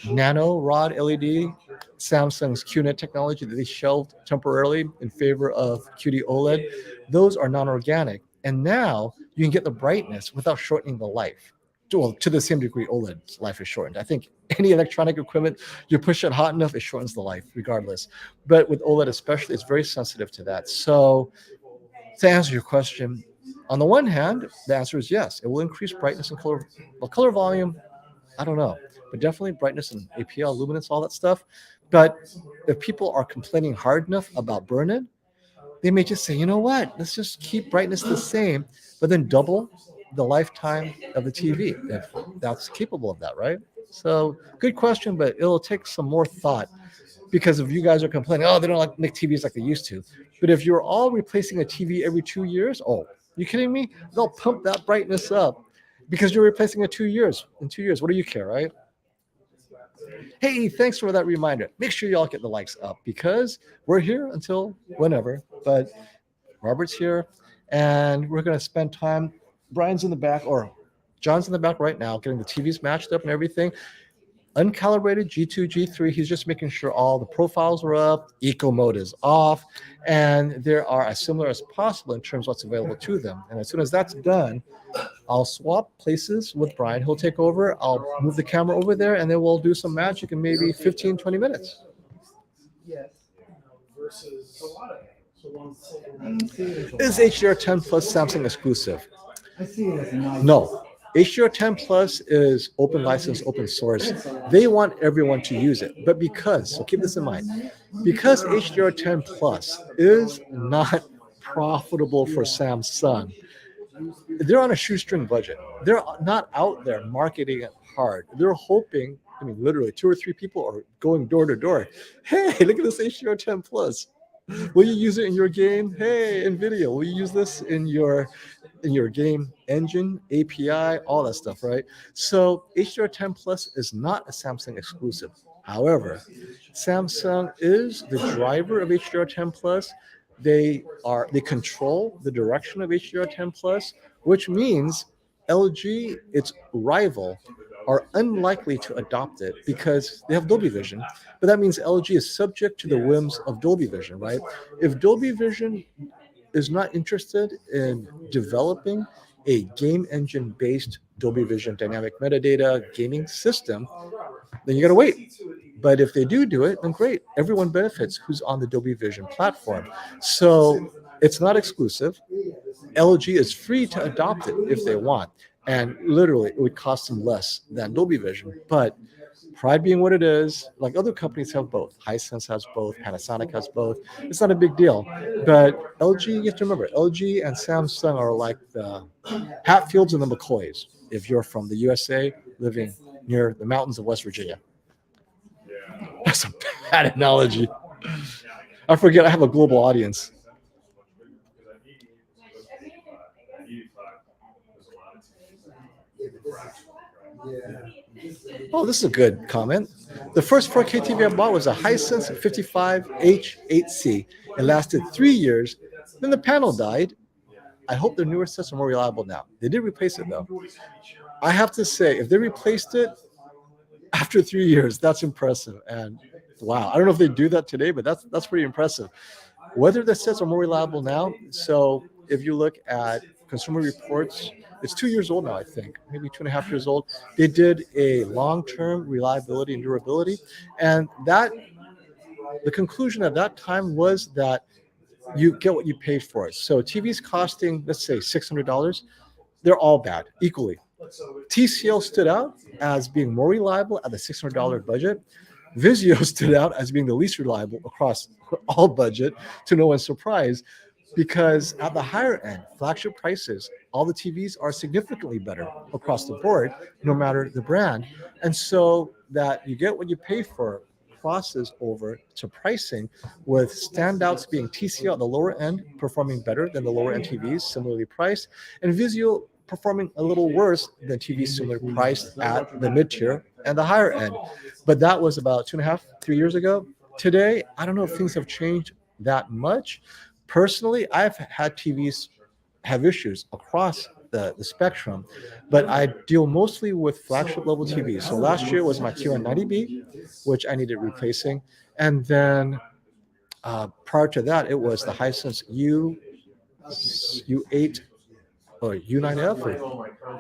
nano rod LED, Samsung's QNET technology that they shelved temporarily in favor of QD OLED, those are non-organic. And now you can get the brightness without shortening the life. Well, to the same degree OLED's life is shortened. I think any electronic equipment, you push it hot enough, it shortens the life regardless. But with OLED especially, it's very sensitive to that. So to answer your question, on the one hand, the answer is yes. It will increase brightness and color. Well, color volume, I don't know, but definitely brightness and APL, luminance, all that stuff. But if people are complaining hard enough about burn-in, they may just say, you know what, let's just keep brightness the same, but then double the lifetime of the TV, if that's capable of that, right? So good question, but it'll take some more thought, because if you guys are complaining, oh, they don't like make TVs like they used to. But if you're all replacing a TV every 2 years, oh, you kidding me? They'll pump that brightness up because you're replacing it 2 years. In 2 years, what do you care, right? Hey, thanks for that reminder. Make sure y'all get the likes up, because we're here until whenever. But Robert's here, and we're going to spend time. Brian's in the back, or John's in the back right now, getting the TVs matched up and everything. Uncalibrated G2, G3, he's just making sure all the profiles are up, eco mode is off, and they are as similar as possible in terms of what's available to them. And as soon as that's done, I'll swap places with Brian. He'll take over. I'll move the camera over there, and then we'll do some magic in maybe 15, 20 minutes. Versus the ones. Is HDR10 Plus Samsung exclusive? I see it as a nice. No. HDR10 Plus is open license, open source. They want everyone to use it. But so keep this in mind, because HDR10 Plus is not profitable for Samsung, they're on a shoestring budget. They're not out there marketing it hard. They're hoping, I mean, literally 2 or 3 people are going door to door. Hey, look at this HDR10 Plus. Will you use it in your game? Hey, NVIDIA, will you use this in your game engine, API, all that stuff, right? So HDR10 Plus is not a Samsung exclusive. However, Samsung is the driver of HDR10 Plus. They control the direction of HDR10 Plus, which means LG, its rival, are unlikely to adopt it because they have Dolby Vision. But that means LG is subject to the whims of Dolby Vision, right? If Dolby Vision is not interested in developing a game engine based Dolby Vision dynamic metadata gaming system, then you got to wait. But if they do it, then great. Everyone benefits who's on the Dolby Vision platform. So it's not exclusive. LG is free to adopt it if they want. And literally, it would cost them less than Dolby Vision. But Pride being what it is, like other companies have both. Hisense has both. Panasonic has both. It's not a big deal. But LG, you have to remember, LG and Samsung are like the Hatfields and the McCoys if you're from the USA living near the mountains of West Virginia. That's a bad analogy. I forget I have a global audience. Oh, this is a good comment. The first 4K TV I bought was a Hisense 55H8C. It lasted 3 years. Then the panel died. I hope their newer sets are more reliable now. They did replace it though. I have to say, if they replaced it after 3 years, that's impressive. And wow, I don't know if they do that today, but that's pretty impressive. Whether the sets are more reliable now, so if you look at Consumer Reports, it's 2 years old now, I think, maybe 2.5 years old. They did a long-term reliability and durability, and that the conclusion at that time was that you get what you paid for it. So TVs costing, let's say, $600, they're all bad equally. TCL stood out as being more reliable at the $600 budget. Vizio stood out as being the least reliable across all budget, to no one's surprise, because at the higher end, flagship prices, all the TVs are significantly better across the board, no matter the brand. And so that you get what you pay for crosses over to pricing, with standouts being TCL at the lower end performing better than the lower end TVs, similarly priced, and Vizio performing a little worse than TVs similarly priced at the mid-tier and the higher end. But that was about 2.5, 3 years ago. Today, I don't know if things have changed that much. Personally, I've had TVs have issues across the spectrum, but I deal mostly with flagship level TVs. So last year was my QN900C, which I needed replacing. And then prior to that, it was the Hisense U8 or U9F, or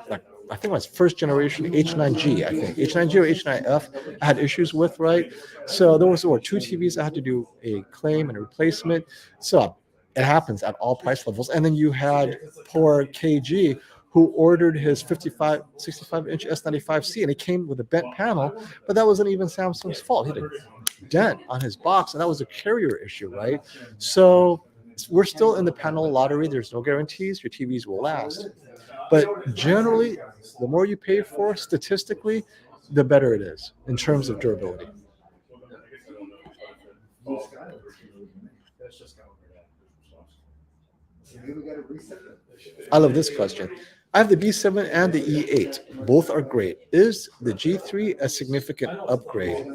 like, I think it was first generation H9G, I think. H9G or H9F I had issues with, right? So there were two TVs I had to do a claim and a replacement. So it happens at all price levels. And then you had poor KG, who ordered his 65-inch S95C, and it came with a bent panel, but that wasn't even Samsung's fault. He had a dent on his box, and that was a carrier issue, right? So we're still in the panel lottery. There's no guarantees your TVs will last. But generally, the more you pay for, statistically, the better it is in terms of durability. I love this question. I have the B7 and the E8. Both are great. Is the G3 a significant upgrade?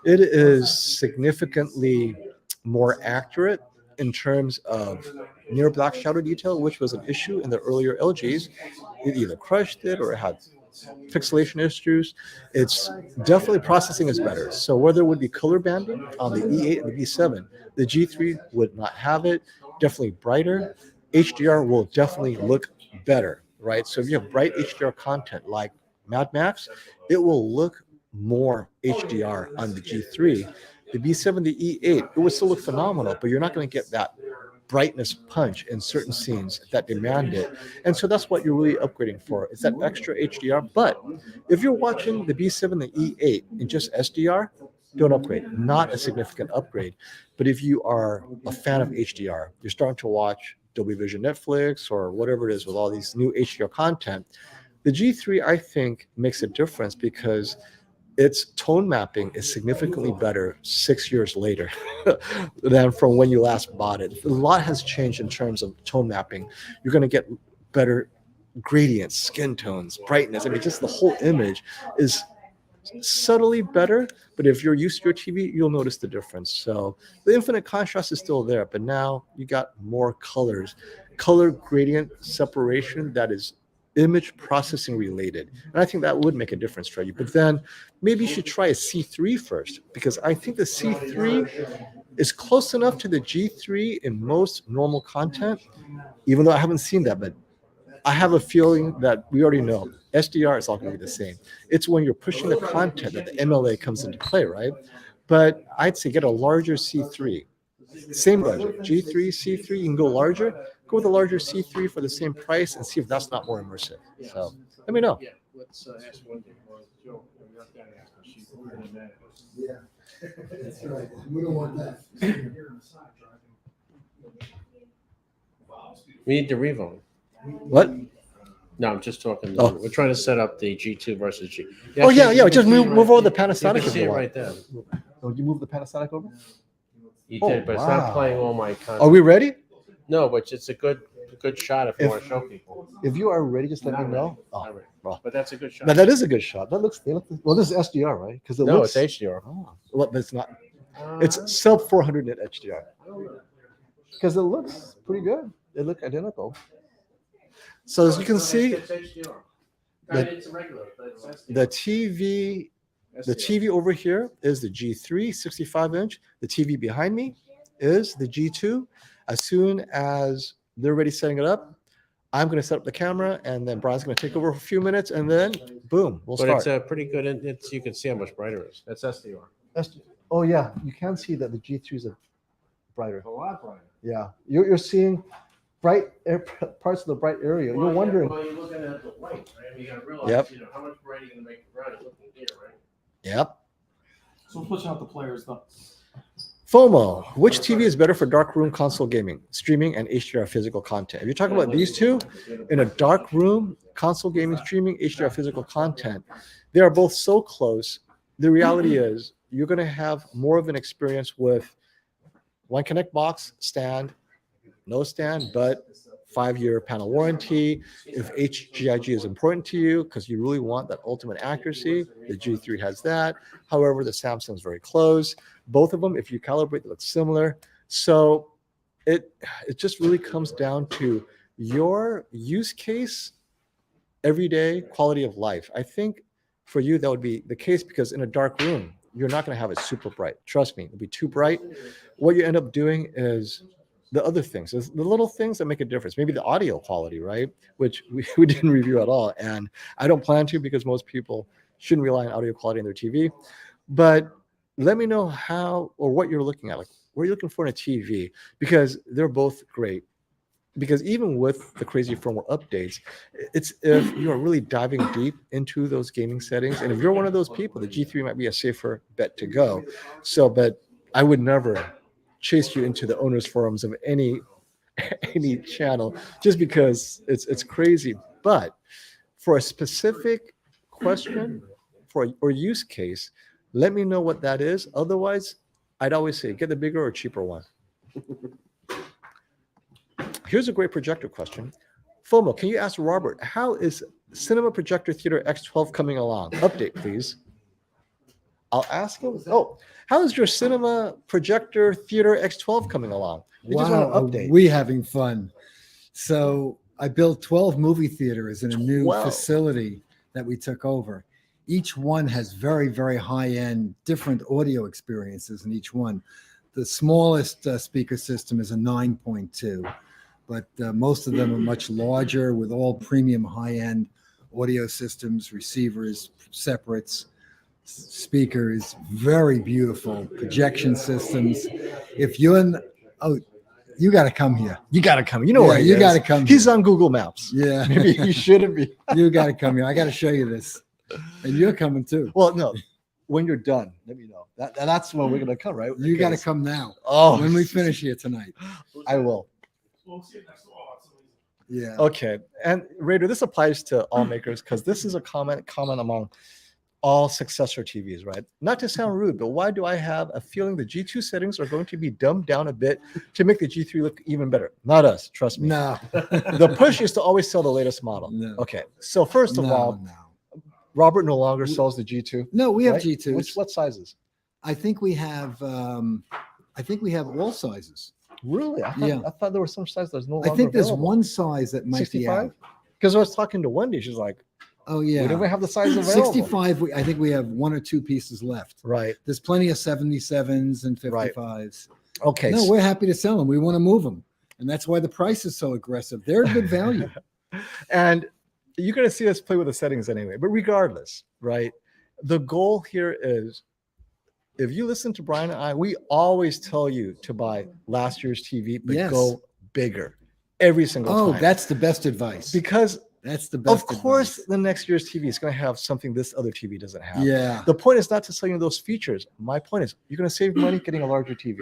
It is significantly more accurate in terms of near black shadow detail, which was an issue in the earlier LGs. It either crushed it or it had pixelation issues. It's definitely, processing is better. So whether it would be color banding on the E8 and the B7, the G3 would not have it. Definitely brighter. HDR will definitely look better, right? So if you have bright HDR content like Mad Max, it will look more HDR on the G3. The B7, the E8, it would still look phenomenal, but you're not going to get that brightness punch in certain scenes that demand it. And so that's what you're really upgrading for. It's that extra HDR. But if you're watching the B7, the E8 in just SDR, don't upgrade. Not a significant upgrade. But if you are a fan of HDR, you're starting to watch Dolby Vision Netflix or whatever it is with all these new HDR content, the G3, I think, makes a difference because its tone mapping is significantly better 6 years later than from when you last bought it. A lot has changed in terms of tone mapping. You're going to get better gradients, skin tones, brightness. I mean, just the whole image is subtly better, but if you're used to your TV, you'll notice the difference. So the infinite contrast is still there, but now you got more colors, color gradient separation that is image processing related. And I think that would make a difference for you. But then maybe you should try a C3 first, because I think the C3 is close enough to the G3 in most normal content, even though I haven't seen that, but I have a feeling that we already know SDR is all going to be the same. It's when you're pushing the content that the MLA comes into play, right? But I'd say get a larger C3. Same budget, G3, C3, you can go larger. Go with a larger C3 for the same price and see if that's not more immersive. So let me know. Yeah, let's ask one thing. Joe, you have to ask her. She's looking at that. Yeah. That's right. We don't want that. We need the Revo. What? No, I'm just talking. Oh. We're trying to set up the G2 versus G. Oh, yeah. You Just can see it move over the You Panasonic can if see you it want. right there. Oh, you move the Panasonic over? You Oh, did, but it's wow. not playing all my content. Are we ready? No, but it's a good shot if you want to show people. If you are ready, just let me Not know. ready. Oh, Not ready. well. But that's a good shot. Now that is a good shot. They look. Well, this is SDR, right? Because it No, looks. it's HDR. Oh, well, but it's not. It's sub 400 at HDR. Because it looks pretty good. They look identical. So as you can see, It's HDR. the- It's a regular, but it's SDR. the TV over here is the G3 65-inch. The TV behind me is the G2. As soon as they're ready setting it up, I'm going to set up the camera, and then Brian's going to take over for a few minutes, and then boom, we'll But start. it's a pretty good. It's you can see how much brighter it is. That's SDR. Oh yeah, you can see that the G3s are brighter. A lot brighter. Yeah, you're seeing bright parts of the bright area. You're wondering. Well, you're looking at the light, right? You got to realize, Yep. how much brighter you can make the ground. You're looking here, right? Yep. So we're pushing out the players though. FOMO. Which TV is better for dark room console gaming, streaming, and HDR physical content? If you're talking about these two, in a dark room, console gaming, streaming, HDR physical content, they are both so close. The reality is you're going to have more of an experience with one Connect box, stand, no stand, but 5-year panel warranty. If HGIG is important to you because you really want that ultimate accuracy, the G3 has that. However, the Samsung's very close. Both of them, if you calibrate, they look similar. So it just really comes down to your use case, everyday quality of life. I think for you, that would be the case because in a dark room, you're not going to have it super bright. Trust me, it'll be too bright. What you end up doing is the other things, the little things that make a difference. Maybe the audio quality, right? Which we didn't review at all. And I don't plan to because most people shouldn't rely on audio quality in their TV. But let me know how or what you're looking at. Like, what are you looking for in a TV? Because they're both great. Because even with the crazy firmware updates, it's if you are really diving deep into those gaming settings. And if you're one of those people, the G3 might be a safer bet to go. So, but I would never chase you into the owners forums of any channel just because it's crazy. But for a specific question or use case, let me know what that is. Otherwise, I'd always say get the bigger or cheaper one. Here's a great projector question. FOMO, can you ask Robert, how is Cinema Projector Theater X12 coming along? Update, please. I'll ask him. Oh, how is your Cinema Projector Theater X12 coming along? They just want Wow, an update. we having fun. So I built 12 movie theaters in a new 12. facility that we took over. Each one has very, very high-end, different audio experiences in each one. The smallest speaker system is a 9.2, but most of them are much larger with all premium high-end audio systems, receivers, separates, speakers, very beautiful projection systems. If you're in, you got to come here. You got to come. You know Yeah, where he you is. got to come. He's here. on Google Maps. Yeah, Maybe he shouldn't be. you got to come here. I got to show you this, and you're coming too. Well, no. When you're done, let me know. That's when we're going to come, right? You got to Because- come now. Oh, When we finish here tonight. I will. We'll see it next to all. Yeah. Okay. And Raider, this applies to all makers because this is a common among all successor TVs, right? Not to sound rude, but why do I have a feeling the G2 settings are going to be dumbed down a bit to make the G3 look even better? Not us, trust me. No. The push is to always sell the latest model. No. Okay. So first of all, Robert no longer sells the G2. No, we have right? G2s. What sizes? I think we have all sizes. Really? Yeah. I thought there was some size that's no longer I think there's available. one size that might be 65? out. Because I was talking to Wendy, she's like, Oh we don't yeah. even have the size available. 65, I think we have one or two pieces left. Right. There's plenty of 77s and Right. 55s. Okay. No, we're happy to sell them. We want to move them. And that's why the price is so aggressive. They're a good value. And you're going to see us play with the settings anyway. But regardless, right? The goal here is, if you listen to Brian and I, we always tell you to buy last year's TV, but Yes. go bigger every single Oh, time. that's the best advice. Because That's the best of course advice. the next year's TV is going to have something this other TV doesn't have. Yeah. The point is not to sell you those features. My point is you're going to save money getting a larger TV.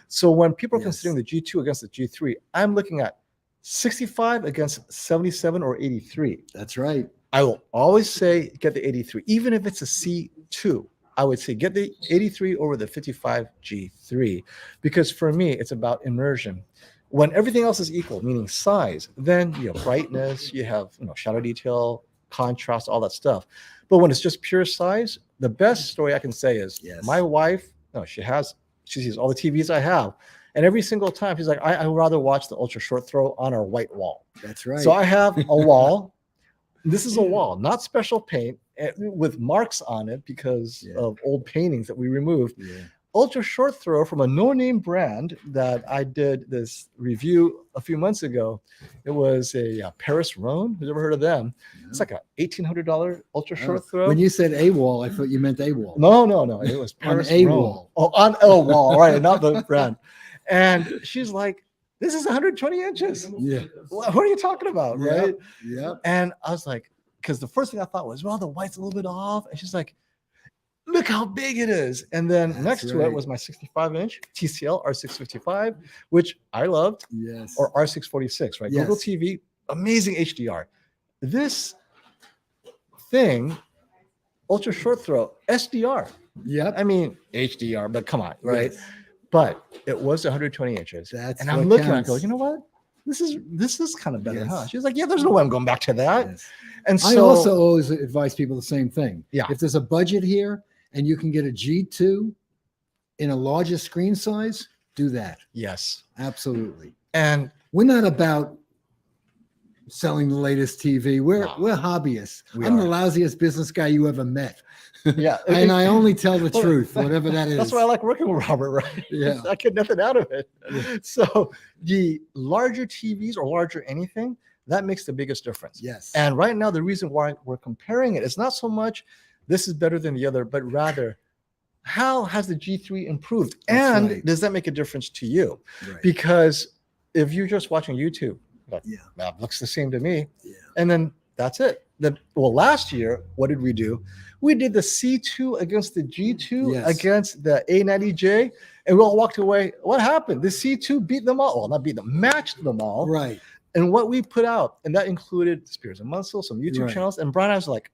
So when people are Yes. considering the G2 against the G3, I'm looking at 65 against 77 or 83. That's right. I will always say get the 83, even if it's a C2. I would say get the 83 over the 55 G3, because for me, it's about immersion. When everything else is equal, meaning size, then you have brightness, you have shadow detail, contrast, all that stuff. But when it's just pure size, the best story I can say is Yes. my wife, she sees all the TVs I have. And every single time she's like, I would rather watch the ultra short throw on our white wall. That's right. So I have a wall. This is a wall, not special paint, with marks on it because Yeah. of old paintings that we removed. Yeah. Ultra short throw from a no-name brand that I did this review a few months ago. It was a Paris Rhone. Who's ever heard of them? It's like a $1,800 ultra short throw. When you said a wall, I thought you meant a wall. No. It was On Paris a Rhone. wall. Oh, on a wall, right? Not the brand. And she's like, "This is 120 inches. Yeah. What are you talking about?" Yep. Right? Yep. And I was like, because the first thing I thought was, well, the white's a little bit off. And she's like, look how big it is. And then That's next to it right. was my 65-inch TCL R655, which I loved, Yes. or R646, right? Google Yes. TV, amazing HDR. This thing, ultra short throw, SDR. Yep. I mean, HDR, but come on, right? Yes. But it was 120 inches. That's and I'm what looking at it, counts. go, you know what? This is kind of better, Yes. huh? She's like, yeah, there's no way I'm going back to that. Yes. And I so also always advise people the same thing. Yeah. If there's a budget here and you can get a G2 in a larger screen size, do that. yes. Absolutely. And We're not about selling the latest TV. We're No. we're hobbyists. We I'm the are. lousiest business guy you ever met. yeah, And I only tell the Well, truth, whatever that is. that's why I like working with Robert, right? Yeah. I get nothing out of it. Yeah. So the larger TVs or larger anything, that makes the biggest difference. Yes. And right now, the reason why we're comparing it is not so much this is better than the other, but rather how has the G3 improved? That's And right. does that make a difference to you? Right. Because if you're just watching YouTube, like, Yeah. that looks the same to me. Yeah. And then that's it. Well, last year, what did we do? We did the C2 against the G2 Yes. against the A90J, and we all walked away. What happened? The C2 beat them all. Well, not beat them, matched them all. Right. And what we put out, and that included Spears and Munsell, some YouTube Right. channels, and Brian, I was like,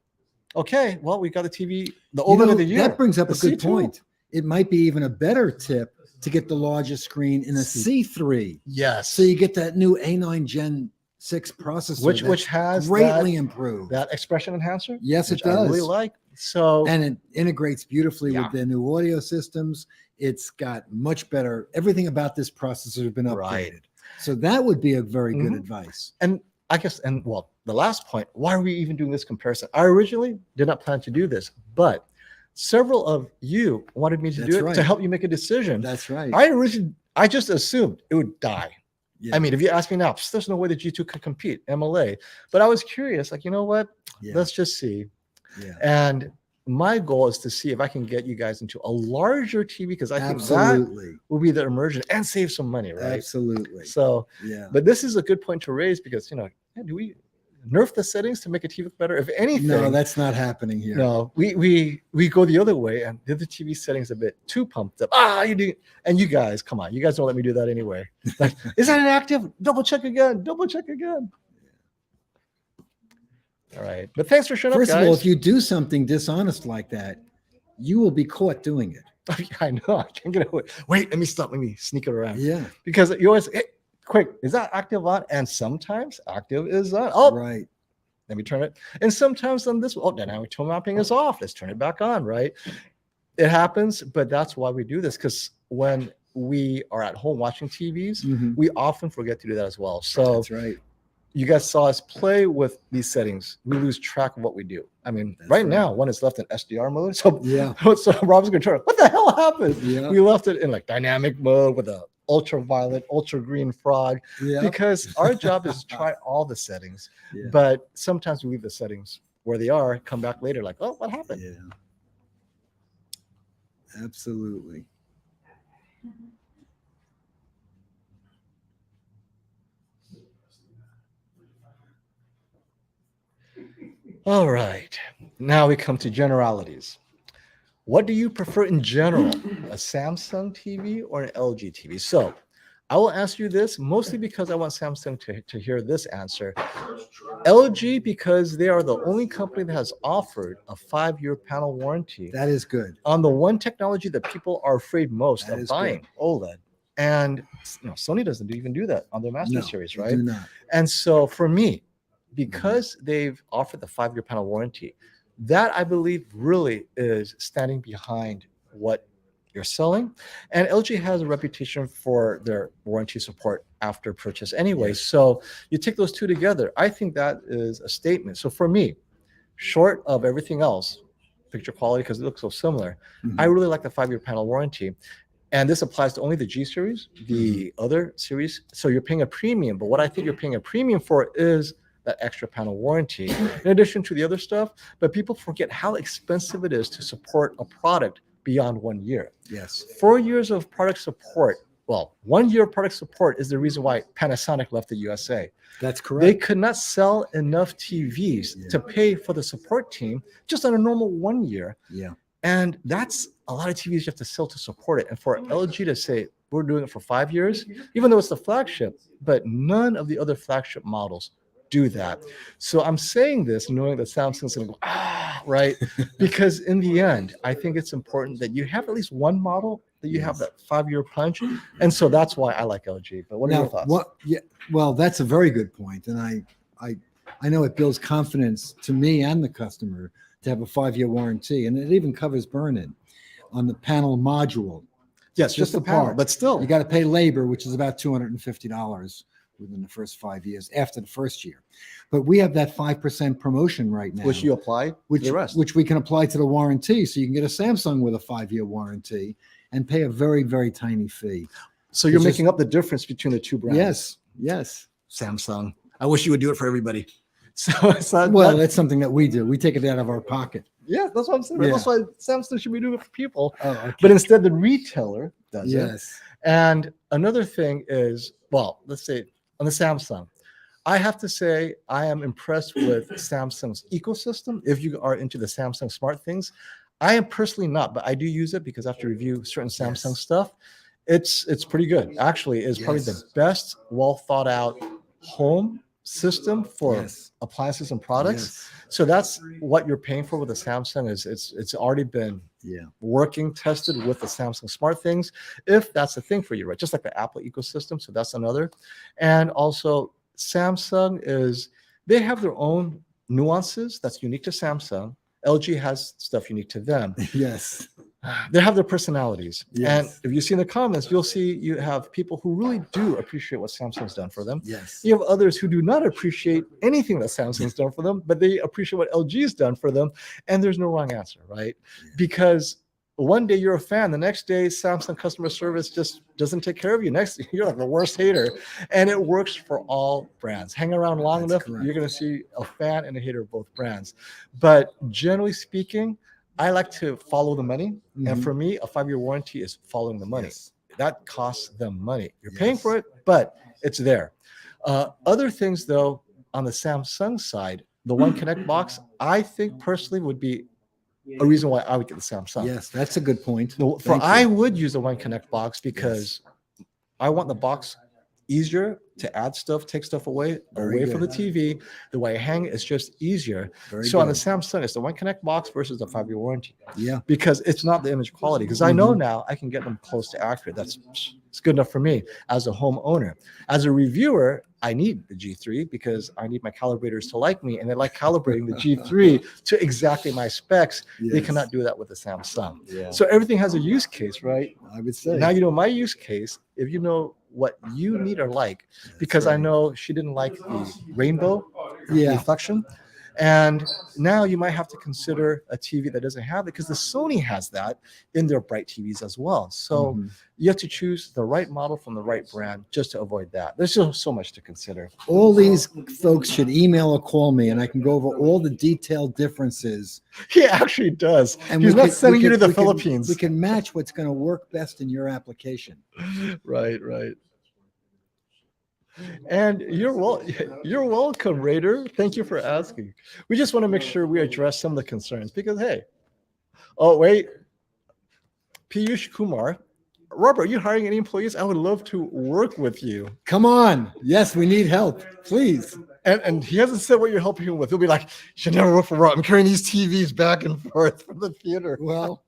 okay, well, we got the TV, the You OLED know, of the year. that brings up the a good C2. point. It might be even a better tip to get the larger screen in a C3. Yes. So you get that new A9 Gen 6 processor, which that's has greatly improved. that expression enhancer. Yes, which it does. I really like. So And it integrates beautifully Yeah. with their new audio systems. It's got much better. Everything about this processor has been upgraded. Right. So that would be a very good Mhm. advice. And I guess, and well, the last point, why are we even doing this comparison? I originally did not plan to do this, but several of you wanted me to That's do it right. to help you make a decision. That's right. I just assumed it would die. Yeah. I mean, if you ask me now, there's no way the G2 could compete, MLA. But I was curious, like, you know what? Yeah. Let's just see. Yeah. And my goal is to see if I can get you guys into a larger TV, because I think that Absolutely. will be the immersion and save some money, right? Absolutely. So, Yeah. but this is a good point to raise because, do we nerf the settings to make a TV look better? If anything, No, that's not happening here. no, we go the other way and did the TV settings a bit too pumped up. You do, and you guys, come on, you guys don't let me do that anyway. Like, is that inactive? Double check again. Double check again. All right, but thanks for showing First up, of guys. all, if you do something dishonest like that, you will be caught doing it. I know, I can't get away. Wait, let me stop. Let me sneak it around Yeah. because you always, hey, quick, is that active on? And sometimes active is on. Oh, Right. let me turn it. And sometimes on this, dynamic tone mapping is off. Let's turn it back on, right? It happens, but that's why we do this, because when we are at home watching TVs, Mhm. we often forget to do that as well. So That's right. you guys saw us play with these settings. We lose track of what we do. I mean, That's right right. now, one is left in SDR mode. So, Yeah. so Rob's going to turn, what the hell happened? Yeah. We left it in like dynamic mode with a ultraviolet, ultra green frog, Yeah. because our job is to try all the settings. Yeah. But sometimes we leave the settings where they are, come back later like, oh, what happened? Yeah. Absolutely. All right. Now we come to generalities. What do you prefer in general, a Samsung TV or an LG TV? So I will ask you this mostly because I want Samsung to hear this answer. LG, because they are the only company that has offered a 5-year panel warranty That is good. on the one technology that people are afraid most That of is buying, good. OLED. And Sony doesn't even do that on their Master No, Series, they right? do not. And so for me, because they've offered the 5-year panel warranty, that I believe really is standing behind what you're selling. And LG has a reputation for their warranty support after purchase anyway. Yes. So you take those two together, I think that is a statement. So for me, short of everything else, picture quality, because it looks so similar, Mhm. I really like the 5-year panel warranty. And this applies to only the G series, the other series. So you're paying a premium. But what I think you're paying a premium for is that extra panel warranty, in addition to the other stuff. But people forget how expensive it is to support a product beyond 1 year. Yes. 4 years of product support. Well, 1 year of product support is the reason why Panasonic left the USA. That's They correct. could not sell enough TVs Yeah. to pay for the support team just on a normal 1 year. Yeah. And that's a lot of TVs you have to sell to support it. And for LG to say, we're doing it for 5 years, even though it's the flagship, but none of the other flagship models do that. So I'm saying this knowing that Samsung's going to go, right? Because in the end, I think it's important that you have at least one model that you have Yes. that 5-year punch. And so that's why I like LG. But what are your thoughts? Yeah, well, that's a very good point, and I know it builds confidence to me and the customer to have a 5-year warranty, and it even covers burn-in on the panel module. Yes, just the panel, part. but still. You got to pay labor, which is about $250 within the first 5 years after the first year. But we have that 5% promotion right now, Which you apply to the rest. which we can apply to the warranty. So you can get a Samsung with a 5-year warranty and pay a very, very tiny fee. So you're It's making up the difference between the two brands. Yes, yes. Samsung. I wish you would do it for everybody. So it's not Well, that- that's something that we do. We take it out of our pocket. yeah, that's what I'm saying. Yeah. That's why Samsung should be doing it for people. Oh, okay. But instead, the retailer does it. Yes. And another thing is, well, let's say on the Samsung, I have to say I am impressed with Samsung's ecosystem. If you are into the Samsung smart things, I am personally not, but I do use it because I have to review certain Samsung Yes. stuff. It's pretty good. Actually, it's probably the Yes. best, well thought out home system for Yes. appliances and products. Yes. So that's what you're paying for with the Samsung. Is it's already been Yeah. working, tested with the Samsung smart things, if that's the thing for you, right? Just like the Apple ecosystem. So that's another. And also Samsung they have their own nuances that's unique to Samsung. LG has stuff unique to them. Yes. They have their personalities. Yes. And if you see in the comments, you'll see you have people who really do appreciate what Samsung's done for them. Yes. You have others who do not appreciate anything that Samsung's done for them, but they appreciate what LG's done for them. And there's no wrong answer, right? Yeah. Because one day you're a fan, the next day Samsung customer service just doesn't take care of you. Next, you're like the worst hater. And it works for all brands. Hang around long That's enough, correct. you're going to see a fan and a hater of both brands. But generally speaking, I like to follow the money. And Mhm. for me, a 5-year warranty is following the money. Yes. That costs them money. You're paying Yes. for it, but it's there. Other things, though, on the Samsung side, the One Connect box, I think personally would be a reason why I would get the Samsung. Yes, that's a good point. No, Thank you. I would use the One Connect box because I want the box easier to add stuff, take stuff away Very from the good. TV. The way I hang is just easier. Very So on the good. Samsung, it's the One Connect box versus the 5-year warranty Yeah. because it's not the image quality. Because I know Mhm. now I can get them close to accurate. It's good enough for me as a homeowner. As a reviewer, I need the G3 because I need my calibrators to like me, and they like calibrating the G3 to exactly my specs. They Yes. cannot do that with the Samsung. Yeah. So everything has a use case, right? I would say. Now you know my use case. If you know what you need or like, That's because I right. know she didn't like the rainbow Yeah. reflection. And now you might have to consider a TV that doesn't have it because the Sony has that in their bright TVs as well. So Mhm. you have to choose the right model from the right brand just to avoid that. There's still so much to consider. All these folks should email or call me, and I can go over all the detailed differences. He actually does. And He's we not can- sending we you to can- the we can- Philippines. We can match what's going to work best in your application. Right, right. And you're welcome, Raider. Thank you for asking. We just want to make sure we address some of the concerns because hey, oh wait, Piyush Kumar, Robert, are you hiring any employees? I would love to work with you. Come on. Yes, we need help. Please. And he hasn't said what you're helping him with. He'll be like, you should never work for Rob. I'm carrying these TVs back and forth from the theater. Well,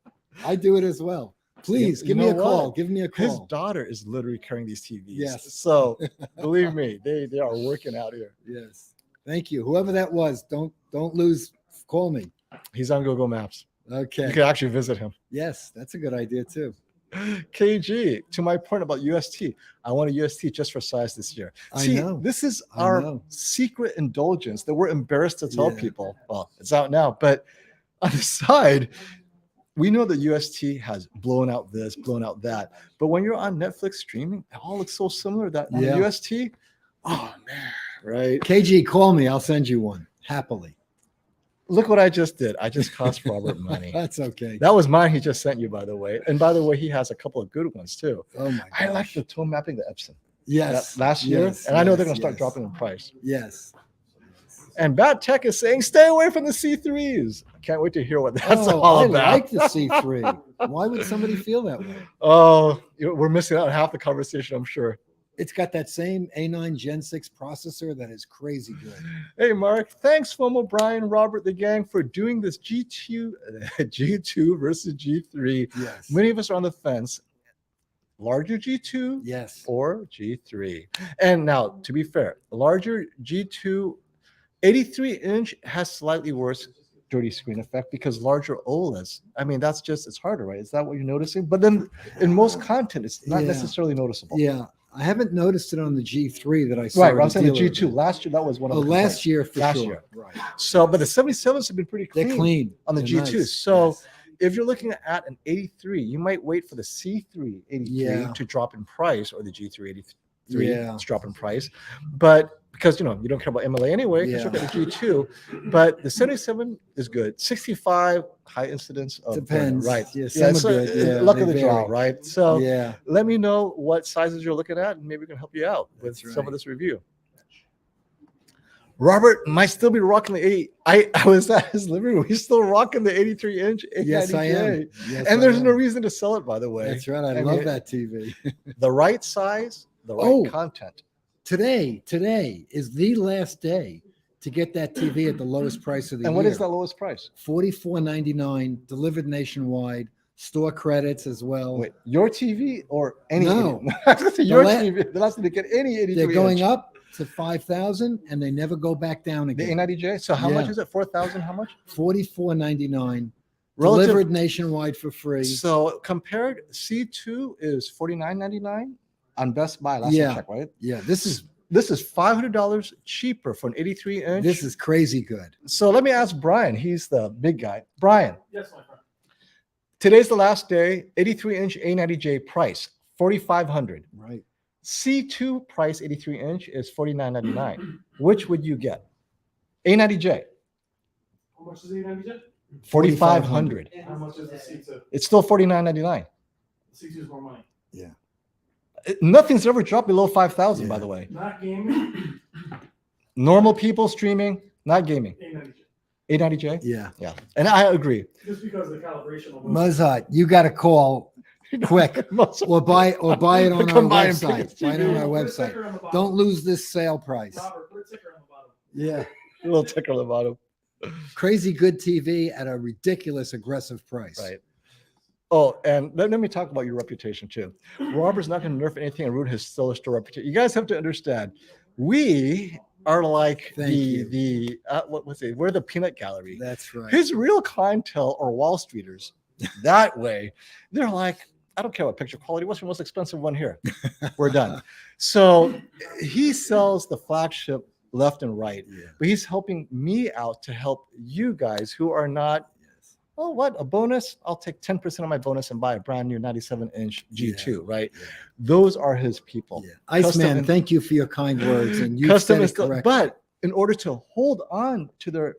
I do it as well. Please You give me a know call. what? Give me a His call. daughter is literally carrying these TVs. Yes. So believe me, they are working out here. Yes. Thank you. Whoever that was, don't lose. Call me. He's on Google Maps. You Okay. can actually visit him. Yes, that's a good idea too. KG, to my point about UST, I want a UST just for size this year. I See, know. this is I our know. secret indulgence that we're embarrassed to tell Yeah. people. Well, it's out now, but on the side, we know that UST has blown out this, blown out that. But when you're on Netflix streaming, it all looks so similar that on Yeah. the UST, oh man, right? KG, call me. I'll send you one happily. Look what I just did. I just cost Robert money. That's okay. That was mine. He just sent you, by the way. And by the way, he has a couple of good ones too. Oh my I like gosh. the tone mapping, the Epson. Yes. That last year, yes, and I know they're yes, going to start yes. dropping in price. Yes. And Bad Tech is saying, stay away from the C3s. I can't wait to hear what that's Oh, all I about. like the C3. Why would somebody feel that way? Oh, we're missing out on half the conversation, I'm sure. It's got that same A9 Gen 6 processor that is crazy good. Hey, Mark, thanks, FOMO, Brian, Robert, the gang, for doing this G2 versus G3. Yes. Many of us are on the fence. Larger G2 Yes. or G3. And now, to be fair, larger G2 83-inch has slightly worse dirty screen effect because larger OLEDs, I mean, that's just, it's harder, right? Is that what you're noticing? But then in most content, it's not Yeah. necessarily noticeable. Yeah. I haven't noticed it on the G3 that I saw. Right, at but I'm a saying the dealer G2. event. Last year, that was one of Oh, the last complaints. year for Last sure. year. Right. So, but the 77s have been pretty clean, They're clean on the They're G2. nice. So Yes. if you're looking at an 83, you might wait for the C3 83 Yeah. to drop in price or the G3 83 Yeah. to drop in price. But because, you know, you don't care about MLA anyway, because Yeah. look at the G2. But the 77 is good. 65, high incidence of Depends. right. Yeah, some are good. Yeah, luck of they the draw, vary. right? So Yeah. let me know what sizes you're looking at, and maybe we can help you out with That's some of right. this review. Robert might still be rocking the 80. I was at his living room. He's still rocking the 83-inch. Yes, I am. Yes, And I there's am. no reason to sell it, by the way. That's right. I I love mean, that TV. The right size, the right Oh. content. Today is the last day to get that TV at the lowest price of the And year. what is that lowest price? $44.99, delivered nationwide, store credits as well. Wait, your TV or any? No. I was gonna say your la- TV. They're not going to get any 83. They're going inch. up to 5,000 and they never go back down The again. A90J. So how much Yeah. is it? 4,000. How much? $44.99, Relative- delivered nationwide for free. So compared, C2 is $49.99 on Best Buy. Last Yeah. I checked, right? Yeah, this is $500 cheaper for an 83-inch. this is crazy good. So let me ask Brian. He's the big guy. Brian, Yes, my friend. today's the last day. 83-inch A90J price $4,500. Right. C2 price 83-inch is $49.99. Which would you get? A90J How much is the 90 $4,500. How much is the C2? It's still $49.99. The C2 is more money. Nothing's ever dropped below 5,000, by Yeah. the way. Not gaming. Normal people streaming, not gaming. A90. A90J. Yeah. Yeah, and I agree. Just because of the calibration of Muzzhot, you got to call quick or buy it on our Combined website. package. Buy it on our Put a website. ticker on the bottom. Don't lose this sale price. Robert, put a ticker on the bottom. Yeah. A little ticker on the bottom. Crazy good TV at a ridiculous aggressive price. Right. Oh, and let me talk about your reputation too. Robert's not going to nerf anything and ruin his Stellar Store reputation. You guys have to understand, we are like Thank you. we're the peanut gallery. That's right. His real clientele are Wall Streeters. That way, they're like, I don't care what picture quality. What's your most expensive one here? We're done. So he sells the flagship left and right, Yeah. but he's helping me out to help you guys who are not. Yes. Oh, what a bonus! I'll take 10% of my bonus and buy a brand new 97-inch G2. Right? Yeah. Those are his people. Yeah. Custom Iceman, and- thank you for your kind words. And you Custom said it install, correctly. but in order to hold on to their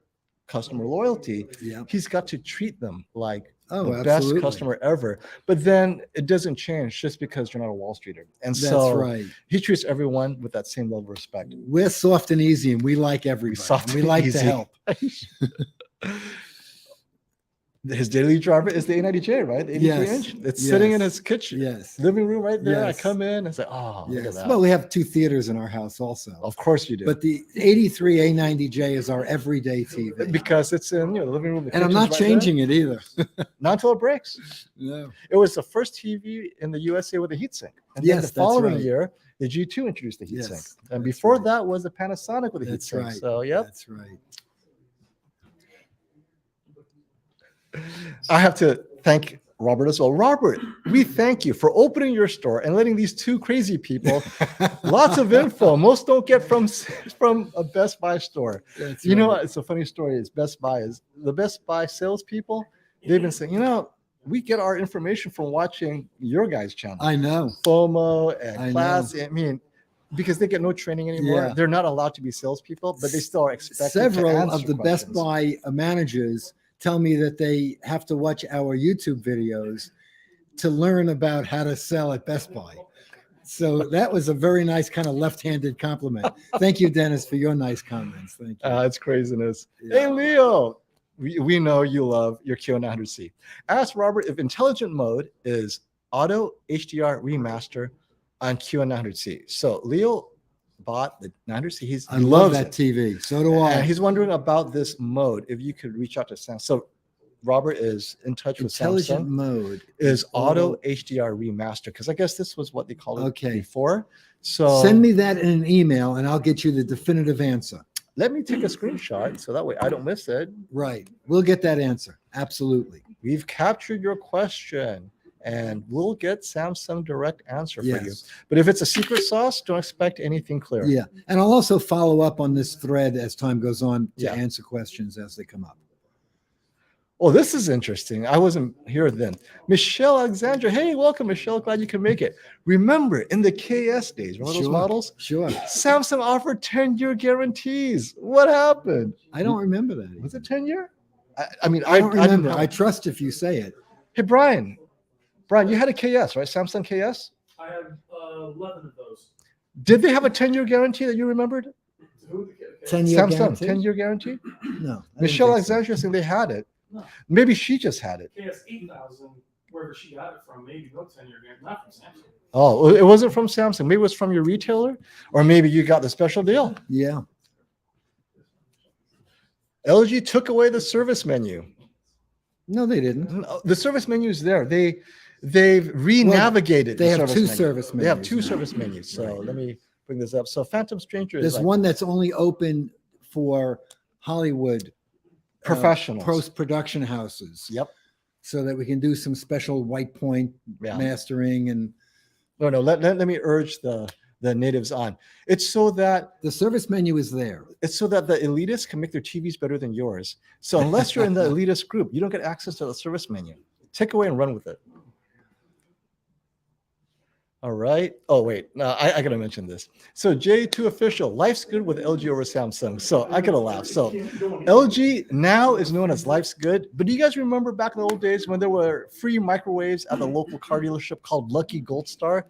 customer loyalty, Yeah. he's got to treat them like Oh, the absolutely. best customer ever. But then it doesn't change just because you're not a Wall Streeter. And That's so right. he treats everyone with that same level of respect. We're soft and easy, and we like everybody. Soft We and like to easy. help. His daily driver is the A90J, right? The 83 Yes. inch. It's sitting in Yes. his kitchen, Yes. living room right there. Yes. I come in and say, oh, look at Yes. that. Well, we have 2 theaters in our house also. Of course you do. But the 83 A90J is our everyday TV. because it's in the living room. The And I'm kitchen's not right there. changing it either. Not until it breaks. No. It was the first TV in the USA with a heatsink. And then Yes, the that's following right. year, the G2 introduced the heatsink. Yes, And that's before right. that was the Panasonic with a That's heatsink. right. So, yep. That's right. I have to thank Robert as well. Robert, we thank you for opening your store and letting these two crazy people lots of info. Most don't get from a Best Buy store. That's You know right. what? It's a funny story. Is Best Buy is the Best Buy salespeople. They've been saying, we get our information from watching your guys' channel, I know. FOMO I and know. class. I mean, because they get no training anymore. Yeah. They're not allowed to be salespeople, but they still are expected to Several answer of the Best questions. Buy managers tell me that they have to watch our YouTube videos to learn about how to sell at Best Buy. So that was a very nice kind of left-handed compliment. Thank you, Dennis, for your nice comments. Thank you. It's craziness. Yeah. Hey, Leo, we know you love your QN900C. Ask Robert if intelligent mode is auto HDR remaster on QN900C. So Leo bought the 900C. I He love loves that it. TV. So do I. And he's wondering about this mode. If you could reach out to Samsung. So Robert is in touch with Intelligent Samsung. mode Is auto HDR remaster, because I guess this was what they called it Okay. before. So Send me that in an email, and I'll get you the definitive answer. let me take a screenshot so that way I don't miss it. Right. We'll get that answer. Absolutely. We've captured your question and we'll get Samsung direct answer for you. Yes. But if it's a secret sauce, don't expect anything clear. Yeah. And I'll also follow up on this thread as time goes on to Yeah. answer questions as they come up. Oh, this is interesting. I wasn't here then. Michelle Alexandra. Hey, welcome, Michelle. Glad you can make it. Remember, in the KS days, remember those Sure. models? Sure. Samsung offered 10-year guarantees. What happened? I don't remember that. Was it 10-year? I mean, I don't didn't remember. have- I trust if you say it. Hey, Brian. Brian, you had a KS, right? Samsung KS? I have 11 of those. Did they have a 10-year guarantee that you remembered? Who the 10-year Samsung, guarantee? 10-year guarantee? No. I didn't Michelle think so. Alexandra saying they had it. No. Maybe she just had it. KS 8000, wherever she got it from, maybe no 10-year guarantee, not from Samsung. Oh, it wasn't from Samsung. Maybe it was from your retailer, or maybe you got the special deal. Yeah. LG took away the service menu. No, they didn't. No, the service menu is there. They've re-navigated. They the have service two menu. service They have menus two now. service menus. So Right. let me bring this up. So Phantom Stranger is There's like one that's only open for Hollywood professionals. post-production houses. Yep. So that we can do some special white point Yeah. mastering, and No. Let me urge the natives on. It's so that the service menu is there. the elitists can make their TVs better than yours. So unless you're in the elitist group, you don't get access to the service menu. Take away and run with it. All right. Oh, wait. No, I got to mention this. So J2 official, life's good with LG over Samsung. So I got to laugh. So LG now is known as Life's Good. But do you guys remember back in the old days when there were free microwaves at the local car dealership called Lucky Gold Star?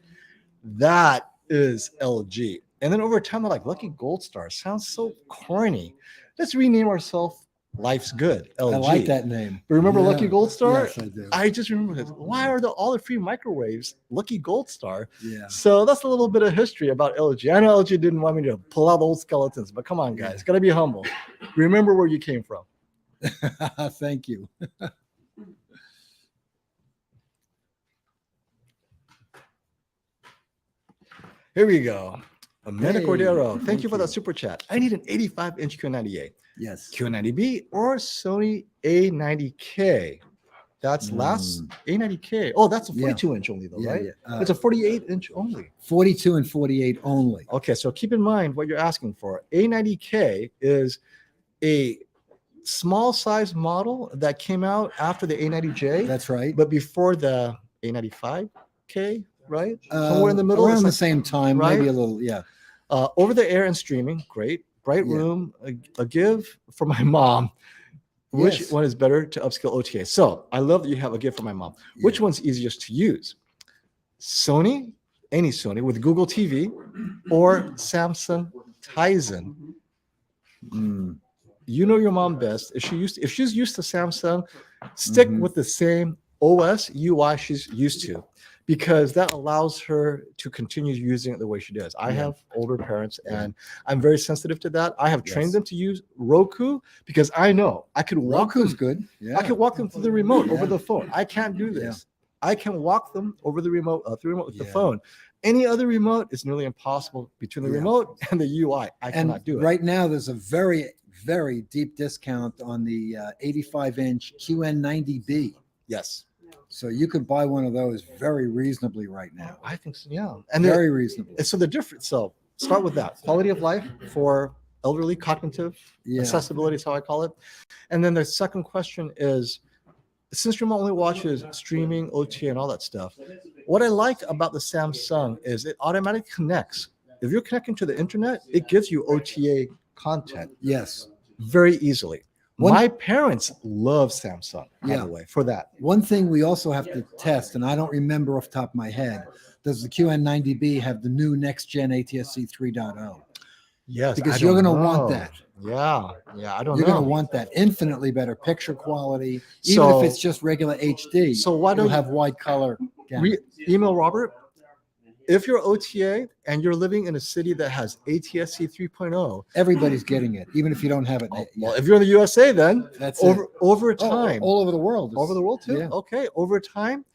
That is LG. And then over time, they're like, Lucky Gold Star sounds so corny. Let's rename ourselves Life's Good, LG. I like that name. But remember Lucky Yeah. Gold Star? Yes, I do. I just remember this. Why are all the free microwaves Lucky Gold Star? Yeah. So that's a little bit of history about LG. I know LG didn't want me to pull out old skeletons, but come on, guys. Got to be humble. Remember where you came from. Thank you. Here we go. Amanda Hey, Cordero, thank thank you for you. that super chat. I need an 85-inch Q90A, Yes. Q90B, or Sony A90K. That's last A90K. Oh, that's a Yeah. 42-inch only, though, Yeah, right? yeah. It's a 48-inch only. 42 and 48 only. Okay, so keep in mind what you're asking for. A90K is a small size model that came out after the A90J, That's right. but before the A95K, right? Somewhere in the middle. Around It's the like, same time, right? maybe a little, yeah. over the air and streaming, great. Bright Yeah. room, a give for my mom. Which Yes. one is better to upscale OTA? So I love that you have a gift for my mom. Which Yeah. one's easiest to use? Sony, any Sony with Google TV, or Samsung Tizen? Mm. You know your mom best. If she's used to Samsung, stick Mhm. with the same OS UI she's used to, because that allows her to continue using it the way she does. I Yeah. have older parents, Yeah. and I'm very sensitive to that. I have trained Yes. them to use Roku because I know I could walk Roku's them. good. Yeah. I could walk them through the remote Yeah. over the phone. I can't do this. I can walk them over the remote through the remote with the Yeah. phone. Any other remote is nearly impossible between the Yeah. remote and the UI. I And cannot do it. right now, there's a very, very deep discount on the 85-inch QN900C. Yes, So you could buy one of those very reasonably right now. I think so. Yeah, and Very reasonably. so the difference. So start with that quality of life for elderly, cognitive Yeah. accessibility is how I call it. And then the second question is, since your mom only watches streaming, OTA, and all that stuff, what I like about the Samsung is it automatically connects. If you're connecting to the internet, it gives you OTA content Yes. very easily. One- My parents love Samsung, by Yeah. the way, for that. One thing we also have to test, and I don't remember off the top of my head, does the QN90B have the new next gen ATSC 3.0? Yes, Because I you're don't going to want know. that. Yeah, I don't You're know. going to want that infinitely better picture quality, even So- if it's just regular HD. So why It'll don't have wide color. email Robert? If you're OTA and you're living in a city that has ATSC 3.0, Everybody's getting it, even if you don't have it. well, yet. if you're in the USA, then That's over it. time, all over the world. over the world too. Yeah. Okay, over time,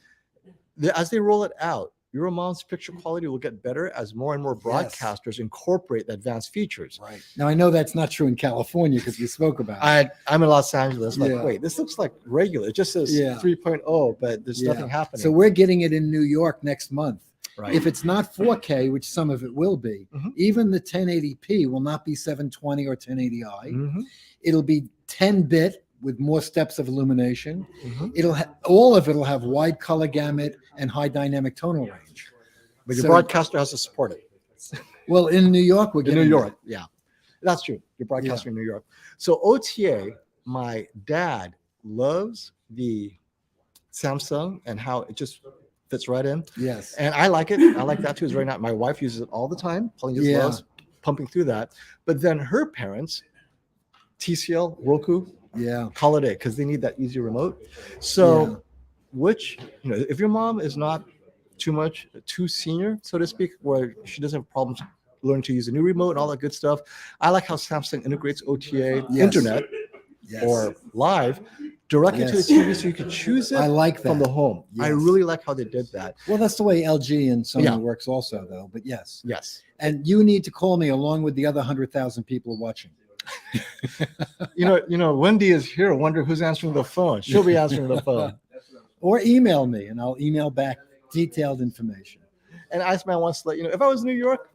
as they roll it out, your mom's picture quality will get better as more and more Yes. broadcasters incorporate the advanced features. Right. Now I know that's not true in California because we spoke about it. I'm in Los Angeles. Like, Yeah. wait, this looks like regular. It just says Yeah. 3.0, but there's Yeah. nothing happening. So we're getting it in New York next month. right. If it's not 4K, which some of it will be, Mhm. even the 1080p will not be 720 or 1080i. Mhm, It'll be 10-bit with more steps of illumination. mhm. All of it'll have wide color gamut and high dynamic tonal range. But your So- broadcaster has to support it. Well, in New York, we're In getting New that. York, yeah, that's true. Your broadcaster in New York. So OTA, my dad loves the Samsung and how it just fits right in, Yes. and I like it. I like that too. It's very nice. My wife uses it all the time. Pauline just Yeah. loves pumping through that. But then her parents, TCL, Roku, Yeah. call it a because they need that easy remote. So, Yeah. which if your mom is not too senior, so to speak, where she doesn't have problems learning to use a new remote and all that good stuff, I like how Samsung integrates OTA, Yes. internet, Yes. or live directly to the Yes. TV, so you can choose it I like that. from the home. I Yes. really like how they did that. Well, that's the way LG and Sony Yeah. works also, though. But yes. Yes. And you need to call me along with the other 100,000 people watching. Wendy is here. I wonder who's answering the phone. She'll be answering the phone. Or email me and I'll email back detailed information. And Iceman wants to let you know, if I was in New York,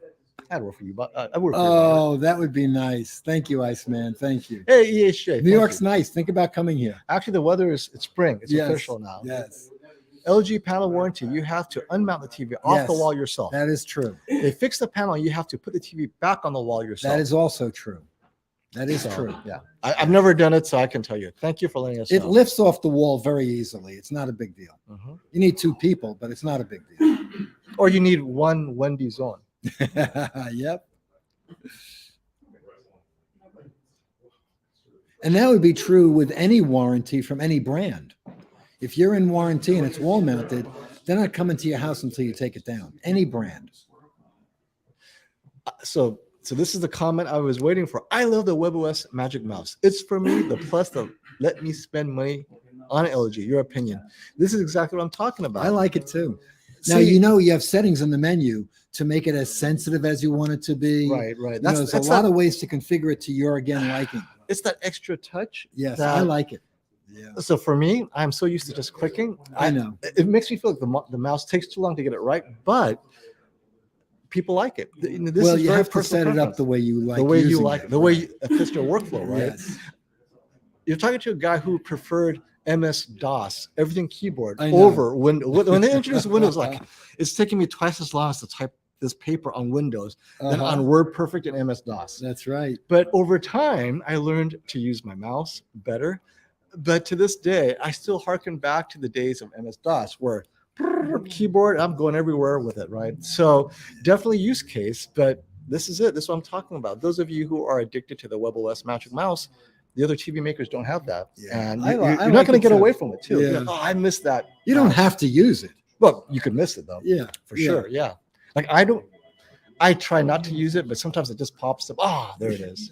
I'd work for you. But I work for you. Oh, that would be nice. Thank you, Iceman. Thank you. Hey, EA Shea. New York's nice. Think about coming here. Actually, the weather is it's spring. It's Yes. official now. Yes, LG panel warranty. You have to unmount the TV off the Yes. wall yourself. that is true. They fix the panel. You have to put the TV back on the wall yourself. That is also true. That is So, true. Yeah, I've never done it, so I can tell you. Thank you for letting us It know. lifts off the wall very easily. It's not a big deal. Mhm. You need two people, but it's not a big deal. Or you need one Wendy zone. Yep. And that would be true with any warranty from any brand. If you're in warranty and it's wall mounted, they're not coming to your house until you take it down. Any brand. So this is the comment I was waiting for. I love the WebOS Magic Mouse. It's for me the plus that let me spend money on LG. Your opinion? This is exactly what I'm talking about. I like it too. Now, See- you have settings in the menu to make it as sensitive as you want it to be. Right. There's a lot of ways to configure it to your, again, liking. It's that extra touch. Yes, that- I like it. Yeah. So for me, I'm so used to just clicking. I know. It makes me feel like the mouse takes too long to get it right, but people like it. This Well, is you very have to personal set it up preference. the way you like. The way you using like, it, the way right. it fits your workflow, right? Yes. You're talking to a guy who preferred MS-DOS, everything keyboard, I know. over Windows. When they introduced Windows, like it's taking me twice as long as to type this paper on Windows than Uh-huh. on WordPerfect and MS-DOS. That's right. But over time, I learned to use my mouse better. But to this day, I still harken back to the days of MS-DOS where keyboard, I'm going everywhere with it, right? So definitely use case, but this is it. This is what I'm talking about. Those of you who are addicted to the WebOS Magic Mouse, the other TV makers don't have that. Yeah. And I you're like not going to it get too. away from it too. Yeah. You're like, oh, I missed that. You don't mouse." have to use it. Well, you could miss it though, Yeah. for Yeah. sure. Yeah. Like I try not to use it, but sometimes it just pops up. Ah, there it is.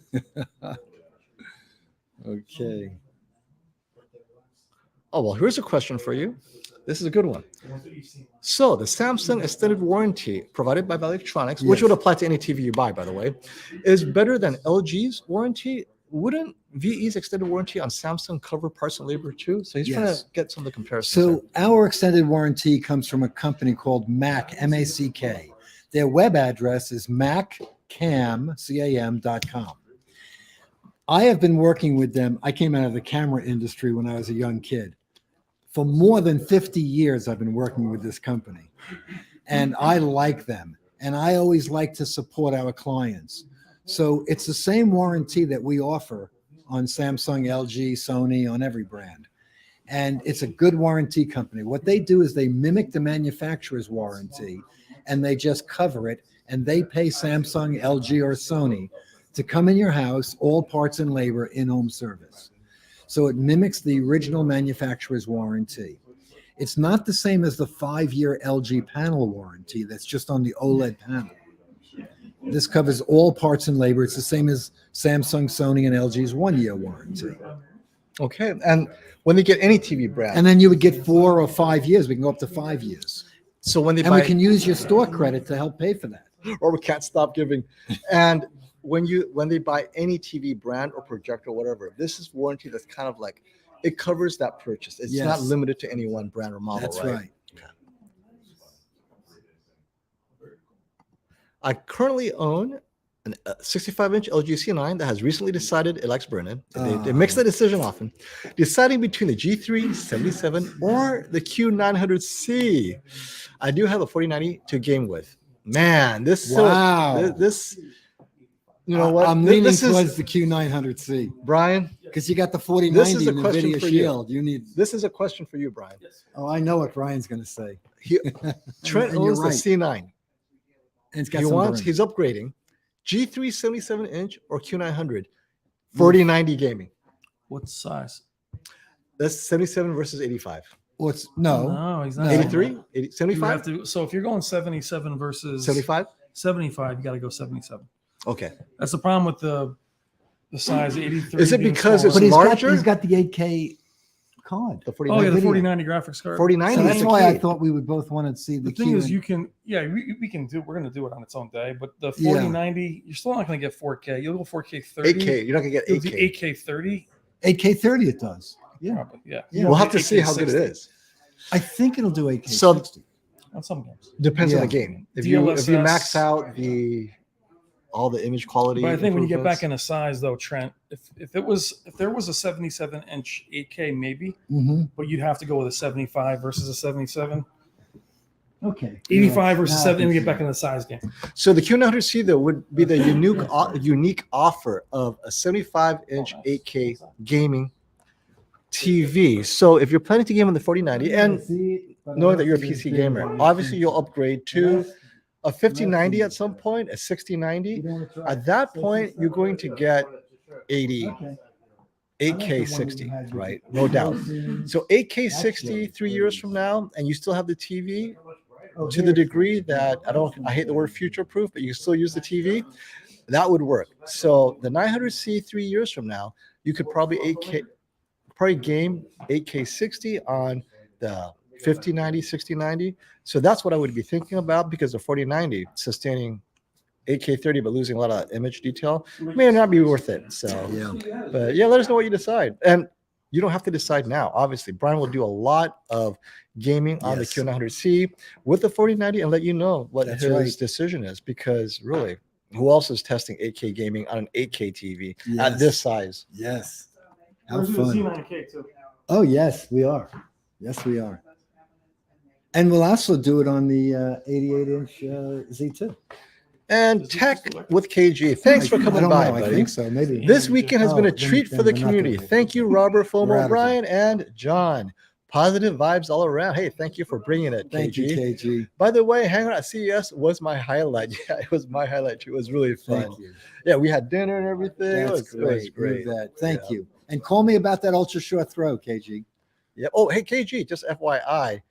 Okay. Oh, well, here's a question for you. This is a good one. So the Samsung extended warranty provided by Bell Electronics, which Yes. would apply to any TV you buy, by the way, is better than LG's warranty. Wouldn't VE's extended warranty on Samsung cover parts and labor too? So he's trying Yes. to get some of the comparisons. So our extended warranty comes from a company called Mac, M-A-C-K. Their web address is maccam.com. I have been working with them. I came out of the camera industry when I was a young kid. For more than 50 years, I've been working with this company. And I like them. And I always like to support our clients. So it's the same warranty that we offer on Samsung, LG, Sony, on every brand. And it's a good warranty company. What they do is they mimic the manufacturer's warranty and they just cover it, and they pay Samsung, LG, or Sony to come in your house, all parts and labor, in-home service. So it mimics the original manufacturer's warranty. It's not the same as the 5-year LG panel warranty that's just on the OLED panel. This covers all parts and labor. It's the same as Samsung, Sony, and LG's 1-year warranty. okay. And when they get any TV brand, And then you would get 4 or 5 years. We can go up to 5 years. so when they And buy, we can use your store credit to help pay for that. or we can't stop giving. And when they buy any TV brand or projector or whatever, this is warranty that's kind of like it covers that purchase. It's not Yes. limited to any one brand or model. That's right? right. I currently own a 65-inch LG C9 that has recently decided it likes burn-in. They makes the decision often, deciding between the G3 77 or the Q900C. I do have a 4090 to game with. Man, this Wow. this you know what? I'm This- leaning this is towards the Q900C Brian. because you got the This 4090 is a and question NVIDIA for you. Shield. You need. This is a question for you, Brian. Oh, I know what Brian's going to say. Trent And you're owns the right. C9. And it's got He some wants. burn. He's upgrading. G3 77-inch or Q900. 4090 gaming. What size? That's 77 versus 85. What's no? No, he's not. No. 83, 80, You have 75, to, so if you're going 77 versus 75. 75, you got to go 77. Okay. That's the problem with the size 83. Is it being because smaller. it's larger? He's got the 8K card. The Oh, 4090. yeah, the video. 4090 graphics card. 4090. So is that's the why I key. thought we would both want to see the, The thing is, Q. you can, yeah, we can do, we're going to do it on its own day, but the 4090, you're still not going to get 4K. You'll go 4K 30. 8K. You're not gonna get It'll do 8K. 8K 30. 8K 30 it does. Yeah. Probably, yeah. Yeah. We'll have to see how good it is. I think it'll do 8K. So- 60. On some games. Depends on Yeah. the game. If you DLSS. max out all the image quality. But I think when you get improvements- back into size, though, Trent, if there was a 77-inch 8K, maybe, Mhm. but you'd have to go with a 75 versus a 77. Okay. 85 versus Now I 70 can to see get back that. in the size game. So the Q900C though would be the unique offer of a 75-inch 8K gaming TV. So if you're planning to game on the 4090 and knowing that you're a PC gamer, obviously you'll upgrade to a 5090 at some point, a 6090. At that point, you're going to get 8K 60, right? No doubt. So 8K 60 3 years from now, and you still have the TV to the degree that I hate the word future proof, but you still use the TV, that would work. So the 900C 3 years from now, you could probably game 8K 60 on the 5090, 6090. So that's what I would be thinking about, because the 4090 sustaining 8K 30 but losing a lot of image detail may not be worth it. So Yeah. but yeah, let us know what you decide. And You don't have to decide now. Obviously, Brian will do a lot of gaming on Yes. the QN900C with the 4090 and let you know what That's his right. decision is. Because really, who else is testing 8K gaming on an 8K TV at Yes. this size? Yes. How We're doing fun. C9K too. Oh, yes, we are. Yes, we are. And we'll also do it on the 88-inch Z2. And tech with KG. Thanks for I coming don't by, know. I buddy. think so. Maybe. This weekend has been a Oh, then- treat for then the we're not community. doing it. Thank you, Robert, We're FOMO, out of Brian, and John. Positive vibes all around. Hey, thank you for bringing it, Thank you, KG. KG. By the way, hanging out at CES was my highlight. Yeah, it was my highlight too. It was really fun. Thank you. Yeah, we had dinner and everything. It That's was great. great. Thank Yeah. you. And call me about that ultra short throw, KG. Yeah. Oh, hey, KG, just FYI,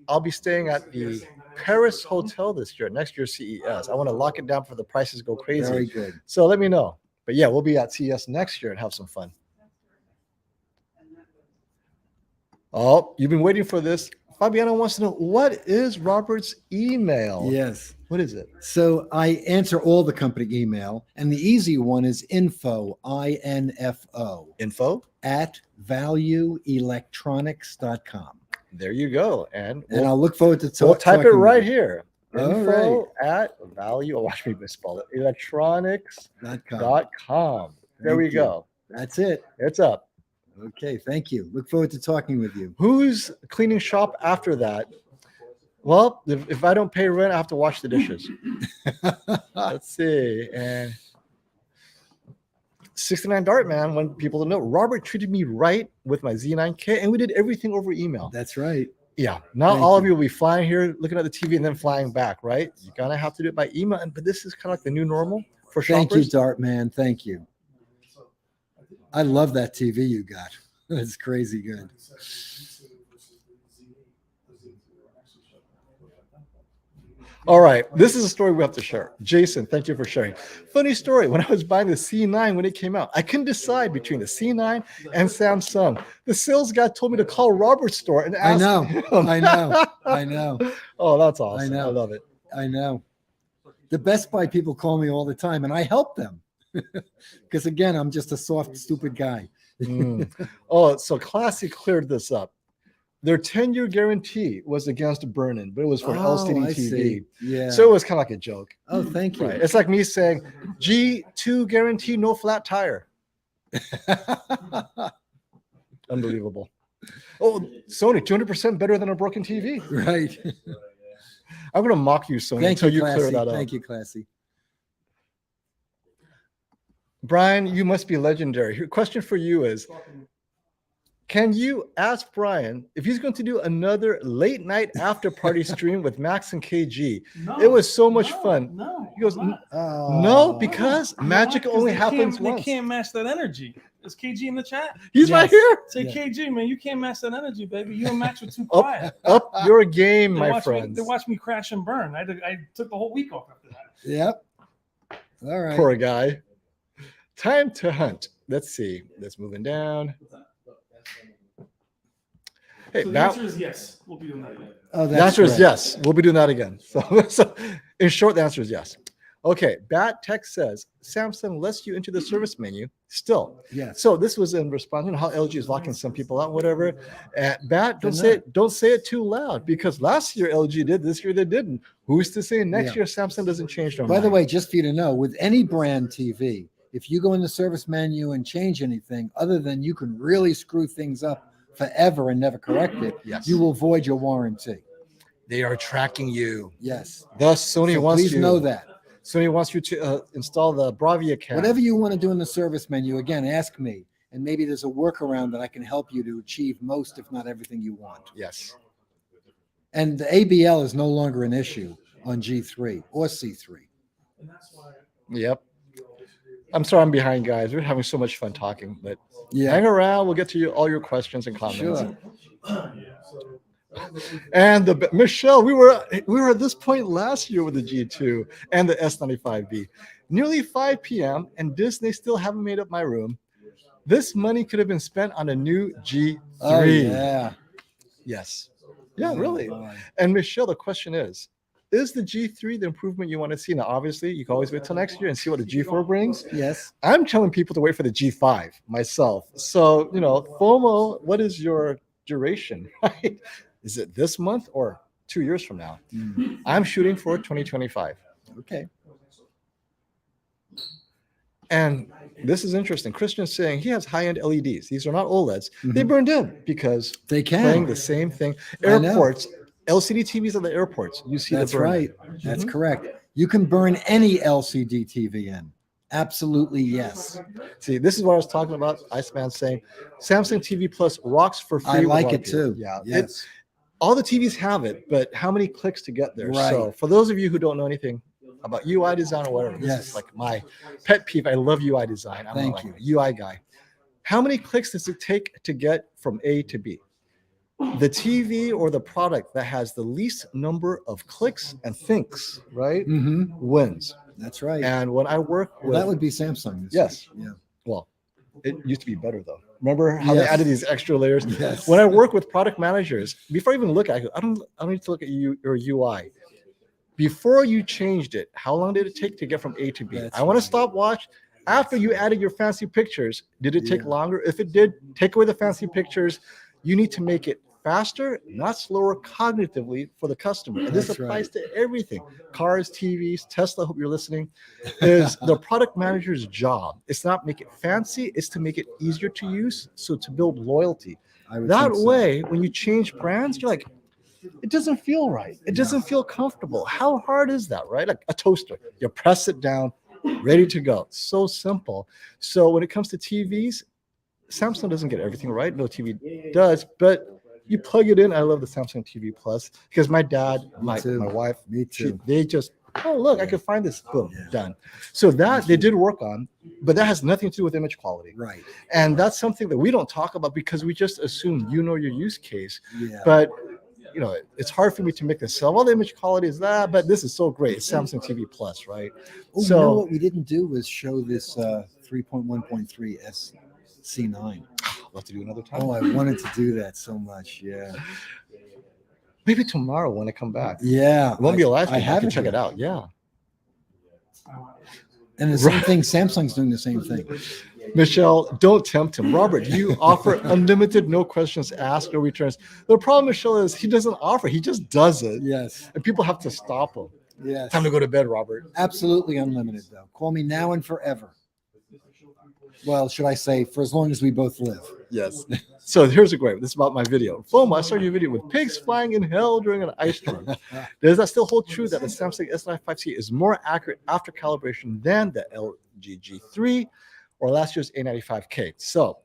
I'll be staying at the Paris Hotel this year, next year's CES. I want to lock it down for the prices go crazy. Very good. So let me know. But yeah, we'll be at CES next year and have some fun. Oh, you've been waiting for this. Fabiana wants to know, what is Robert's email? Yes. What is it? So I answer all the company email, and the easy one is info, INFO, Info. at valueelectronics.com. There you go. And And I'll look forward to we'll type it talking with right you. here. All Info at value. Oh, watch me misspell it. Electronics.com. .com. There we Thank you. go. That's it. It's up. Okay. Thank you. Look forward to talking with you. Who's cleaning shop after that? Well, if I don't pay rent, I have to wash the dishes. Let's see. And 69 Dart, man, when people don't know, Robert treated me right with my Z9K, and we did everything over email. That's right. Yeah. Not Thank all of you. you will be flying here, looking at the TV, and then flying back, right? You gotta have to do it by email. But this is kind of like the new normal for Thank you, shoppers. Dart Man. Thank you. I love that TV you got. It's crazy good. All right. This is a story we have to share. Jason, thank you for sharing. Funny story. When I was buying the C9 when it came out, I couldn't decide between the C9 and Samsung. The sales guy told me to call Robert's store and I ask know. him. I know. I know. Oh, that's awesome. I know. I love it. I know. The Best Buy people call me all the time, and I help them. Because again, I'm just a soft, stupid guy. Mm. Oh, so Classy cleared this up. Their 10-year guarantee was against burn-in, but it was for an LCD I TV. see. Yeah. So it was kind of like a joke. Oh, thank you. Right. It's like me saying, G2 guarantee, no flat tire. Unbelievable. Oh, Sony, 200% better than a broken TV. Right. I'm going to mock you, Sony, Thank until you, you Classy. clear that up. Thank you, Classy. Brian, you must be legendary. Your question for you is, can you ask Brian if he's going to do another late night after party stream with Max and KG? No, It was so much no, fun. No, He goes, I'm not. no, because You know magic why? 'Cause only they happens can't, once. They can't match that energy. Is KG in the chat? He's right Yes. here. Say, Yeah. KG, man, you can't match that energy, baby. You and Max were too Up, quiet. up your game, They my watched me- friends. they watched me crash and burn. I took the whole week off after that. Yep. All right. Poor guy. Time to hunt. Let's see. That's moving down. Hey, So the now answer is yes. We'll be doing that again. Oh, the answer is great. yes. We'll be doing that again. So in short, the answer is yes. Okay. Bat Tech says Samsung lets you into the service menu still. Yes. So this was in response, you know how LG is locking some people out, whatever. Bat, don't They're say it too loud, because last year LG did, this year they didn't. Who's to say next Yeah. year Samsung doesn't change their By the mind? way, just for you to know, with any brand TV, if you go in the service menu and change anything, other than you can really screw things up forever and never correct it, Yes. you will void your warranty. They are tracking you. Yes. Thus, Sony So wants please you. know that. Sony wants you to install the Bravia cam. Whatever you want to do in the service menu, again, ask me, and maybe there's a workaround that I can help you to achieve most, if not everything you want. Yes. And the ABL is no longer an issue on G3 or C3. Yep. I'm sorry I'm behind, guys. We're having so much fun talking, but hang Yeah, around. We'll get to all your questions and comments. sure. And Michelle, we were at this point last year with the G2 and the S95B. Nearly 5 p.m. and Disney still haven't made up my room. This money could have been spent on a new G3. Oh, yeah. Yes. Yeah, Oh, really. boy. And Michelle, the question is is the G3 the improvement you want to see? Now, obviously, you can always wait till next year and see what the G4 brings. Yes. I'm telling people to wait for the G5 myself. So, FOMO, what is your duration, right? Is it this month or 2 years from now? I'm shooting for 2025. Okay. And this is interesting. Christian's saying he has high-end LEDs. These are not OLEDs. They Mhm. burned in because They playing can. the same thing. I know. Airports, LCD TVs at the airports. You see That's the burn. right. That's Mhm. correct. You can burn any LCD TV in. Absolutely, yes. See, this is what I was talking about. Iceman's saying Samsung TV Plus rocks for free. I with a like lot of it people. too. Yeah. Yes. All the TVs have it, but how many clicks to get there? Right. So for those of you who don't know anything about UI design or whatever, this Yes. is like my pet peeve. I love UI design. I'm Thank like you. a UI guy. How many clicks does it take to get from A to B? The TV or the product that has the least number of clicks and thinks, right, hmm wins. That's right. And when I work Well, with, that would be Samsung. Yes. Yeah. well, it used to be better though. Remember how they Yes. added these extra layers? Yes. When I work with product managers, before I even look at it, I don't need to look at your UI. Before you changed it, how long did it take to get from A to B? That's I want to right. stop watch. After you added your fancy pictures, did it take Yeah. longer? If it did, take away the fancy pictures. You need to make it faster, not slower cognitively for the customer. And this That's applies to everything. Cars, TVs, Tesla, hope you're listening, is the product manager's job. It's not make it fancy, it's to make it easier to use, so to build loyalty. I would That think so. way, when you change brands, you're like, it doesn't feel right. It doesn't feel comfortable. How hard is that, right? Like a toaster, you press it down, ready to go. So simple. So when it comes to TVs, Samsung doesn't get everything right. No TV does, but you plug it in. I love the Samsung TV Plus because my dad, my too. wife, Me too. they just, oh, look, I could find this. Boom, Yeah. done. So that they did work on, but that has nothing to do with image quality. Right. And that's something that we don't talk about because we just assume your use case. Yeah. But it's hard for me to make this sell. Well, the image quality is that, but this is so great. It's Samsung TV Plus, right? Oh, you know what we didn't do was show this 3.1.3 SC9. We'll have to do another time. Oh, I wanted to do that so much. Yeah. Maybe tomorrow when I come back. Yeah. It won't be a live I stream. I have can it check here. it out. Yeah. And the same Right. thing, Samsung's doing the same thing. Michelle, don't tempt him. Robert, you offer unlimited, no questions asked, no returns. The problem, Michelle, is he doesn't offer. He just does it. Yes. And people have to stop him. Yes. Time to go to bed, Robert. Absolutely unlimited, though. Call me now and forever. Well, should I say for as long as we both live? Yes. So here's a great one. This is about my video. FOMO, I started your video with pigs flying in hell during an ice storm. Does that still hold true that the Samsung S95C is more accurate after calibration than the LG G3 or last year's A95K? So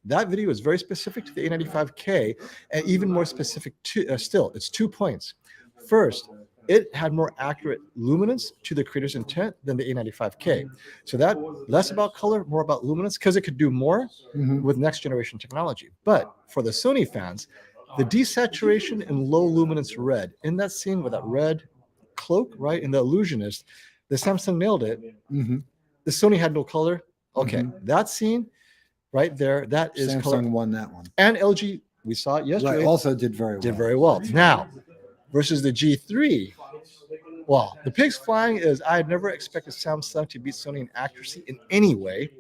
that video is very specific to the A95K and even more specific to still, it's 2 points. First, it had more accurate luminance to the creator's intent than the A95K. So that less about color, more about luminance, because it could do more Mhm. with next generation technology. But for the Sony fans, the desaturation and low luminance red in that scene with that red cloak, right, in the illusionist, the Samsung nailed it. Mhm. The Sony had no color. Okay, that scene right there, that is Samsung color. won that one. And LG, we saw it yesterday, Right. Also did very well. did very well. Now, versus the G3, well, the pigs flying is, I had never expected Samsung to beat Sony in accuracy in any way.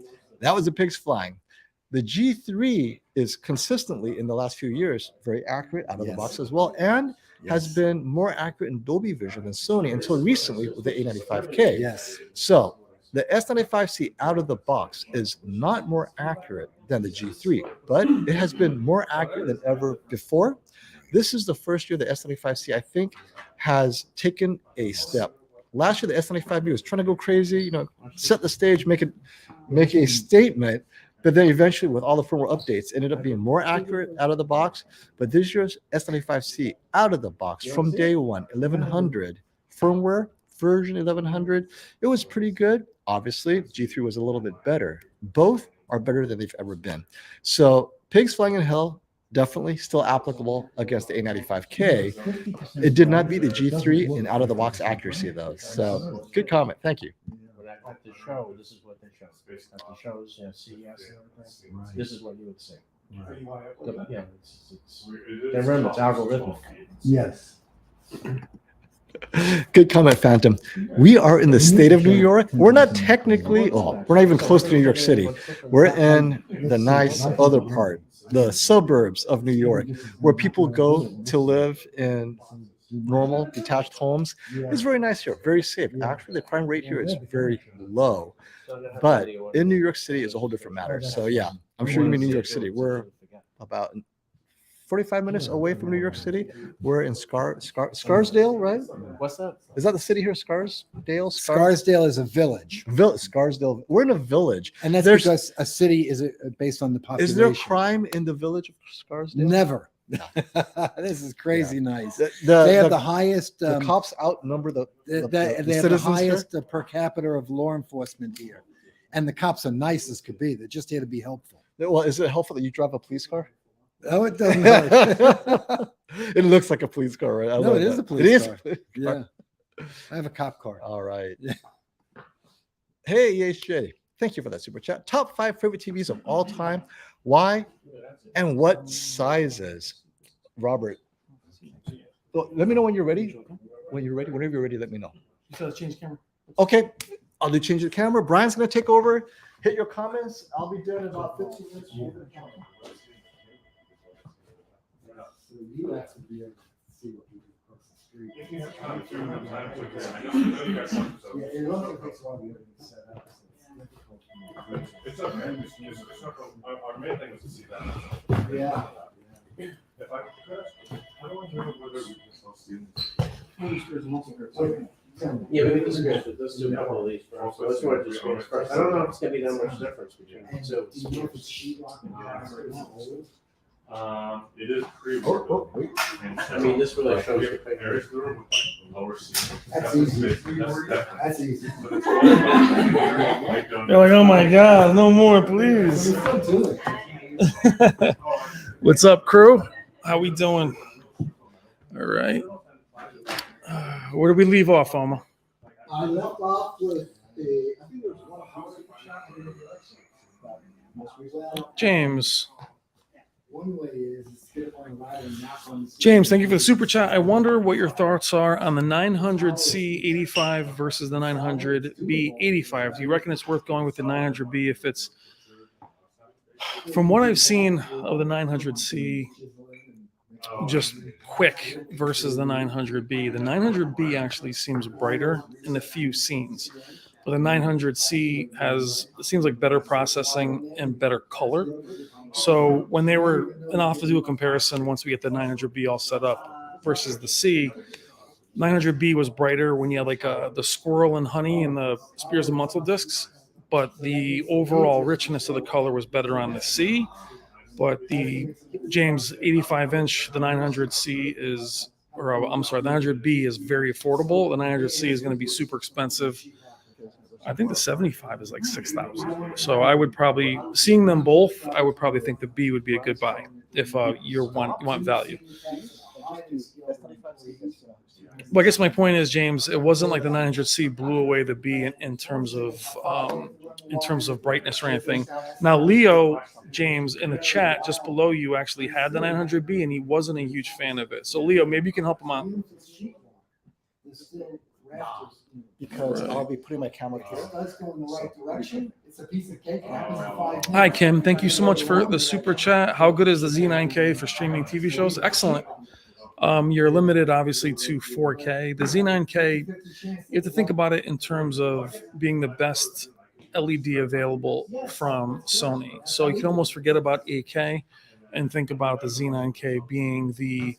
That was the pigs flying. The G3 is consistently in the last few years very accurate out of the Yes. box as well, and has Yes. been more accurate in Dolby Vision than Sony until recently with the A95K. Yes. So the S95C out of the box is not more accurate than the G3, but it has been more accurate than ever before. This is the first year the S95C, I think, has taken a step. Last year, the S95B was trying to go crazy, set the stage, make a statement, but then eventually, with all the firmware updates, ended up being more accurate out of the box. But this year's S95C out of the box from day one, 1100 firmware version 1100, it was pretty good. Obviously, G3 was a little bit better. Both are better than they've ever been. So, pigs flying in hell. Definitely still applicable against the A95K. It did not beat the G3 in out-of-the-box accuracy, though. So, good comment. Thank you. When I at the show, this is what they show. At the shows, CES and everything, this is what you would see. Yeah, remember, it's algorithmic. Yes. Good comment, Phantom. We are in the state of New York. We're not technically, well, we're not even close to New York City. We're in the nice other part, the suburbs of New York, where people go to live in normal detached homes. It's very nice here, very safe. Actually, the crime rate here is very low. But in New York City is a whole different matter. So yeah, I'm sure you mean New York City. We're about 45 minutes away from New York City. We're in Scarsdale, right? What's that? Is that the city here? Scarsdale? Scarsdale is a village, Scarsdale. We're in a village. and that's There's- because a city is based on the population. Is there crime in the village of Scarsdale? Never. This is crazy nice. The, They have the, the highest. the cops outnumber the They the have the citizens here? highest per capita of law enforcement here, and the cops are nice as could be. They're just here to be helpful. Well, is it helpful that you drive a police car? Oh, it doesn't hurt. It looks like a police car, right? I No, love it is that. a police car. It is. Yeah, I have a cop car. All right. Yeah. Hey, HJ. Thank you for that super chat. Top 5 favorite TVs of all time. Why and what sizes? Robert. Well, let me know when you're ready. When you're ready, whenever you're ready, let me know. You said change the camera. Okay. I'll do change the camera. Brian's going to take over. Hit your comments. I'll be done in about 15 minutes. You have to be able to see what we do across the street. If you have time to, I know you guys have some. It also takes a while to get everything set up. It's okay. It's not, our main thing was to see that. Yeah. If I could, how do I know whether we just don't see Yeah, maybe this is, let's do a couple of these first. Let's go to the screens first. I don't know if it's gonna be that much difference between the two. It is pretty. I mean, this really shows the There is picture. the room with the lower ceiling. That's easy. That's That's easy. But it's all like, You're like, oh my God, no more, please. What's up, crew? How we doing? All right. Where did we leave off, Alma? I left off with the, I think there was one house shot in the election. Most recently. James. One way is get on a ladder and knock on the James, thank you for the super chat. I wonder what your thoughts are on the 900C 85 versus the 900B 85. Do you reckon it's worth going with the 900B if it's, from what I've seen of the 900C, just quick versus the 900B? The 900B actually seems brighter in a few scenes, but the 900C seems like better processing and better color. So when they were, and I'll have to do a comparison once we get the 900B all set up versus the C. 900B was brighter when you had like the squirrel and honey and the spears and mussel discs, but the overall richness of the color was better on the C. But the James 85-inch, the 900C is, or I'm sorry, the 900B is very affordable. The 900C is going to be super expensive. I think the 75 is like 6,000. So I would probably, seeing them both, I would probably think the B would be a good buy if you want value. Well, I guess my point is, James, it wasn't like the 900C blew away the B in terms of brightness or anything. Now, Leo, James, in the chat just below you actually had the 900B and he wasn't a huge fan of it. So Leo, maybe you can help him out. Because I'll be putting my camera here. Let's go in the right direction. It's a piece of cake. Hi, Kim. Thank you so much for the super chat. How good is the Z9K for streaming TV shows? Excellent. You're limited, obviously, to 4K. The Z9K, you have to think about it in terms of being the best LED available from Sony. So you can almost forget about 8K and think about the Z9K being the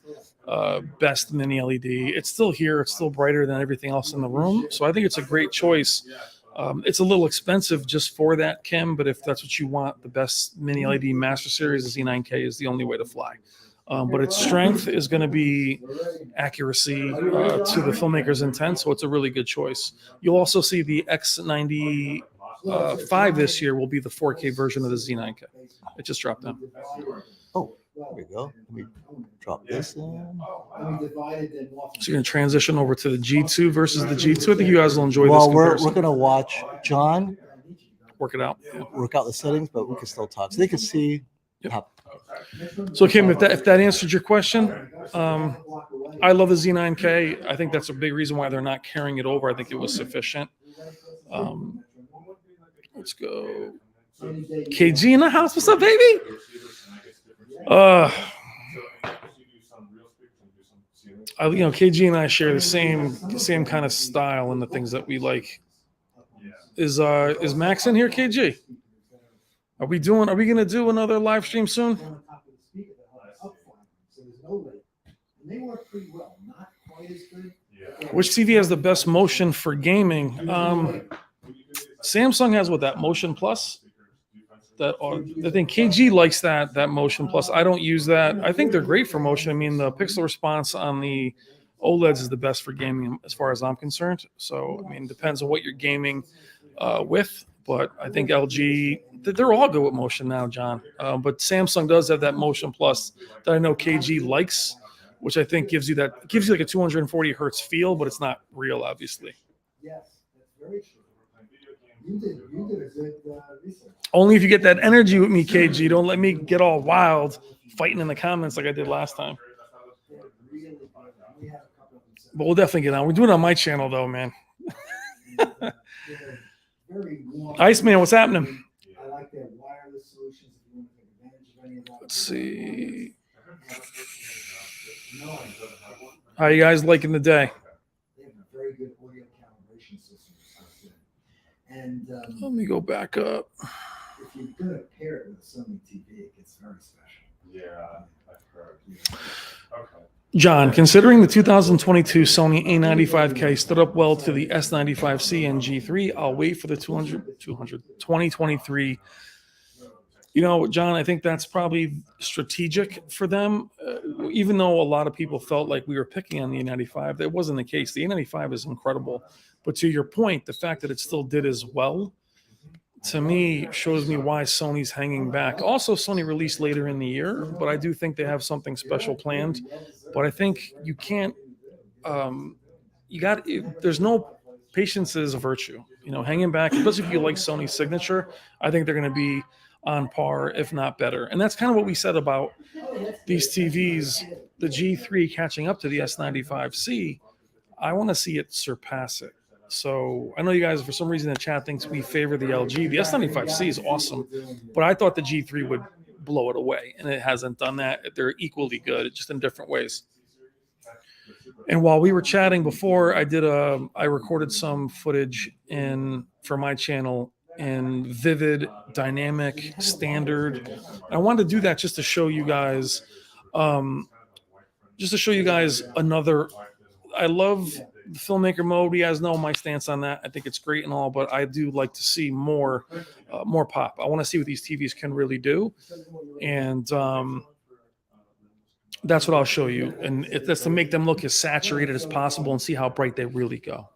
best mini LED. It's still here. It's still brighter than everything else in the room. So I think it's a great choice. It's a little expensive just for that, Kim, but if that's what you want, the best mini LED Master Series, the Z9K is the only way to fly. But its strength is going to be accuracy to the filmmaker's intent, so it's a really good choice. You'll also see the X95 this year will be the 4K version of the Z9K. It just dropped down. Oh, there we go. Let me drop this in. So you're going to transition over to the G2 versus the G2. I think you guys will enjoy Well, this we're comparison. going to watch John Work it out. work out the settings, but we can still talk. So they can see Yep. Have- So Kim, if that answered your question, I love the Z9K. I think that's a big reason why they're not carrying it over. I think it was sufficient. Let's go. KG in the house. What's up, baby? KG and I share the same kind of style and the things that we like. Is Max in here, KG? Are we gonna do another live stream soon? Which TV has the best motion for gaming? Samsung has that Motion Plus. I think KG likes that Motion Plus. I don't use that. I think they're great for motion. I mean, the pixel response on the OLEDs is the best for gaming as far as I'm concerned. So, I mean, depends on what you're gaming with. But I think LG, they're all good with motion now, John. But Samsung does have that Motion Plus that I know KG likes, which I think gives you like a 240 hertz feel, but it's not real, obviously. Yes, that's very true. You did a good research. Only if you get that energy with me, KG. Don't let me get all wild fighting in the comments like I did last time. But we'll definitely get on. We're doing it on my channel, though, man. Iceman, what's happening? I like their wireless solutions. If you want to take advantage of any of that. Let's see. How you guys liking the day? They have a very good audio calibration system. And Let me go back up. if you're going to pair it with a Sony TV, it gets very special. Yeah, I've heard. Okay. John, considering the 2022 Sony A95K stood up well to the S95C and G3, I'll wait for the 2023. John, I think that's probably strategic for them. Even though a lot of people felt like we were picking on the A95, that wasn't the case. The A95 is incredible. But to your point, the fact that it still did as well, to me, shows me why Sony's hanging back. Also, Sony released later in the year, but I do think they have something special planned. But I think you can't, there's no patience is a virtue. Hanging back, especially if you like Sony's signature, I think they're going to be on par, if not better. And that's kind of what we said about these TVs, the G3 catching up to the S95C. I want to see it surpass it. So I know you guys, for some reason, in the chat thinks we favor the LG. The S95C is awesome, but I thought the G3 would blow it away, and it hasn't done that. They're equally good, just in different ways. And while we were chatting before, I recorded some footage for my channel in vivid, dynamic, standard. I wanted to do that just to show you guys, another. I love the filmmaker mode. You guys know my stance on that. I think it's great and all, but I do like to see more pop. I want to see what these TVs can really do, and that's what I'll show you. And that's to make them look as saturated as possible and see how bright they really go.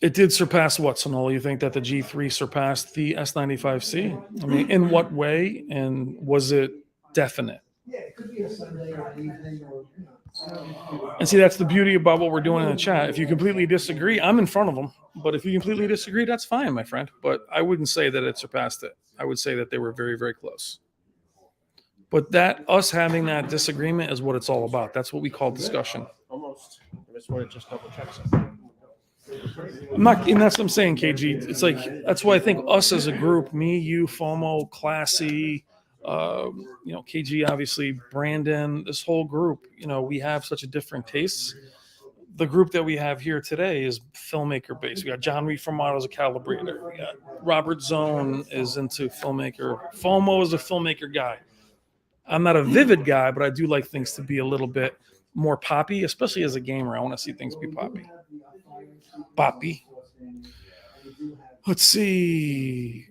It did surpass what, Sonola? You think that the G3 surpassed the S95C? I mean, in what way? And was it definite? Yeah, it could be a Sunday or an evening or. And see, that's the beauty about what we're doing in the chat. If you completely disagree, I'm in front of them. But if you completely disagree, that's fine, my friend. But I wouldn't say that it surpassed it. I would say that they were very, very close. But us having that disagreement is what it's all about. That's what we call discussion. Almost. I just want to double check something. And that's what I'm saying, KG. It's like, that's why I think us as a group, me, you, FOMO, Classy, KG, obviously, Brandon, this whole group, we have such a different tastes. The group that we have here today is filmmaker based. We got John Reed from Models, a calibrator. We got Robert Zone is into filmmaker. FOMO is a filmmaker guy. I'm not a vivid guy, but I do like things to be a little bit more poppy, especially as a gamer. I want to see things be poppy. Poppy. Let's see.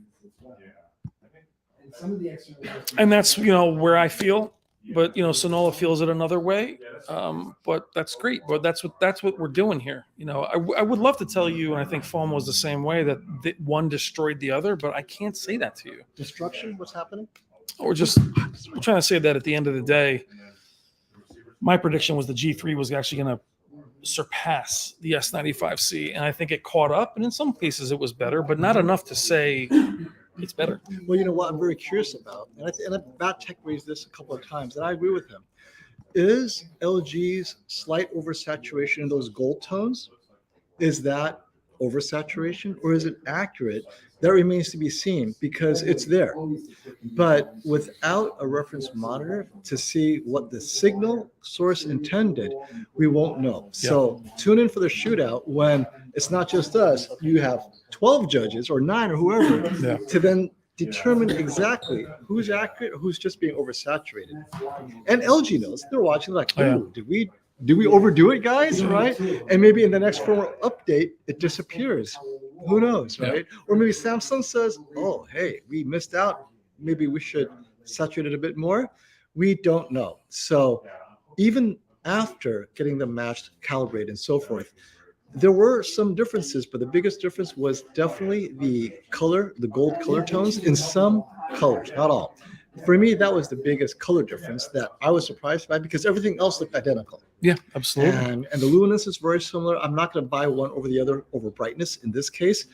And that's, where I feel, but, Sonola feels it another way. But that's great. But that's what we're doing here. I would love to tell you, and I think FOMO was the same way, that one destroyed the other, but I can't say that to you. Destruction? What's happening? We're trying to say that at the end of the day, my prediction was the G3 was actually going to surpass the S95C, and I think it caught up, and in some cases it was better, but not enough to say it's better. Well, you know what I'm very curious about, and Matt Tech raised this a couple of times, and I agree with him. Is LG's slight oversaturation in those gold tones, is that oversaturation or is it accurate? That remains to be seen because it's there. But without a reference monitor to see what the signal source intended, we won't know. So tune in for the shootout when it's not just us. You have 12 judges or 9 or whoever to then determine exactly who's accurate or who's just being oversaturated. And LG knows. They're watching like, ooh, did we overdo it, guys? Right? And maybe in the next firmware update, it disappears. Who knows, right? Or maybe Samsung says, oh, hey, we missed out. Maybe we should saturate it a bit more. We don't know. So even after getting them matched, calibrated, and so forth, there were some differences, but the biggest difference was definitely the color, the gold color tones in some colors, not all. For me, that was the biggest color difference that I was surprised by because everything else looked identical. Yeah, absolutely. And the luminance is very similar. I'm not going to buy one over the other over brightness in this case,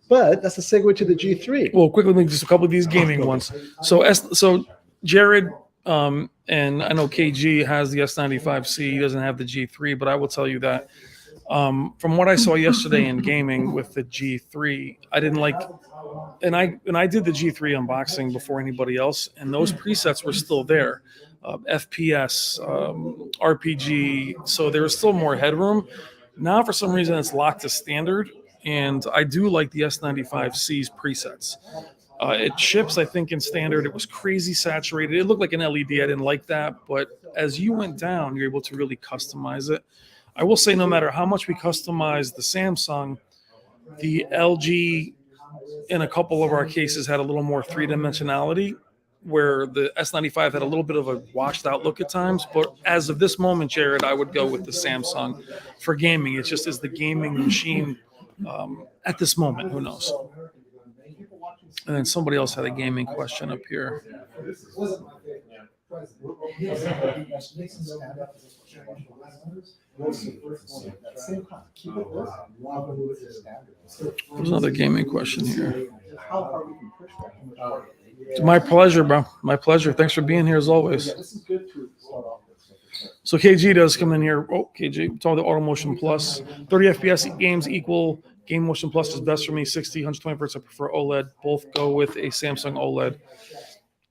but that's a segue to the G3. Well, quickly, just a couple of these gaming ones. So Jared, and I know KG has the S95C. He doesn't have the G3, but I will tell you that from what I saw yesterday in gaming with the G3, I didn't like. And I did the G3 unboxing before anybody else, and those presets were still there. FPS, RPG, so there was still more headroom. Now, for some reason, it's locked to standard, and I do like the S95C's presets. It ships, I think, in standard. It was crazy saturated. It looked like an LED. I didn't like that, but as you went down, you're able to really customize it. I will say no matter how much we customize the Samsung, the LG in a couple of our cases had a little more three-dimensionality, where the S95 had a little bit of a washed out look at times. But as of this moment, Jared, I would go with the Samsung for gaming. It just is the gaming machine at this moment. Who knows? And then somebody else had a gaming question up here. There's another gaming question here. It's my pleasure, bro. My pleasure. Thanks for being here as always. So KG does come in here. Oh, KG, it's all the AutoMotion Plus. 30 FPS games equal. Game Motion Plus is best for me. 60, 120 Hz. I prefer OLED. Both go with a Samsung OLED.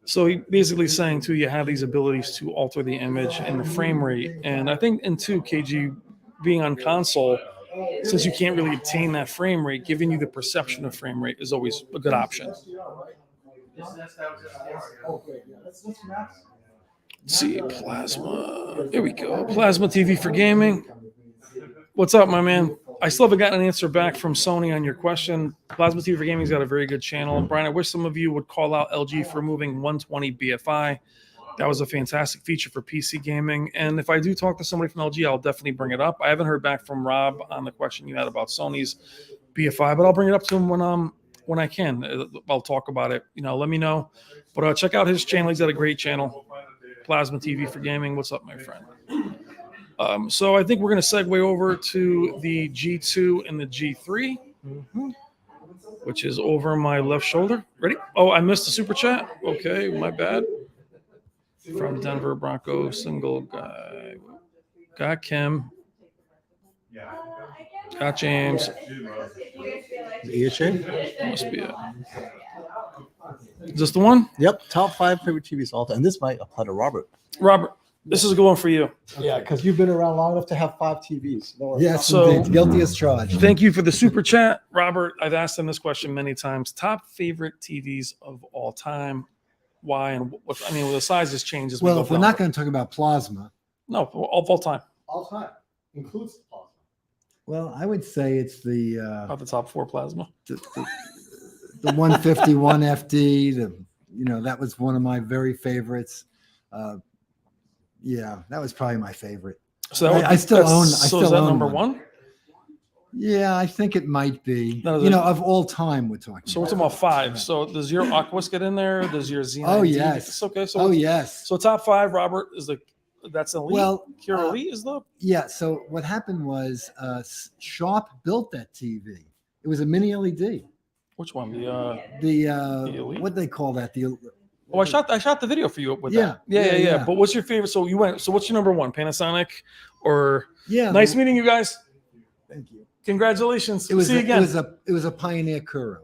So he basically saying too, you have these abilities to alter the image and the frame rate. And I think in 2 KG being on console, since you can't really obtain that frame rate, giving you the perception of frame rate is always a good option. Let's see, Plasma. Here we go. Plasma TV for gaming. What's up, my man? I still haven't gotten an answer back from Sony on your question. Plasma TV for Gaming's got a very good channel. Brian, I wish some of you would call out LG for removing 120 BFI. That was a fantastic feature for PC gaming. And if I do talk to somebody from LG, I'll definitely bring it up. I haven't heard back from Rob on the question you had about Sony's BFI, but I'll bring it up to him when I can. I'll talk about it. Let me know. But check out his channel. He's got a great channel. Plasma TV for Gaming. What's up, my friend? So I think we're going to segue over to the G2 and the G3, which is over my left shoulder. Ready? Oh, I missed the super chat. Okay, my bad. From Denver Broncos, single guy. Got Kim. Got James. EHA? Must be it. Is this the one? Yep. Top 5 favorite TVs all time. And this might apply to Robert. Robert, this is a good one for you. Yeah, because you've been around long enough to have 5 TVs. Yes, So- indeed. Guilty as charged. Thank you for the super chat, Robert. I've asked him this question many times. Top favorite TVs of all time. Why and what? I mean, the sizes change as we Well, go if we're down. not going to talk about plasma, No, of all time. All time. Includes plasma. well, I would say it's the About the top 4 plasma. the 151 FD. That was one of my very favorites. Yeah, that was probably my favorite. So that I still own- I So still is that own number one. 1? Yeah, I think it might be. No, Of all time, we're talking. So we're talking about 5. So does your Aquas get in there? Does your Z9? Oh, yes. It's okay. So Oh yes. So top 5, Robert, is that's elite. Well, Pure elite is the. Yeah. So what happened was Sharp built that TV. It was a mini LED. Which one? The Elite? what they call that? The Oh, I shot the video for you with Yeah, that. Yeah. yeah. But what's your favorite? So what's your number one? Panasonic or yeah. nice meeting you guys. Thank you. Congratulations. It was See you again. it was a Pioneer Kuro.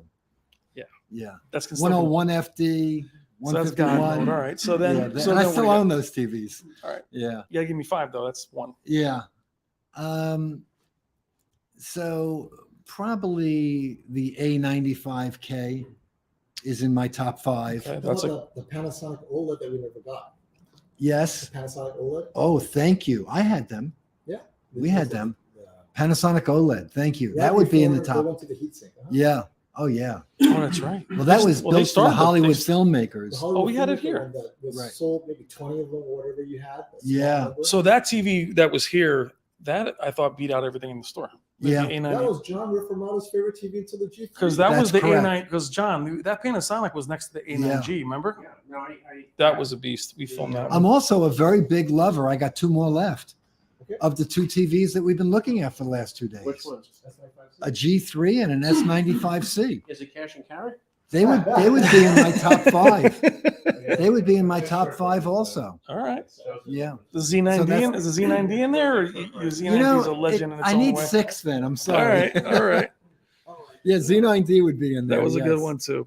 Yeah. Yeah. That's considered. 101 FD. So that's God 151. mode. All right. So then, Yeah, so and then I what still do you own got? those TVs. All right. Yeah. You gotta give me 5 though. That's one. Yeah. So probably the A95K is in my top 5. Okay, that's a the Panasonic OLED that we never got. Yes. Panasonic OLED. Oh, thank you. I had them. Yeah. We had them. Panasonic OLED. Thank you. That would be in the top. Went to the heat sink. Yeah. Oh, yeah. oh, that's right. Well, that was Well, they built for the started the- Hollywood they- filmmakers. Oh, we had it here. That was Right. sold maybe 20 of them or whatever you had. Yeah. So that TV that was here, that I thought beat out everything in the store. Yeah. That was John Riffamato's favorite TV until the G3. Because that was That's the correct. A9. Because John, that Panasonic was next to the A9G. Remember? Yeah, no, I That was a beast. We filmed that. I'm One. also a very big lover. I got 2 more left Okay. of the 2 TVs that we've been looking at for the last 2 days. which ones? A G3 and an S95C. Is it cash and carry? They would be in my top 5. They would be in my top 5 also. All right. Yeah. The Z9D So that's- is the Z9D in there, or your Z9D You know, is a legend in its I own need way? 6 then. I'm All sorry. right. All right. Yeah, Z9D would be in there. That was a good yes. one too.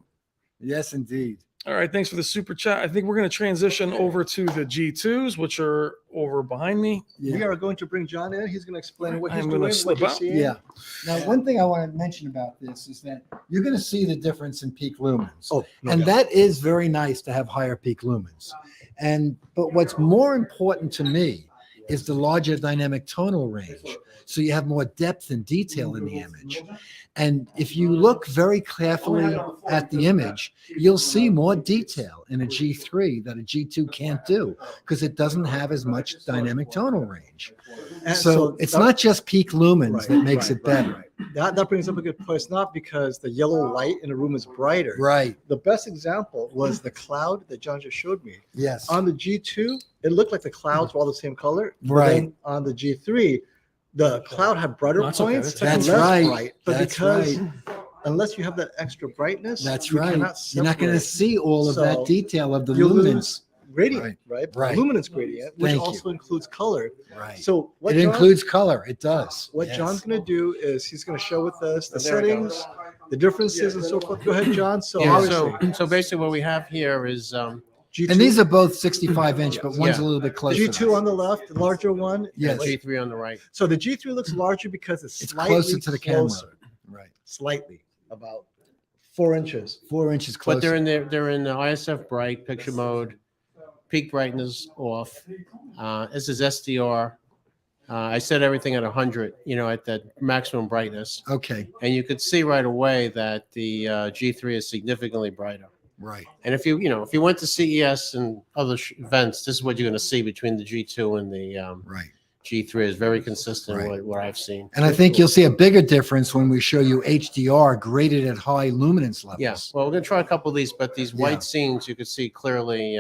Yes, indeed. All right. Thanks for the super chat. I think we're going to transition over to the G2s, which are over behind me. We Yeah. are going to bring John in. He's going to explain what he's I'm doing, gonna what slip he's out. seeing. Yeah. Now, one thing I want to mention about this is that you're going to see the difference in peak lumens. Oh, no And doubt. that is very nice to have higher peak lumens. But what's more important to me is the larger dynamic tonal range. So you have more depth and detail in the image. And if you look very carefully at the image, you'll see more detail in a G3 that a G2 can't do because it doesn't have as much dynamic tonal range. And So it's that- not just peak lumens Right, that makes right, it better. right. That brings up a good point. It's not because the yellow light in a room is brighter. Right. The best example was the cloud that John just showed me. Yes. On the G2, it looked like the clouds were all the same color. But Right. then on the G3, the cloud had brighter That's okay. points. That's and less right. Bright, but That's because right. unless you have that extra brightness, That's you right. cannot You're not going to separate. see all of So that detail of the you luminance. lose gradient, right? Right. Luminance gradient, which Thank you. also includes color. Right. So what It John- includes color. It does. What Yes. John's going to do is he's going to share with us the There we go. settings, the differences, and so forth. Go ahead, John. So Yeah, obviously, so basically what we have here is G2, And these are both 65-inch, but one's Yeah. a little bit closer. G2 on the left, the larger one. Yes. G3 on the right. So the G3 looks larger because it's, It's slightly closer to the camera. closer, Right. slightly, about 4 inches. 4 inches closer. But they're in the ISF bright picture mode, peak brightness off. This is SDR. I set everything at 100, at that maximum brightness. Okay. And you could see right away that the G3 is significantly brighter. Right. And if you went to CES and other events, this is what you're going to see between the G2 and the Right. G3 is very consistent Right. with what I've seen. And I think you'll see a bigger difference when we show you HDR graded at high luminance levels. Yeah. Well, we're going to try a couple of these, but these Yeah. white scenes you could see clearly.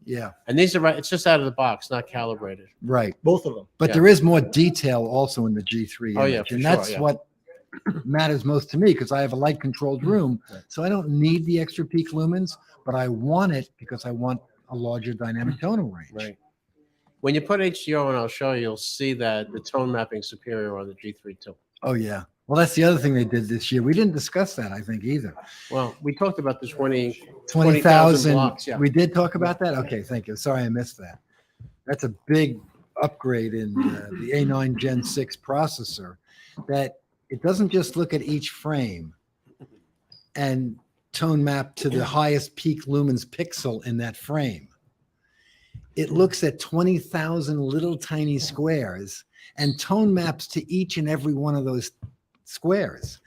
Yeah. And these are right. It's just out of the box, not calibrated. Right. Both of them. But Yeah. there is more detail also in the G3 Oh, image. yeah, for and sure, that's yeah. what matters most to me because I have a light controlled room. So I don't need the extra peak lumens, but I want it because I want a larger dynamic tonal range. Right. When you put HDR on, I'll show you, you'll see that the tone mapping superior on the G3 too. Oh, yeah. Well, that's the other thing they did this year. We didn't discuss that, I think, either. Well, we talked about the 20,000 20,000. blocks. Yeah. We did talk about that? Okay, thank you. Sorry, I missed that. That's a big upgrade in the A9 Gen 6 processor that it doesn't just look at each frame and tone map to the highest peak lumens pixel in that frame. It looks at 20,000 little tiny squares and tone maps to each and every one of those squares.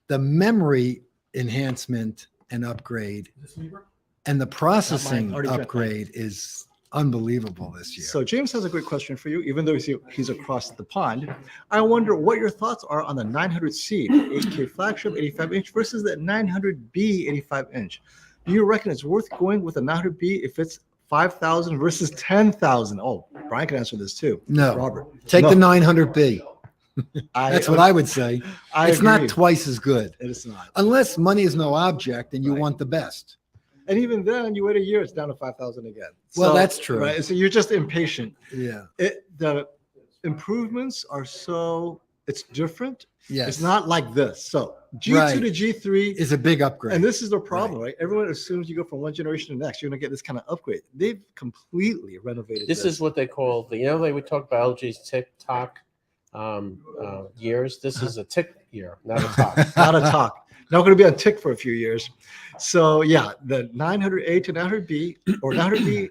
The memory enhancement and upgrade and the processing Already checked mine. upgrade is unbelievable this year. So James has a great question for you, even though he's across the pond. I wonder what your thoughts are on the 900C, 8K flagship, 85-inch versus the 900B, 85-inch. Do you reckon it's worth going with a 900B if it's 5,000 versus 10,000? Oh, Brian can answer this too. No. Robert. Take No. the 900B. That's what I would say. It's agree. not twice as good. It is not. Unless money is no object and you Right. want the best. And even then, you wait a year, it's down to 5,000 again. Well, So, that's true. Right. So you're just impatient. Yeah. The improvements are so, it's different. Yes. It's not like this. So G2 Right. to G3, Is a big upgrade. and this is the problem, right? Everyone assumes you go from one generation to the next, you're going to get this kind of upgrade. They've completely renovated This is what they call the, they would talk about LG's tick-tock years. This is a tick year, not a tock. not a talk. Not going to be on tick for a few years. So yeah, the 900A to 900B or 900B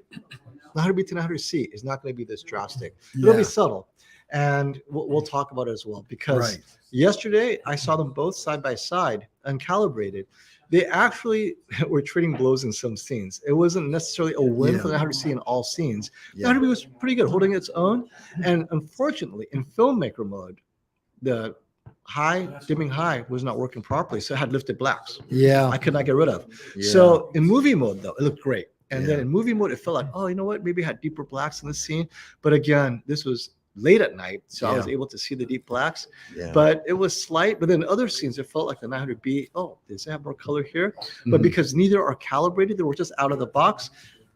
to 900C is not going to be this drastic. It'll Yeah. be subtle, and we'll talk about it as well. Because Right. yesterday I saw them both side by side, uncalibrated. They actually were trading blows in some scenes. It wasn't necessarily a win Yeah. for the 900C in all scenes. Yeah. 900B was pretty good, holding its own. And unfortunately, in filmmaker mode, the dimming high was not working properly, so it had lifted blacks. Yeah. I could not get rid of. Yeah. So in movie mode, though, it looked great. And then Yeah. in movie mode, it felt like, oh, you know what? Maybe it had deeper blacks in the scene. But again, this was late at night, so I was Yeah. able to see the deep blacks. Yeah. But it was slight. But then other scenes, it felt like the 900B, oh, does it have more color here? But Mhm. because neither are calibrated, they were just out of the box.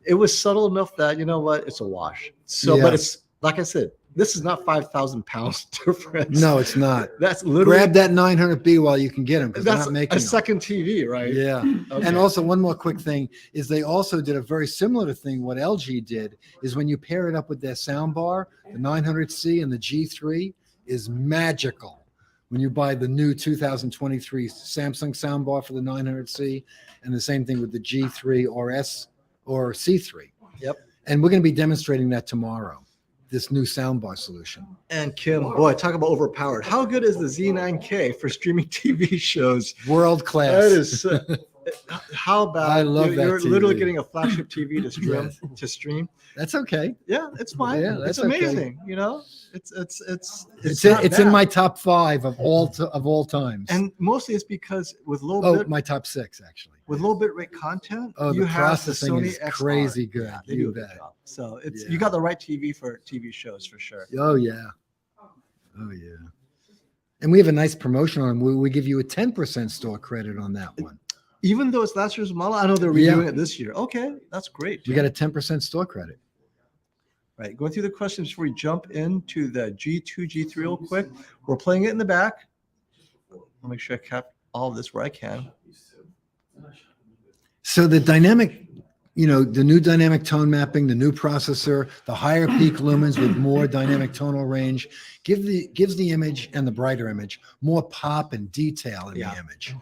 It was subtle enough that, you know what? It's a wash. So, Yeah. but it's, like I said, this is not 5,000 pounds difference. No, it's not. That's literally, Grab that 900B while you can get them because they're that's not a making them. second TV, right? Yeah. Okay. And also one more quick thing is they also did a very similar thing. What LG did is when you pair it up with their sound bar, the 900C and the G3 is magical. When you buy the new 2023 Samsung soundbar for the 900C and the same thing with the G3 or S or C3. Yep. And we're going to be demonstrating that tomorrow, this new soundbar solution. And Kim, boy, talk about overpowered. How good is the Z9K for streaming TV shows? World class. That is, how about I love that you're literally TV. getting a flagship TV to stream Yes. to stream. That's okay. Yeah, it's fine. Yeah, it's that's okay. amazing. You know, it's It's not in bad. my top 5 of all times. And mostly it's because with low oh, bit my top 6 actually. with low bit rate content, Oh, you the have processing Sony is XR. crazy good. Yeah, they You do a good bet. job. So it's Yeah. you got the right TV for TV shows for sure. Oh yeah. Oh yeah. And we have a nice promotion on them. We give you a 10% store credit on that one. Even though it's last year's model, I know they're Yeah. redoing it this year. Okay, that's great. We got a 10% store credit. Right, going through the questions before we jump into the G2, G3 real quick. We're playing it in the back. I'll make sure I cap all of this where I can. So the dynamic, the new dynamic tone mapping, the new processor, the higher peak lumens with more dynamic tonal range gives the image and the brighter image more pop and detail in Yeah. the image.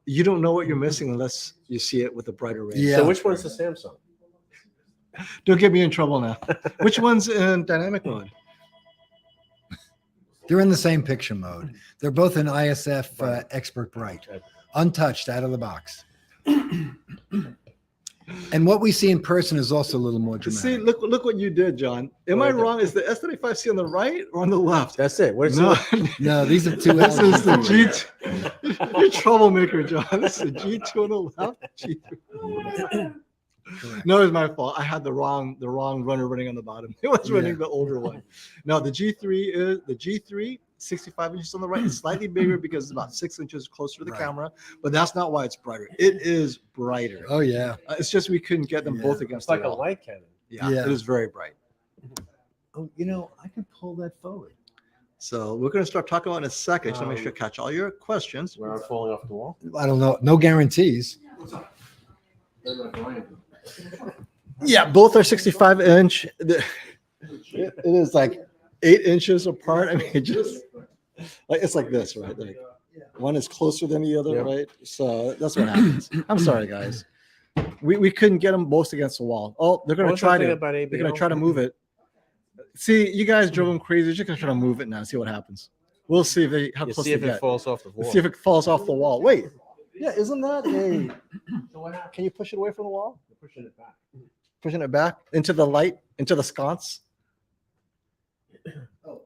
You don't know what you're missing unless you see it with a brighter range. Yeah. So which one's the Samsung? Don't get me in trouble now. Which one's in dynamic mode? They're in the same picture mode. They're both in ISF Expert Bright, untouched out of the box. And what we see in person is also a little more dramatic. See, look what you did, John. Am I wrong? Is the S95C on the right or on the left? That's it. What is No, it? No, these are two. this is the LG. G2. You're a troublemaker, John. This is G2 on the left. G3. Correct. No, it's my fault. I had the wrong runner running on the bottom. It was running Yeah. the older one. No, the G3, 65 inches on the right. It's slightly bigger because it's about 6 inches closer to the Right. camera, but that's not why it's brighter. It is brighter. Oh yeah. It's just we couldn't get them Yeah. both against It's like the a wall. light cannon. Yeah, Yeah. it is very bright. Oh, I can pull that forward. So we're going to start talking about it in a second. Just to make sure I catch all your questions. Where I'm falling off the wall. I don't know. No guarantees. Yeah, both are 65 inch. It is like 8 inches apart. I mean, it's like this, right? Like one is closer than the other, Yeah. right? So that's what happens. I'm sorry, guys. We couldn't get them both against the wall. Oh, they're gonna What was try that thing to. about They're gonna ABO? try to move it. See, you guys drove them crazy. They're just gonna try to move it now. See what happens. We'll see how You close see they if it get. falls off the wall. See if it falls off the wall. Wait. Yeah, isn't that a? Can you push it away from the wall? Pushing it back. Pushing it back into the light, into the sconce. Oh,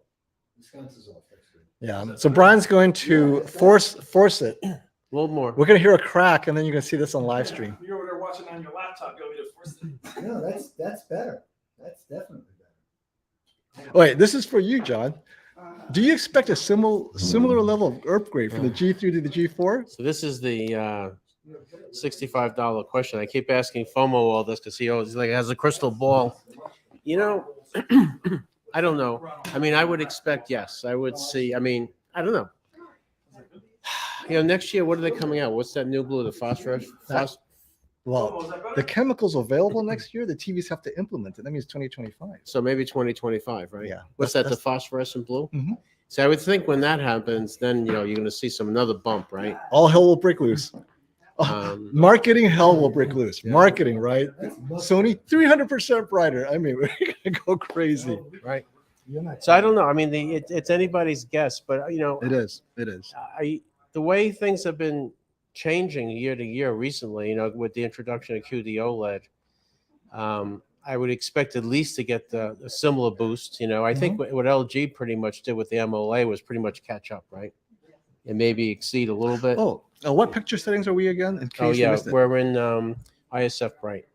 the sconce is off. That's good. Yeah. So Brian's going to force it. A little more. We're gonna hear a crack, and then you're gonna see this on live stream. You're over there watching on your laptop. You want me to force it? No, that's better. That's definitely better. Wait, this is for you, John. Do you expect a similar level of upgrade from the G3 to the G4? So this is the $65 question. I keep asking FOMO all this because he always like has a crystal ball. You know, I don't know. I mean, I would expect yes. I would see. I mean, I don't know. You know, next year, what are they coming out? What's that new blue? The phosphorus? Well, the chemicals available next year, the TVs have to implement it. That means 2025. So maybe 2025, right? Yeah. What's that? The phosphorescent blue? Mhm. So I would think when that happens, then you're going to see another bump, right? All hell will break loose. Marketing hell will break loose. Yeah. Marketing, right? Sony 300% brighter. I mean, we're gonna go crazy. Right. So I don't know. I mean, it's anybody's guess, but It is. It is. The way things have been changing year to year recently, with the introduction of QD OLED, I would expect at least to get a similar boost. I think what LG pretty much did with the MOA was pretty much catch up, right? And maybe exceed a little bit. What picture settings are we again? In case you yeah, missed it? we're in ISF Bright.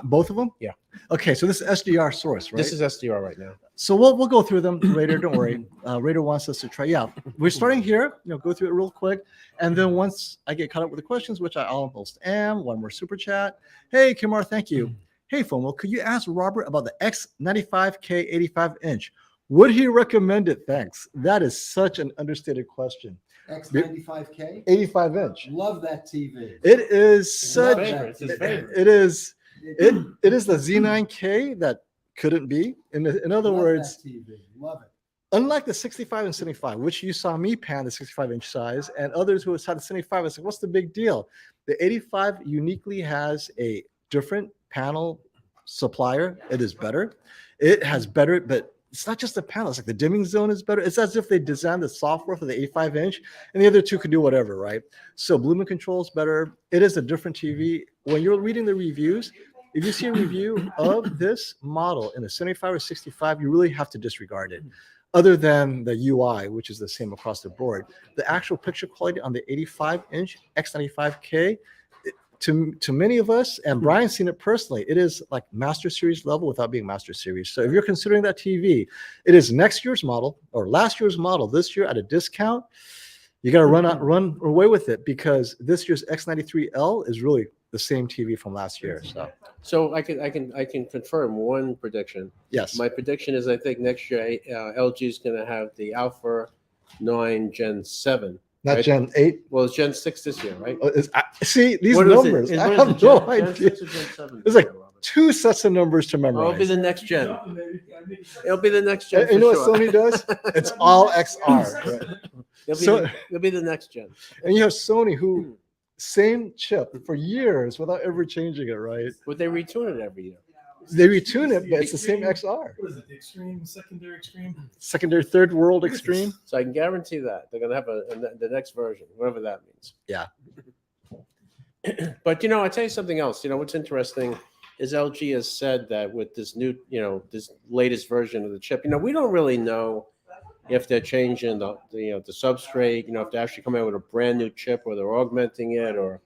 Both of them? Yeah. Okay, so this is SDR source, right? This is SDR right now. So we'll go through them later. Don't worry. Raider wants us to try. Yeah, we're starting here. Go through it real quick, and then once I get caught up with the questions, which I almost am, one more super chat. Hey, Kimar, thank you. Hey, FOMO, could you ask Robert about the X95K 85-inch? Would he recommend it? Thanks. That is such an understated question. X95K. 85-inch. Love that TV. It is such. It's his favorite. It is. It is the Z9K that couldn't be. In other words, that TV. Love it. unlike the 65 and 75, which you saw me pan the 65-inch size, and others who had the 75, I said, what's the big deal? The 85 uniquely has a different panel supplier. It is better. It has better, but it's not just the panel. It's like the dimming zone is better. It's as if they designed the software for the 85-inch, and the other two can do whatever, right? So Blumen control is better. It is a different TV. When you're reading the reviews, if you see a review of this model in a 75 or 65, you really have to disregard it. Other than the UI, which is the same across the board, the actual picture quality on the 85-inch X95K, to many of us, and Brian's seen it personally, it is like Master Series level without being Master Series. So if you're considering that TV, it is next year's model or last year's model this year at a discount. You got to run away with it, because this year's X93L is really the same TV from last year. So I can confirm one prediction. Yes. My prediction is I think next year LG is going to have the Alpha 9 Gen 7. Not right? Gen 8. Well, it's Gen 6 this year, right? See, these What is it? numbers. I What is have it, no Gen idea. 6 or Gen 7 There's like this year, Robert? 2 sets of numbers to Oh, it'll be memorize. the next gen. It'll be the next gen. You know for what sure. Sony does? It's all XR. Right? It'll be the next gen. And you have Sony, who same chip for years without ever changing it, right? But they retune it every year. They retune it, but it's the same XR. What is it? The extreme, secondary extreme? Secondary, third world extreme. So I can guarantee that they're going to have the next version, whatever that means. Yeah. But I tell you something else. What's interesting is LG has said that with this new, this latest version of the chip, we don't really know if they're changing the substrate, if they're actually coming out with a brand new chip or they're augmenting it. Or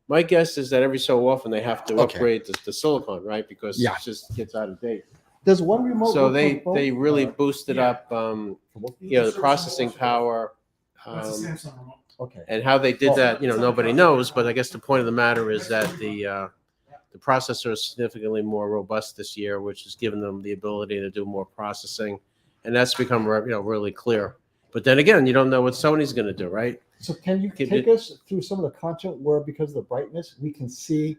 my guess is that every so often they have to upgrade the silicon, right? Because it just gets out of date. Does one remote? So work on they both? really boosted up, the processing power. That's a Samsung remote. Okay. And how they did that, nobody knows. But I guess the point of the matter is that the processor is significantly more robust this year, which has given them the ability to do more processing, and that's become really clear. But then again, you don't know what Sony's going to do, right? So can you Keep take us through some of the content where, because of the brightness, we can see?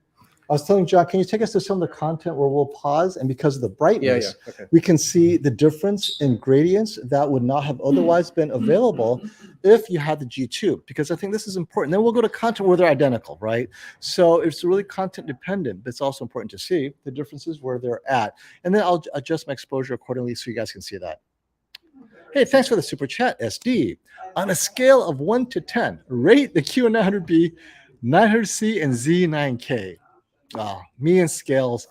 I was telling John, can you take us to some of the content where we'll pause, and because of the brightness, Okay. we can see the difference in gradients that would not have otherwise been available if you had the G2, because I think this is important. Then we'll go to content where they're identical, right? So it's really content dependent, but it's also important to see the differences where they're at. And then I'll adjust my exposure accordingly so you guys can see that. Hey, thanks for the super chat, SD. On a scale of 1 to 10, rate the QN900B, 900C, and Z9K. Me and scales.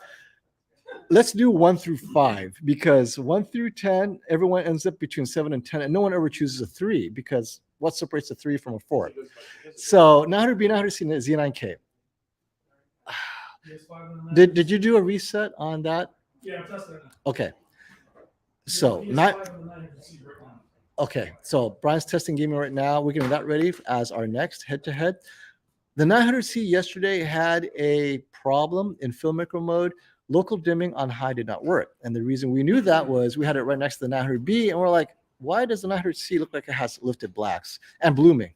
Let's do 1 through 5, because 1 through 10, everyone ends up between 7 and 10, and no one ever chooses a 3, because what separates a 3 from a 4? So 900B, 900C, and Z9K. Did you do a reset on that? Yeah, I'm testing it now. Okay. So not Okay, so Brian's testing gaming right now. We're getting that ready as our next head-to-head. The 900C yesterday had a problem in filmmaker mode. Local dimming on high did not work. And the reason we knew that was we had it right next to the 900B, and we're like, why does the 900C look like it has lifted blacks and blooming?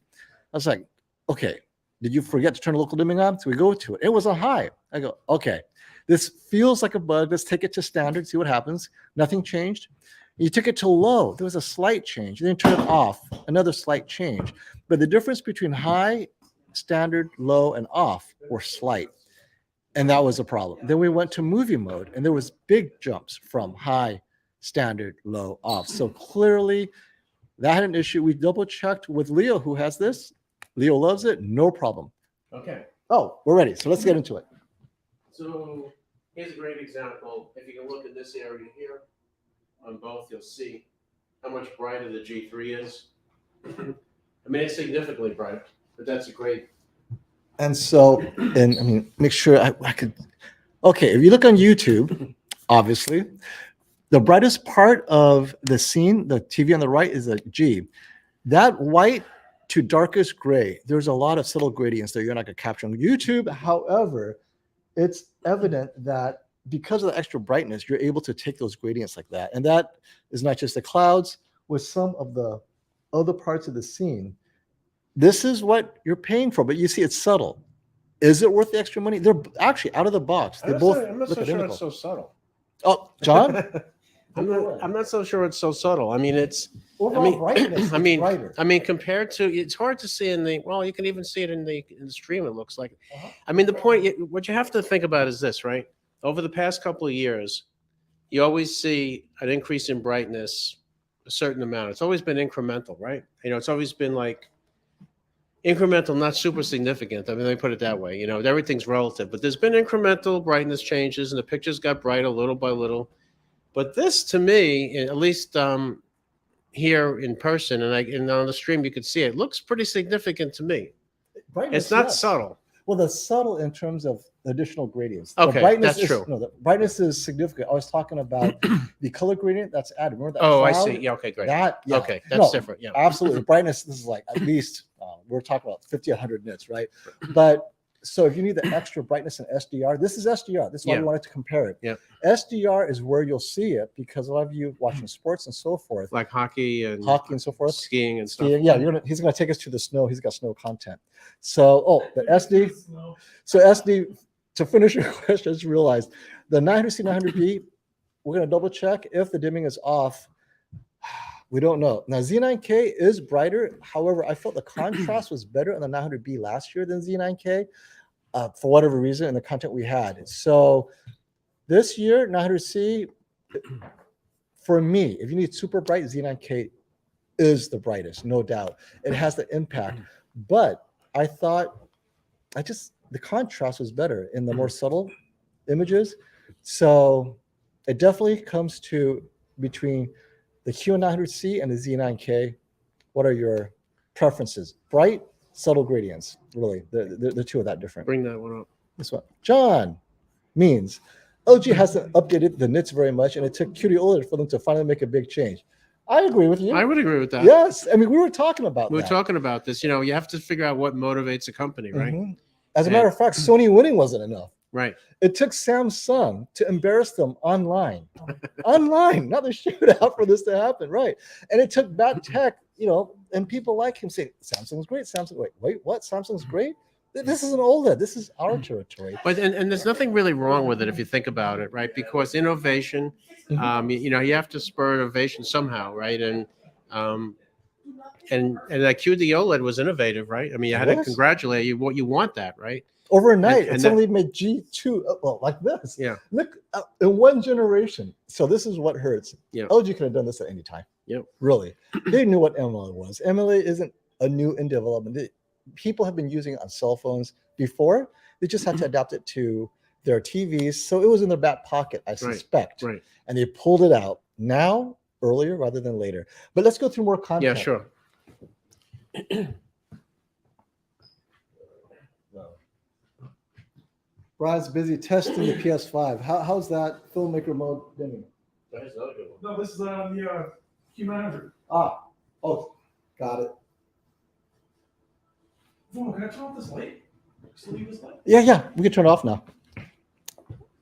I was like, okay, did you forget to turn local dimming on? So we go to it. It was on high. I go, okay, this feels like a bug. Let's take it to standard, see what happens. Nothing changed. You took it to low. There was a slight change. Then you turn it off, another slight change. But the difference between high, standard, low, and off were slight. And that was a problem. Then we went to movie mode, and there was big jumps from high, standard, low, off. So clearly that had an issue. We double checked with Leo, who has this. Leo loves it. No problem. Okay. Oh, we're ready. So let's get into it. So here's a great example. If you can look at this area here on both, you'll see how much brighter the G3 is. I mean, it's significantly brighter, but that's a great. And so, and I mean, make sure I could. Okay, if you look on YouTube, obviously, the brightest part of the scene, the TV on the right, is a G. That white to darkest gray, there's a lot of subtle gradients that you're not going to capture on YouTube. However, it's evident that because of the extra brightness, you're able to take those gradients like that. And that is not just the clouds, with some of the other parts of the scene. This is what you're paying for, but you see it's subtle. Is it worth the extra money? They're actually out of the box. They both I'm not look so sure identical. it's so subtle. Oh, John? I'm not so sure it's so subtle. I mean, it's. Overall brightness I is mean, brighter. compared to, it's hard to see in the. Well, you can even see it in the stream. It looks like. Uh-huh. I mean, the point. What you have to think about is this, right? Over the past couple of years, you always see an increase in brightness, a certain amount. It's always been incremental, right? You know, it's always been like incremental, not super significant. I mean, let me put it that way. You know, everything's relative, but there's been incremental brightness changes, and the pictures got brighter little by little. But this, to me, at least here in person, and on the stream, you could see it, looks pretty significant to me. Brightness, It's not yes. subtle. Well, the subtle in terms of additional gradients. Okay, the brightness that's true. No, the brightness is significant. I was talking about the color gradient that's added. Remember that? Oh, I cloud? see. Yeah, okay, great. That, yeah. Okay, that's No, different. Yeah. Absolutely. Brightness, this is like at least, we're talking about 50, 100 nits, right? But so if you need the extra brightness in SDR, this is SDR. This is why we wanted to compare it. Yeah. SDR is where you'll see it because a lot of you watching sports and so forth, Like hockey and so forth. skiing and stuff. Skiing, yeah, he's gonna take us to the snow. He's got snow content. So, the SD. So SD, to finish your question, I just realized the 900C, 900B, we're gonna double check if the dimming is off. We don't know. Now Z9K is brighter. However, I felt the contrast was better on the 900B last year than Z9K for whatever reason in the content we had. So this year, 900C, for me, if you need super bright, Z9K is the brightest, no doubt. It has the impact. But I thought the contrast was better in the more subtle images. So it definitely comes to between the QN900C and the Z9K. What are your preferences? Bright, subtle gradients, really. The two are that different. Bring that one up. This one. John means LG hasn't updated the nits very much, and it took QD-OLED for them to finally make a big change. I agree with you. I would agree with that. Yes. I mean, we were talking about We were that. talking about this. You know, you have to figure out what motivates a company, right? Mhm. As a matter of fact, Sony winning wasn't enough. Right. It took Samsung to embarrass them online, not the shootout for this to happen, right? And it took bad tech, and people like him saying Samsung's great. Wait, what? Samsung's great? This is an OLED. This is our territory. But and there's nothing really wrong with it if you think about it, right? Because innovation, you have to spur innovation somehow, right? And that QD OLED was innovative, right? I mean, you had to congratulate you. What you want that, right? Overnight, and it's that- only made G2, well, like this. Yeah. Look, in one generation. So this is what hurts. Yeah. LG could have done this at any time. Yep. Really. They knew what MLA was. MLA isn't a new in development. People have been using it on cell phones before. They just had to adapt it to their TVs. So it was in their back pocket, I suspect. Right. And they pulled it out now, earlier rather than later. But let's go through more content. Yeah, sure. Brian's busy testing the PS5. How's that filmmaker mode dimming? No, this is on the Q900. Oh, got it. Oh, can I turn off this light? Still leave this light? Yeah, we can turn it off now.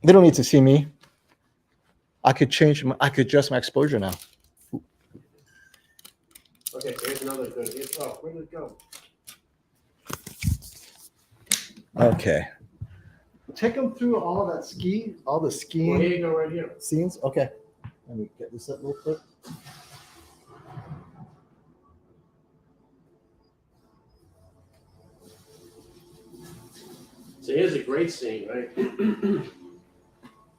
They don't need to see me. I could adjust my exposure now. Okay, so here's another good. Oh, where did it go? Okay. Take them through all the Well, skiing here you go, right here. scenes. Okay. Let me get this up real quick. So here's a great scene, right?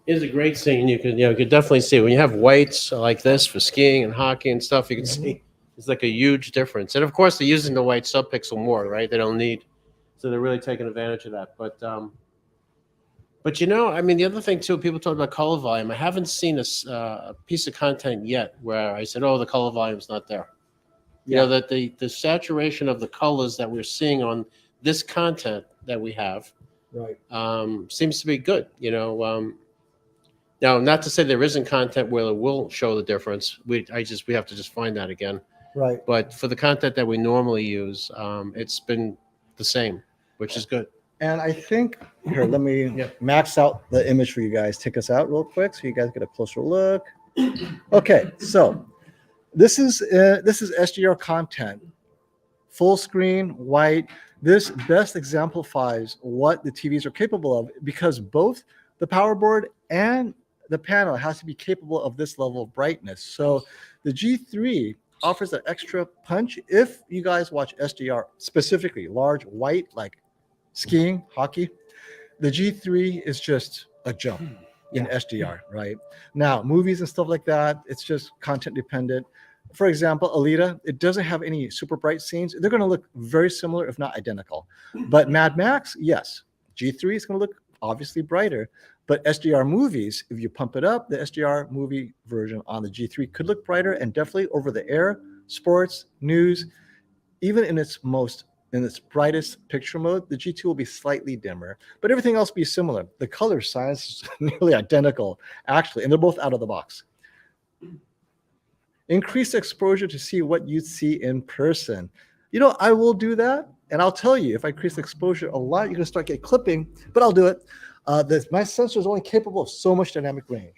Here's a great scene. You could definitely see when you have whites like this for skiing and hockey and stuff. You can see it's like a huge difference. And of course, they're using the white subpixel more, right? They don't need, so they're really taking advantage of that. But I mean, the other thing too, people talk about color volume. I haven't seen a piece of content yet where I said, "Oh, the color volume's not there." You know, that the saturation of the colors that we're seeing on this content that we have Right. seems to be good. Now, not to say there isn't content where it will show the difference. We have to just find that again. Right. But for the content that we normally use, it's been the same, which is good. And I think here, let me Yeah. max out the image for you guys. Take us out real quick so you guys get a closer look. Okay, so this is SDR content, full screen, white. This best exemplifies what the TVs are capable of because both the power board and the panel has to be capable of this level of brightness. So the G3 offers an extra punch if you guys watch SDR, specifically large white like skiing, hockey. The G3 is just a jump in SDR, right? Now, movies and stuff like that, it's just content dependent. For example, Alita, it doesn't have any super bright scenes. They're going to look very similar, if not identical. But Mad Max, yes, G3 is going to look obviously brighter. But SDR movies, if you pump it up, the SDR movie version on the G3 could look brighter, and definitely over the air, sports, news, even in its brightest picture mode, the G2 will be slightly dimmer, but everything else will be similar. The color science is nearly identical, actually, and they're both out of the box. Increase exposure to see what you'd see in person. I will do that, and I'll tell you, if I increase exposure a lot, you're going to start getting clipping, but I'll do it. My sensor is only capable of so much dynamic range.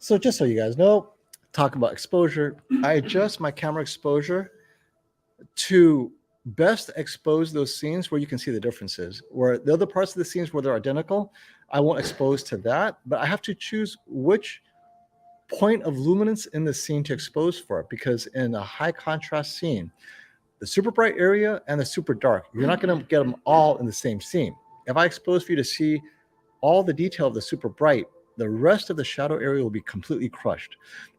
So just so you guys know, talk about exposure. I adjust my camera exposure to best expose those scenes where you can see the differences. Where the other parts of the scenes where they're identical, I won't expose to that, but I have to choose which point of luminance in the scene to expose for, because in a high contrast scene, the super bright area and the super dark, you're not going to get them all in the same scene. If I expose for you to see all the detail of the super bright, the rest of the shadow area will be completely crushed.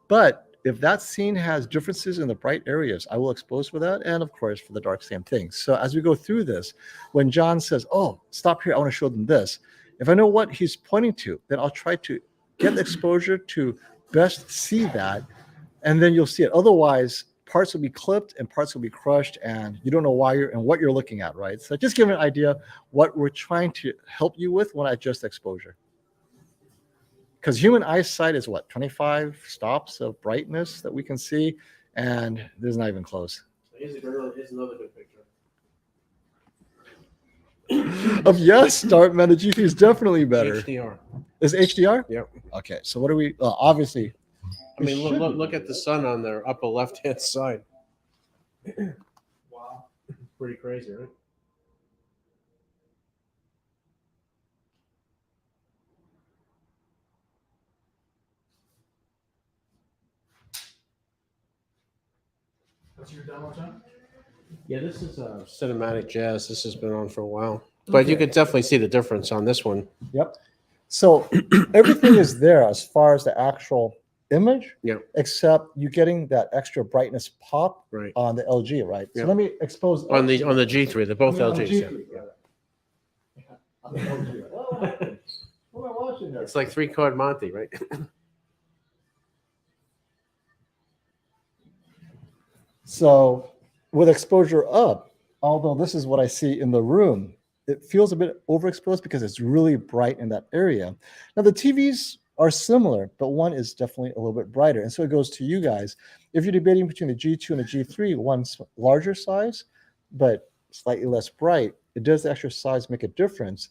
But if that scene has differences in the bright areas, I will expose for that. And of course, for the dark, same thing. So as we go through this, when John says, "Oh, stop here, I want to show them this," if I know what he's pointing to, then I'll try to get the exposure to best see that. And then you'll see it. Otherwise, parts will be clipped and parts will be crushed, and you don't know why what you're looking at, right? So just give an idea what we're trying to help you with when I adjust exposure. Because human eyesight is what, 25 stops of brightness that we can see, and there's not even close. Here's another good picture. Yes, Dartman, the G3 is definitely better. HDR. Is HDR? Yep. Okay, so what do we, obviously. I mean, look at the sun on their upper left-hand side. Wow. Pretty crazy, right? That's your demo, John? Yeah, this is Cinematic Jazz. This has been on for a while. But you Okay. could definitely see the difference on this one. Yep. So everything is there as far as the actual image, Yeah. except you getting that extra brightness pop Right. on the LG, right? So Yeah. let me expose On the G3, they're both on the LGs. Yeah. G3, right. On the LG. What happened? What am I watching there? It's like 3-card Monty, right? So with exposure up, although this is what I see in the room, it feels a bit overexposed because it's really bright in that area. Now the TVs are similar, but one is definitely a little bit brighter. And so it goes to you guys. If you're debating between the G2 and the G3, one's larger size, but slightly less bright, it does the extra size make a difference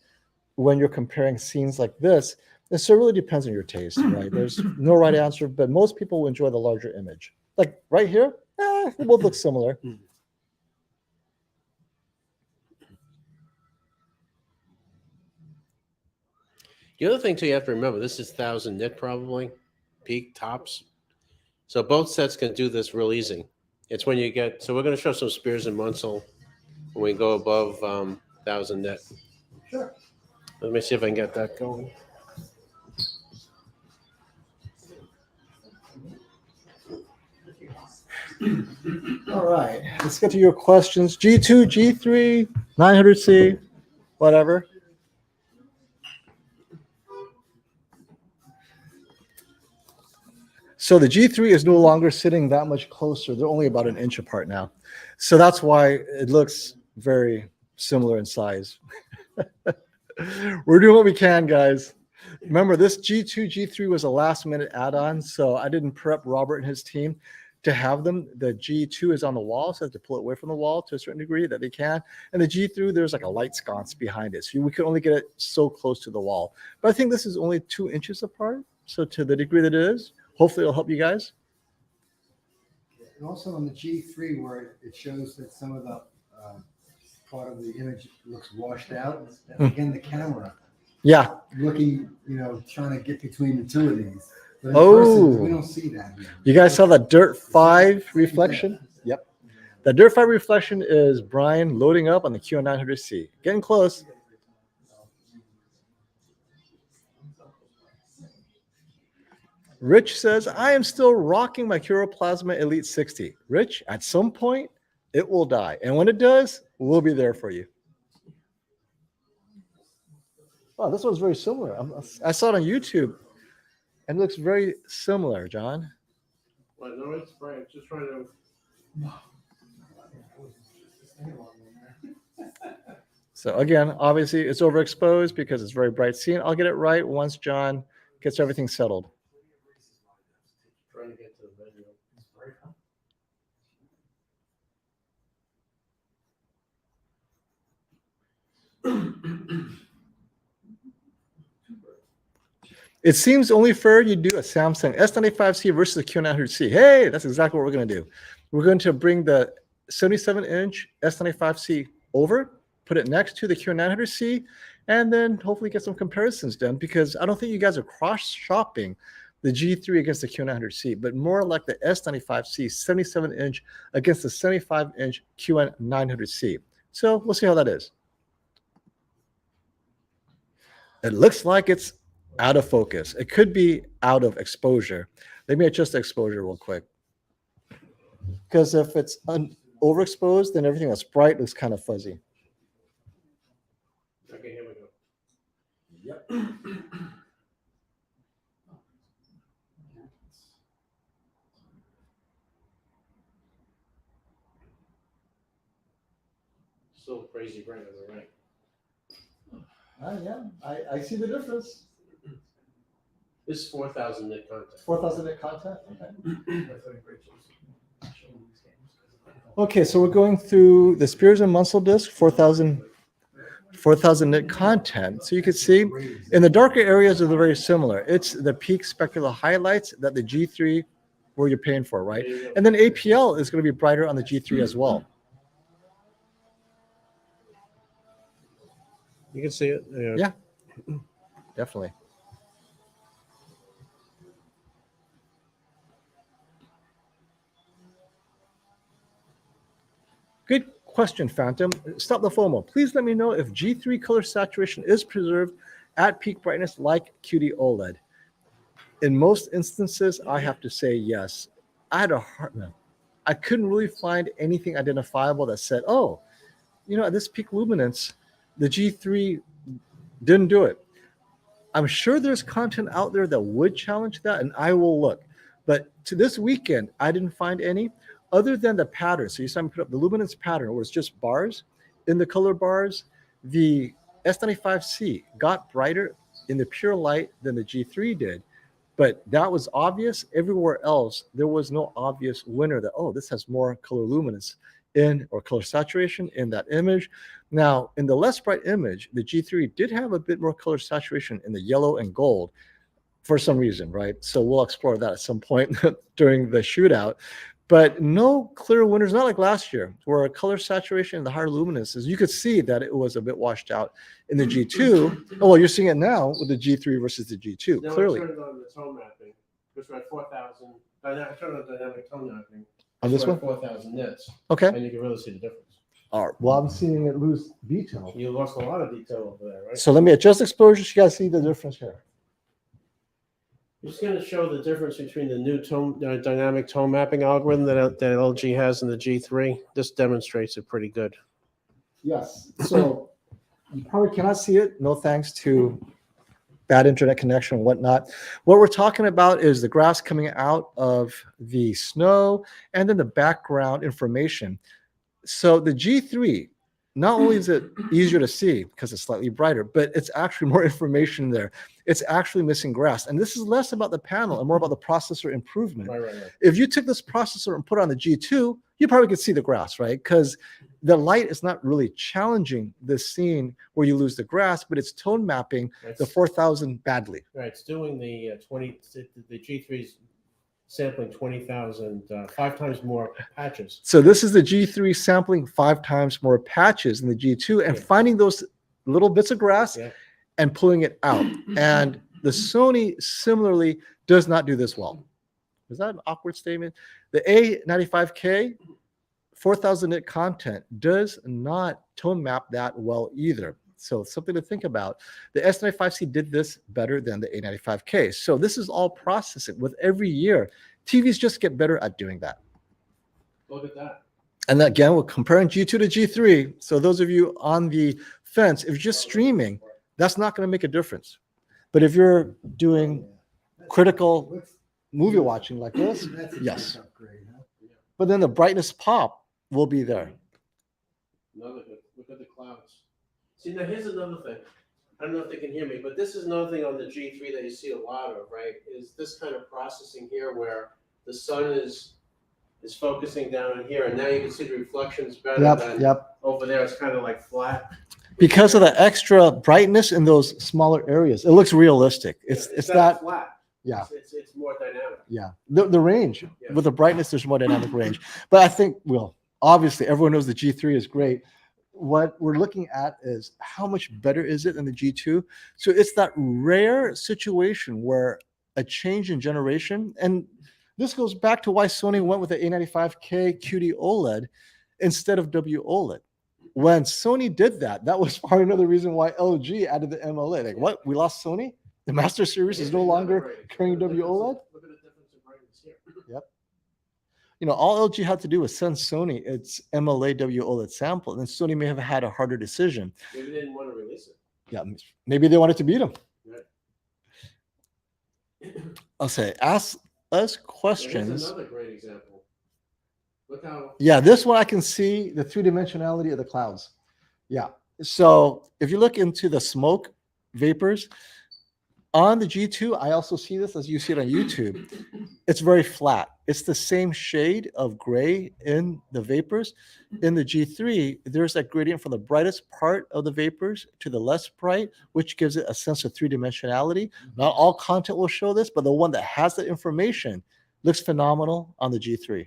when you're comparing scenes like this. And so it really depends on your taste, right? There's no right answer, but most people will enjoy the larger image. Like right here, they both look similar. The other thing too, you have to remember, this is 1000 nit probably, peak tops. So both sets can do this real easy. It's when you get, so we're going to show some Spears and Munsell when we go above 1000 nit. Sure. Let me see if I can get that going. All right, let's get to your questions. G2, G3, 900C, whatever. So the G3 is no longer sitting that much closer. They're only about an inch apart now. So that's why it looks very similar in size. We're doing what we can, guys. Remember, this G2, G3 was a last minute add-on, so I didn't prep Robert and his team to have them. The G2 is on the wall, so I have to pull it away from the wall to a certain degree that they can. And the G3, there's like a light sconce behind it. So we could only get it so close to the wall. But I think this is only 2 inches apart. So to the degree that it is, hopefully it'll help you guys. And also on the G3 where it shows that some of the part of the image looks washed out. Again, the camera Yeah. looking, trying to get between the two of these. But in Oh. person, we don't see that here. You guys saw that Dirt 5 reflection? Yep. The Dirt 5 reflection is Brian loading up on the QN900C. Getting close. Rich says, I am still rocking my Plasma Elite 60. Rich, at some point, it will die. And when it does, we'll be there for you. Oh, this one's very similar. I saw it on YouTube. And it looks very similar, John. Well, no, it's right. I'm just trying to. So again, obviously it's overexposed because it's very bright scene. I'll get it right once John gets everything settled. Trying to get to the video. It seems only fair you do a Samsung S95C versus the QN900C. Hey, that's exactly what we're going to do. We're going to bring the 77-inch S95C over, put it next to the QN900C, and then hopefully get some comparisons done, because I don't think you guys are cross-shopping the G3 against the QN900C, but more like the S95C 77-inch against the 75-inch QN900C. So we'll see how that is. It looks like it's out of focus. It could be out of exposure. Let me adjust the exposure real quick. Because if it's overexposed, then everything that's bright looks kind of fuzzy. Okay, here we go. Yep. Still crazy bright on the right. Yeah, I see the difference. This is 4,000 nit content. 4,000 nit content. Okay, so we're going through the Spears and Munsell disc, 4,000 nit content. So you can see in the darker areas are very similar. It's the peak specular highlights that the G3 where you're paying for, right? And then APL is going to be brighter on the G3 as well. You can see it. Yeah, definitely. Good Question, Phantom. Stop the FOMO. Please let me know if G3 color saturation is preserved at peak brightness like QD OLED. In most instances, I have to say yes. I had a hard no. I couldn't really find anything identifiable that said, oh, at this peak luminance, the G3 didn't do it. I'm sure there's content out there that would challenge that, and I will look. But to this weekend, I didn't find any other than the pattern. So you saw me put up the luminance pattern where it's just bars. In the color bars, the S95C got brighter in the pure light than the G3 did. But that was obvious. Everywhere else, there was no obvious winner that, oh, this has more color luminance in or color saturation in that image. Now, in the less bright image, the G3 did have a bit more color saturation in the yellow and gold for some reason, right? So we'll explore that at some point during the shootout. But no clear winners, not like last year, where color saturation and the higher luminances, you could see that it was a bit washed out in the G2. Oh, well, you're seeing it now with the G3 versus the G2, Now clearly. I turned on the tone mapping, which we're at 4,000. I turned on dynamic tone mapping. On this We're one? at 4,000 nits, Okay. and you can really see the difference. All right. Well, I'm seeing it lose detail. You lost a lot of detail over there, right? So let me adjust exposure so you guys see the difference here. I'm just going to show the difference between the new dynamic tone mapping algorithm that LG has and the G3. This demonstrates it pretty good. Yes. So you probably cannot see it. No thanks to bad internet connection and whatnot. What we're talking about is the grass coming out of the snow and then the background information. So the G3, not only is it easier to see because it's slightly brighter, but it's actually more information there. It's actually missing grass. And this is less about the panel and more about the processor improvement. Right. If you took this processor and put it on the G2, you probably could see the grass, right? Because the light is not really challenging the scene where you lose the grass, but it's tone mapping the 4,000 badly. Right, it's doing the the G3's sampling 20,000, 5 times more patches. So this is the G3 sampling 5 times more patches than the G2 and finding those little bits of grass and pulling it out. And the Sony similarly does not do this well. Was that an awkward statement? The A95K 4,000 nit content does not tone map that well either. So something to think about. The S95C did this better than the A95K. So this is all processing. With every year, TVs just get better at doing that. Look at that. And again, we're comparing G2 to G3. So those of you on the fence, if you're just streaming, that's not going to make a difference. But if you're doing critical movie watching like this, yes. But then the brightness pop will be there. Look at the clouds. See, now here's another thing. I don't know if they can hear me, but this is another thing on the G3 that you see a lot of, right? Is this kind of processing here where the sun is focusing down in here, and now you can see the reflections better than over there. It's kind of like flat. Because of the extra brightness in those smaller areas, it looks realistic. It's not that flat. Yeah. It's more dynamic. Yeah. The range with the brightness, there's more dynamic range. But I think, well, obviously everyone knows the G3 is great. What we're looking at is how much better is it than the G2? So it's that rare situation where a change in generation, and this goes back to why Sony went with the A95K QD OLED instead of WOLED. When Sony did that, that was probably another reason why LG added the MLA. Like, what? We lost Sony? The Master Series is no longer carrying WOLED? Look at the difference in brightness here. Yep. You know, all LG had to do was send Sony its MLA WOLED sample, and then Sony may have had a harder decision. Maybe they didn't want to release it. Yeah, maybe they wanted to beat them. Right. I'll say, ask us Here's questions. another great example. Look how. Yeah, this one I can see the 3-dimensionality of the clouds. Yeah. So if you look into the smoke vapors on the G2, I also see this as you see it on YouTube. It's very flat. It's the same shade of gray in the vapors. In the G3, there's that gradient from the brightest part of the vapors to the less bright, which gives it a sense of 3-dimensionality. Not all content will show this, but the one that has the information looks phenomenal on the G3.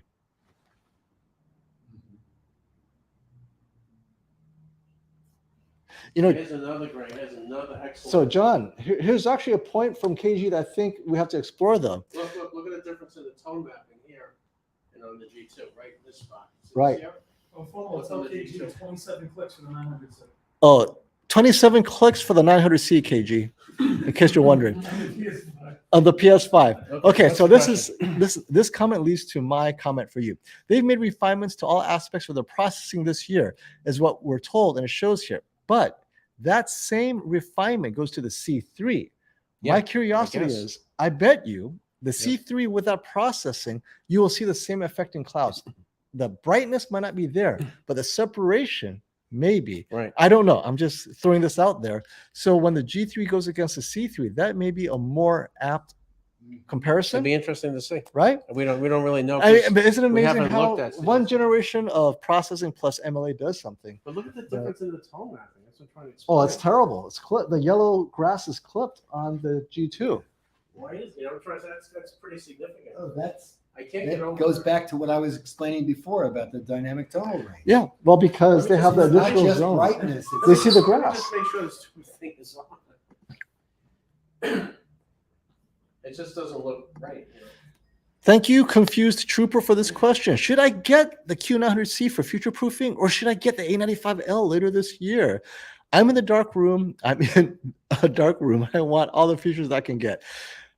You know, Here's another great. Here's another excellent. so John, here's actually a point from KG that I think we have to explore though. Look at the difference in the tone mapping here and on the G2, right in this spot. See Right. this here? What's on the G2? 27 clicks for the 900C. Oh, 27 clicks for the 900C kg, in case you're wondering. Of the PS5. Okay, what's so the this comment leads to my comment for you. They've made refinements to all aspects of the processing this year, is what we're told, and it shows here. But that same refinement goes to the C3. Yeah, My curiosity guess. is, I bet you the C3 without processing, you will see the same effect in clouds. The brightness might not be there, but the separation maybe. Right. I don't know. I'm just throwing this out there. So when the G3 goes against the C3, that may be a more apt comparison, It'd be interesting to see. right? We don't really know. But isn't it we amazing haven't how looked at one it. generation of processing plus MLA does something? But look at the difference in the tone mapping. That's what I'm trying to explain. Oh, it's terrible. It's clipped. The yellow grass is clipped on the G2. Why is I'm trying to say that's pretty significant. Oh, I can't get that over goes it. back to what I was explaining before about the dynamic tonal range. Yeah, well, because they have the It's not additional just zones. brightness. They It's see the Let me grass. just make sure this thing is on. It just doesn't look right. Thank you, Confused Trooper, for this question. Should I get the Q900C for future proofing, or should I get the A95L later this year? I'm in the dark room. I'm in a dark room. I want all the features I can get.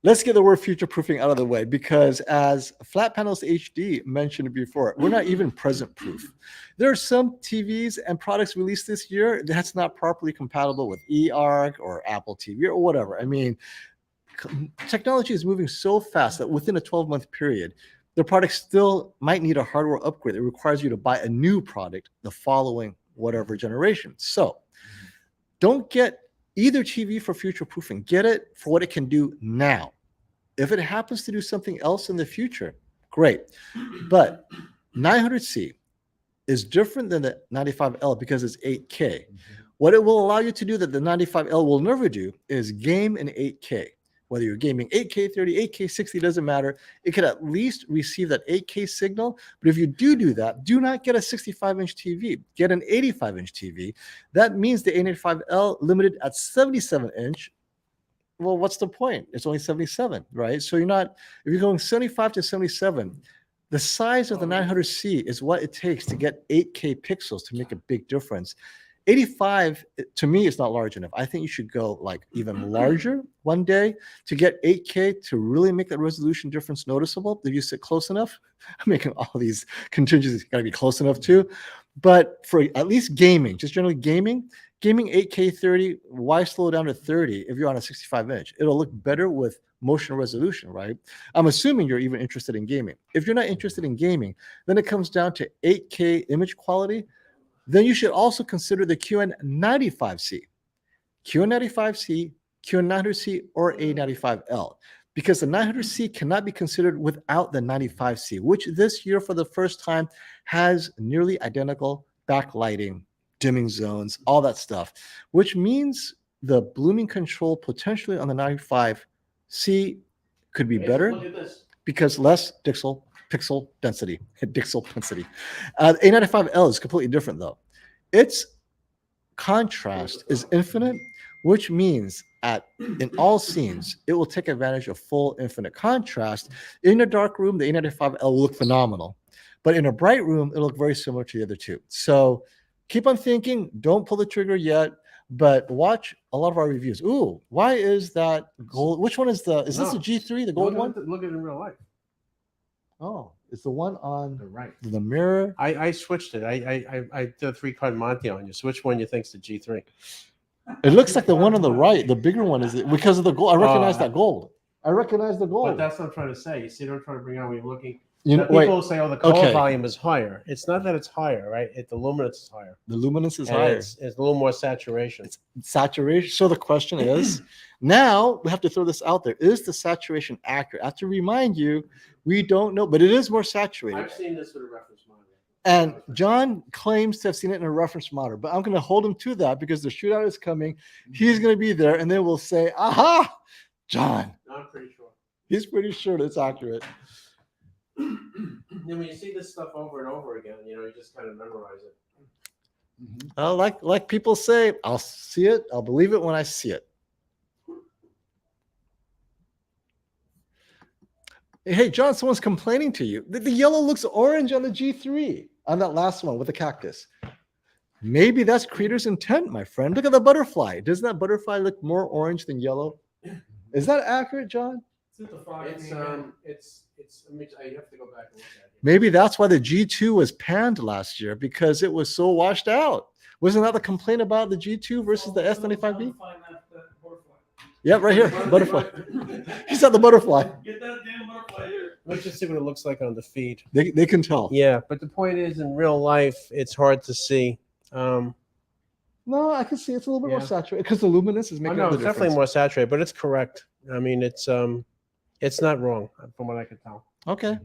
Let's get the word future proofing out of the way, because as Flat Panels HD mentioned before, we're not even present proof. There are some TVs and products released this year that's not properly compatible with eARC or Apple TV or whatever. I mean, technology is moving so fast that within a 12-month period, the product still might need a hardware upgrade that requires you to buy a new product the following whatever generation. So don't get either TV for future proofing. Get it for what it can do now. If it happens to do something else in the future, great. But 900C is different than the 95L because it's 8K. What it will allow you to do that the 95L will never do is game in 8K. Whether you're gaming 8K 30, 8K 60, doesn't matter. It could at least receive that 8K signal. But if you do that, do not get a 65-inch TV. Get an 85-inch TV. That means the A95L limited at 77-inch. Well, what's the point? It's only 77, right? So if you're going 75 to 77, the size of the 900C is what it takes to get 8K pixels to make a big difference. 85 to me is not large enough. I think you should go like even larger one day to get 8K to really make that resolution difference noticeable. If you sit close enough, I'm making all these contingencies, got to be close enough too. But for at least gaming, just generally gaming 8K 30, why slow down to 30 if you're on a 65-inch? It'll look better with motion resolution, right? I'm assuming you're even interested in gaming. If you're not interested in gaming, then it comes down to 8K image quality. Then you should also consider the QN900C, QN900C, QN900C, or A95L, because the 900C cannot be considered without the 95C, which this year for the first time has nearly identical backlighting, dimming zones, all that stuff, which means the blooming control potentially on the 95C could be better Look at this. because less pixel density. A95L is completely different though. Its contrast is infinite, which means in all scenes, it will take advantage of full infinite contrast. In a dark room, the A95L will look phenomenal, but in a bright room, it'll look very similar to the other two. So keep on thinking, don't pull the trigger yet, but watch a lot of our reviews. Ooh, why is that gold? Which one is this the G3, the gold one? Look at it in real life. Oh, it's the one on The right. the mirror. I switched it. I did a 3-card Monte on you. So which one you think's the G3? It looks like the one on the right, the bigger one, is because of the gold. I recognize Oh. that gold. I recognize the But gold. that's what I'm trying to say. You see what I'm trying to bring out when you're looking. You know, People wait, will say, "Oh, the color okay. volume is higher." It's not that it's higher, right? The luminance is higher. the luminance is And higher. It's a little more saturation. It's saturation. So the question is, now we have to throw this out there: is the saturation accurate? I have to remind you, we don't know, but it is more saturated. I've seen this with a reference monitor. And John claims to have seen it in a reference monitor, but I'm going to hold him to that because the shootout is coming. He's going to be there, and then we'll say, "Aha, John." No, I'm pretty sure. He's pretty sure that it's accurate. Then when you see this stuff over and over again, you just kind of memorize it. Like people say, I'll see it. I'll believe it when I see it. Hey, John, someone's complaining to you. The yellow looks orange on the G3. on that last one with the cactus. Maybe that's creator's intent, my friend. Look at the butterfly. Doesn't that butterfly look more orange than yellow? Is that accurate, John? It's I mean, I have to go back and look at it. Maybe that's why the G2 was panned last year, because it was so washed out. Wasn't that the complaint about the G2 versus the S95B? Yep, right here, butterfly. He's at the butterfly. Get that damn butterfly here. Let's just see what it looks like on the feed. They can tell. Yeah, but the point is, in real life, it's hard to see. No, I can see it's a little bit more Yeah. saturated because the luminance is I making know up the it's definitely difference. more saturated, but it's correct. I mean, it's not wrong from what I can tell. Okay,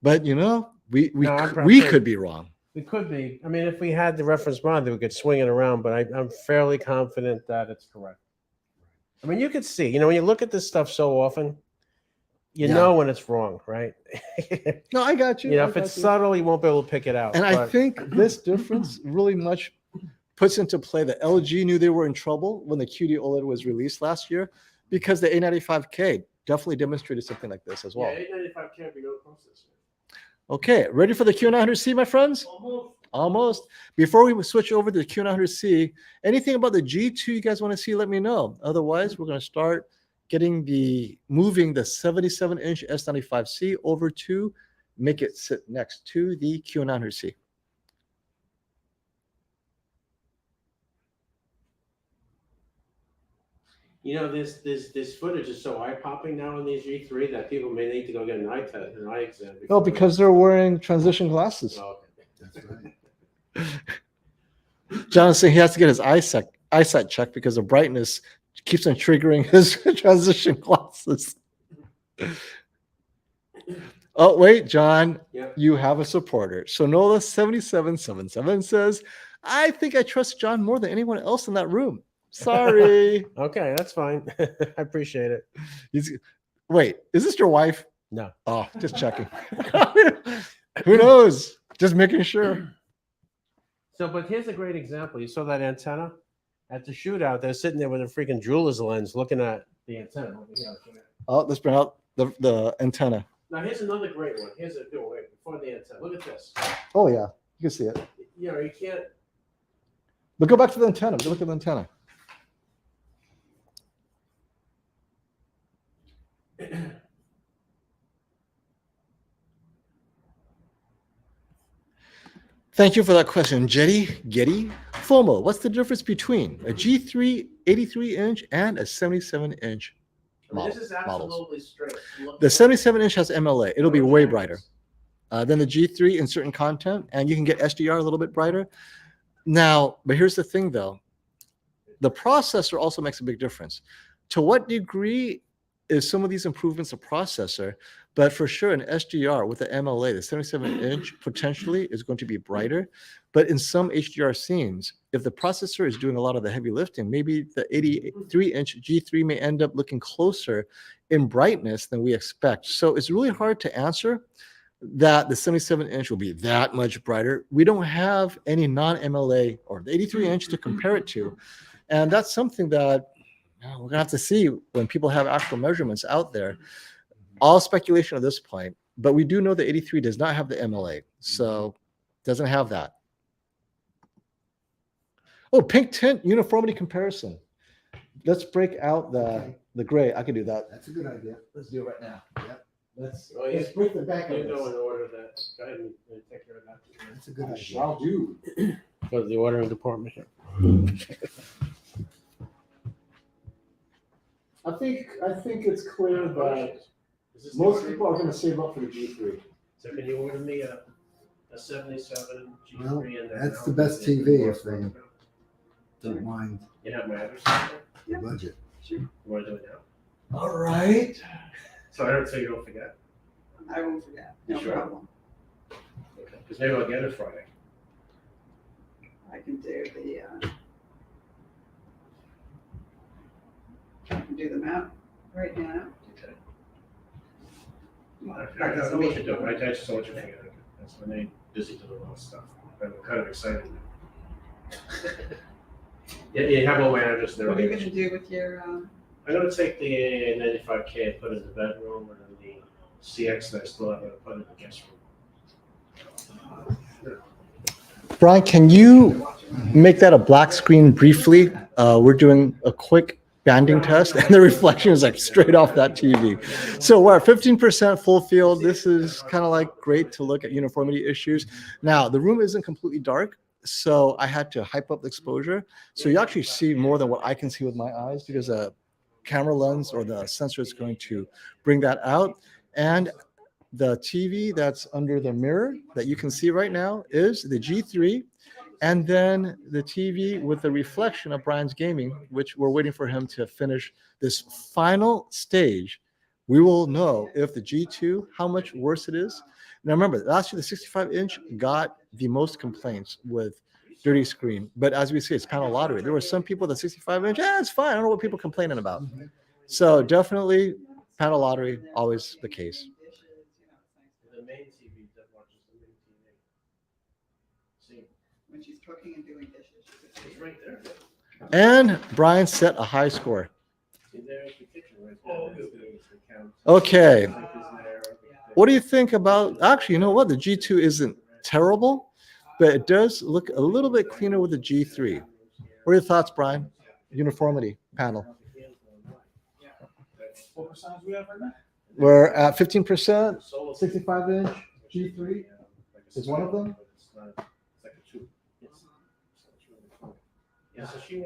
but you know, we No, I'm we sure. could be wrong. It could be. I mean, if we had the reference monitor, we could swing it around, but I'm fairly confident that it's correct. I mean, you could see, you know, when you look at this stuff so often, you Yeah. know when it's wrong, right? No, I got you. You know, I if it's got you. subtle, you won't be able to pick it out. And I but- think this difference really much puts into play that LG knew they were in trouble when the QD OLED was released last year, because the A95K definitely demonstrated something like this as well. Yeah, 895 can't be no closest. Okay, ready for the Q900C, my friends? Almost. Before we switch over to the Q900C, anything about the G2 you guys want to see, let me know. Otherwise, we're going to start moving the 77-inch S95C over to make it sit next to the Q900C. You know, this footage is so eye-popping now on these G3 that people may need to go get an eye test, an eye exam. No, because they're wearing transition glasses. Oh, okay. That's right. John is saying he has to get his eyesight checked because the brightness keeps on triggering his transition glasses. Oh, wait, John, Yep. you have a supporter. Sonola 7777 says, I think I trust John more than anyone else in that room. Sorry. Okay, that's fine. I appreciate it. Wait, is this your wife? No. Oh, just checking. Who knows? Just making sure. So, but here's a great example. You saw that antenna at the shootout. They're sitting there with a freaking jeweler's lens looking at the antenna. Oh, let's bring out the antenna. Now, here's another great one. Here's a good way before the antenna. Look at this. Oh, yeah. You can see it. You know, you can't. But go back to the antenna. Look at the antenna. Thank you for that question, Getty. FOMO, what's the difference between a G3 83-inch and a 77-inch I mean, this model? is absolutely straight. Look The at 77-inch has MLA. It'll be those way angles. brighter than the G3 in certain content, and you can get SDR a little bit brighter. Now, but here's the thing, though. The processor also makes a big difference. To what degree is some of these improvements a processor? But for sure, an SDR with the MLA, the 77-inch potentially is going to be brighter. But in some HDR scenes, if the processor is doing a lot of the heavy lifting, maybe the 83-inch G3 may end up looking closer in brightness than we expect. So it's really hard to answer that the 77-inch will be that much brighter. We don't have any non-MLA or the 83-inch to compare it to. And that's something that we're going to have to see when people have actual measurements out there. All speculation at this point, but we do know the 83 does not have the MLA, so doesn't have that. Oh, pink tint uniformity comparison. Let's break out the gray. I can do that. That's a good idea. Let's do it right now. Yep. Let's break the back You go in order that. Go ahead and take care of that. That's a good idea. Shall do. Go to the ordering department here. I think it's clear that Is this most the people are going to save up for the G3. So can you order me a 77 G3 Well, and then that's the best TV if they don't mind You have my address? the budget. You want to do it now? All right. So you don't forget. I won't forget. No Sure. problem. Okay. Because maybe I'll get it Friday. I can do I can do the map right now. Okay. Well, I know what you're doing. I just don't want you to forget it. That's when they're busy doing a lot of stuff. I'm kind of excited. Yeah, you have all my address there. What are you gonna do with your, I'm gonna take the 95K and put it in the bedroom, and then the CX that I still have to put in the guest room. Brian, can you make that a black screen briefly? We're doing a quick banding test and the reflection is like straight off that TV. So we're at 15% full field. This is kind of like great to look at uniformity issues. Now the room isn't completely dark, so I had to hype up the exposure. So you actually see more than what I can see with my eyes because a camera lens or the sensor is going to bring that out. And the TV that's under the mirror that you can see right now is the G3. And then the TV with the reflection of Brian's gaming, which we're waiting for him to finish this final stage. We will know if the G2, how much worse it is. Now remember, last year the 65-inch got the most complaints with dirty screen. But as we see, it's panel lottery. There were some people with the 65-inch, it's fine. I don't know what people are complaining about. So definitely panel lottery, always the case. The main TV that watches the main TV. See, When she's cooking and doing dishes. it's right there. And Brian set a high score. See, there's the kitchen right there. There's the count. Okay. Sink is there. What do you think about, actually, you know what? The G2 isn't terrible, but it does look a little bit cleaner with the G3. What are your thoughts, Brian? Uniformity panel. What percentage we have right now? We're at 15%, 65-inch G3 is one of them.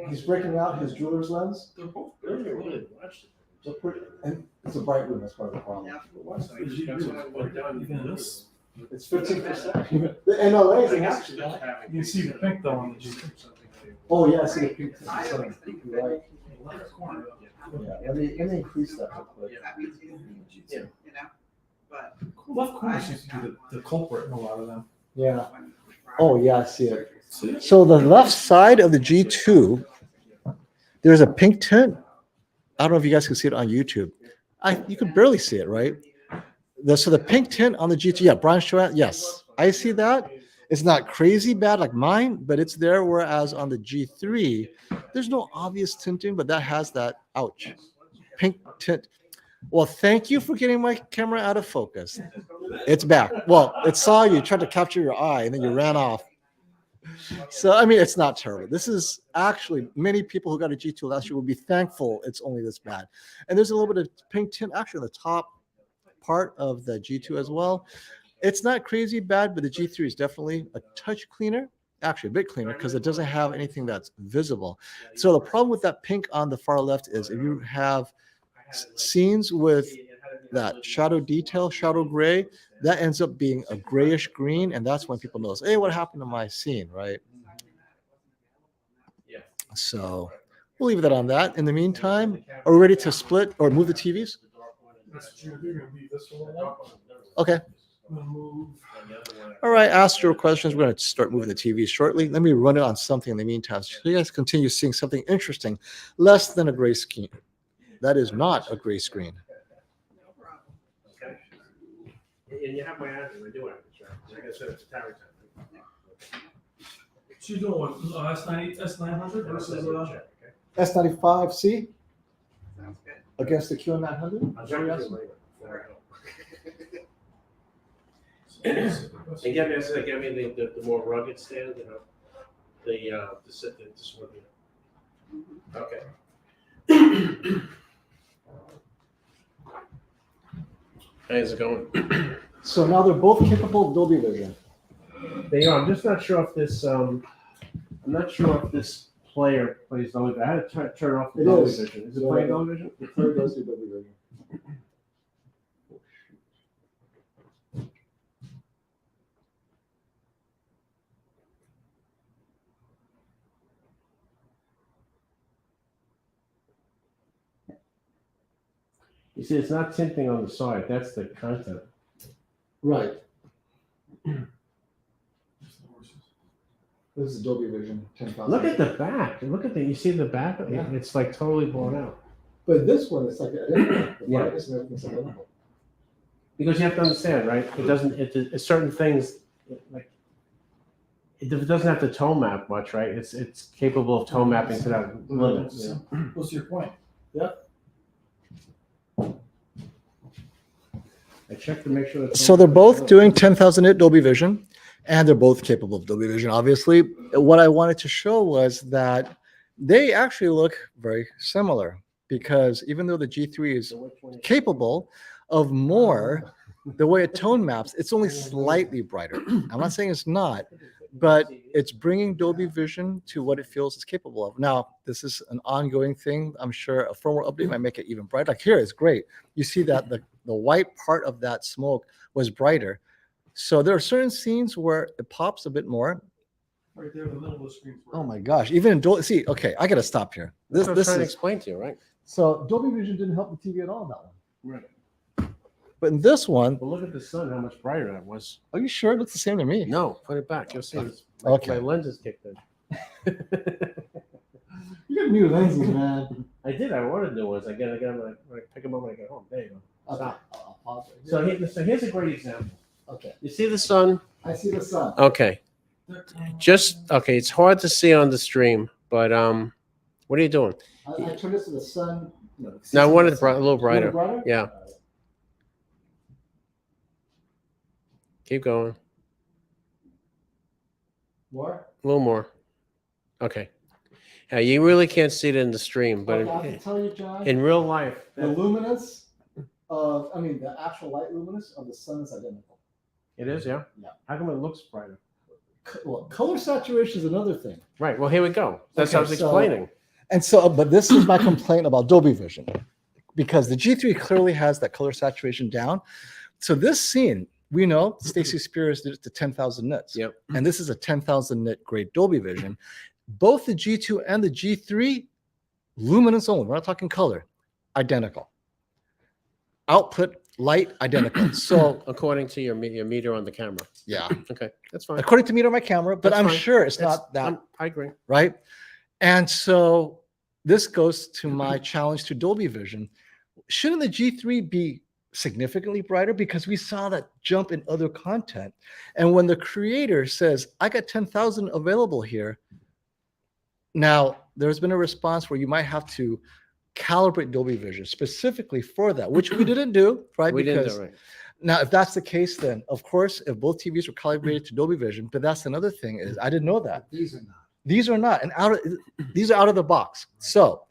He's breaking out his jeweler's lens. They're both And it's a bright room, that's part of the problem. even this. It's 15%. The NLA is actually. You can see the pink though on the G3. Oh, yeah, I see the pink. I always think You're right. Left corner. Yeah, let me increase that real quick. that means you know, but. Left corner seems to be the culprit in a lot of them. Yeah. Oh, yeah, I see it. So the left side of the G2, there's a pink tint. I don't know if you guys can see it on YouTube. You can barely see it, right? So the pink tint on the G2, yeah, Brian Stewart, yes, I see that. It's not crazy bad like mine, but it's there. Whereas on the G3, there's no obvious tinting, but that has that, ouch, pink tint. Well, thank you for getting my camera out of focus. It's back. Well, it saw you, tried to capture your eye, and then you ran off. So, I mean, it's not terrible. This is actually, many people who got a G2 last year will be thankful it's only this bad. And there's a little bit of pink tint actually on the top part of the G2 as well. It's not crazy bad, but the G3 is definitely a touch cleaner, actually a bit cleaner because it doesn't have anything that's visible. So the problem with that pink on the far left is if you have scenes with that shadow detail, shadow gray, that ends up being a grayish green. And that's when people notice, hey, what happened to my scene, right? So we'll leave that on that. In the meantime, are we ready to split or move the TVs? Okay. All right, ask your questions. We're going to start moving the TV shortly. Let me run it on something in the meantime so you guys continue seeing something interesting, less than a gray screen. That is not a gray screen. And you have my address. I do have it, right? Like I said, it's a tower time. She's doing what? S900 versus S95C Sounds good. against the QN900. I'll check it later. And get me the more rugged stand, you know, the sit that just would be. Okay. How's it going? So now they're both capable of Dolby Vision. They are. I'm just not sure if this. I'm not sure if this player plays Dolby Vision. I had to turn off the It Dolby is. Vision. Is it playing Dolby Vision? The third does do Dolby Vision. You see, it's not tinting on the side. That's the content. Right. This is Dolby Vision 10,000. Look at the back. Look at the. You see the back? Yeah. It's like totally blown out. But this one, it's like identical. The Yeah. brightness and everything's identical. Because you have to understand, right? It doesn't. It's certain things like it doesn't have to tone map much, right? It's capable of tone mapping to that limit. Yeah. What's your point? I checked to make sure. So they're both doing 10,000 nit Dolby Vision. And they're both capable of Dolby Vision, obviously. What I wanted to show was that they actually look very similar, because even though the G3 is capable of more, the way it tone maps, it's only slightly brighter. I'm not saying it's not, but it's bringing Dolby Vision to what it feels it's capable of. Now, this is an ongoing thing. I'm sure a firmware update might make it even brighter. Like here, it's great. You see that the white part of that smoke was brighter. So there are certain scenes where it pops a bit more. Right there in the middle of the screen. Oh my gosh! Even in Dolby, see, okay, I got to stop here. This This trying to is explain to you, right? so Dolby Vision didn't help the TV at all. That one, Right. but in this one, But look at the sun, how much brighter that was. are you sure it looks the same to me? No, put it back. You'll see. Okay. My lens is kicked in. You got new lenses, man. I did. I wanted new ones. I get them when I pick them up when I get home. There you go. Okay. Stop. So here's a great example. Okay. You see the sun? I see the sun. Okay. Okay. It's hard to see on the stream, but what are you doing? I turn this to the sun. No, I want it a little brighter. Brighter? Yeah. Keep going. More? A little more. Okay. Yeah, you really can't see it in the stream, but Okay, I can tell you, John, in real life, the luminance of, the actual light luminance of the sun is identical. it is. Yeah. Yeah. How come it looks brighter? Well, color saturation is another thing. Right. Well, here we go. That's Okay, what I was so- explaining. And so, but this is my complaint about Dolby Vision, because the G3 clearly has that color saturation down. So this scene, we know Stacey Spears did it to 10,000 nits. Yep. And this is a 10,000 nit grade Dolby Vision. Both the G2 and the G3, luminance only, we're not talking color, identical. Output, light, identical. So, According to your meter on the camera. yeah, Okay, that's fine. according to me on my camera, but That's I'm fine. sure it's That's- not that, I agree. right? And so this goes to my challenge to Dolby Vision. Shouldn't the G3 be significantly brighter? Because we saw that jump in other content. And when the creator says, I got 10,000 available here, now there's been a response where you might have to calibrate Dolby Vision specifically for that, which we didn't do, right? We didn't do it right. Now, if that's the case, then of course, if both TVs were calibrated to Dolby Vision, but that's another thing is I didn't know that. These are not. These are not, and these are out of the box. So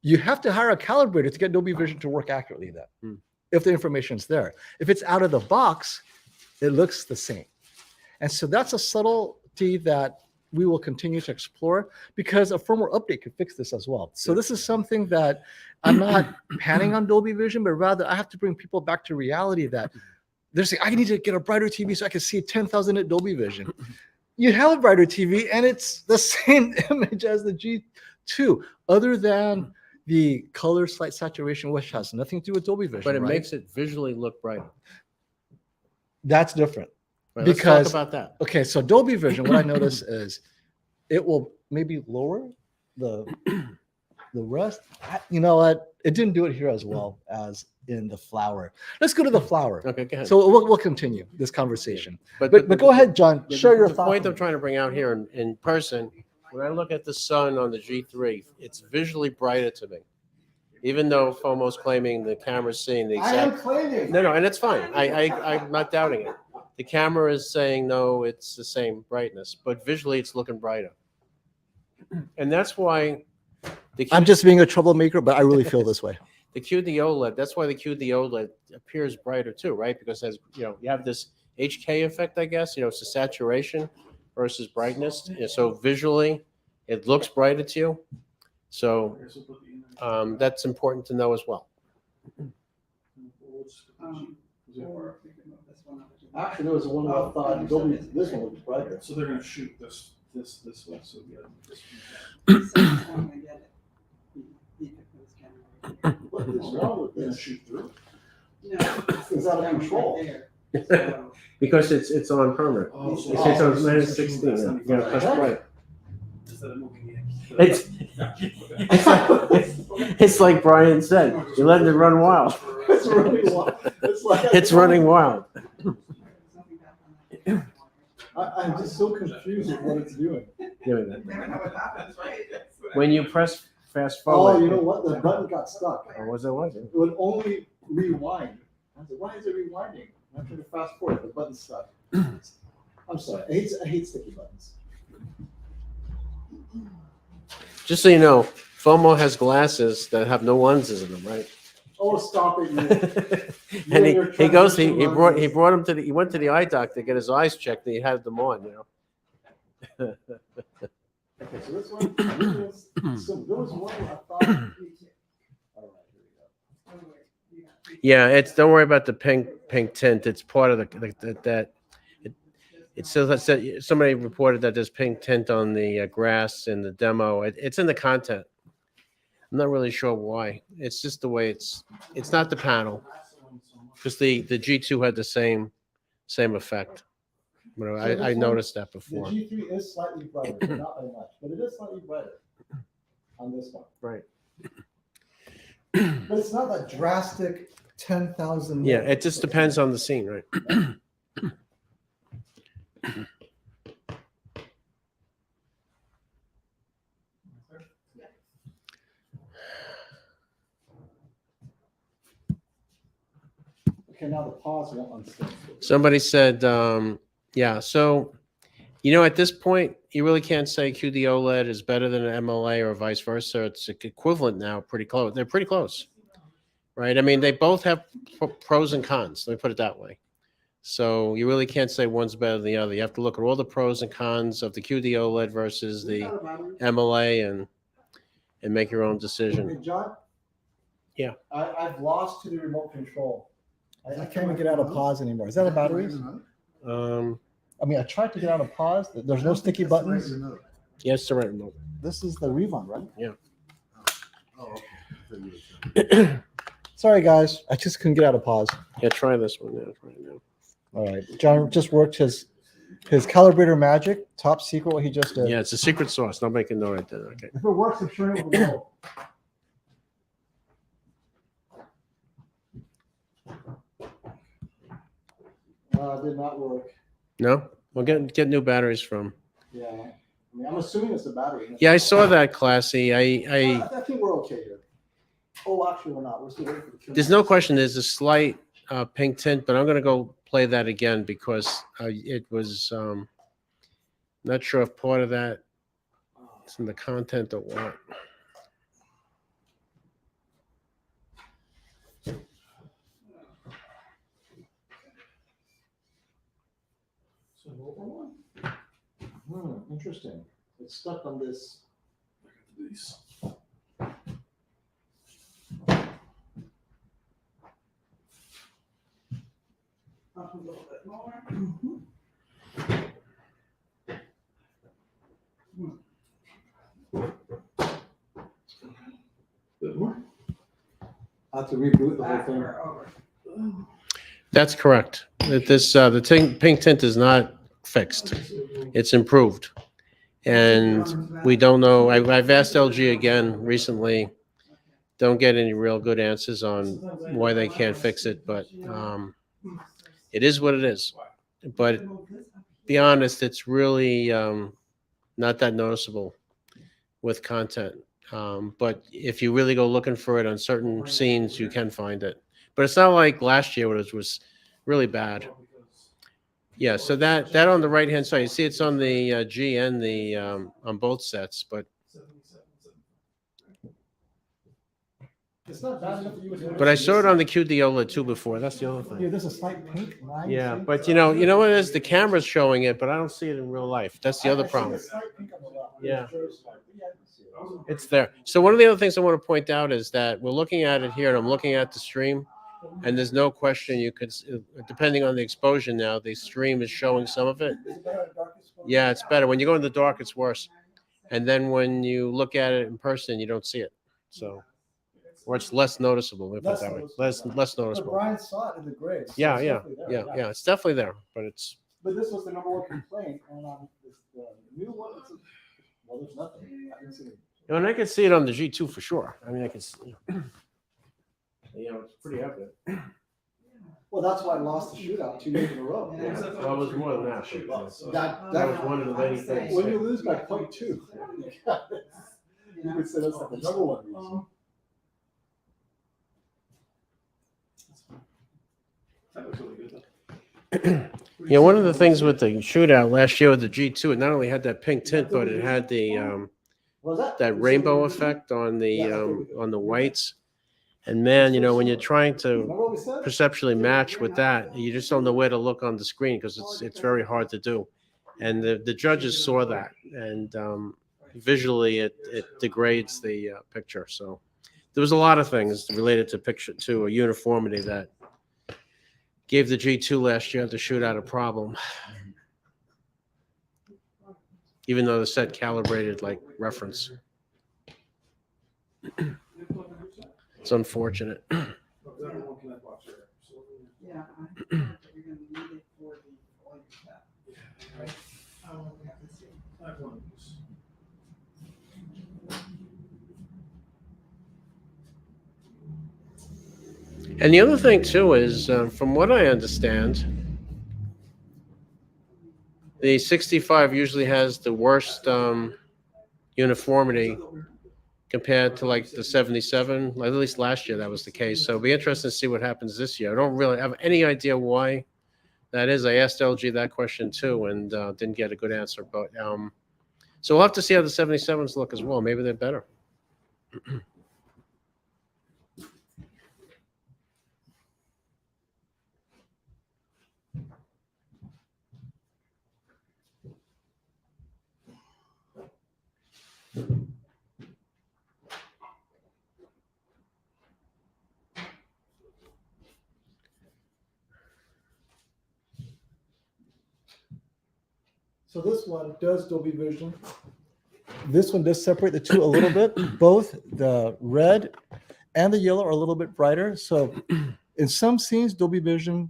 you have to hire a calibrator to get Dolby Vision to work accurately then, if the information's there. If it's out of the box, it looks the same. And so that's a subtlety that we will continue to explore, because a firmware update could fix this as well. So this is something that I'm not panning on Dolby Vision, but rather I have to bring people back to reality that they're saying, I need to get a brighter TV so I can see 10,000 at Dolby Vision. You have a brighter TV and it's the same image as the G2, other than the color slight saturation, which has nothing to do with Dolby Vision. But it right? makes it visually look brighter. That's different. Right, let's Because- talk about that. Okay, so Dolby Vision, what I notice is it will maybe lower the rest. You know what? It didn't do it here as well as in the flower. Let's go to the flower. Okay, go ahead. So we'll continue this conversation. But the- go ahead, John. the- Share your the thoughts. point I'm trying to bring out here in person, when I look at the sun on the G3, it's visually brighter to me. Even though FOMO's claiming the camera's seeing the exact. claiming. No, and it's fine. I'm not doubting it. The camera is saying, no, it's the same brightness, but visually it's looking brighter. And that's why I'm just being a troublemaker, but I really feel this way. the QD OLED, that's why the QD OLED appears brighter too, right? Because as you have this HK effect, I guess, it's a saturation versus brightness. So visually it looks brighter to you. So that's important to know as well. Or we could move this one up. Actually, there was one Oh, thought Dolby- this one was brighter. So they're gonna shoot this way. So yeah. So I'm gonna get it. You could put this camera What is wrong with They're gonna this? shoot through. right there. No, It's out of camera's control. right there. So, Because it's on permanent. Oh, It's on minus 16. Yeah, you gotta press right. Instead of moving it. It's it's like Brian said, you're letting it run wild. It's really wild. It's like It's running wild. there's nothing back on that. I'm just so confused with what it's doing. Doing that. You never know what happens, right? When you press fast Oh, forward. you know what? The button got stuck. Oh, was it? It would only rewind. I said, why is it rewinding? I'm trying to fast forward. The button's stuck. I'm sorry. I hate sticky buttons. Just so you know, FOMO has glasses that have no lenses in them, right? Oh, stop it! And You're he trying goes, to he lenses. brought him to he went to the eye doctor to get his eyes checked, and he had them on, Okay, so this one, there was one I thought. All right, here we go. Yeah, don't worry about the pink tint. It's part of it says that somebody reported that there's pink tint on the grass in the demo. It's in the content. I'm not really sure why. It's just the way it's not the panel, because the G2 had the same effect. But So I this one, noticed that The before. G3 is slightly brighter, but not by much, but it is slightly brighter on this one. Right. But it's not that drastic 10,000. Yeah, it just depends on the scene, right? Okay, now the pause on six. Somebody said, yeah. So, at this point, you really can't say QD OLED is better than an MLA or vice versa. It's equivalent now, pretty close. They're pretty close, right? I mean, they both have pros and cons. Let me put it that way. So you really can't say one's better than the other. You have to look at all the pros and cons of the QD OLED versus the MLA and make your own decision. Hey, John? Yeah. I've lost to the remote control. I can't even get out of pause anymore. Is that a battery? I mean, I tried to get out of pause. There's no sticky buttons. Yes, the right remote. This is the Revon, right? Yeah. Oh, okay. Sorry, guys. I just couldn't get out of pause. Yeah, try this one now. Right now. All right. John just worked his calibrator magic. Top secret what he just did. Yeah, it's a secret sauce. Don't make a note right there. Okay. If it works, I'm sure it will. Did not work. No, we'll get new batteries from. Yeah. I mean, I'm assuming it's a battery. Yeah, I saw that, Classy. I I think we're okay here. Oh, actually, we're not. We're still waiting for the Q&A. There's no question. There's a slight pink tint, but I'm going to go play that again because it was not sure if part of that is in the content or what. Interesting. It's stuck on this. Up a little bit more. I have to reboot the whole Back thing. or over. That's correct. The pink tint is not fixed. It's improved. And we don't know. I've asked LG again recently. Don't get any real good answers on why they can't fix it, but it is what it is. But be honest, it's really not that noticeable with content. But if you really go looking for it on certain scenes, you can find it. But it's not like last year, which was really bad. Yeah, so that on the right hand side, you see it's on the G and the on both sets, but It's not bad enough that you would. I saw it on the QD OLED too before. That's the other Yeah, thing. there's a slight pink line. Yeah, see? but you know what it is? The camera's showing it, but I don't see it in real life. That's the other I see problem. a slight pink on the left. Yeah. Yeah, I can see it. It's there. So one of the other things I want to point out is that we're looking at it here, and I'm looking at the stream, and there's no question you could, depending on the exposure now, the stream is showing some of it. Is it better at darkest color? Yeah, it's better. When you go in the dark, it's worse. And then when you look at it in person, you don't see it. So, or it's less noticeable. Let me put it that way. Less But noticeable. Brian saw it in the grades. so Yeah, it's yeah, definitely yeah, there, yeah. It's definitely there, but it's But this was the number one complaint, and on the new one, well, there's nothing. I didn't see it. and I can see it on the G2 for sure. I mean, I can see. It's pretty evident. Well, that's why I lost the shootout 2 days in a row. Yeah. Well, it was more than that. That was one of the many things. When you lose by 0.2, you would say that's like the number one reason. That looks really good though. Yeah, one of the things with the shootout last year with the G2, it not only had that pink tint, but it had the that rainbow effect on the whites. And man, you know, when you're trying to perceptually match with that, you just don't know where to look on the screen because it's very hard to do. And the judges saw that, and visually it degrades the picture. So there was a lot of things related to picture to a uniformity that gave the G2 last year the shootout a problem. Even though the set calibrated like reference. It's unfortunate. Yeah, I thought that you're gonna need it for the oil tap. Oh, we have to see. And the other thing too is, from what I understand, the 65 usually has the worst uniformity compared to like the 77. At least last year that was the case. So it'll be interesting to see what happens this year. I don't really have any idea why that is. I asked LG that question too and didn't get a good answer. But so we'll have to see how the 77s look as well. Maybe they're better. So this one does Dolby Vision. This one does separate the two a little bit. Both the red and the yellow are a little bit brighter. So in some scenes, Dolby Vision,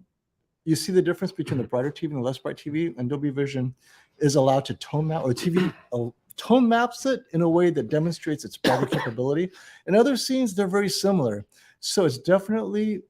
you see the difference between the brighter TV and the less bright TV. And Dolby Vision is allowed to tone map, or TV tone maps it in a way that demonstrates its brighter capability. In other scenes, they're very similar. So it's definitely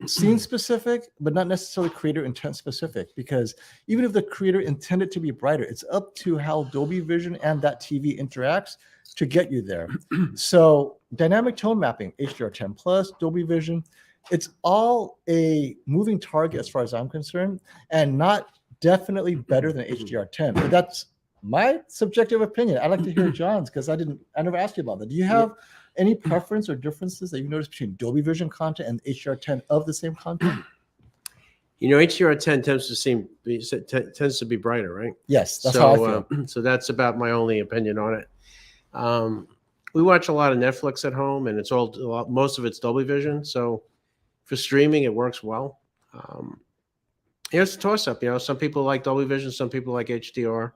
scene specific, but not necessarily creator intent specific, because even if the creator intended to be brighter, it's up to how Dolby Vision and that TV interacts to get you there. So dynamic tone mapping, HDR10 plus, Dolby Vision, it's all a moving target as far as I'm concerned, and not definitely better than HDR10. But that's my subjective opinion. I'd like to hear John's, because I never asked you about that. Do you have any preference or differences that you notice between Dolby Vision content and HDR10 of the same content? You know, HDR10 tends to be brighter, right? Yes, that's how I feel. So that's about my only opinion on it. We watch a lot of Netflix at home, and most of it's Dolby Vision. So for streaming, it works well. It's a toss-up. You know, some people like Dolby Vision, some people like HDR.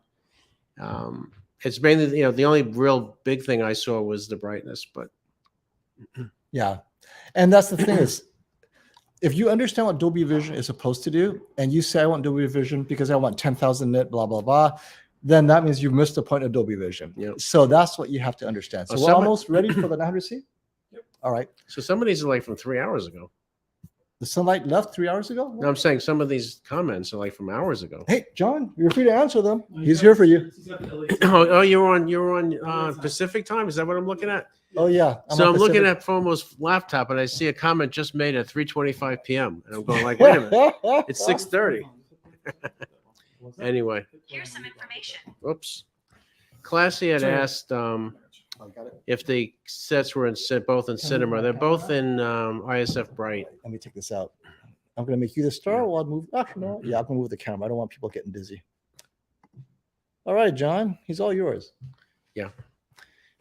It's mainly, you know, the only real big thing I saw was the brightness, but yeah. And that's the thing is, if you understand what Dolby Vision is supposed to do, and you say, I want Dolby Vision because I want 10,000 nit, blah, blah, blah, then that means you've missed the point of Dolby Vision. Yep. So that's what you have to understand. So we're almost ready for the 900C? Yep. All right. So some of these are like from 3 hours ago. The sunlight left 3 hours ago? No, I'm saying some of these comments are like from hours ago. Hey, John, you're free to answer them. He's here for you. Oh, you're on Pacific time? Is that what I'm looking at? Oh, yeah. So I'm looking at FOMO's laptop, and I see a comment just made at 3:25 p.m. And I'm going like, wait a minute, it's 6:30. Anyway. Here's some information. Oops. Classy had asked if the sets were both in cinema. They're both in ISF Bright. Let me take this out. I'm going to make you the star while I move. Actually, no. Yeah, I'm going to move the camera. I don't want people getting dizzy. All right, John, he's all yours. Yeah.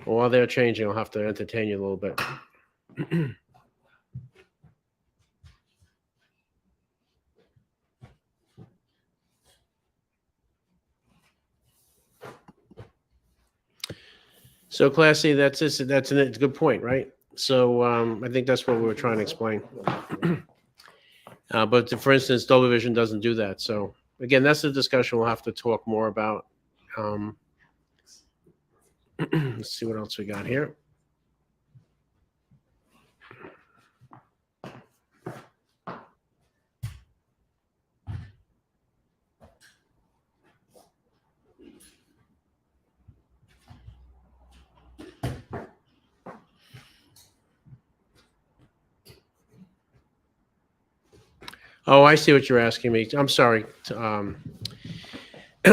Well, while they're changing, I'll have to entertain you a little bit. So, Classy, that's a good point, right? So I think that's what we were trying to explain. But for instance, Dolby Vision doesn't do that. So again, that's a discussion we'll have to talk more about. Let's see what else we got here. Oh, I see what you're asking me. I'm sorry. I'm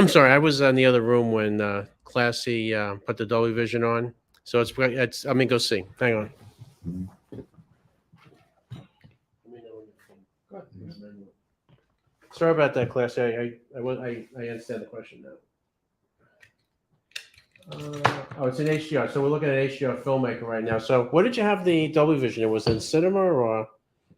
sorry. I was in the other room when Classy put the Dolby Vision on. So it's. Let me go see. Hang on. Sorry about that, Classy. I understand the question now. Oh, it's an HDR. So we're looking at HDR filmmaker right now. So what did you have the Dolby Vision? Was it cinema or I had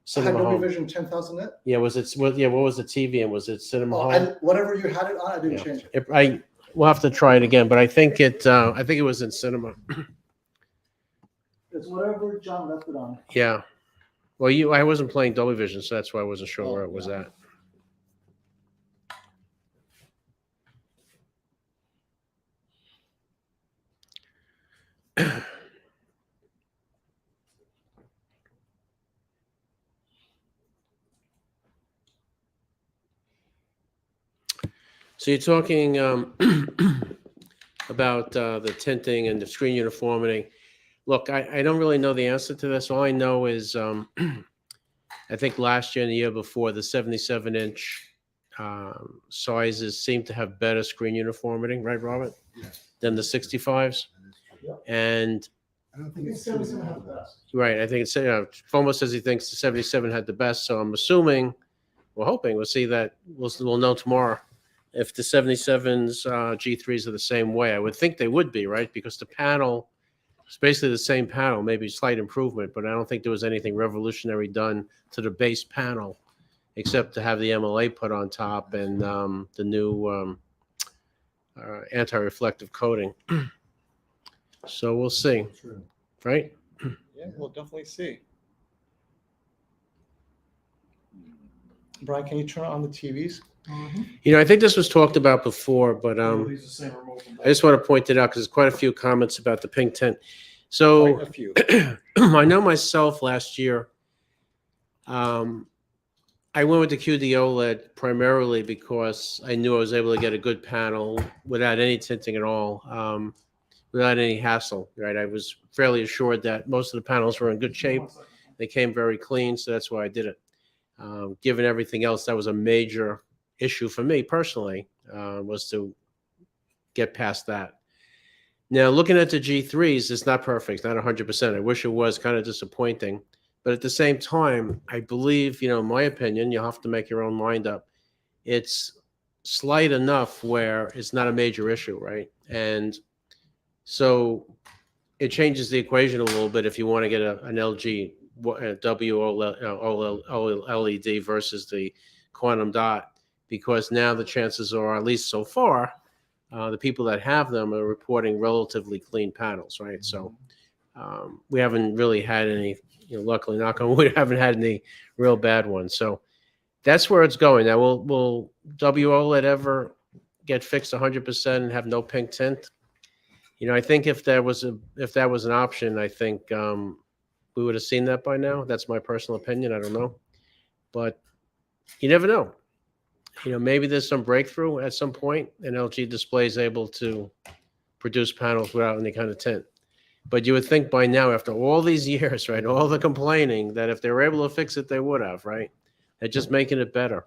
cinema Dolby home? Vision 10,000 nit. Yeah, was it? What was the TV and was it cinema Oh, home? and whatever you had it on, I didn't Yeah. change it. We'll have to try it again, but I think it was in cinema. It's whatever John left it on. Yeah. Well, I wasn't playing Dolby Vision, so that's why I wasn't sure Oh, where it was yeah. at. So you're talking about the tinting and the screen uniformity. Look, I don't really know the answer to this. All I know is I think last year and the year before, the 77-inch sizes seem to have better screen uniformity, right, Robert? Yes. Than the 65s. Yeah. And I don't think it's 77 had the best. right, I think it's Fomo says he thinks the 77 had the best. So I'm assuming, we're hoping we'll see that we'll know tomorrow if the 77s G3s are the same way. I would think they would be, right? Because the panel is basically the same panel, maybe slight improvement, but I don't think there was anything revolutionary done to the base panel except to have the MLA put on top and the new anti-reflective coating. So we'll see, true. right? Yeah, we'll definitely see. Brian, can you turn on the TVs? I think this was talked about before, but Use the same remote from I just want to point it out because there's quite a few comments about the pink tint. So Quite a few. I know myself last year, I went with the QD OLED primarily because I knew I was able to get a good panel without any tinting at all, without any hassle, right? I was fairly assured that most of the panels were in good shape. They came very clean, so that's why I did it. Given everything else, that was a major issue for me personally, was to get past that. Now, looking at the G3s, it's not perfect, not 100%. I wish it was, kind of disappointing. But at the same time, I believe, in my opinion, you'll have to make your own mind up. It's slight enough where it's not a major issue, right? And so it changes the equation a little bit if you want to get an LG OLED versus the quantum dot, because now the chances are, at least so far, the people that have them are reporting relatively clean panels, right? So we haven't really had any, luckily, knock on wood, haven't had any real bad ones. So that's where it's going. Now, will WOLED ever get fixed 100% and have no pink tint? I think if that was an option, I think we would have seen that by now. That's my personal opinion. I don't know, but you never know. Maybe there's some breakthrough at some point, and LG Display is able to produce panels without any kind of tint. But you would think by now, after all these years, right, all the complaining, that if they were able to fix it, they would have, right? They're just making it better.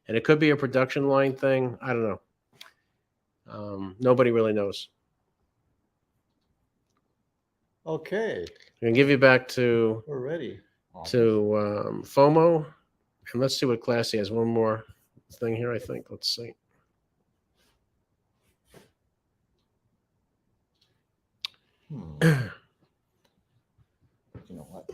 And it could be a production line thing. I don't know. Nobody really knows. Okay, I'm going to give you back to we're ready. FOMO. And let's see what Classy has. One more thing here, I think. Let's see. You know what?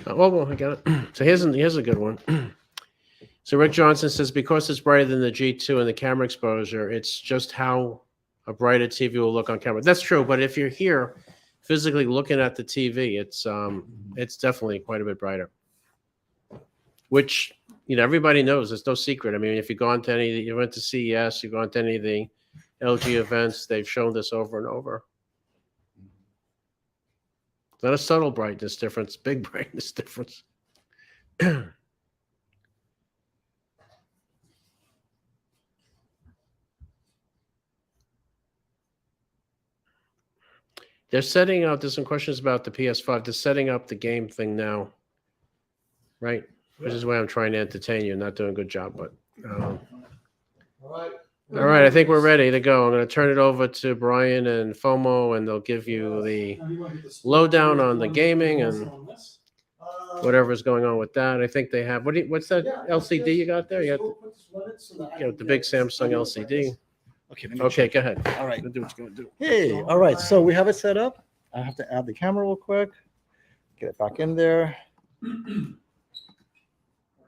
Well, I got it. So here's a good one. So Rick Johnson says, because it's brighter than the G2 and the camera exposure, it's just how a brighter TV will look on camera. That's true, but if you're here physically looking at the TV, it's definitely quite a bit brighter. Which, everybody knows. It's no secret. I mean, if you went to CES, you've gone to any of the LG events, they've shown this over and over. It's not a subtle brightness difference, big brightness difference. They're setting up. There's some questions about the PS5. They're setting up the game thing now, right? Which is why I'm trying to entertain you. Not doing a good job, but. All right. All right, I think we're ready to go. I'm going to turn it over to Brian and FOMO, and they'll give you the lowdown on the gaming and whatever's going on with that. I think they have. What's that LCD you got there? You got the big Samsung LCD. Okay. let me Okay, check. go ahead. All right. Do what you're going to do. Hey, all right. So we have it set up. I have to add the camera real quick. Get it back in there.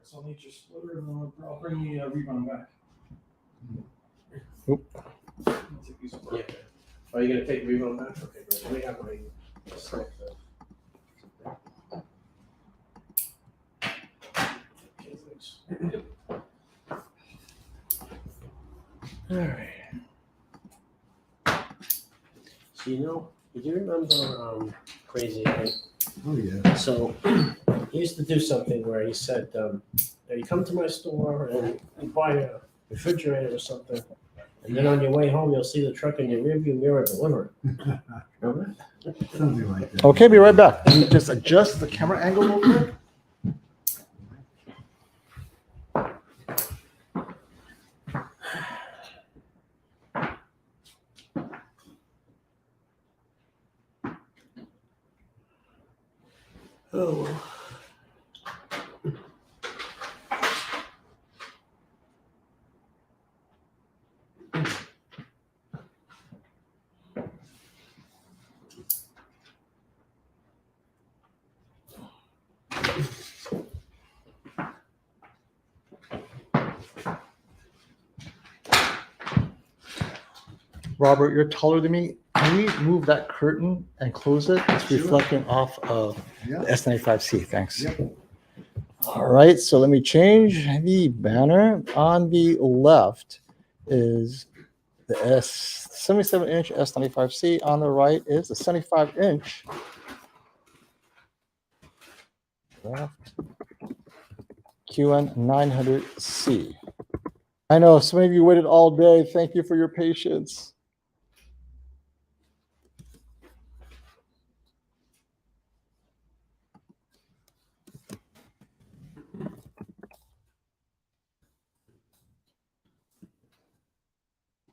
So I'll need your splitter and I'll bring the rebound back. Oop. I'll take these apart. Yeah. Are you going to take the remote back? Okay, great. Let me have my snack there. Okay, thanks. All right. So do you remember Crazy Ed? Oh, yeah. So he used to do something where he said, you come to my store and you buy a refrigerator or something, and then on your way home you'll see the truck in your rearview mirror deliver it. Remember? Something like that. Okay, be right back. Let me just adjust the camera angle real quick. Oh. Robert, you're taller than me. Can we move that curtain and close it? It's Sure. reflecting off of Yeah. the S95C. Thanks. Yep. All right, so let me change the banner. On the left is the 77-inch S95C. On the right is the 75-inch QN900C. I know so many of you waited all day. Thank you for your patience.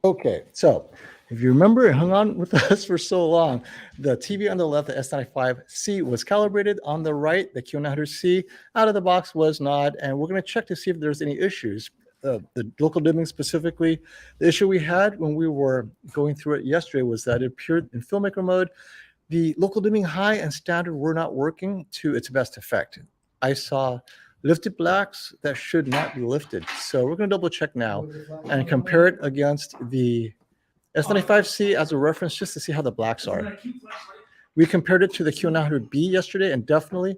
Okay, so if you remember, it hung on with us for so long. The TV on the left, the S95C, was calibrated. On the right, the Q900C out of the box was not. And we're going to check to see if there's any issues. The local dimming specifically, the issue we had when we were going through it yesterday was that it appeared in filmmaker mode. The local dimming high and standard were not working to its best effect. I saw lifted blacks that should not be lifted. So we're going to double check now and compare it against the S95C as a reference just to see how the blacks are. We compared it to the Q900B yesterday, and definitely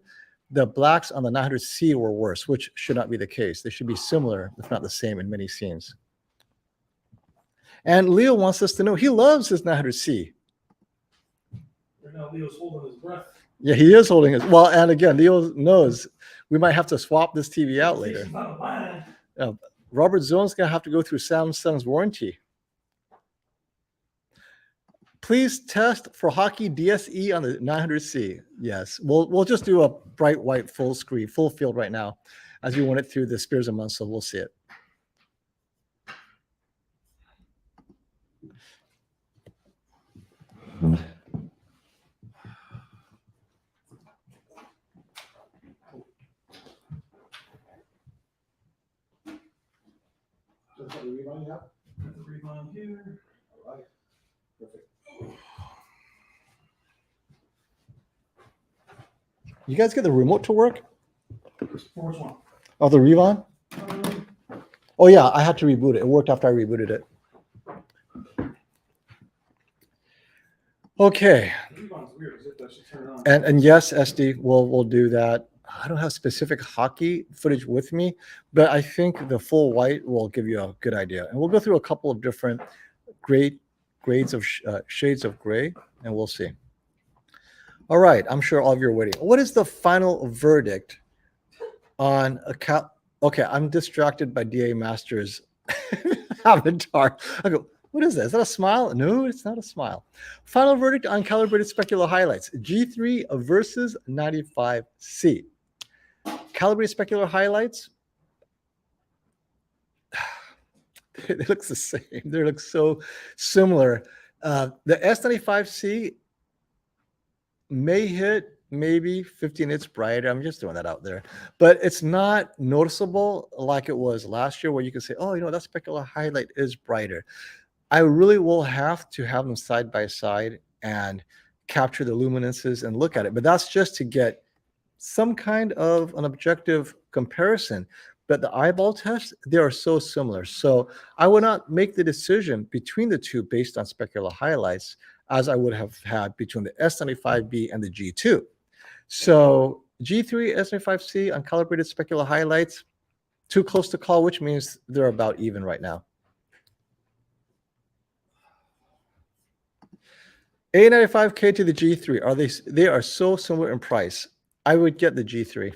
the blacks on the 900C were worse, which should not be the case. They should be similar, if not the same, in many scenes. And Leo wants us to know he loves his 900C. Right now, Leo's holding his breath. Yeah, he is holding his. Well, and again, Leo knows we might have to swap this TV out later. Robert Zone's going to have to go through Samsung's warranty. Please test for hockey DSE on the 900C. Yes, we'll just do a bright white full screen, full field right now as we run it through the Spears and Munsell. We'll see it. Rebound here. You guys get the remote to work? Which one? Oh, the Revon? Oh yeah, I had to reboot it. It worked after I rebooted it. Okay. Rebound's weird. Is it that should turn on? And yes, SD, we'll do that. I don't have specific hockey footage with me, but I think the full white will give you a good idea. And we'll go through a couple of different grades of shades of gray, and we'll see. All right, I'm sure all of you are waiting. What is the final verdict on a Okay, I'm distracted by DA Master's avatar. I go, What is that? Is that a smile? No, it's not a smile. Final verdict on calibrated specular highlights. G3 versus 95C. Calibrated specular highlights, they look the same. They look so similar. The S95C may hit maybe 15 nits brighter. I'm just throwing that out there, but it's not noticeable like it was last year where you can say, oh, that specular highlight is brighter. I really will have to have them side by side and capture the luminances and look at it. But that's just to get some kind of an objective comparison. But the eyeball tests, they are so similar. So I would not make the decision between the two based on specular highlights as I would have had between the S95B and the G2. So G3, S95C on calibrated specular highlights, too close to call, which means they're about even right now. A95K to the G3, they are so similar in price. I would get the G3.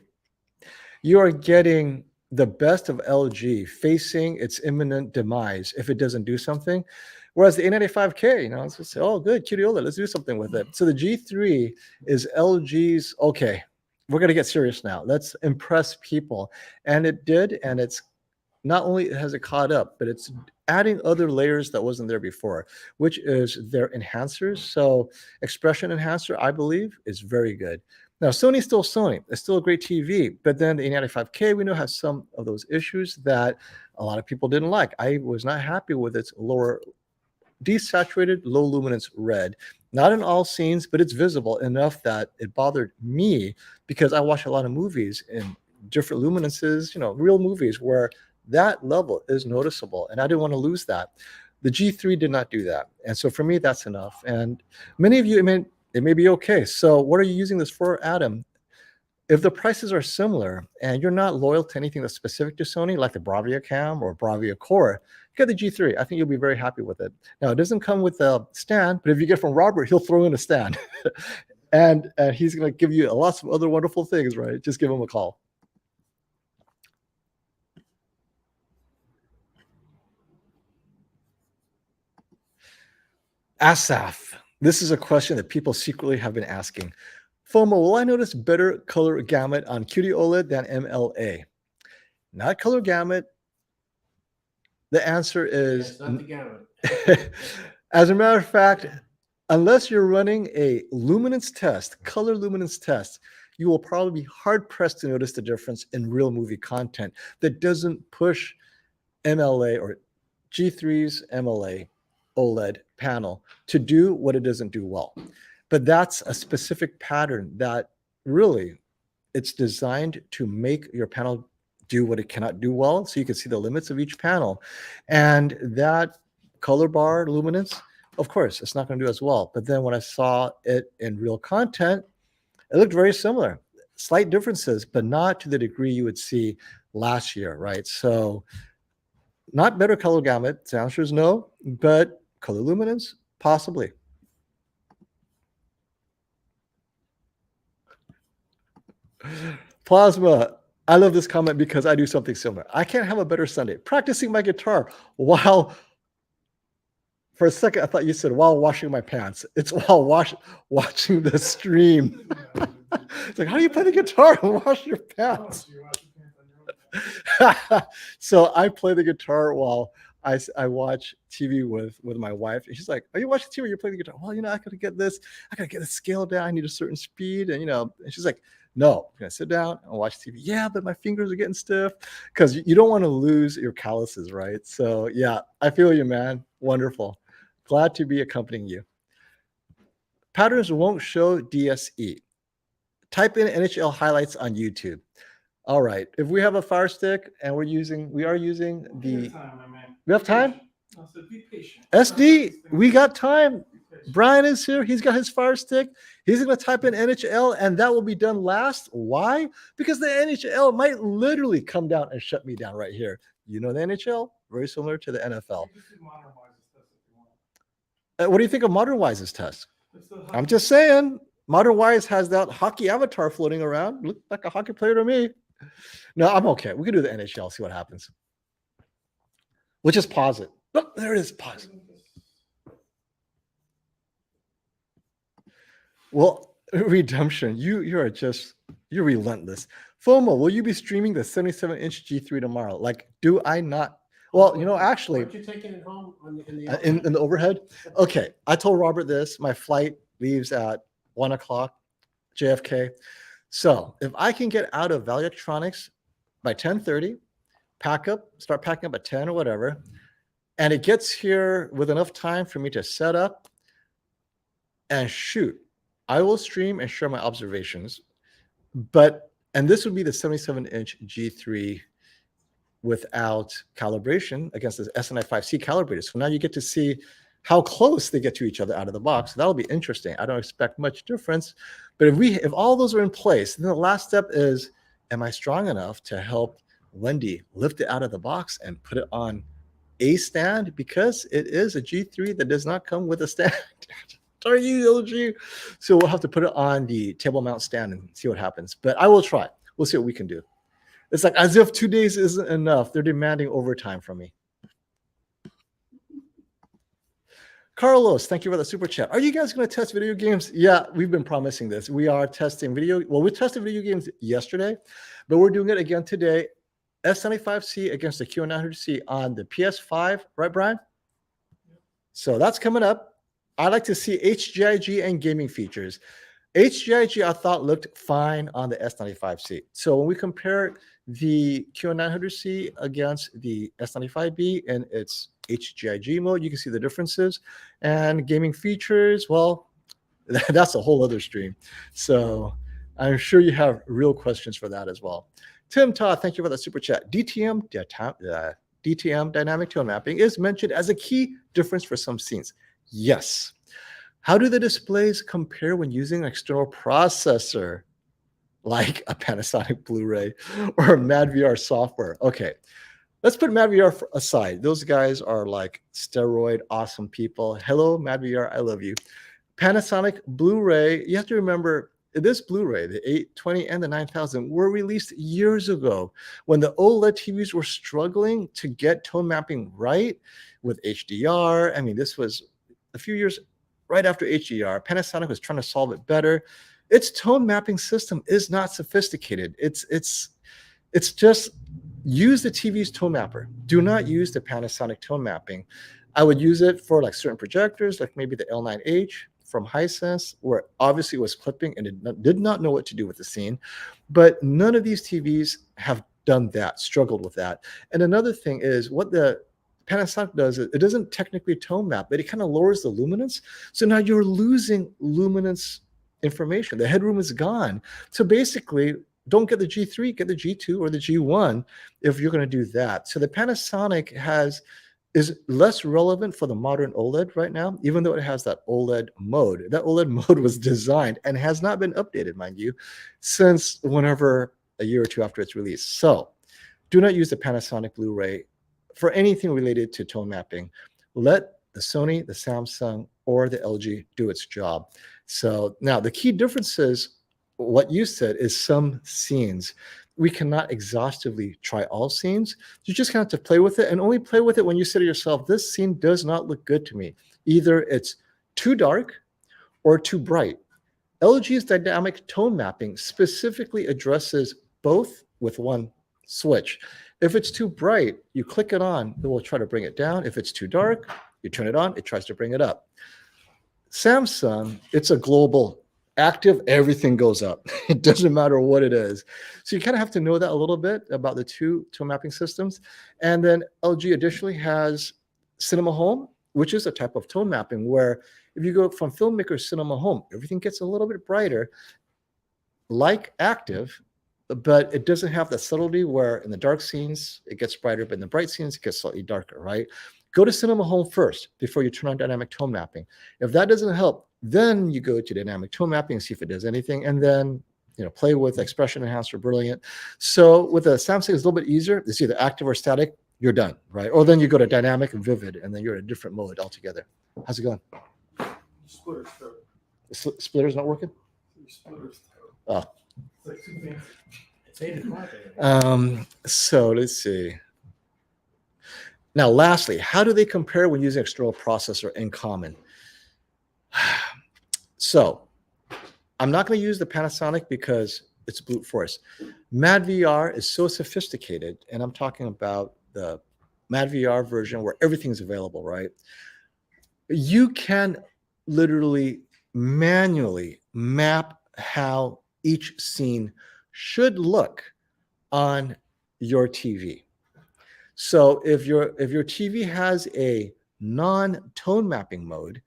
You are getting the best of LG facing its imminent demise if it doesn't do something. Whereas the A95K, let's just say, oh, good, QD OLED, let's do something with it. So the G3 is LG's, okay, we're going to get serious now. Let's impress people. And it did, and it's not only has it caught up, but it's adding other layers that wasn't there before, which is their enhancers. So expression enhancer, I believe, is very good. Now, Sony's still Sony. It's still a great TV, but then the A95K, we know, has some of those issues that a lot of people didn't like. I was not happy with its lower desaturated, low luminance red. Not in all scenes, but it's visible enough that it bothered me because I watch a lot of movies in different luminances, real movies where that level is noticeable, and I didn't want to lose that. The G3 did not do that, and so for me, that's enough. And many of you, it may be okay. So what are you using this for, Adam? If the prices are similar and you're not loyal to anything that's specific to Sony, like the Bravia Cam or Bravia Core, get the G3. I think you'll be very happy with it. Now, it doesn't come with a stand, but if you get from Robert, he'll throw in a stand. and he's going to give you lots of other wonderful things, right? Just give him a call. Asaf, this is a question that people secretly have been asking. FOMO, will I notice better color gamut on QD OLED than MLA? Not color gamut. The answer is It's not the gamut. As a matter of fact, unless you're running a luminance test, color luminance test, you will probably be hard pressed to notice the difference in real movie content that doesn't push MLA or G3's MLA OLED panel to do what it doesn't do well. But that's a specific pattern that really it's designed to make your panel do what it cannot do well. So you can see the limits of each panel. And that color bar luminance, of course, it's not going to do as well. But then when I saw it in real content, it looked very similar. Slight differences, but not to the degree you would see last year, right? So not better color gamut. The answer is no, but color luminance, possibly. Plasma, I love this comment because I do something similar. I can't have a better Sunday. Practicing my guitar while, for a second, I thought you said while washing my pants. It's while watching the stream. It's like, how do you play the guitar and wash your pants? So I play the guitar while I watch TV with my wife. And she's like, are you watching TV or you're playing the guitar? Well, I gotta get this. I gotta get the scale down. I need a certain speed. And, and she's like, no, I'm gonna sit down and watch TV. Yeah, but my fingers are getting stiff because you don't want to lose your calluses, right? So yeah, I feel you, man. Wonderful. Glad to be accompanying you. Patterns won't show DSE. Type in NHL highlights on YouTube. All right. If we have a Fire Stick and we are using the. We have time? I said, be patient. SD, we got time. Brian is here. He's got his Fire Stick. He's going to type in NHL, and that will be done last. Why? Because the NHL might literally come down and shut me down right here. You know the NHL? Very similar to the NFL. What do you think of Modern Wise's test? I'm just saying. Modern Wise has that hockey avatar floating around. Looked like a hockey player to me. No, I'm okay. We can do the NHL, see what happens. We'll just pause it. Oh, there it is. Pause. Well, redemption, you're relentless. FOMO, will you be streaming the 77-inch G3 tomorrow? Like, do I not? Well, actually, Aren't you taking it home in the in the overhead. Okay, I told Robert this. My flight leaves at 1 o'clock, JFK. So if I can get out of Value Electronics by 10:30, start packing up at 10 or whatever, and it gets here with enough time for me to set up and shoot, I will stream and share my observations. And this would be the 77-inch G3 without calibration against the S95C calibrated. So now you get to see how close they get to each other out of the box. That'll be interesting. I don't expect much difference. But if all those are in place, then the last step is, am I strong enough to help Wendy lift it out of the box and put it on a stand? Because it is a G3 that does not come with a stand. Are you LG? So we'll have to put it on the table mount stand and see what happens. But I will try. We'll see what we can do. It's like as if 2 days isn't enough. They're demanding overtime from me. Carlos, thank you for the super chat. Are you guys going to test video games? Yeah, we've been promising this. We are testing video. Well, we tested video games yesterday, but we're doing it again today. S95C against the QN900C on the PS5, right, Brian? So that's coming up. I like to see HGIG and gaming features. HGIG, I thought, looked fine on the S95C. So when we compare the QN900C against the S95B in its HGIG mode, you can see the differences. And gaming features, well, that's a whole other stream. So I'm sure you have real questions for that as well. Tim Todd, thank you for the super chat. DTM dynamic tone mapping is mentioned as a key difference for some scenes. Yes. How do the displays compare when using an external processor like a Panasonic Blu-ray or MadVR software? Okay, let's put MadVR aside. Those guys are like steroid awesome people. Hello, MadVR, I love you. Panasonic Blu-ray, you have to remember this Blu-ray, the 820 and the 9000 were released years ago when the OLED TVs were struggling to get tone mapping right with HDR. I mean, this was a few years right after HDR. Panasonic was trying to solve it better. Its tone mapping system is not sophisticated. It's just use the TV's tone mapper. Do not use the Panasonic tone mapping. I would use it for like certain projectors, like maybe the L9H from Hisense, where obviously it was clipping and it did not know what to do with the scene. But none of these TVs have done that, struggled with that. And another thing is what the Panasonic does, it doesn't technically tone map, but it kind of lowers the luminance. So now you're losing luminance information. The headroom is gone. So basically, don't get the G3, get the G2 or the G1 if you're going to do that. So the Panasonic is less relevant for the modern OLED right now, even though it has that OLED mode. That OLED mode was designed and has not been updated, mind you, since whenever a year or two after its release. So do not use the Panasonic Blu-ray for anything related to tone mapping. Let the Sony, the Samsung, or the LG do its job. So now the key difference is what you said is some scenes. We cannot exhaustively try all scenes. You just have to play with it and only play with it when you say to yourself, this scene does not look good to me. Either it's too dark or too bright. LG's dynamic tone mapping specifically addresses both with one switch. If it's too bright, you click it on, it will try to bring it down. If it's too dark, you turn it on, it tries to bring it up. Samsung, it's a global active, everything goes up. It doesn't matter what it is. So you kind of have to know that a little bit about the two tone mapping systems. And then LG additionally has Cinema Home, which is a type of tone mapping where if you go from Filmmaker Cinema Home, everything gets a little bit brighter, like active, but it doesn't have the subtlety where in the dark scenes, it gets brighter, but in the bright scenes, it gets slightly darker, right? Go to Cinema Home first before you turn on dynamic tone mapping. If that doesn't help, then you go to dynamic tone mapping and see if it does anything, and then play with expression enhancer, brilliant. So with the Samsung, it's a little bit easier. It's either active or static, you're done, right? Or then you go to dynamic and vivid, and then you're in a different mode altogether. How's it going? Splitter's throat. The splitter's not working? Splitter's throat. Oh. It's like 2 things. It's 8 o'clock. So let's see. Now, lastly, how do they compare when using external processor in common? So I'm not going to use the Panasonic because it's brute force. MadVR is so sophisticated, and I'm talking about the MadVR version where everything's available, right? You can literally manually map how each scene should look on your TV. So if your TV has a non-tone mapping mode,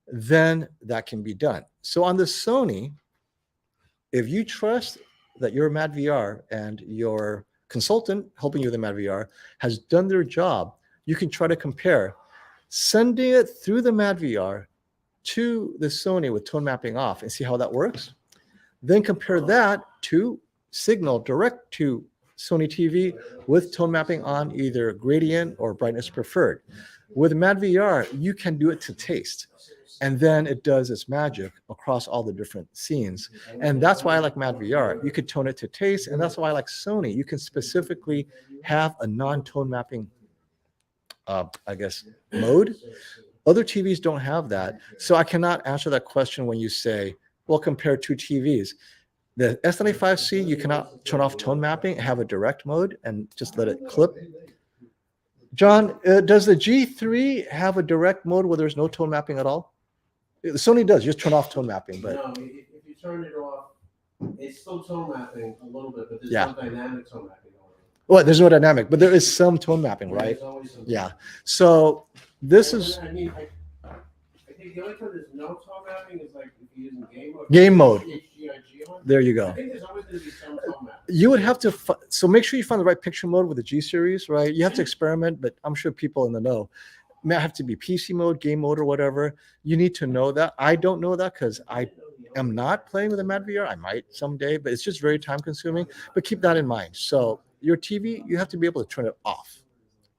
then that can be done. So on the Sony, if you trust that your MadVR and your consultant helping you with the MadVR has done their job, you can try to compare sending it through the MadVR to the Sony with tone mapping off and see how that works. Then compare that to signal direct to Sony TV with tone mapping on, either gradient or brightness preferred. With MadVR, you can do it to taste. And then it does its magic across all the different scenes. And that's why I like MadVR. You could tone it to taste. And that's why I like Sony. You can specifically have a non-tone mapping, mode. Other TVs don't have that. So I cannot answer that question when you say, well, compare two TVs. The S95C, you cannot turn off tone mapping, have a direct mode, and just let it clip. John, does the G3 have a direct mode where there's no tone mapping at all? The Sony does, just turn off tone mapping. But No, if you turn it off, it's still tone mapping a little bit, but there's Yeah. no dynamic tone mapping going on. well, there's no dynamic, but there is some tone mapping, right? There's always some- Yeah. So this is I mean, I think the only time there's no tone mapping is like if you're using game mode. Game mode. HGIG on. there you I go. think there's always going to be some tone mapping. You would have to so make sure you find the right picture mode with the G series, right? You have to experiment, but I'm sure people in the know. It may have to be PC mode, game mode, or whatever. You need to know that. I don't know that because I am not playing with a MadVR. I might someday, but it's just very time consuming. But keep that in mind. So your TV, you have to be able to turn it off.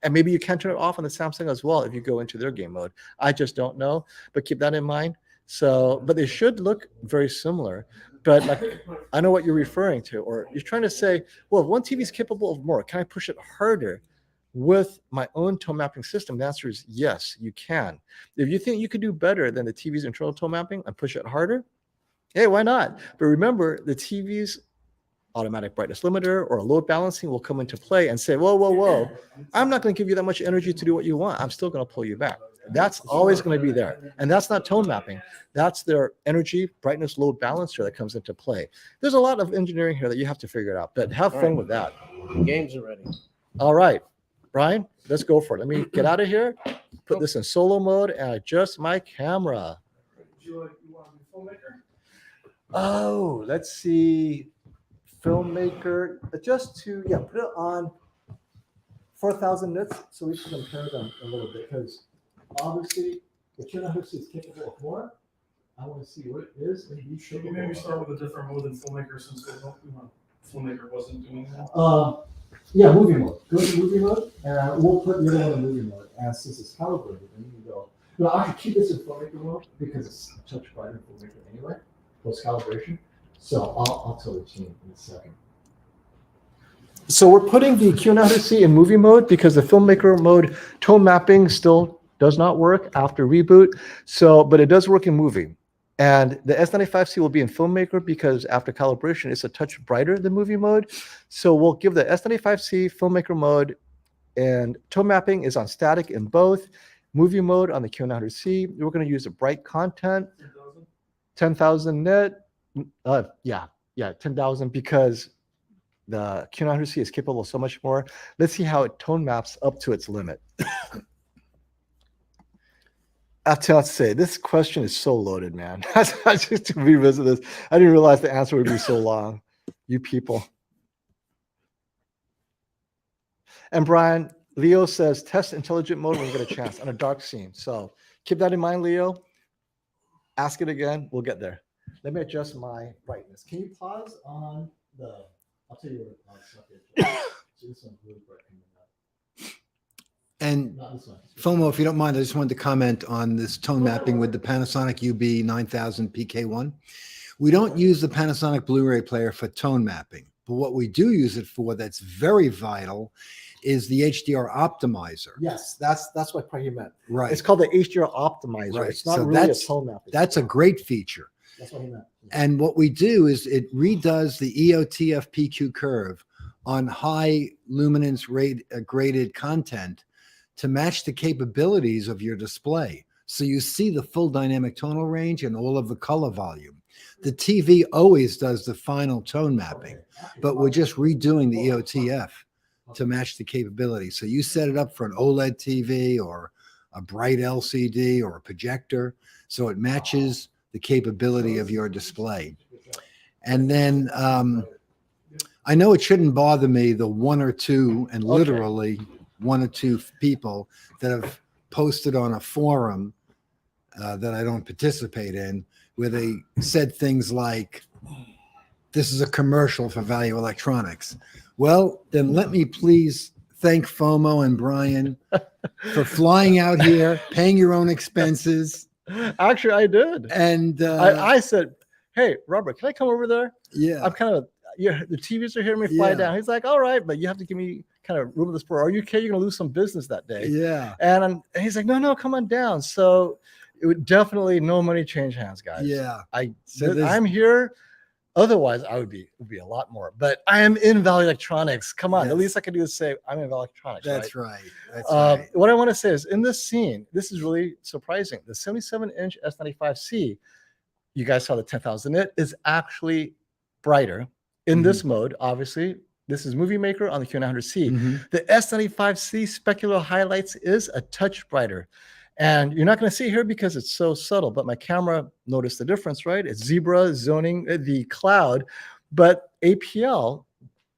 And maybe you can turn it off on the Samsung as well if you go into their game mode. I just don't know, but keep that in mind. So, but they should look very similar. But like, I know what you're referring to, or you're trying to say, well, if one TV is capable of more, can I push it harder with my own tone mapping system? The answer is yes, you can. If you think you could do better than the TV's internal tone mapping and push it harder, hey, why not? But remember, the TV's automatic brightness limiter or load balancing will come into play and say, whoa, I'm not going to give you that much energy to do what you want. I'm still going to pull you back. That's always going to be there. And that's not tone mapping. That's their energy brightness load balancer that comes into play. There's a lot of engineering here that you have to figure it out, but have fun with that. Games are ready. All right, Brian, let's go for it. Let me get out of here, put this in solo mode, and adjust my camera. You want to be filmmaker? Oh, let's see. Filmmaker, adjust to, put it on 4,000 nits so we can compare them a little bit, because obviously the Q900C is capable of more. I want to see what it is. And you should Maybe start with a different mode than filmmaker, since filmmaker wasn't doing that. Movie mode. Go to movie mode, and we'll put the other one in movie mode. And since it's calibrated, then you can go. No, I should keep this in filmmaker mode because it's touch brighter in filmmaker anyway, post calibration. So I'll tell the team in a second. So we're putting the Q900C in movie mode because the filmmaker mode tone mapping still does not work after reboot. So, but it does work in movie. And the S95C will be in filmmaker because after calibration, it's a touch brighter than movie mode. So we'll give the S95C filmmaker mode, and tone mapping is on static in both. Movie mode on the Q900C. We're going to use the bright content, 10,000 nit. 10,000 because the Q900C is capable of so much more. Let's see how it tone maps up to its limit. I have to say, this question is so loaded, man. Just to revisit this, I didn't realize the answer would be so long. You people. And Brian, Leo says, test intelligent mode when you get a chance on a dark scene. So keep that in mind, Leo. Ask it again. We'll get there. Let me adjust my brightness. Can you pause on the, I'll tell you what, so this one's really bright. And Not this one. FOMO, if you don't mind, I just wanted to comment on this tone mapping with the Panasonic UB9000 PK1. We don't use the Panasonic Blu-ray player for tone mapping, but what we do use it for that's very vital is the HDR optimizer. Yes, that's what probably you meant. Right. It's called the HDR optimizer. Right. It's not So really a that's- tone mapping. That's a great feature. That's what he meant. And what we do is it redoes the EOTF PQ curve on high luminance graded content to match the capabilities of your display. So you see the full dynamic tonal range and all of the color volume. The TV always does the final tone mapping, but we're just redoing the EOTF to match the capability. So you set it up for an OLED TV or a bright LCD or a projector, so it matches the capability of your display. And then I know it shouldn't bother me, the one or two, and literally one or two people that have posted on a forum that I don't participate in, where they said things like, this is a commercial for Value Electronics. Well, then let me please thank FOMO and Brian for flying out here, paying your own expenses. Actually, I did. And I said, hey, Robert, can I come over there? yeah, I'm kind of, the TVs are hearing me fly Yeah. down. He's like, all right, but you have to give me kind of room of the sport. Are you okay? You're going to lose some business that day. yeah, And he's like, no, come on down. So it would definitely no money change hands, guys. yeah. So I'm here. Otherwise, it would be a lot more. But I am in Valley Electronics. Come on, Yes. at least I can do is say I'm in Valley Electronics. That's right. right. That's right. What I want to say is, in this scene, this is really surprising. The 77-inch S95C, you guys saw the 10,000 nit, is actually brighter in this mode. Obviously, this is Movie Maker on the QN900C. Mhm. The S95C specular highlights is a touch brighter. And you're not going to see here because it's so subtle, but my camera noticed the difference, right? It's zebra zoning the cloud, but APL,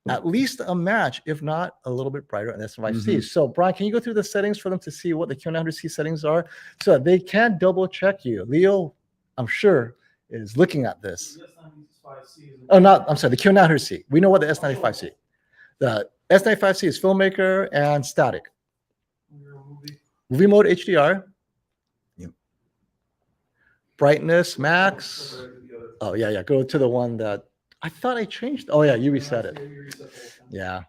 at least a match, if not a little bit brighter on S95C. So Brian, can you go through the settings for them to see what the QN900C settings are so that they can double check you? Leo, I'm sure, is looking at this. Oh, I'm sorry, the QN900C. We know what the S95C. The S95C is filmmaker and static. Movie mode HDR. Yep. Brightness max. Oh yeah. Go to the one that I thought I changed. Oh yeah, you reset it. Yeah.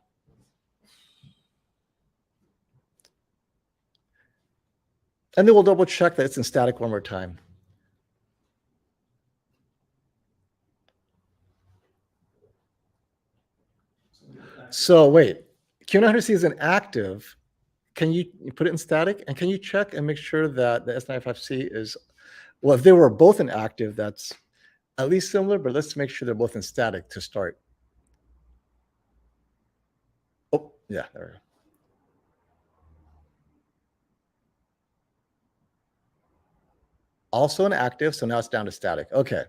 And then we'll double check that it's in static one more time. So wait, QN900C is inactive. Can you put it in static? And can you check and make sure that the S95C is, well, if they were both inactive, that's at least similar, but let's make sure they're both in static to start. Oh, yeah, there we go. Also inactive, so now it's down to static. Okay.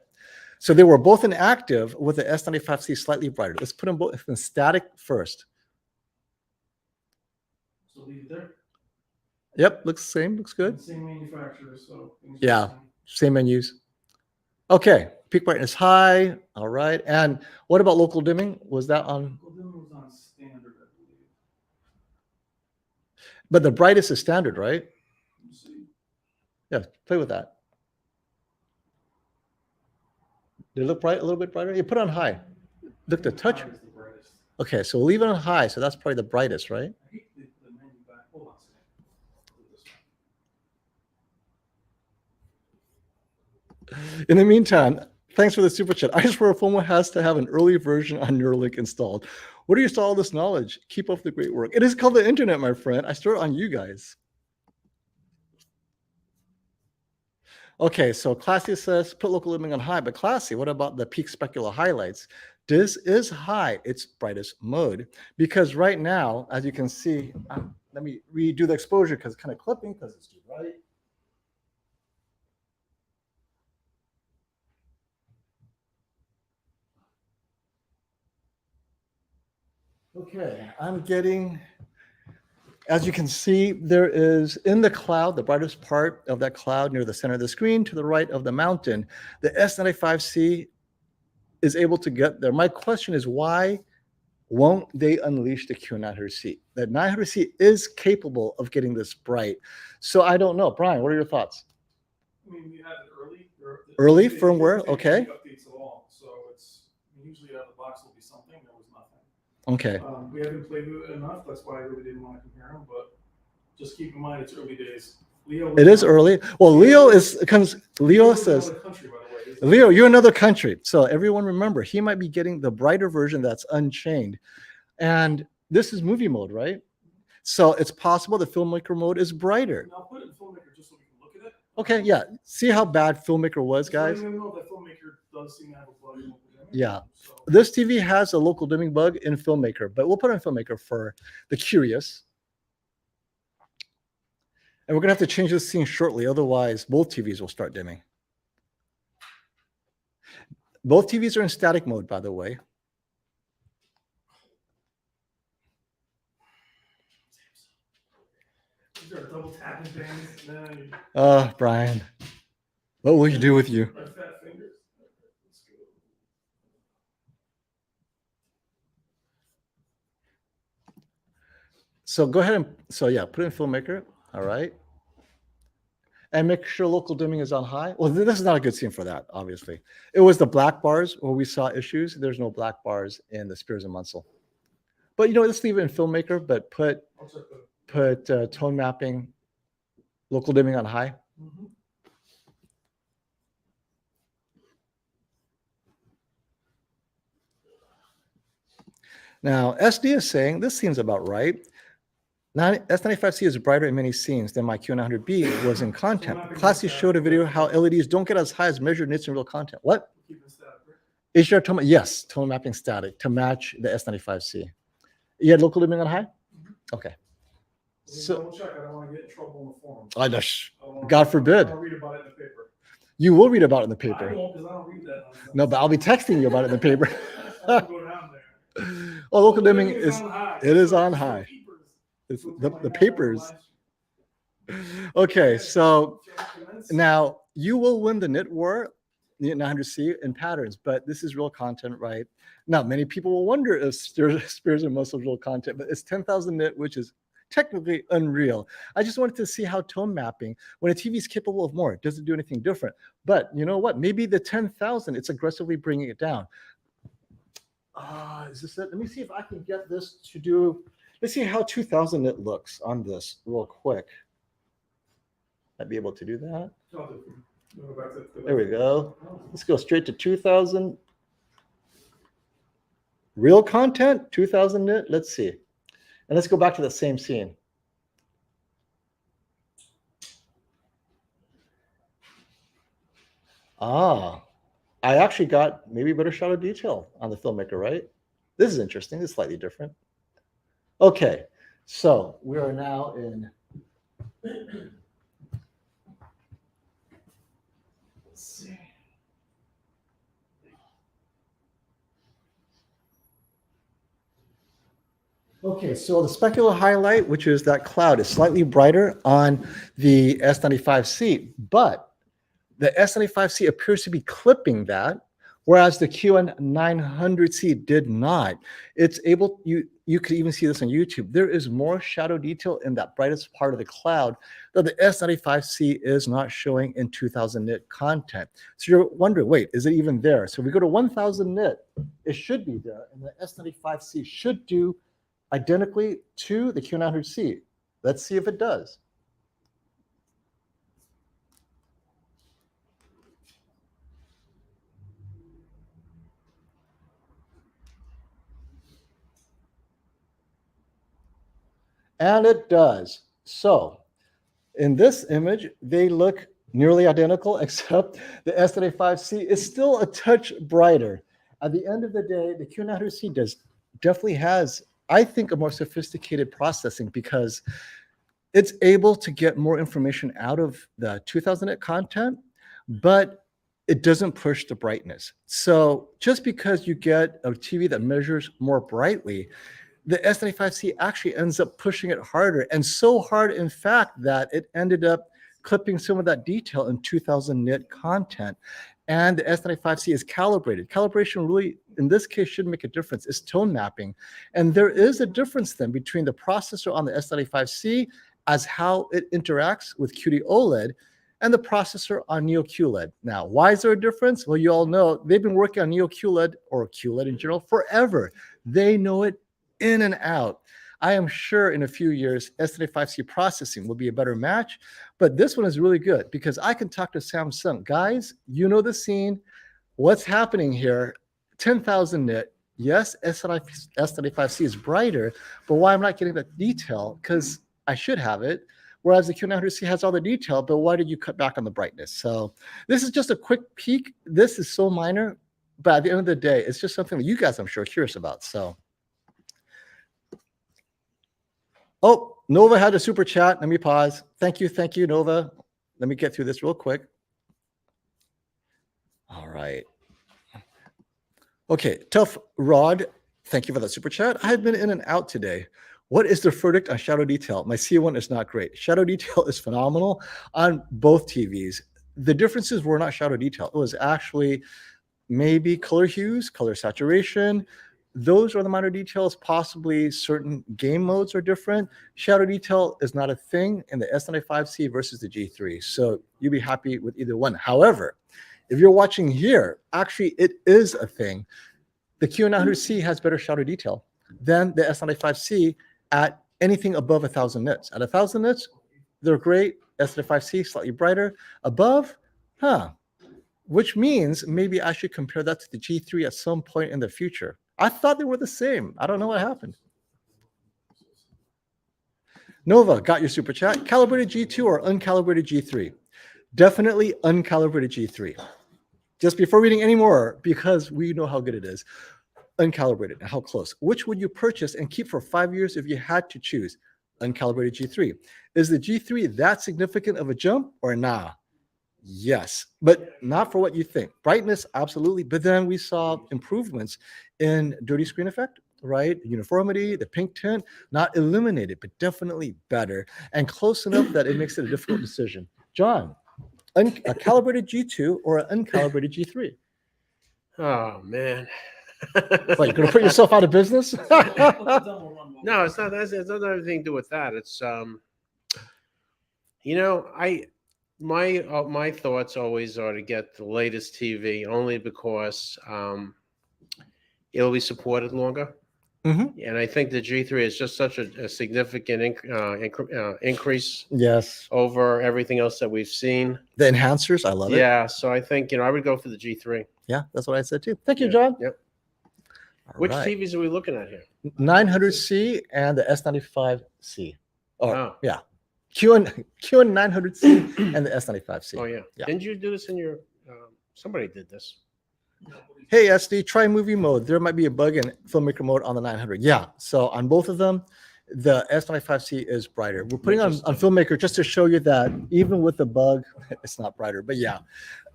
So they were both inactive with the S95C slightly brighter. Let's put them both in static first. So leave it there. Yep, looks the same, looks good. Same manufacturer, so things are Yeah. the same. Same menus. Okay, peak brightness high. All right. And what about local dimming? Was that on? Well, then it was on standard, I believe. But the brightest is standard, right? Let me see. Yeah, play with that. Did it look bright, a little bit brighter? You put it on high. Look, the touch. High is the brightest. Okay, so we'll leave it on high. So that's probably the brightest, right? I hate the menu back. Hold on a second. I'll do this one. In the meantime, thanks for the super chat. I swear FOMO has to have an early version on Neuralink installed. Where do you store all this knowledge? Keep up the great work. It is called the internet, my friend. I store it on you guys. Okay, so Classy says put local dimming on high, but Classy, what about the peak specular highlights? This is high, its brightest mode, because right now, as you can see, let me redo the exposure because it's kind of clipping because it's too bright. Okay, I'm getting, as you can see, there is in the cloud, the brightest part of that cloud near the center of the screen to the right of the mountain, the S95C is able to get there. My question is, why won't they unleash the QN900C? The 900C is capable of getting this bright. So I don't know. Brian, what are your thoughts? I mean, we had it early. Early They firmware, didn't take okay. any updates at all. So it's usually out of the box will be something. There was nothing. Okay. We haven't played with it enough. That's why I really didn't want to compare them. But just keep in mind, it's early days. Leo It is early. Well, Leo Leo's says, another country, by the way. Isn't Leo, you're another country. So everyone remember, he might be getting the brighter version that's unchained. And this is movie mode, right? So it's possible the filmmaker mode is brighter. Now put it in Filmmaker just so we can look at it. Okay, yeah. See how bad filmmaker was, Just letting guys? them know that Filmmaker does seem to have a bug in local dimming. Yeah. So, This TV has a local dimming bug in filmmaker, but we'll put it in filmmaker for the curious. And we're gonna have to change this scene shortly, otherwise both TVs will start dimming. Both TVs are in static mode, by the way. these are double tapping things. Man, Brian, what will you do with you? my fat fingers. Let's go. So go ahead and, so yeah, put it in filmmaker, all right. And make sure local dimming is on high. Well, this is not a good scene for that, obviously. It was the black bars where we saw issues. There's no black bars in the Spears and Munsell. But you know, let's leave it in filmmaker, but put I'll check the. tone mapping, local dimming on high. Mhm. Now, SD is saying this seems about right. Now, S95C is brighter in many scenes than my QN900B was in content. Classy showed a video how LEDs don't get as high as measured nits in real content. What? Keep it static, right? HDR tone, yes, tone mapping static to match the S95C. You had local dimming on high? Okay. So- Double check. I don't want to get in trouble in the forums. I know, I don't wanna- God forbid. I don't read about it in the paper. you will read about it in the I paper. won't because I don't read that. nonsense. No, but I'll be texting you about it in the paper. I'll go down there. Oh, local dimming Dimming is, on high. it is on It's the high. papers. it's Look the at my guy on papers. live stream. Okay, so Commence. now you will win the knit war, the 900C in patterns, but this is real content, right? Now, many people will wonder if Spears and Munsell is real content, but it's 10,000 knit, which is technically unreal. I just wanted to see how tone mapping, when a TV is capable of more, does it do anything different? But you know what? Maybe the 10,000, it's aggressively bringing it down. Is this it? Let me see if I can get this to do, let's see how 2000 knit looks on this real quick. I'd be able to do that. I'll do it. We'll go back to- There we go. Let's go straight to 2000. Real content, 2000 knit. Let's see. And let's go back to the same scene. I actually got maybe a better shot of detail on the filmmaker, right? This is interesting. This is slightly different. Okay, so we are now in. Let's see. Okay, so the specular highlight, which is that cloud, is slightly brighter on the S95C, but the S95C appears to be clipping that, whereas the QN900C did not. It's able, you could even see this on YouTube. There is more shadow detail in that brightest part of the cloud that the S95C is not showing in 2000 nit content. So you're wondering, wait, is it even there? So if we go to 1000 nit, it should be there, and the S95C should do identically to the QN900C. Let's see if it does. And it does. So in this image, they look nearly identical, except the S95C is still a touch brighter. At the end of the day, the Q900C definitely has, I think, a more sophisticated processing because it's able to get more information out of the 2000 nit content, but it doesn't push the brightness. So just because you get a TV that measures more brightly, the S95C actually ends up pushing it harder, and so hard, in fact, that it ended up clipping some of that detail in 2000 nit content. And the S95C is calibrated. Calibration really, in this case, should make a difference. It's tone mapping. And there is a difference then between the processor on the S95C as how it interacts with QD OLED and the processor on Neo QLED. Now, why is there a difference? Well, you all know they've been working on Neo QLED or QLED in general forever. They know it in and out. I am sure in a few years, S95C processing will be a better match, but this one is really good because I can talk to Samsung. Guys, you know the scene. What's happening here? 10,000 nit. Yes, S95C is brighter, but why I'm not getting that detail? Because I should have it. Whereas the QN900C has all the detail, but why did you cut back on the brightness? So this is just a quick peek. This is so minor, but at the end of the day, it's just something that you guys, I'm sure, are curious about. So, oh, Nova had a super chat. Let me pause. Thank you, Nova. Let me get through this real quick. All right. Okay, Tough Rod, thank you for that super chat. I've been in and out today. What is the verdict on shadow detail? My C1 is not great. Shadow detail is phenomenal on both TVs. The differences were not shadow detail. It was actually maybe color hues, color saturation. Those are the minor details. Possibly certain game modes are different. Shadow detail is not a thing in the S95C versus the G3. So you'd be happy with either one. However, if you're watching here, actually it is a thing. The QN900C has better shadow detail than the S95C at anything above 1,000 nits. At 1,000 nits, they're great. S95C, slightly brighter. Above, which means maybe I should compare that to the G3 at some point in the future. I thought they were the same. I don't know what happened. Nova, got your super chat. Calibrated G2 or uncalibrated G3? Definitely uncalibrated G3. Just before reading any more, because we know how good it is. Uncalibrated, and how close. Which would you purchase and keep for 5 years if you had to choose? Uncalibrated G3. Is the G3 that significant of a jump or nah? Yes, but not for what you think. Brightness, absolutely. But then we saw improvements in dirty screen effect, right? Uniformity, the pink tint, not eliminated, but definitely better and close enough that it makes it a difficult decision. John, a calibrated G2 or an uncalibrated G3? Oh man. What, you're gonna put yourself out of business? No, it's not. It's not anything to do with that. It's my thoughts always are to get the latest TV only because it'll be supported longer. And I think the G3 is just such a significant increase Yes. over everything else that we've seen. The enhancers, I love it. Yeah, so I think I would go for the G3. Yeah, that's what I said too. Thank you, Yeah, John. Yep. All Which right. TVs are we looking at here? 900C and the S95C. Oh. Yeah. QN900C and the S95C. Oh yeah. Yeah. Didn't you do this in your? Somebody did this. Hey, SD, try movie mode. There might be a bug in filmmaker mode on the 900. Yeah. So on both of them, the S95C is brighter. We're putting on filmmaker just to show you that even with the bug, it's not brighter. But yeah.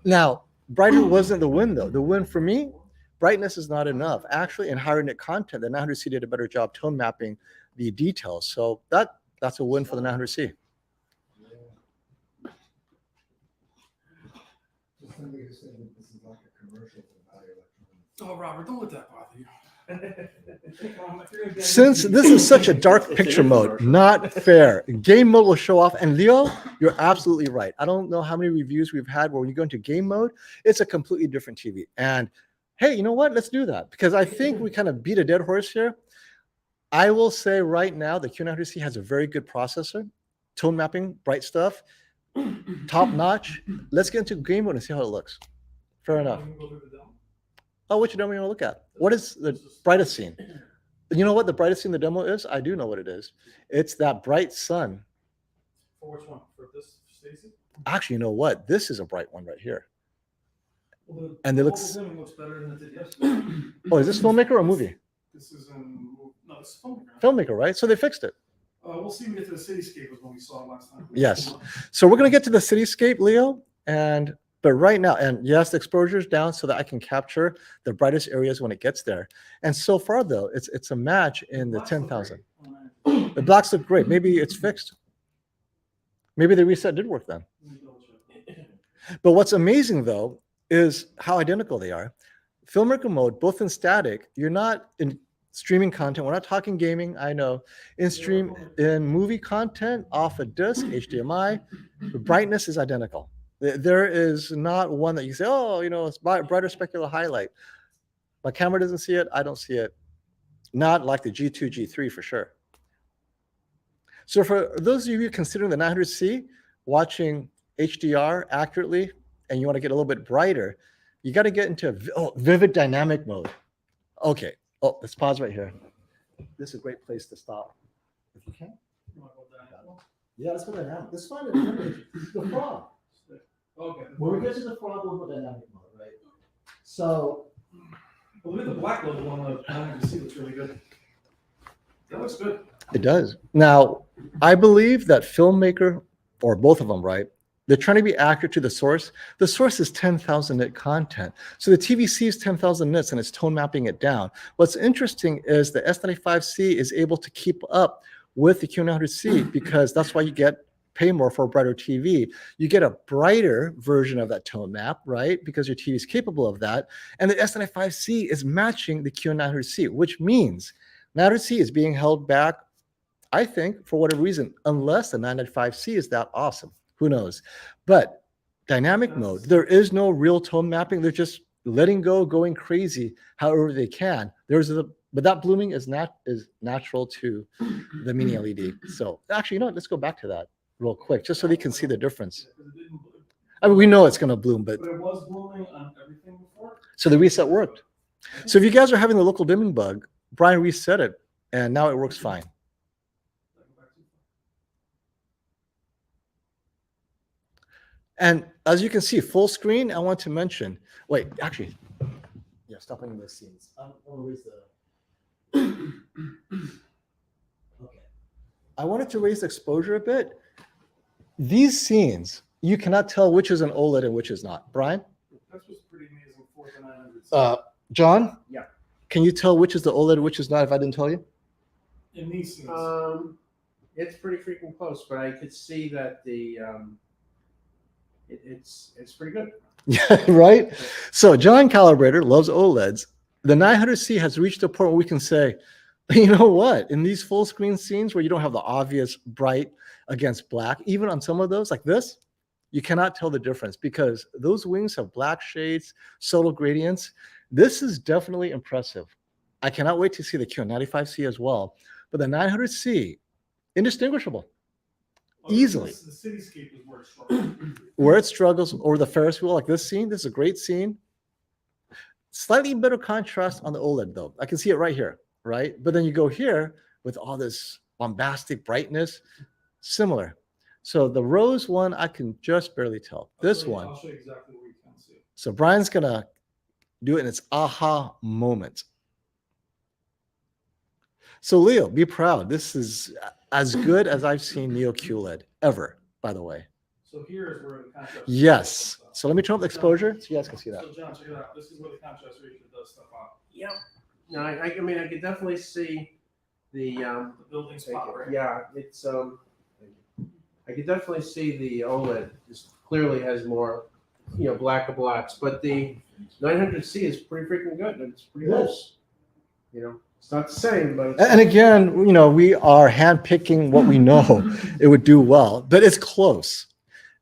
Now, brighter wasn't the win though. The win for me, brightness is not enough. Actually, in higher nit content, the 900C did a better job tone mapping the details. So that's a win for the 900C. Oh, Robert, don't let that bother you. Since this is such a dark picture mode, not fair. Game mode will show off. And Leo, you're absolutely right. I don't know how many reviews we've had where when you go into game mode, it's a completely different TV. And hey, you know what? Let's do that because I think we kind of beat a dead horse here. I will say right now, the Q900C has a very good processor, tone mapping, bright stuff, top notch. Let's get into game mode and see how it looks. Fair enough. Oh, which demo you want to look at? What is the brightest scene? You know what the brightest scene in the demo is? I do know what it is. It's that bright sun. For which one? For this, Stacy? Actually, you know what? This is a bright one right here. Well, And it looks better than it did yesterday. Oh, is this filmmaker or movie? This is no, this is filmmaker. Filmmaker, right? So they fixed it. We'll see when we get to the cityscape was when we saw it last time. Yes. So we're gonna get to the cityscape, Leo, but right now, and yes, the exposure is down so that I can capture the brightest areas when it gets there. And so far, though, it's a match in the 10,000. The blacks look great. Maybe it's fixed. Maybe the reset did work then. But what's amazing, though, is how identical they are. Filmmaker mode, both in static, you're not in streaming content. We're not talking gaming, I know. In movie content, off a disc, HDMI, the brightness is identical. There is not one that you say, oh, it's brighter specular highlight. My camera doesn't see it. I don't see it. Not like the G2, G3 for sure. So for those of you considering the 900C, watching HDR accurately, and you want to get a little bit brighter, you got to get into vivid dynamic mode. Okay. Oh, let's pause right here. This is a great place to stop. If you can. Yeah, let's go dynamic. Let's find an image. The frog. Okay. When we get to the frog, we'll go dynamic mode, right? So Well, look at the black level on the 900C. Looks really good. That looks good. it does. Now, I believe that filmmaker, or both of them, right? They're trying to be accurate to the source. The source is 10,000 nit content. So the TVC is 10,000 nits and it's tone mapping it down. What's interesting is the S95C is able to keep up with the QN900C because that's why you pay more for a brighter TV. You get a brighter version of that tone map, right? Because your TV is capable of that. And the S95C is matching the QN900C, which means 900C is being held back, I think, for whatever reason, unless the 995C is that awesome. Who knows? But dynamic mode, there is no real tone mapping. They're just letting go, going crazy however they can. But that blooming is natural to the mini LED. So actually, you know what? Let's go back to that real quick, just so they can see the difference. I mean, we know it's going to bloom, but But it was blooming on everything before. so the reset worked. So if you guys are having the local dimming bug, Brian reset it, and now it works fine. And as you can see, full screen, I want to mention, wait, actually, yeah, stop playing those scenes. I'm going to raise the, okay. I wanted to raise the exposure a bit. These scenes, you cannot tell which is an OLED and which is not. Brian? That was pretty amazing for the 900C. John? Yeah. Can you tell which is the OLED, which is not, if I didn't tell you? In these scenes. It's pretty freaking close, but I could see that the it's pretty good. Yeah, right? So John Calibrator loves OLEDs. The 900C has reached a point where we can say, you know what? In these full screen scenes where you don't have the obvious bright against black, even on some of those like this, you cannot tell the difference because those wings have black shades, subtle gradients. This is definitely impressive. I cannot wait to see the QN95C as well. But the 900C, indistinguishable. Easily. The cityscape is where it struggles. Where it struggles, or the Ferris wheel, like this scene, this is a great scene. Slightly better contrast on the OLED though. I can see it right here, right? But then you go here with all this bombastic brightness, similar. So the rose one, I can just barely tell. This one. I'll show you exactly where you can see it. So Brian's gonna do it in its aha moment. So Leo, be proud. This is as good as I've seen Neo QLED ever, by the way. So here is where the contrast. Yes. So let me turn up the exposure so you guys can see that. So John, check it out. This is where the contrast ratio does stuff out. Yep. No, I mean I could definitely see the The building spot right here. yeah, it's I could definitely see the OLED just clearly has more, black of blacks, but the 900C is pretty freaking good. It's pretty close. It's not the same, but And again, we are handpicking what we know it would do well, but it's close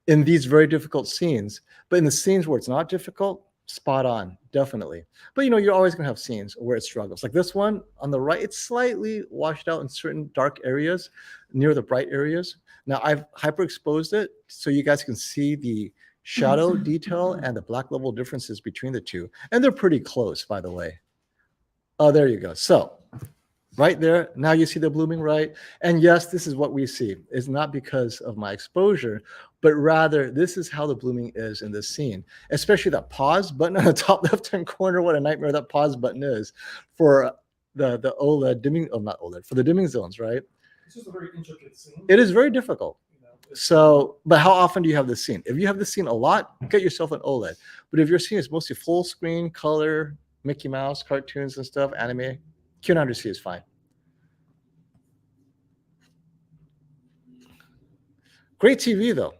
in these very difficult scenes. But in the scenes where it's not difficult, spot on, definitely. But you're always going to have scenes where it struggles. Like this one on the right, it's slightly washed out in certain dark areas near the bright areas. Now I've hyperexposed it so you guys can see the shadow detail and the black level differences between the two. And they're pretty close, by the way. Oh, there you go. So right there, now you see the blooming, right? And yes, this is what we see. It's not because of my exposure, but rather this is how the blooming is in this scene, especially that pause button on the top left-hand corner. What a nightmare that pause button is for the OLED dimming, not OLED, for the dimming zones, right? It's just a very intricate scene. It is very difficult. It's- So, but how often do you have this scene? If you have this scene a lot, get yourself an OLED. But if your scene is mostly full screen, color, Mickey Mouse, cartoons and stuff, anime, Q900C is fine. Great TV though.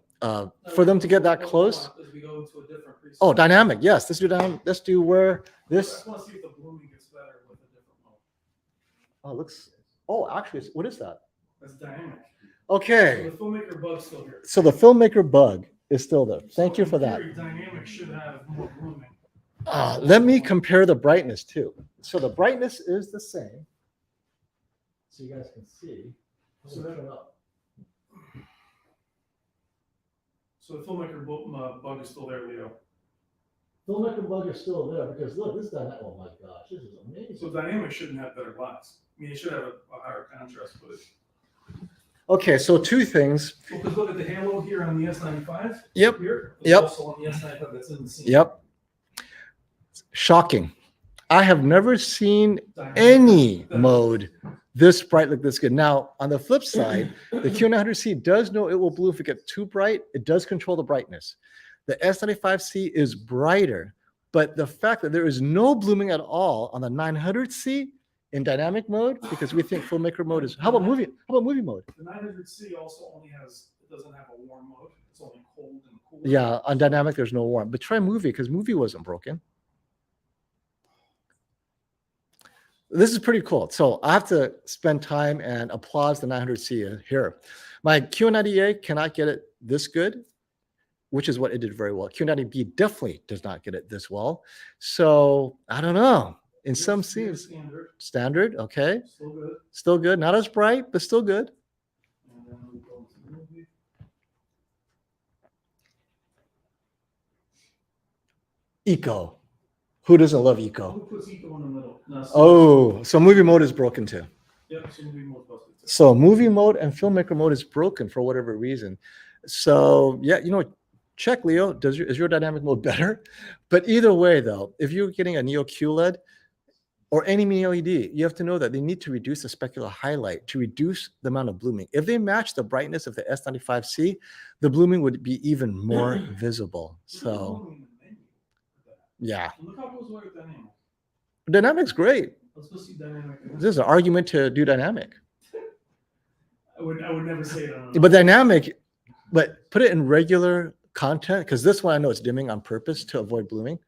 For them to get that close. As we go into a different preset. Oh, dynamic. Yes. Let's do where I this. just want to see if the blooming gets better with a different mode. Oh, looks. Oh, actually, what is that? That's dynamic. Okay. So the filmmaker bug's still here. So the filmmaker bug is still there. Thank you So for in that. theory, dynamic should have more blooming. Let me compare the brightness too. So the brightness is the same. So you guys can see. So So the filmmaker bug is still there, Leo. Filmmaker bug is still there because look, this dynamic. Oh my gosh, this is amazing. So dynamic shouldn't have better glass. I mean, it should have a higher contrast, but Okay, so two things. because look at the halo here on the S95. Yep. Here. It's Yep. Also on the S95 that's in the scene. Yep. Shocking. I have never seen Dynamic. any mode this bright look this good. Now, on the flip side, the QN900C does know it will bloom if it gets too bright. It does control the brightness. The S95C is brighter, but the fact that there is no blooming at all on the 900C in dynamic mode, because we think filmmaker mode is, how about movie mode? The 900C also only has, it doesn't have a warm mode. It's only cold and cool. Yeah, on dynamic, there's no warm, but try movie because movie wasn't broken. This is pretty cool. So I have to spend time and applause the 900C here. My Q90A cannot get it this good, which is what it did very well. Q90B definitely does not get it this well. So I don't know. In some scenes, standard, okay. Still good. Still good. Not as bright, but still good. And then we go to the movie. Eco. Who doesn't love Eco? Who puts Eco in the middle? No, so- Oh, so movie mode is broken too. Yep, so movie mode busted too. So movie mode and filmmaker mode is broken for whatever reason. So yeah, you know, check Leo. Is your dynamic mode better? But either way, though, if you're getting a Neo QLED or any mini LED, you have to know that they need to reduce the specular highlight to reduce the amount of blooming. If they match the brightness of the S95C, the blooming would be even more visible. So yeah, Look how it goes away with dynamic. dynamic's great. Let's go see dynamic. This is an argument to do dynamic. I would never say it. But dynamic, but put it in regular content, because this one I know it's dimming on purpose to avoid blooming.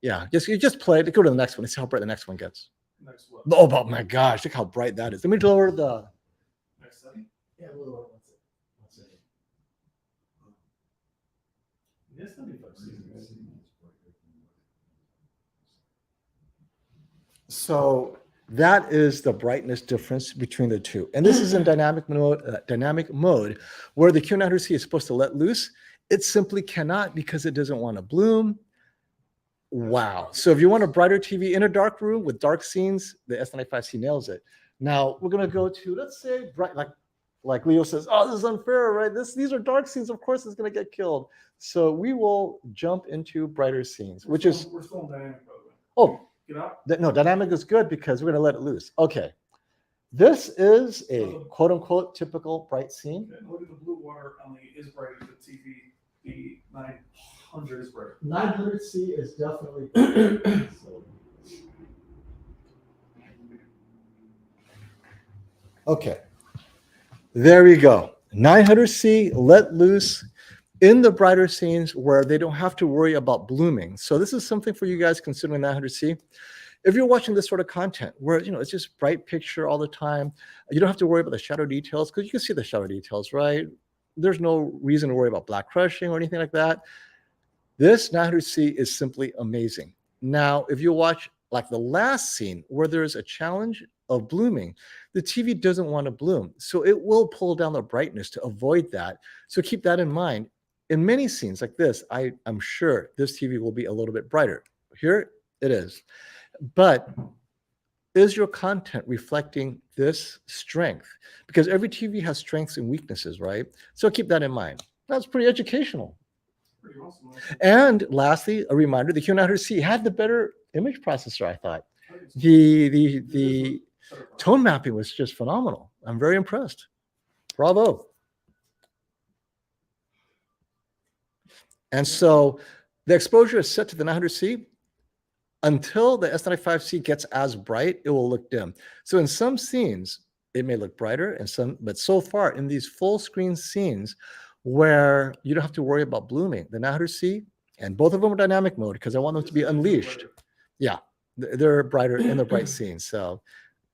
Yeah, you just play it. Go to the next one. Let's see how bright the next one gets. Next what? Oh my gosh, look how bright that is. Let me lower the. Next setting? Yeah, a little. Let's see. Yes, that'd be fun. So that is the brightness difference between the two. And this is in dynamic mode where the Q900C is supposed to let loose. It simply cannot because it doesn't want to bloom. Wow. So if you want a brighter TV in a dark room with dark scenes, the S95C nails it. Now we're going to go to, let's say, bright, like Leo says, oh, this is unfair, right? These are dark scenes. Of course, it's going to get killed. So we will jump into brighter scenes, which is, we're still in dynamic, by the way. oh, Get out. no, dynamic is good because we're going to let it loose. Okay. This is a quote unquote typical bright scene. Okay, look at the blue water on the is brighter than TV. The 900 is brighter. 900C is definitely. Okay. There we go. 900C let loose in the brighter scenes where they don't have to worry about blooming. So this is something for you guys considering 900C. If you're watching this sort of content where, you know, it's just bright picture all the time, you don't have to worry about the shadow details because you can see the shadow details, right? There's no reason to worry about black crushing or anything like that. This 900C is simply amazing. Now, if you watch like the last scene where there's a challenge of blooming, the TV doesn't want to bloom. So it will pull down the brightness to avoid that. So keep that in mind. In many scenes like this, I'm sure this TV will be a little bit brighter. Here it is. But is your content reflecting this strength? Because every TV has strengths and weaknesses, right? So keep that in mind. That's pretty educational. Pretty awesome. And lastly, a reminder, the Q900C had the better image processor, I thought. The tone mapping was just phenomenal. I'm very impressed. Bravo. And so the exposure is set to the 900C. Until the S95C gets as bright, it will look dim. So in some scenes, it may look brighter, and some, but so far in these full screen scenes where you don't have to worry about blooming, the 900C, and both of them are dynamic mode because I want them to be unleashed. Yeah, they're brighter in the bright scenes. So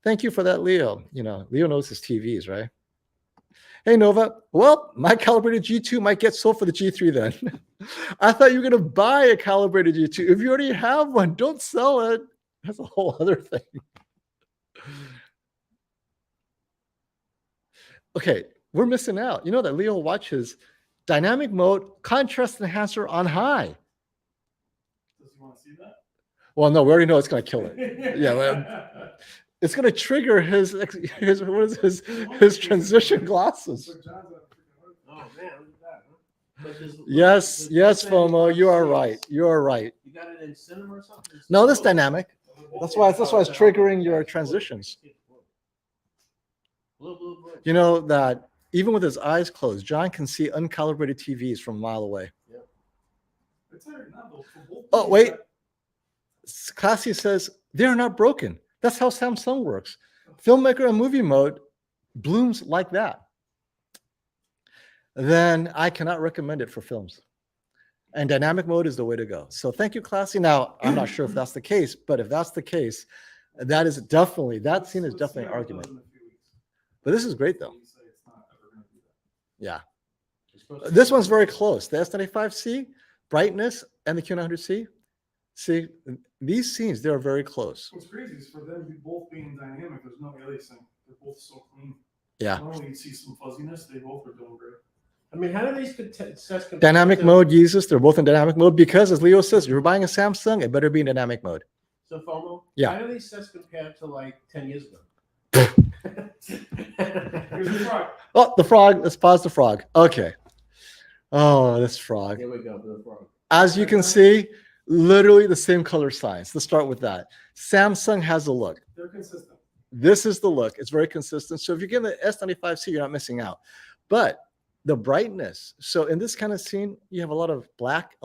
thank you for that, Leo. You know, Leo knows his TVs, right? Hey, Nova. Well, my calibrated G2 might get sold for the G3 then. I thought you were going to buy a calibrated G2. If you already have one, don't sell it. That's a whole other thing. Okay, we're missing out. You know that Leo watches dynamic mode, contrast enhancer on high. Does he want to see that? Well, no, we already know it's going to kill it. Yeah, well, it's going to trigger his transition glasses. Oh man, look at that. Huh? But Yes, yes, FOMO, you are right. You are right. You got it in cinema or something? No, this dynamic. That's why it's triggering your transitions. You know that even with his eyes closed, John can see uncalibrated TVs from a mile away. Oh, wait. Classy says they're not broken. That's how Samsung works. Filmmaker and movie mode blooms like that. Then I cannot recommend it for films. And dynamic mode is the way to go. So thank you, Classy. Now, I'm not sure if that's the case, but if that's the case, that is definitely, that scene is definitely an argument. But this is great though. Yeah. This one's very close. The S95C, brightness, and the QN900C. See, these scenes, they're very close. What's crazy is for them both being dynamic, there's no aliasing. They're both so clean. Yeah. Normally you see some fuzziness, they both are doing great. I mean, how do these sets compare Dynamic to- mode uses, they're both in dynamic mode because, as Leo says, you're buying a Samsung, it better be in dynamic mode. So FOMO? Yeah. How do these sets compare to like 10 years ago? Here's the frog. Oh, the frog. Let's pause the frog. Okay. Oh, this frog. Here we go for the frog. As you can see, literally the same color signs. Let's start with that. Samsung has a look. They're consistent. This is the look. It's very consistent. So if you're getting the S95C, you're not missing out. But the brightness. So in this kind of scene, you have a lot of black,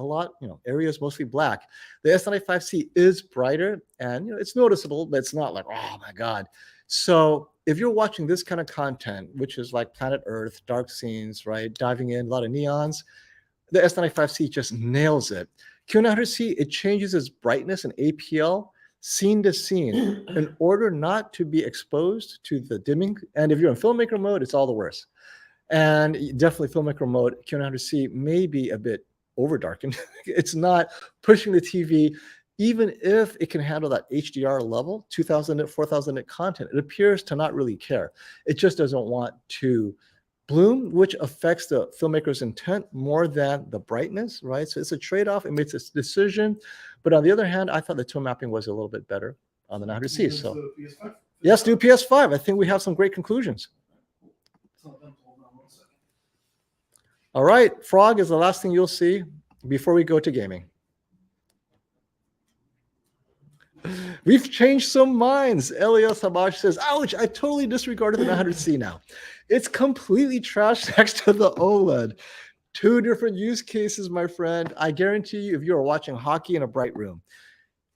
areas mostly black. The S95C is brighter and, it's noticeable, but it's not like, oh my God. So if you're watching this kind of content, which is like Planet Earth, dark scenes, right? Diving in, a lot of neons, the S95C just nails it. Q900C, it changes its brightness and APL scene to scene in order not to be exposed to the dimming. And if you're in filmmaker mode, it's all the worse. And definitely filmmaker mode, Q900C may be a bit over darkened. It's not pushing the TV, even if it can handle that HDR level, 2000 4000 nit content, it appears to not really care. It just doesn't want to bloom, which affects the filmmaker's intent more than the brightness, right? So it's a trade-off. It makes a decision. But on the other hand, I thought the tone mapping was a little bit better on the 900C. So yes, do PS5. I think we have some great conclusions. All right, frog is the last thing you'll see before we go to gaming. We've changed some minds. Elias Habash says, ouch, I totally disregarded the 900C now. It's completely trashed next to the OLED. Two different use cases, my friend. I guarantee you, if you are watching hockey in a bright room,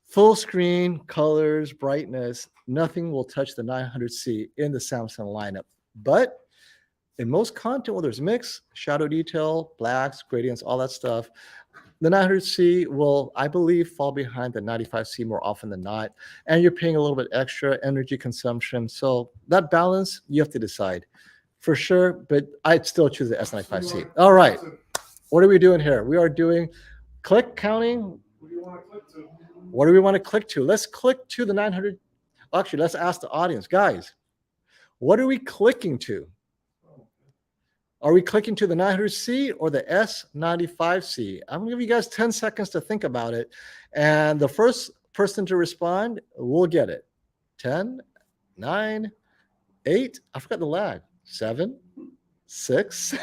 full screen, colors, brightness, nothing will touch the 900C in the Samsung lineup. But in most content, where there's mix, shadow detail, blacks, gradients, all that stuff, the 900C will, I believe, fall behind the 95C more often than not. And you're paying a little bit extra energy consumption. So that balance, you have to decide for sure. But I'd still choose the S95C. All right. What are we doing here? We are doing click counting. What do you want to click to? What do we want to click to? Let's click to the 900. Actually, let's ask the audience. Guys, what are we clicking to? Are we clicking to the 900C or the S95C? I'm going to give you guys 10 seconds to think about it. And the first person to respond will get it. 10, 9, 8. I forgot the lag. 7, 6,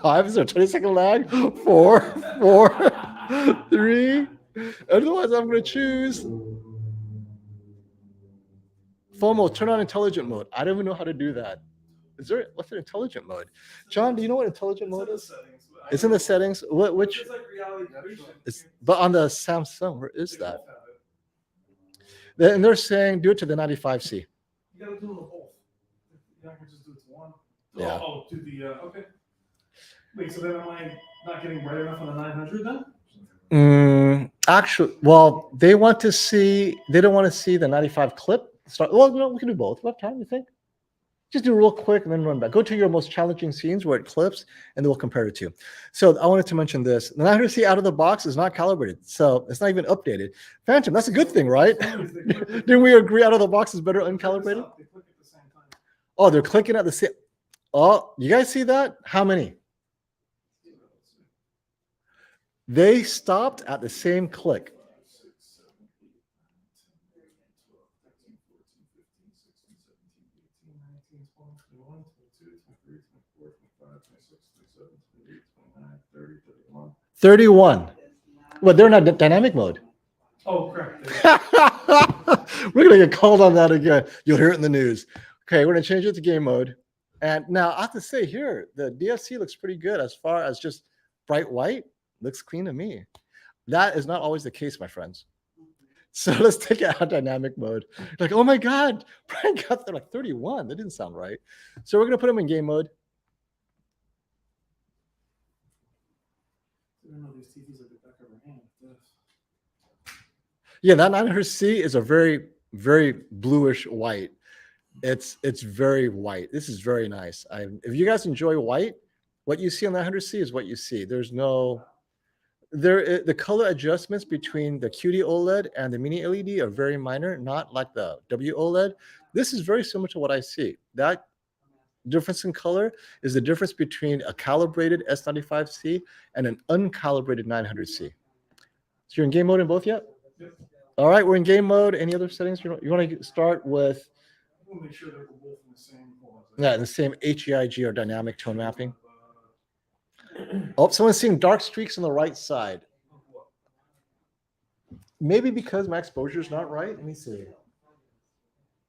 5. Is there a 20-second lag? 4, 3. Otherwise, I'm going to choose FOMO, turn on intelligent mode. I don't even know how to do that. What's an intelligent mode? John, do you know what intelligent mode is? It's in the settings. Which? It's like reality creation. But on the Samsung, where is that? And they're saying do it to the 95C. You gotta do them both. You're not gonna just do it to one. Yeah. Oh, to the okay. Wait, so then am I not getting bright enough on the 900 then? Actually, well, they don't want to see the 95 clip. Well, no, we can do both. What time you think? Just do real quick and then run back. Go to your most challenging scenes where it clips, and then we'll compare it to. So I wanted to mention this. The 900C out of the box is not calibrated, so it's not even updated. Phantom, that's a good thing, right? Didn't we agree out of the box is better uncalibrated? They click at the same time. Oh, they're clicking at the same. Oh, you guys see that? How many? They stopped at the same click. One. 31. Well, they're not dynamic mode. Oh, correct. We're gonna get called on that again. You'll hear it in the news. Okay, we're gonna change it to game mode. And now I have to say here, the DSC looks pretty good as far as just bright white. Looks clean to me. That is not always the case, my friends. So let's take it out dynamic mode. Like, oh my God, Brian got there like 31. That didn't sound right. So we're gonna put them in game mode. I don't know these TVs like the back of our hand. Yeah, that 900C is a very, very bluish white. It's very white. This is very nice. If you guys enjoy white, what you see on 900C is what you see. There's no the color adjustments between the QD OLED and the mini LED are very minor, not like the W OLED. This is very similar to what I see. That difference in color is the difference between a calibrated S95C and an uncalibrated 900C. So you're in game mode in both yet? Yep. All right, we're in game mode. Any other settings you want to start with? We'll make sure they're both in the same. Yeah, the same HEIG or dynamic tone mapping. Oh, someone's seeing dark streaks on the right side. Maybe because my exposure is not right. Let me see.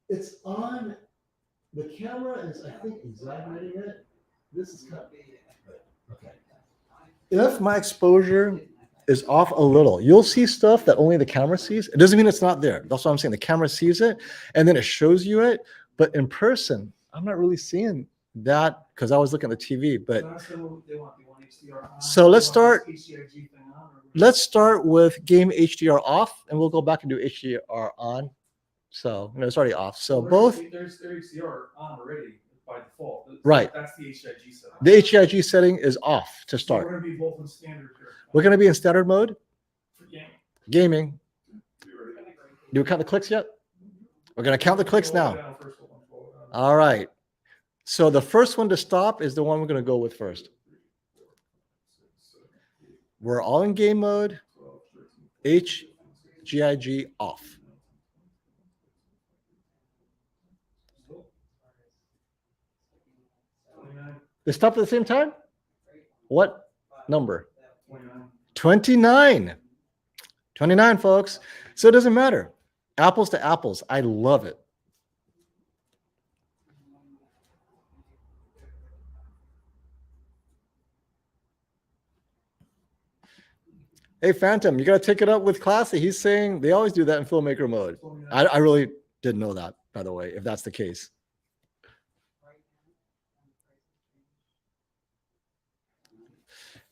It's on. The camera is, I think, exaggerating it. This is kind of okay. If my exposure is off a little, you'll see stuff that only the camera sees. It doesn't mean it's not there. That's what I'm saying. The camera sees it, and then it shows you it. But in person, I'm not really seeing that because I was looking at the TV. But so let's start. Let's start with game HDR off, and we'll go back and do HDR on. So it's already off. So both. There's HDR on already by default. Right. That's the HIG setting. The HEIG setting is off to So start. we're going to be both in standard here. We're going to be in standard mode. For gaming. Gaming. Do we count the clicks yet? We're going to count the clicks now. All right. So the first one to stop is the one we're going to go with first. We're all in game mode. HGIG off. They stopped at the same time? What number? 29. 29, folks. So it doesn't matter. Apples to apples. I love it. Hey, Phantom, you got to take it up with Classy. He's saying they always do that in filmmaker mode. I really didn't know that, by the way, if that's the case.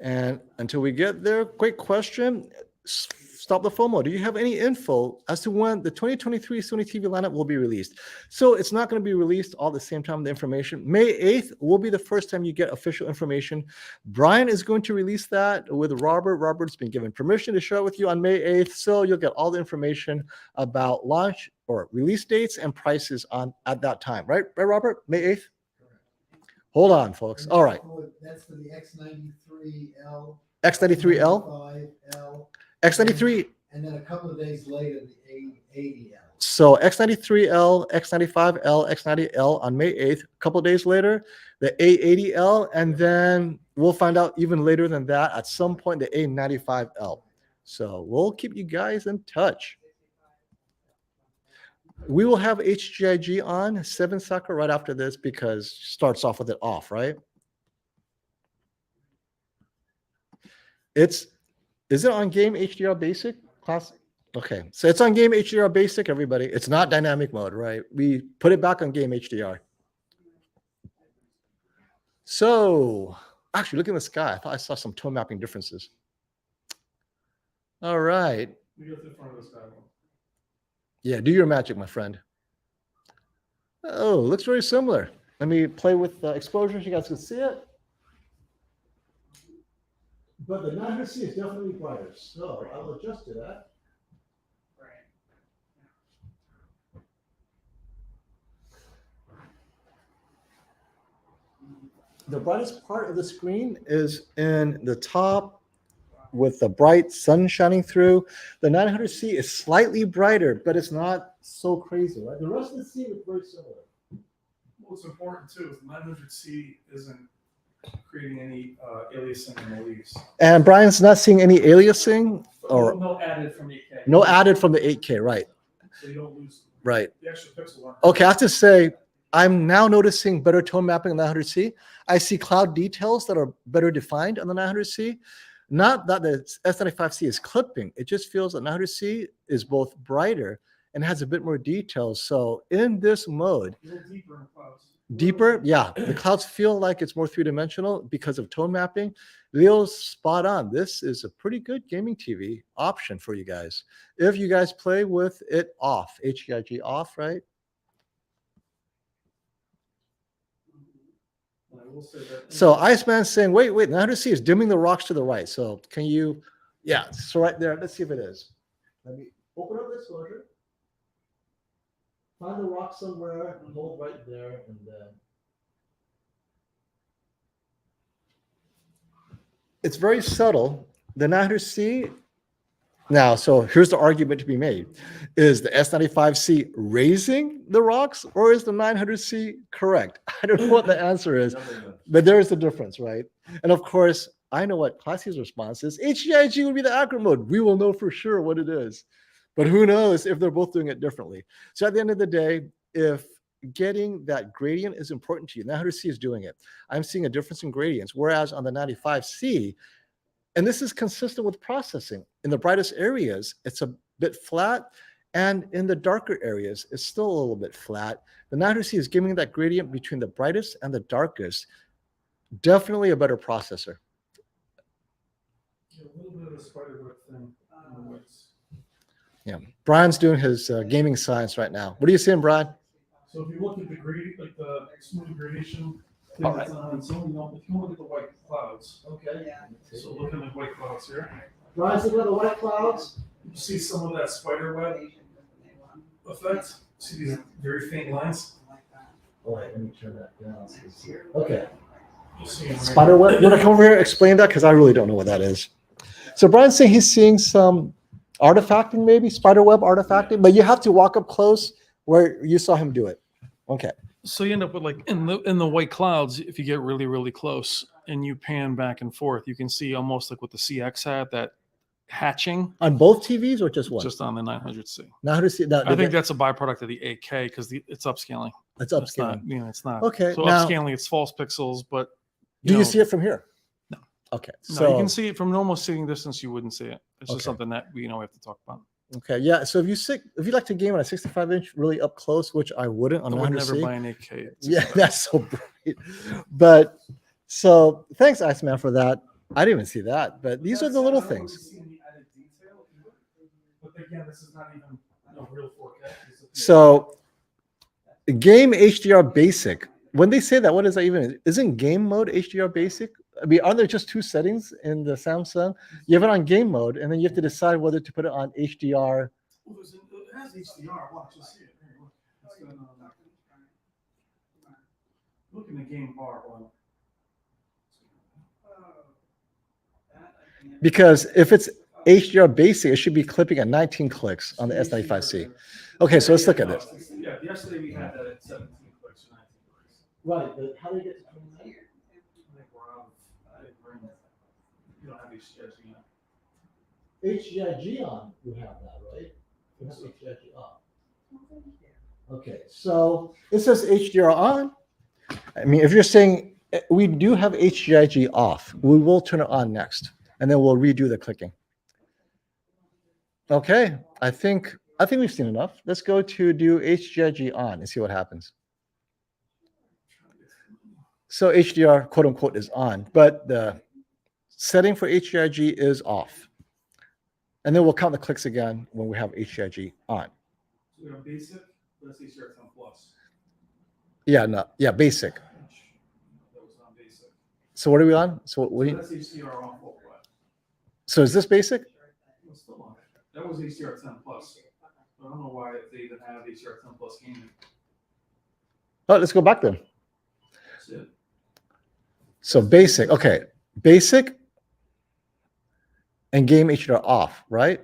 And until we get there, quick question. Stop the FOMO. Do you have any info as to when the 2023 Sony TV lineup will be released? So it's not going to be released all at the same time, the information. May 8th will be the first time you get official information. Brian is going to release that with Robert. Robert's been given permission to share it with you on May 8th. So you'll get all the information about launch or release dates and prices at that time. Right, Robert? May 8th? Hold on, folks. All right. That's for the X93L. X93L? L. X93. And then a couple of days later, the A80L. So X93L, X95L, X90L on May 8th. A couple of days later, the A80L. And then we'll find out even later than that at some point, the A95L. So we'll keep you guys in touch. We will have HGIG on 7 Sakura right after this because it starts off with it off, right? Is it on game HDR basic class? Okay, so it's on game HDR basic, everybody. It's not dynamic mode, right? We put it back on game HDR. So actually, look in the sky. I thought I saw some tone mapping differences. All right. We go to the front of the sky. Yeah, do your magic, my friend. Oh, looks very similar. Let me play with exposure so you guys can see it. But the 900C is definitely brighter, so I'll adjust to that. The brightest part of the screen is in the top with the bright sun shining through. The 900C is slightly brighter, but it's not so crazy, right? The rest of the C is very similar. What's important too is the 900C isn't creating any aliasing in the leaves. And Brian's not seeing any aliasing or No added from 8K. no added from the 8K, right? So you don't lose Right. the extra pixel. Aren't Okay, I have to say, I'm now noticing better tone mapping on the 900C. I see cloud details that are better defined on the 900C. Not that the S95C is clipping. It just feels that 900C is both brighter and has a bit more details. So in this mode, a little deeper in clouds. deeper, yeah, the clouds feel like it's more three-dimensional because of tone mapping. Leo's spot on. This is a pretty good gaming TV option for you guys. If you guys play with it off, HEIG off, right? And I will say that. So Iceman's saying, wait, 900C is dimming the rocks to the right. So can you, yeah, so right there, let's see if it is. Let me open up this exposure. Find the rock somewhere and hold right there and then. It's very subtle. The 900C, now, so here's the argument to be made. Is the S95C raising the rocks or is the 900C correct? I don't know what the answer is, but there is a difference, right? And of course, I know what Classy's response is. HEIG would be the accurate mode. We will know for sure what it is. But who knows if they're both doing it differently. So at the end of the day, if getting that gradient is important to you, 900C is doing it. I'm seeing a difference in gradients, whereas on the 95C, and this is consistent with processing, in the brightest areas, it's a bit flat, and in the darker areas, it's still a little bit flat. The 900C is giving that gradient between the brightest and the darkest. Definitely a better processor. A little bit of a spider web thing in the woods. Yeah, Brian's doing his gaming science right now. What are you seeing, Brian? So if you look at the gradient, like the smooth gradation, All thing that's on its own, if you look at the white clouds, Okay. Yeah. so looking at white clouds here, Brian's looking at the white clouds. you see some of that spider web effect. See these very faint lines? Oh, wait, let me turn that down. Okay. You see them right Spider web. You want to come over here and explain that? Because I really don't know what that is. So Brian's saying he's seeing some artifacting, maybe spider web artifacting, but you have to walk up close where you saw him do it. Okay. So you end up with like in the white clouds, if you get really, really close and you pan back and forth, you can see almost like what the CX had, that hatching On both TVs or just one? just on the 900C. 900C. I think that's a byproduct of the 8K because it's upscaling. it's It's not, upscaling. it's not. Okay. So Now, upscaling, it's false pixels, but do you know, see it from here? No. Okay. No, So you can see it from normal sitting distance. You wouldn't see it. It's Okay. just something that we have to talk about. okay, yeah. So if you like to game on a 65-inch really up close, which I wouldn't on I would 900C. never buy an 8K. Yeah, that's so bright. But so thanks, Iceman, for that. I didn't even see that, but these are the little things. But again, this is not even real 4K. So game HDR basic. When they say that, what is that even? Isn't game mode HDR basic? I mean, aren't there just two settings in the Samsung? You have it on game mode, and then you have to decide whether to put it on HDR. Well, it has HDR. Watch, you'll see it. Here, look. It's got, look in the game bar. Well, Because if it's HDR basic, it should be clipping at 19 clicks on the S95C. Okay, so let's look at this. Yeah, yesterday we had that at 17 clicks or 19 clicks. Right, but how do you get to 29? I think we're out of, you don't have HDR yet. HGIG on, you have that, right? You have HGIG on. Okay, so it says HDR on. I mean, if you're saying we do have HGIG off, we will turn it on next, and then we'll redo the clicking. Okay, I think we've seen enough. Let's go to do HGIG on and see what happens. So HDR, quote unquote, is on, but the setting for HGIG is off. And then we'll count the clicks again when we have HGIG on. So we have basic, that's HDR 10 plus. Yeah, no, yeah, basic. That was on basic. So what are we on? So what do you, That's HDR on full flat. so is this basic? It's still on. That was HDR 10 plus. I don't know why they even have HDR 10 plus gaming. Oh, let's go back then. That's it. So basic, okay, basic and game HDR off, right?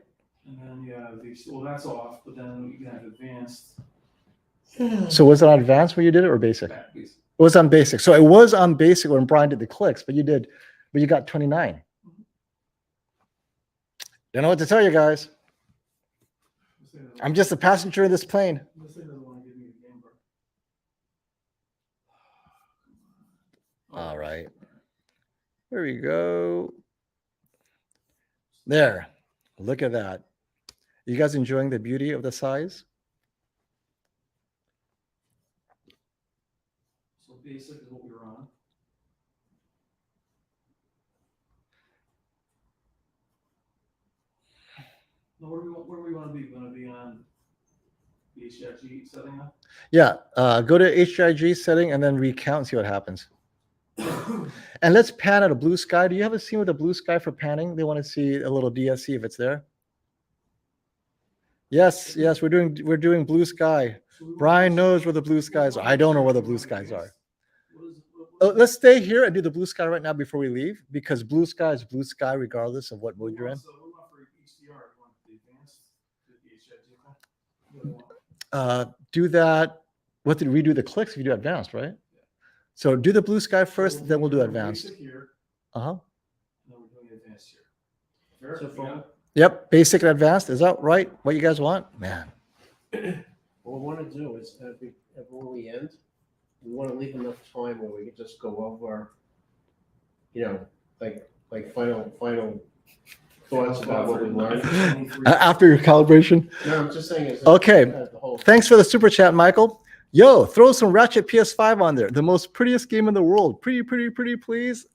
And then you have these, well, that's off, but then you have advanced. So was it on advanced when you did it or basic? It Basic. was on basic. So it was on basic when Brian did the clicks, but you got 29. Don't know what to tell you guys. I'm just a passenger in this plane. This thing doesn't want to give me the game bar. All right. There we go. There. Look at that. You guys enjoying the beauty of the size? So basic is what we were on. Now, where do we want to be? We want to be on the HIG setting now? Yeah. Go to HIG setting and then recount and see what happens. And let's pan at a blue sky. Do you have a scene with a blue sky for panning? They want to see a little DSC if it's there. Yes, yes, we're doing blue sky. So we want Brian to- knows where the blue skies are. I don't know where the blue skies are. What is- what- Let's stay here and do the blue sky right now before we leave, because blue sky is blue sky regardless of what mode you're in. So we want for HDR, we want the advanced, the HIG. What do you want? Do that. What did we do the clicks if you do advanced, right? So do the blue sky first, So then we'll do we're doing advanced. basic here, Uh-huh. and then we're doing advanced here. Fair? So from- Yeah. Yep, basic and advanced. Is that right? What you guys want? Man. What we want to do is, when we end, we want to leave enough time where we can just go over, like final thoughts about what we learned. After your calibration. No, I'm just saying. Okay. The whole. Thanks for the super chat, Michael. Yo, throw some Ratchet PS5 on there. The most prettiest game in the world. Pretty, please.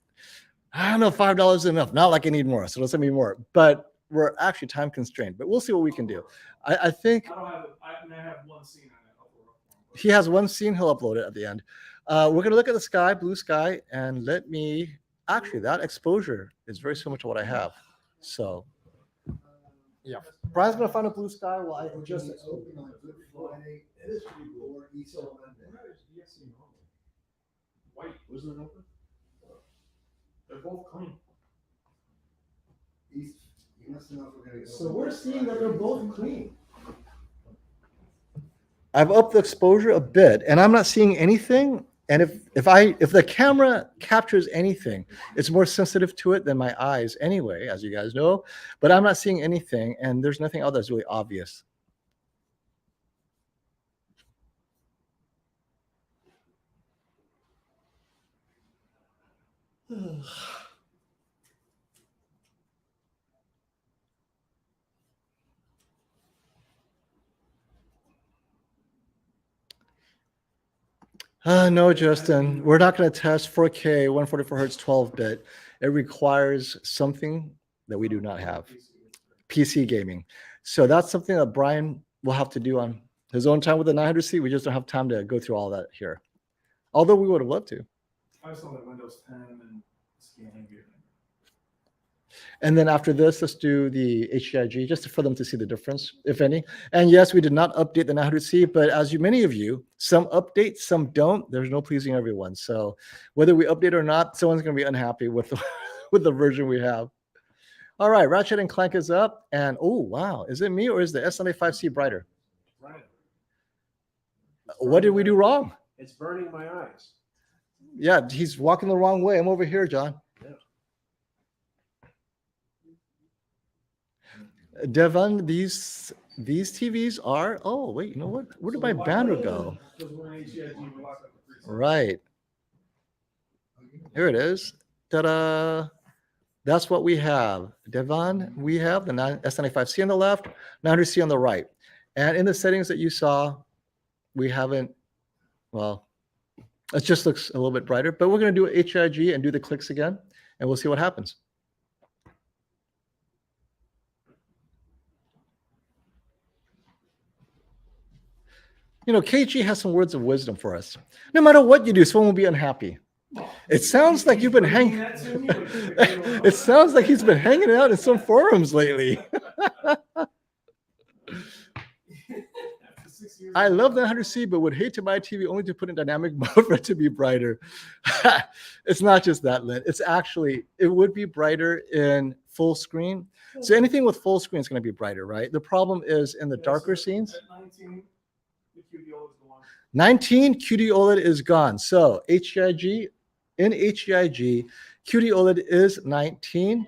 I don't know, $5 is enough. Not like I need more, so don't send me more. But we're actually time constrained. But we'll see what we can do. I think I don't have it. I have one scene on it. I'll throw it up. he has one scene. He'll upload it at the end. We're going to look at the sky, blue sky, and let me... Actually, that exposure is very similar to what I have. So, yeah. Brian's going to find a blue sky while I adjust it. Open on Good Friday or Easter Monday. White, wasn't it open? They're both clean. East, you must know if we're gonna go. So we're seeing that they're both clean. I've upped the exposure a bit, and I'm not seeing anything. And if the camera captures anything, it's more sensitive to it than my eyes anyway, as you guys know. But I'm not seeing anything, and there's nothing else that's really obvious. No, Justin, we're not going to test 4K 144 hertz 12-bit. It requires something that we do not have, PC gaming. So that's something that Brian will have to do on his own time with the 900C. We just don't have time to go through all that here. Although we would have loved to. I saw that Windows 10 and scanning here. And then after this, let's do the HIG just for them to see the difference, if any. And yes, we did not update the 900C, but as many of you, some update, some don't. There's no pleasing everyone. So whether we update or not, someone's going to be unhappy with the, with the version we have. All right, Ratchet and Clank is up. And oh, wow. Is it me or is the S95C brighter? Right. What did we do wrong? It's burning my eyes. Yeah, he's walking the wrong way. I'm over here, John. Devon, these TVs are, oh, wait, you know what? Where did my banner go? Because we're in HIG, we're locked up for 3 seconds. Right. Here it is. Ta-da. That's what we have. Devon, we have the S95C on the left, 900C on the right. And in the settings that you saw, we haven't, well, it just looks a little bit brighter, but we're going to do HIG and do the clicks again, and we'll see what happens. You know, KG has some words of wisdom for us. No matter what you do, someone will be unhappy. It sounds like you've been hanging. It sounds like he's been hanging out in some forums lately. I love the 900C, but would hate to buy a TV only to put in dynamic mode for it to be brighter. It's not just that, Lynn. It's actually, it would be brighter in full screen. So anything with full screen is going to be brighter, right? The problem is in the darker scenes. At 19, the QD OLED is gone. 19, QD OLED is gone. So HEIG, in HEIG, QD OLED is 19.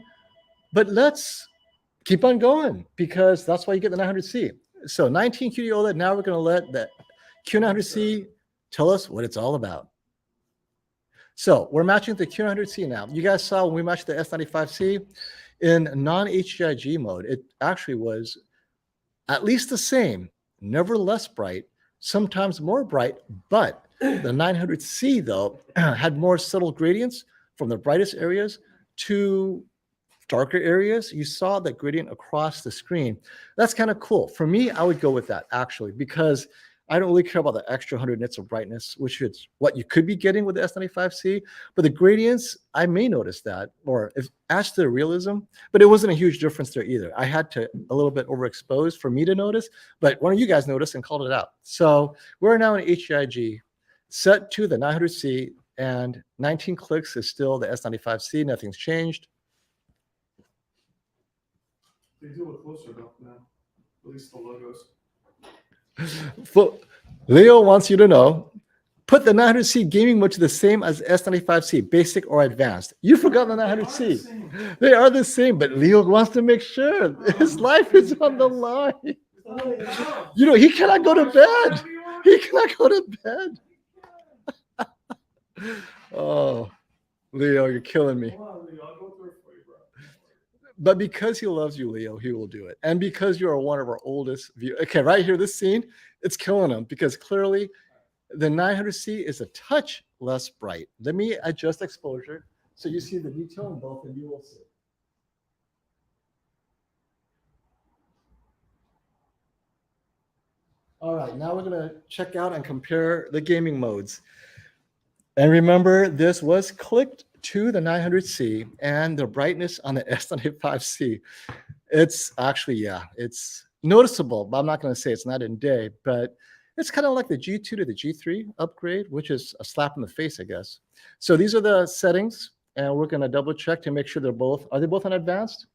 But let's keep on going because that's why you get the 900C. So 19 QD OLED, now we're going to let the QN900C tell us what it's all about. So we're matching the QN900C now. You guys saw when we matched the S95C in non-HEIG mode, it actually was at least the same, never less bright, sometimes more bright, but the 900C though had more subtle gradients from the brightest areas to darker areas. You saw the gradient across the screen. That's kind of cool. For me, I would go with that actually, because I don't really care about the extra 100 nits of brightness, which is what you could be getting with the S95C. But the gradients, I may notice that, or if as to the realism, but it wasn't a huge difference there either. I had to a little bit overexposed for me to notice, but one of you guys noticed and called it out. So we're now in HEIG, set to the 900C, and 19 clicks is still the S95C. Nothing's changed. They do look closer though now, at least the logos. Leo wants you to know, put the 900C gaming mode to the same as S95C, basic or advanced. You forgot the 900C. They are the same, but Leo wants to make sure his life is on the line. You know, he cannot go to bed. He cannot go to bed. Oh, Leo, you're killing me. But because he loves you, Leo, he will do it. And because you are one of our oldest viewers. Okay, right here, this scene, it's killing him because clearly the 900C is a touch less bright. Let me adjust exposure so you see the detail in both and you will see. All right, now we're going to check out and compare the gaming modes. And remember, this was clicked to the 900C and the brightness on the S95C. It's actually, yeah, it's noticeable, but I'm not going to say it's not in day, but it's kind of like the G2 to the G3 upgrade, which is a slap in the face, I guess. So these are the settings, and we're going to double check to make sure they're both, are they both on advanced?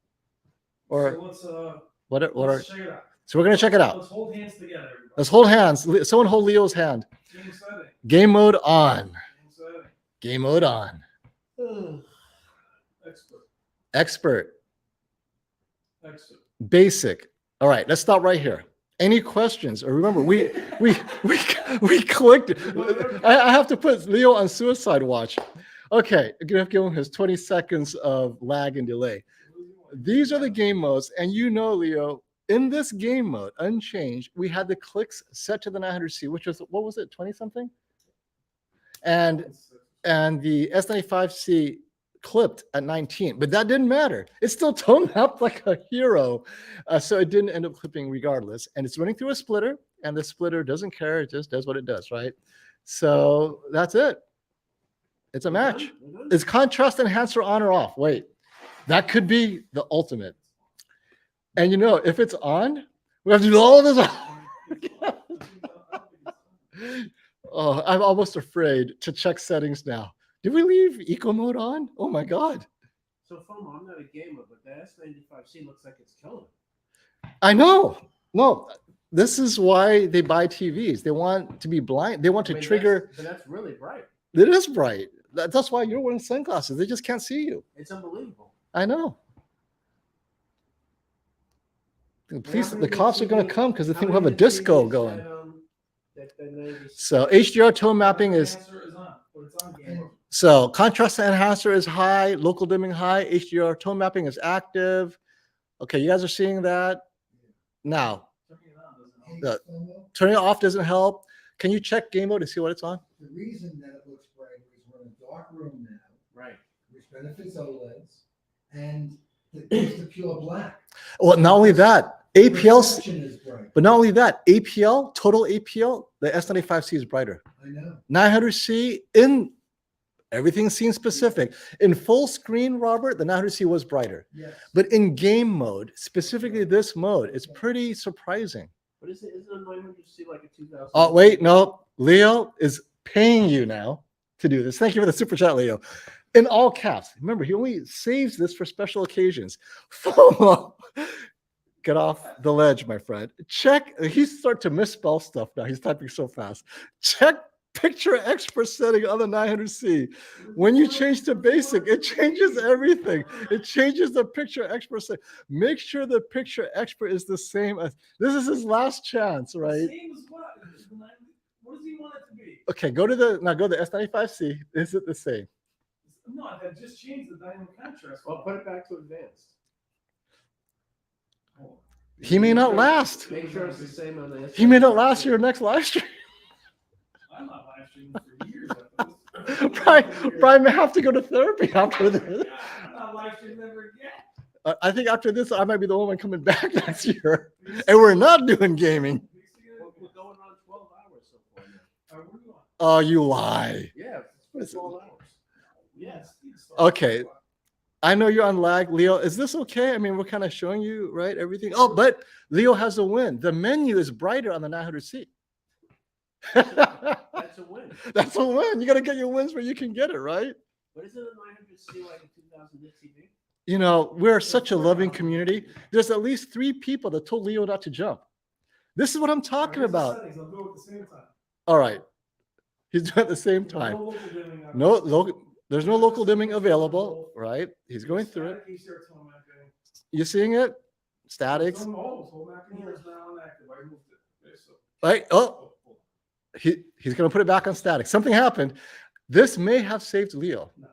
Or So let's check it out. So we're going to check it out. Let's hold hands together, everybody. Let's hold hands. Someone hold Leo's hand. Game setting. Game mode on. Game setting. Game mode on. Expert. Expert. Expert. Basic. All right, let's stop right here. Any questions? Or remember, we clicked. I have to put Leo on suicide watch. Okay, I'm gonna give him his 20 seconds of lag and delay. These are the game modes, and you know, Leo, in this game mode, unchanged, we had the clicks set to the 900C, which was, what was it, 20 something? And the S95C clipped at 19, but that didn't matter. It still toned up like a hero. So it didn't end up clipping regardless. And it's running through a splitter, and the splitter doesn't care. It just does what it does, right? So that's it. It's a match. Is contrast enhancer on or off? Wait, that could be the ultimate. And you know, if it's on, we have to do all of this. Oh, I'm almost afraid to check settings now. Did we leave eco mode on? Oh my God. So FOMO, I'm not a gamer, but the S95C looks like it's killing it. I know. No, this is why they buy TVs. They want to be blind. They want to trigger. That's really bright. It is bright. That's why you're wearing sunglasses. They just can't see you. It's unbelievable. I know. Please, the cops are going to come because they think we have a disco going. So HDR tone mapping is. So contrast enhancer is high, local dimming high, HDR tone mapping is active. Okay, you guys are seeing that? Now, turning it off doesn't help. Can you check game mode to see what it's on? The reason that it looks bright is we're in a dark room now. Right. Which benefits OLEDs, and it's the pure black. Well, not only that, APL, Reflection is bright. but not only that, APL, total APL, the S95C is brighter. I know. 900C in everything scene specific. In full screen, Robert, the 900C was brighter. Yes. But in game mode, specifically this mode, it's pretty surprising. But isn't a 900C like a 2000? Oh, wait, no. Leo is paying you now to do this. Thank you for the super chat, Leo. In all caps. Remember, he only saves this for special occasions. Get off the ledge, my friend. Check. He's starting to misspell stuff now. He's typing so fast. Check picture expert setting on the 900C. When you change to basic, it changes everything. It changes the picture expert setting. Make sure the picture expert is the same as this is his last chance, right? Same as what? What does he want it to be? Okay, go to the S95C. Is it the same? No, I just changed the dynamic contrast. Well, put it back to advanced. He may not last. Make sure it's the same on the. He may not last your next live stream. I'm not live streaming for years after this. Brian may have to go to therapy after this. I'm not live streaming ever again. I think after this, I might be the only one coming back next year. And we're not doing gaming. We're going on 12 hours so far now. Oh, you lie. Yeah, it's 12 hours. Yes. Okay. I know you're on lag, Leo. Is this okay? I mean, we're kind of showing you, right? Everything. Oh, but Leo has a win. The menu is brighter on the 900C. That's a win. That's a win. You got to get your wins where you can get it, right? But isn't a 900C like a 2000 TV? You know, we're such a loving community. There's at least 3 people that told Leo not to jump. This is what I'm talking about. I'll do it at the same time. All right. He's doing it at the same time. No local dimming. No local. There's no local dimming available, right? He's going through it. You seeing it? Statics. Home mapping here is now inactive. I moved it. Okay, so. Right. Oh, he's going to put it back on static. Something happened. This may have saved Leo. No.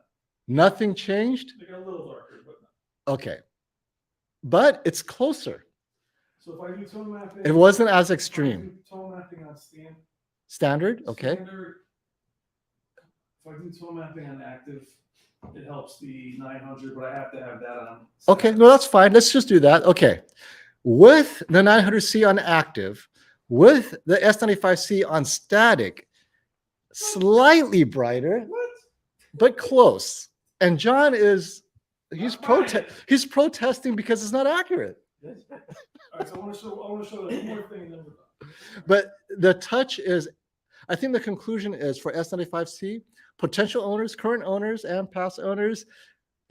Nothing changed. They got a little darker, but no. Okay. But it's closer. So if I do tone mapping, It wasn't as if I extreme. do tone mapping on Standard. Okay. standard, if I do tone mapping on active, it helps the 900, but I have to have that on. Okay. No, that's fine. Let's just do that. Okay. With the 900C on active, with the S95C on static, slightly brighter, What? but close. And John he's protesting because it's not accurate. All right, so I want to show that one more thing. And then we're done. But the touch is, I think the conclusion is for S95C, potential owners, current owners, and past owners,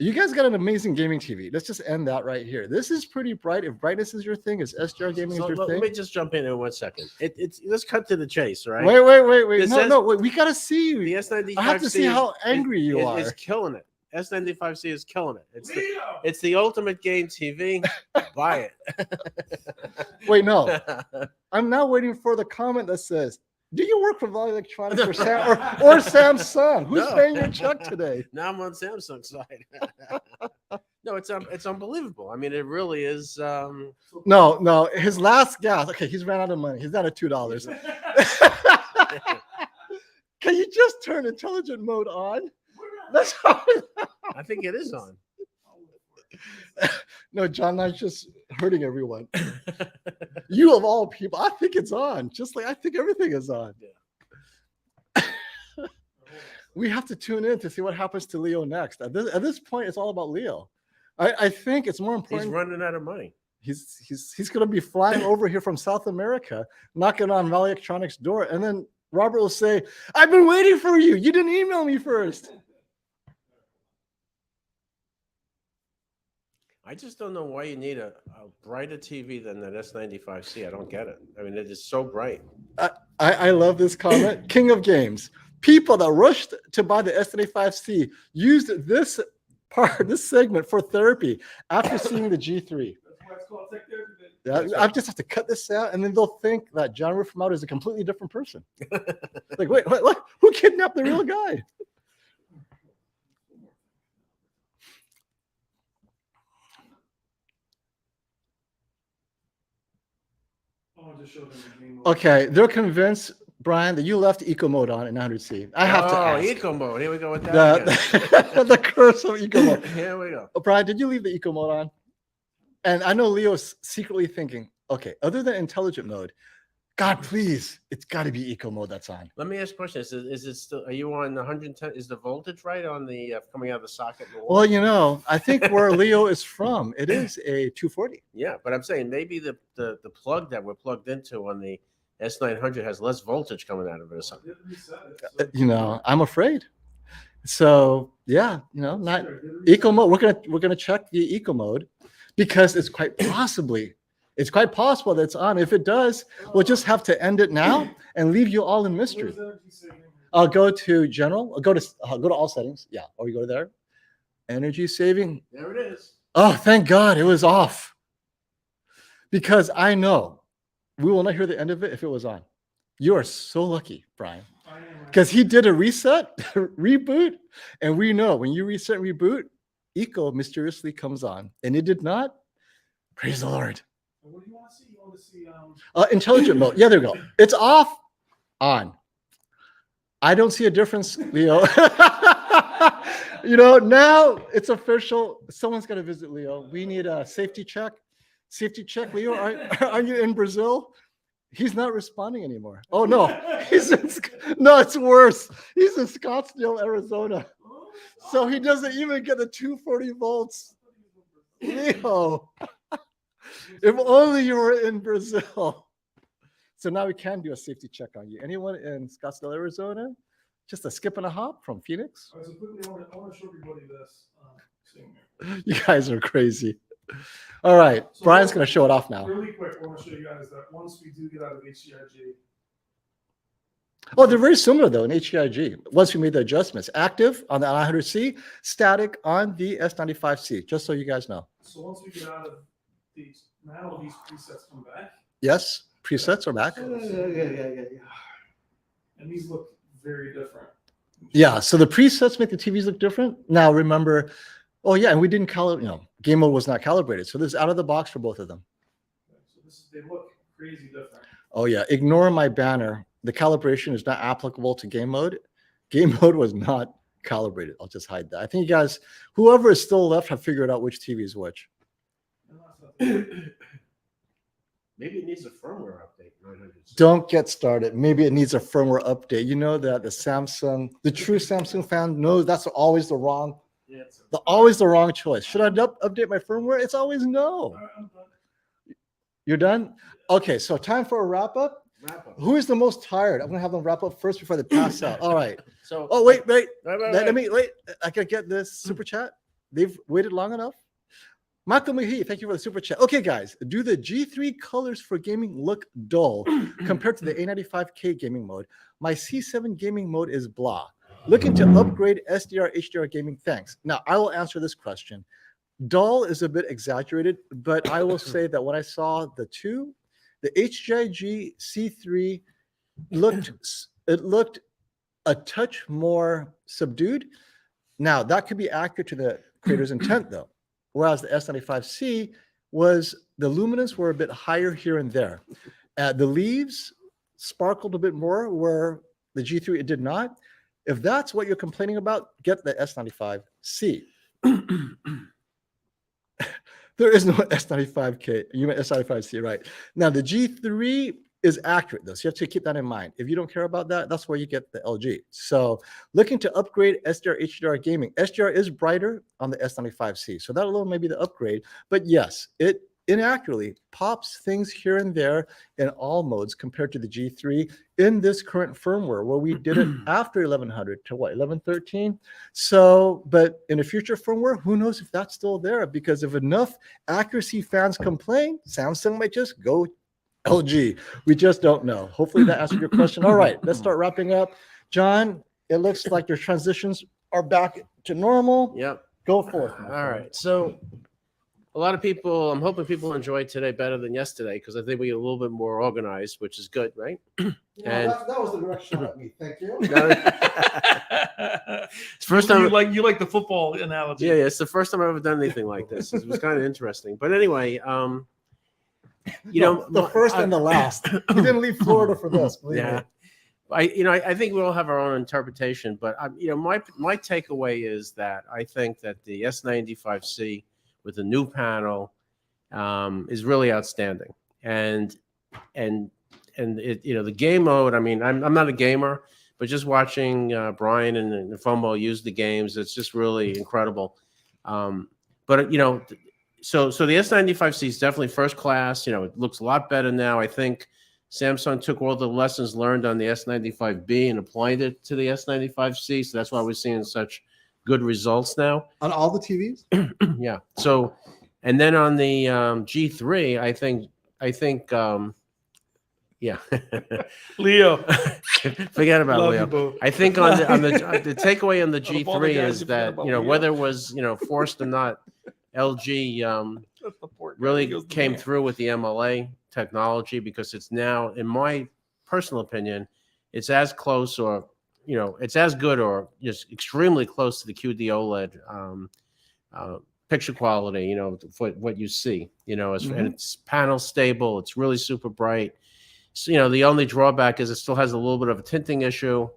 you guys got an amazing gaming TV. Let's just end that right here. This is pretty bright. If brightness is your thing, is SDR gaming So is your let thing? me just jump in 1 second. Let's cut to the chase, right? Wait. It No, says- no, wait. We got to see The you. S95C I have to see how angry you are. is killing it. S95C is killing it. Leo! It's the ultimate game TV. Buy Wait, no. it. I'm now waiting for the comment that says, do you work for Valley Electronics or Samsung? Who's No. paying your check today? Now I'm on Samsung side. No, it's unbelievable. I mean, it really is. No. His last gas. Okay, he's ran out of money. He's down at $2. Can you just turn intelligent mode on? That's how. I think it is on. No, John, that's just hurting everyone. You of all people, I think it's on. Just like I think everything is on. We have to tune in to see what happens to Leo next. At this point, it's all about Leo. I think it's more He's important. running out of money. He's going to be flying over here from South America, knocking on Valley Electronics' door, and then Robert will say, "I've been waiting for you. You didn't email me first." I just don't know why you need a brighter TV than that S95C. I don't get it. I mean, it is so bright. I love this comment. King of games. People that rushed to buy the S95C used this segment for therapy after seeing the G3. That's why it's called tech therapy. Yeah, I just have to cut this out, and then they'll think that John Ruffamoto is a completely different person. Like, wait, what? Who kidnapped the real guy? I'll just show them the game mode. Okay, they're convinced, Brian, that you left eco mode on in 900C. I have to ask. Eco mode. Here we go with that. again. The curse of eco mode. Here we go. Brian, did you leave the eco mode on? And I know Leo's secretly thinking, okay, other than intelligent mode, God, please, it's got to be eco mode that's on. Let me ask a question. Is it still, are you on 110? Is the voltage right on the coming out of the socket? In the wall? Well, you know, I think where Leo is from, it is a 240. Yeah, but I'm saying maybe the plug that we're plugged into on the S900 has less voltage coming out of it or something. You know, I'm afraid. So yeah, you know, not eco mode. We're gonna check the eco mode because it's quite possible that it's on. If it does, we'll just have to end it now and leave you all in mystery. I'll go to general. I'll go to all settings. Yeah, or you go there. Energy saving. There it is. Oh, thank God it was off. Because I know we will not hear the end of it if it was on. You are so lucky, Brian. Because he did a reset, reboot, and we know when you reset and reboot, eco mysteriously comes on. And it did not. Praise the Lord. What do you want to see? You want to see Intelligent mode. Yeah, there we go. It's off, on. I don't see a difference, Leo. You know, now it's official. Someone's got to visit Leo. We need a safety check. Safety check, Leo. Are you in Brazil? He's not responding anymore. Oh no, no, it's worse. He's in Scottsdale, Arizona. So he doesn't even get the 240 volts. Leo, if only you were in Brazil. So now we can do a safety check on you. Anyone in Scottsdale, Arizona? Just a skip and a hop from Phoenix? All right, so quickly, I want to show everybody this. You guys are crazy. All right, So Brian's going to show it off now. Really quick, I want to show you guys that once we do get out of HDRG. Oh, they're very similar though in HEIG. Once we made the adjustments, active on the 900C, static on the S95C, just so you guys know. So once we get out of these, now these presets come back. Yes, presets are back. And these look very different. Yeah, so the presets make the TVs look different. Now remember, oh yeah, and we didn't game mode was not calibrated. So this is out of the box for both of them. So they look crazy different. Oh yeah, ignore my banner. The calibration is not applicable to game mode. Game mode was not calibrated. I'll just hide that. I think you guys, whoever is still left, have figured out which TV is which. Maybe it needs a firmware update. 900. Don't get started. Maybe it needs a firmware update. You know that the true Samsung fan knows that's always the wrong, always the wrong choice. Should I update my firmware? It's always no. You're done? Okay, so time for a wrap up. Who is the most tired? I'm gonna have them wrap up first before they pass out. All right. So Oh wait. Right. Let me wait. I can get this super chat. They've waited long enough. Michael McHee, thank you for the super chat. Okay, guys, do the G3 colors for gaming look dull compared to the A95K gaming mode? My C7 gaming mode is blah. Looking to upgrade SDR, HDR gaming. Thanks. Now, I will answer this question. Dull is a bit exaggerated, but I will say that when I saw the HGIG C3 looked a touch more subdued. Now, that could be accurate to the creator's intent, though. Whereas the S95C the luminance were a bit higher here and there. The leaves sparkled a bit more where the G3, it did not. If that's what you're complaining about, get the S95C. There is no S95K. You meant S95C, right? Now, the G3 is accurate, though. So you have to keep that in mind. If you don't care about that, that's where you get the LG. So looking to upgrade SDR, HDR gaming. SDR is brighter on the S95C. So that alone may be the upgrade. But yes, it inaccurately pops things here and there in all modes compared to the G3 in this current firmware where we did it after 1100 to 1113. So, but in a future firmware, who knows if that's still there? Because if enough accuracy fans complain, Samsung might just go LG. We just don't know. Hopefully that answered your question. All right, let's start wrapping up. John, it looks like your transitions are back to normal. Yep. Go forth. All right. So a lot of people, I'm hoping people enjoyed today better than yesterday because I think we get a little bit more organized, which is good, right? Yeah, that was the direction at me. Thank you. It's first time. You like the football analogy. Yeah, it's the first time I've ever done anything like this. It was kind of interesting. But anyway, the first and the last. You didn't leave Florida for this. Yeah. I think we all have our own interpretation, but my takeaway is that I think that the S95C with the new panel is really outstanding, and it, the game mode. I mean, I'm not a gamer, but just watching Brian and FOMO use the games, it's just really incredible. But so the S95C is definitely first class. It looks a lot better now. I think Samsung took all the lessons learned on the S95B and applied it to the S95C. So that's why we're seeing such good results now. On all the TVs? Yeah. So, and then on the G3, I think, yeah. Leo, Forget about love Leo. you, boo. I think on the takeaway on the Out of all the G3 guys, is you forget that about Leo. whether it was forced or not, LG That's the poor guy. really He goes, came "Man." through with the MLA technology, because it's now, in my personal opinion, it's as close, or it's as good, or just extremely close to the QD OLED picture quality. For what you see. And it's panel stable. It's really super bright. So, the only drawback is it still has a little bit of a tinting issue,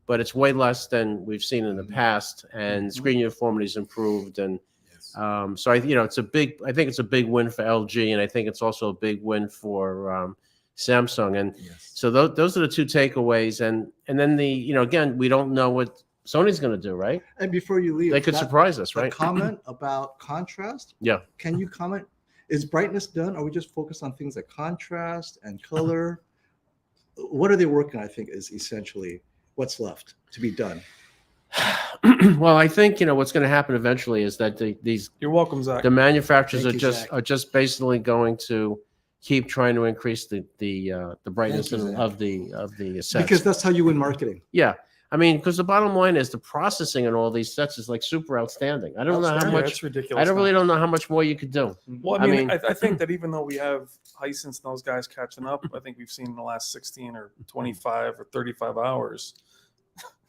but it's way less than we've seen in the past, and screen uniformity is improved. And so I think it's a big win for LG, and I think it's also a big win for Samsung. And so those are the two takeaways. And then again, we don't know what Sony's going to do, right? And before you leave, They could surprise us, the right? comment about contrast. Yeah. Can you comment? Is brightness done? Are we just focused on things like contrast and color? What are they working on? I think is essentially what's left to be done. Well, I think what's going to happen eventually is that these You're welcome, Zach. the manufacturers Thank you, Zach. are just basically going to keep trying to increase the brightness Thank you, of the sets. Because that's how you win marketing. Yeah, I mean, because the bottom line is the processing in all these sets is like super outstanding. I don't know how Yeah, much. it's ridiculous. I really now. don't know how much more you could do. Well, I I mean, mean- I think that even though we have Hisense and those guys catching up, I think we've seen in the last 16 or 25 or 35 hours,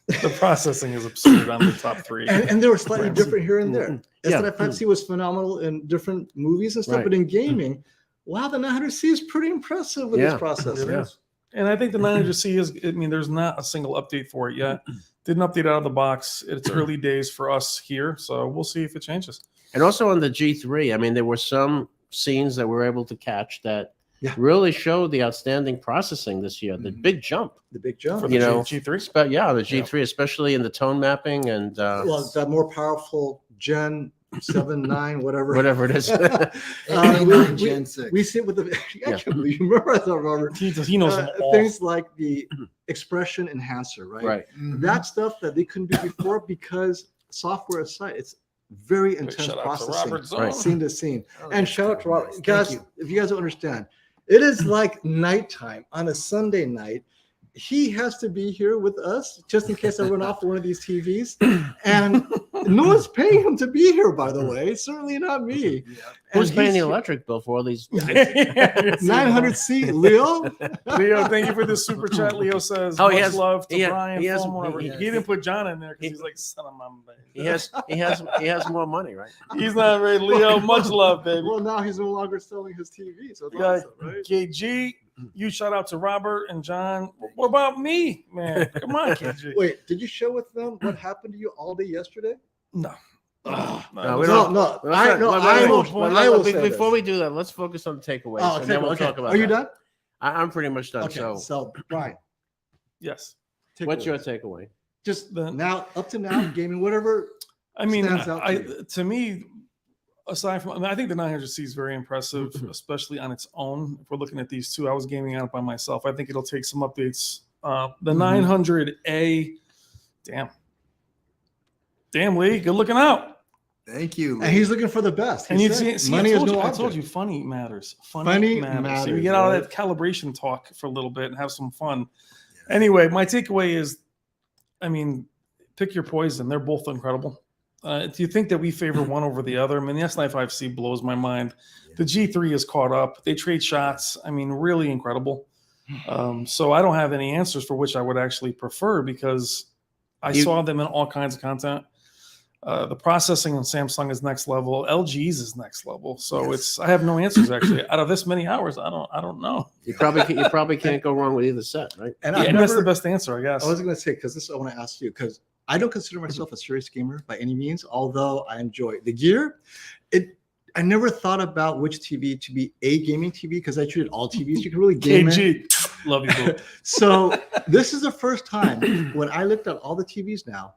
the processing is absurd on the top three. And they were slightly different here and there. Mm-hmm. Yeah. S95C was phenomenal in different movies and stuff, Right. but in gaming, wow, the 900C is pretty impressive with Yeah. this processor. It is. And I think the 900C is, I mean, there's not a single update for it yet. Didn't update out of the box. It's early days for us here. So we'll see if it changes. And also on the G3, I mean, there were some scenes that we were able to catch that Yeah. really showed the outstanding processing this year. The big jump. The big jump. For the G3. But yeah, the G3, especially in the tone mapping and Well, that more powerful Gen 7, 9, whatever. whatever it is. A9 Gen 6. We sit with the. I can't believe you remember that, Robert. He knows them all. Things like the expression enhancer, right? Right. That stuff that they couldn't do before because software aside, it's very intense Shout out to processing, Robert Zone. Right. scene to scene. Oh, And that's shout out to very Robert. nice. Thank Guys, you. if you guys don't understand, it is like nighttime on a Sunday night. He has to be here with us just in case I run off one of these TVs. And no one's paying him to be here, by the way. Certainly not me. Who's And paying the he's- electric bill for all these? 900C, Leo? Leo, thank you for the super chat. Leo says, Oh, he much has- love to he ha- Brian. he has- Fulmer." he- He didn't put John in there because he's like, son of my He has more money, right? He's not right, Leo. Much love, baby. Well, now he's no longer selling his TV. So it's Yeah. awesome, right? KG, you shout out to Robert and John. What about me, man? Come on, KG. Wait, did you share with them what happened to you all day yesterday? No. No, we No, don't- no, Let's I not- no, wait, I wait, will. wait, I will wait, say before this. we do that, let's focus on the takeaways, Oh, and then we'll okay. talk about Are you that. done? I'm pretty much done. Okay. So, So, Brian, Yes. what's your takeaways. takeaway? Just The- now, up to now, gaming, whatever. I mean, stands out to you? to me, aside from, I mean, I think the 900C is very impressive, especially on its own. If we're looking at these two, I was gaming out by myself. I think it'll take some updates. The 900A, damn, Lee, good looking out. Thank you. And he's looking for the best. He And you said, see, money I is told, no you, I object. told you, funny matters. Funny See, we matters, get out of right? that calibration talk for a little bit and have some fun. Anyway, my takeaway is, I mean, pick your poison. They're both incredible. Do you think that we favor one over the other? I mean, the S95C blows my mind. The G3 is caught up. They trade shots. I mean, really incredible. So I don't have any answers for which I would actually prefer because I saw them in all kinds of content. The processing on Samsung is next level. LG's is next level. So I have no answers actually. Out of this many hours, I don't know. You probably can't go wrong with either set, right? And Yeah, I've and that's the never, best answer, I guess. I was going to say, because this I want to ask you, because I don't consider myself a serious gamer by any means, although I enjoy the gear. I never thought about which TV to be a gaming TV because I treated all TVs you can really game in. KG, love you, boo. So this is the first time when I looked at all the TVs now.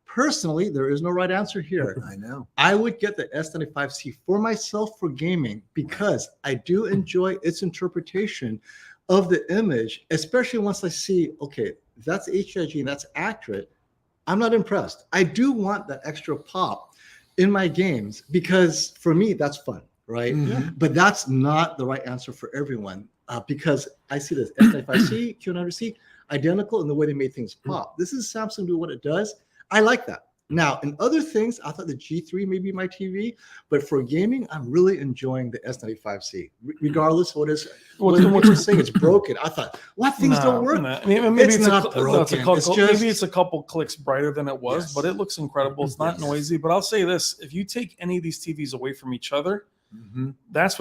Personally, there is no right answer here. I know. I would get the S95C for myself for gaming because I do enjoy its interpretation of the image, especially once I see, okay, that's HIG and that's accurate. I'm not impressed. I do want that extra pop in my games because for me, that's fun, right? Mhm. But that's not the right answer for everyone because I see this S95C, QN900C, identical in the way they made things pop. This is Samsung doing what it does. I like that. Now, in other things, I thought the G3 may be my TV, but for gaming, I'm really enjoying the S95C. Regardless of what is, what you're saying, it's broken. I thought, what things don't work? I mean, maybe It's not no, it's a broken. couple, It's just- maybe it's a couple clicks brighter than it was, Yes. but it looks incredible. It's not Yes. noisy. But I'll say this: if you take any of these TVs away from each other, Mhm. that's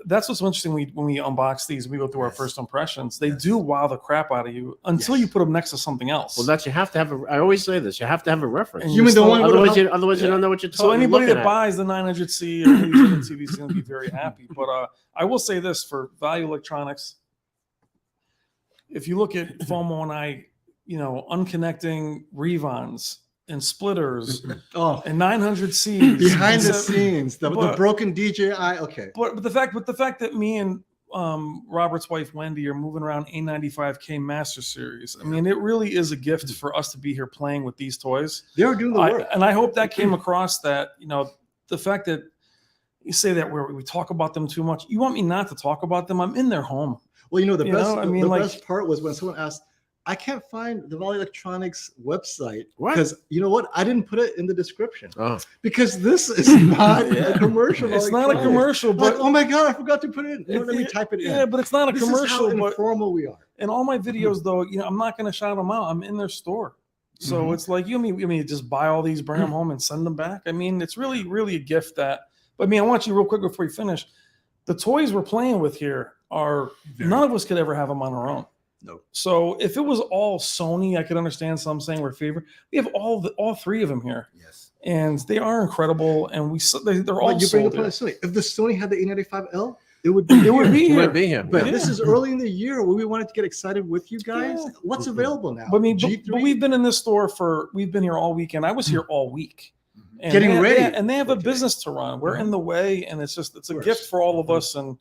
that's what's interesting when we unbox these. We go through our Yes. first impressions. They Yes. do wow the crap out of you until Yes. you put them next to something else. Well, that's you have to have a. I always say this: you have to have a reference. And You mean the still- one- Otherwise, you Yeah. don't know what you're talking. So anybody looking that at. buys the 900C or these other TVs is going to be very happy. But I will say this for Value Electronics: if you look at FOMO and I, unconnecting Revons and splitters Oh, and 900Cs behind the and so- scenes, the but- broken DJI. Okay. But the fact that me and Robert's wife Wendy are moving around A95K Master Series. I mean, it really is a gift for us to be here playing with these toys. They're doing the work. And I hope that came across that, the fact that you say that we talk about them too much. You want me not to talk about them? I'm in their home. Well, the You best, know, I the mean, like- best part was when someone asked, I can't find the Valley Electronics website What? because you know what? I didn't put it in the description Oh, because this is not Yeah. a commercial. It's not a electronics. commercial, Like, but oh my God, I forgot to put it in. Let me type it in. yeah, but it's not a This is commercial. how But informal we are. in all my videos, though, I'm not going to shout them out. I'm in their store. So Mhm. it's like, you mean just buy all these, bring them home and send them back? I mean, it's really, really a gift that, but I mean, I want you real quick before you finish. The toys we're playing with here are, none of us could ever have them on our own. No. So if it was all Sony, I could understand some saying we're favorite. We have all three of them here, Yes. and they are incredible. And they're all But you bring up sold here. Panasonic. If the Sony had the A95L, it would be It would be you here. might be here. But Yeah. this is early in the year where we wanted to get excited with you guys. Yeah. What's available now? But I mean, G3? but we've been in this store we've been here all weekend. I was here all week. And Getting they- ready. and they have a Okay. business to run. We're in the way, and it's a course. gift for all of us, and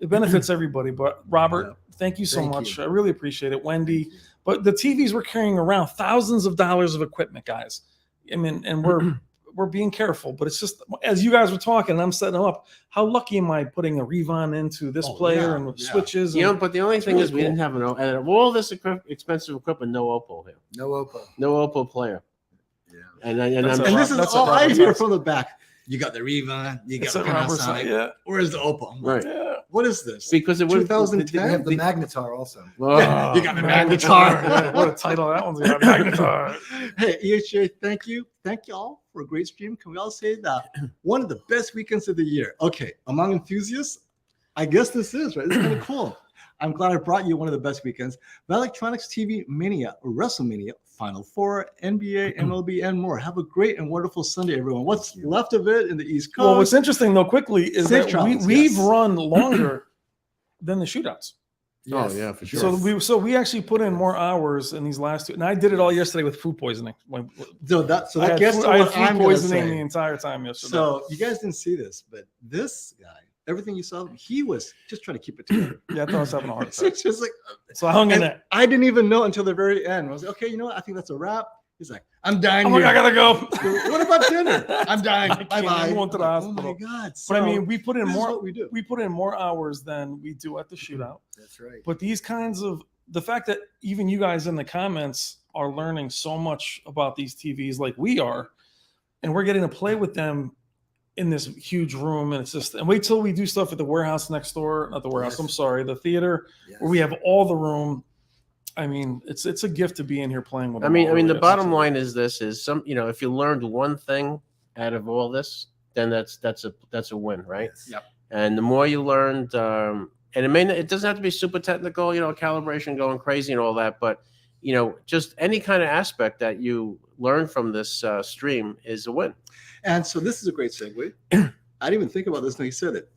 it benefits everybody. But Robert, thank you so Thank much. you. I really appreciate it. Wendy, but the TVs we're carrying around, thousands of dollars of equipment, guys. I mean, and we're being careful, but it's just as you guys were talking, and I'm setting them up. How lucky am I putting a Revon into this Oh, player yeah, and yeah. switches? But the only thing really is we cool. didn't have out of all this expensive equipment, no Oppo here, No Oppo. no Oppo player, Yeah. and That's I'm a And Rob- this is that's all what I Robert hear says. from the back. You got the Revon, you got That's what Robert said. Panasonic. Yeah, Where's the Oppo? I'm like, right yeah. What is this? because it would 2010? They have the Magnetar also. Well, You got the Magnetar. Magnetar. What a title that one's got. Magnetar. Hey, EHA, thank you. Thank you all for a great stream. Can we all say that one of the best weekends of the year? Okay, among enthusiasts, I guess this is, right? This is kind of cool. I'm glad I brought you one of the best weekends. The Electronics TV Mania, WrestleMania, Final Four, NBA, MLB, and more. Have a great and wonderful Sunday, everyone. What's left of it in the East Coast? Well, what's interesting though, quickly, is Safe that travels, we've yes. run longer than the shootouts. oh yeah, for sure. So we actually put in more hours in these last two. And I did it all yesterday with food poisoning. So that I had gets food, to I had what food I'm going to poisoning the say. entire time yesterday. So you guys didn't see this, but this guy, everything you saw, he was just trying to keep it together. yeah, I thought I was having a heart It's attack. just like, So I hung in and there. I didn't even know until the very end. I was like, okay, you know what? I think that's a wrap. He's like, I'm dying. I'm like, here. I gotta go. What about dinner? I'm dying. I can't. Bye bye. I'm going to the Oh hospital. my God. But I So, mean, we put in this is more. what we do. We put in more hours than we do at the shootout. That's right. But these kinds of the fact that even you guys in the comments are learning so much about these TVs like we are, and we're getting to play with them in this huge room, and it's just and wait till we do stuff at the warehouse next door, not the warehouse. Yes. I'm sorry, the theater Yes. where we have all the room. I mean, it's a gift to be in here playing with. I them mean, all, the really is. bottom line is this: is if you learned one thing out of all this, then that's a win, right? Yes. Yep. And the more you learned, and it doesn't have to be super technical, calibration going crazy and all that, but just any kind of aspect that you learn from this stream is a win. And so this is a great segue. I didn't even think about this when he said it.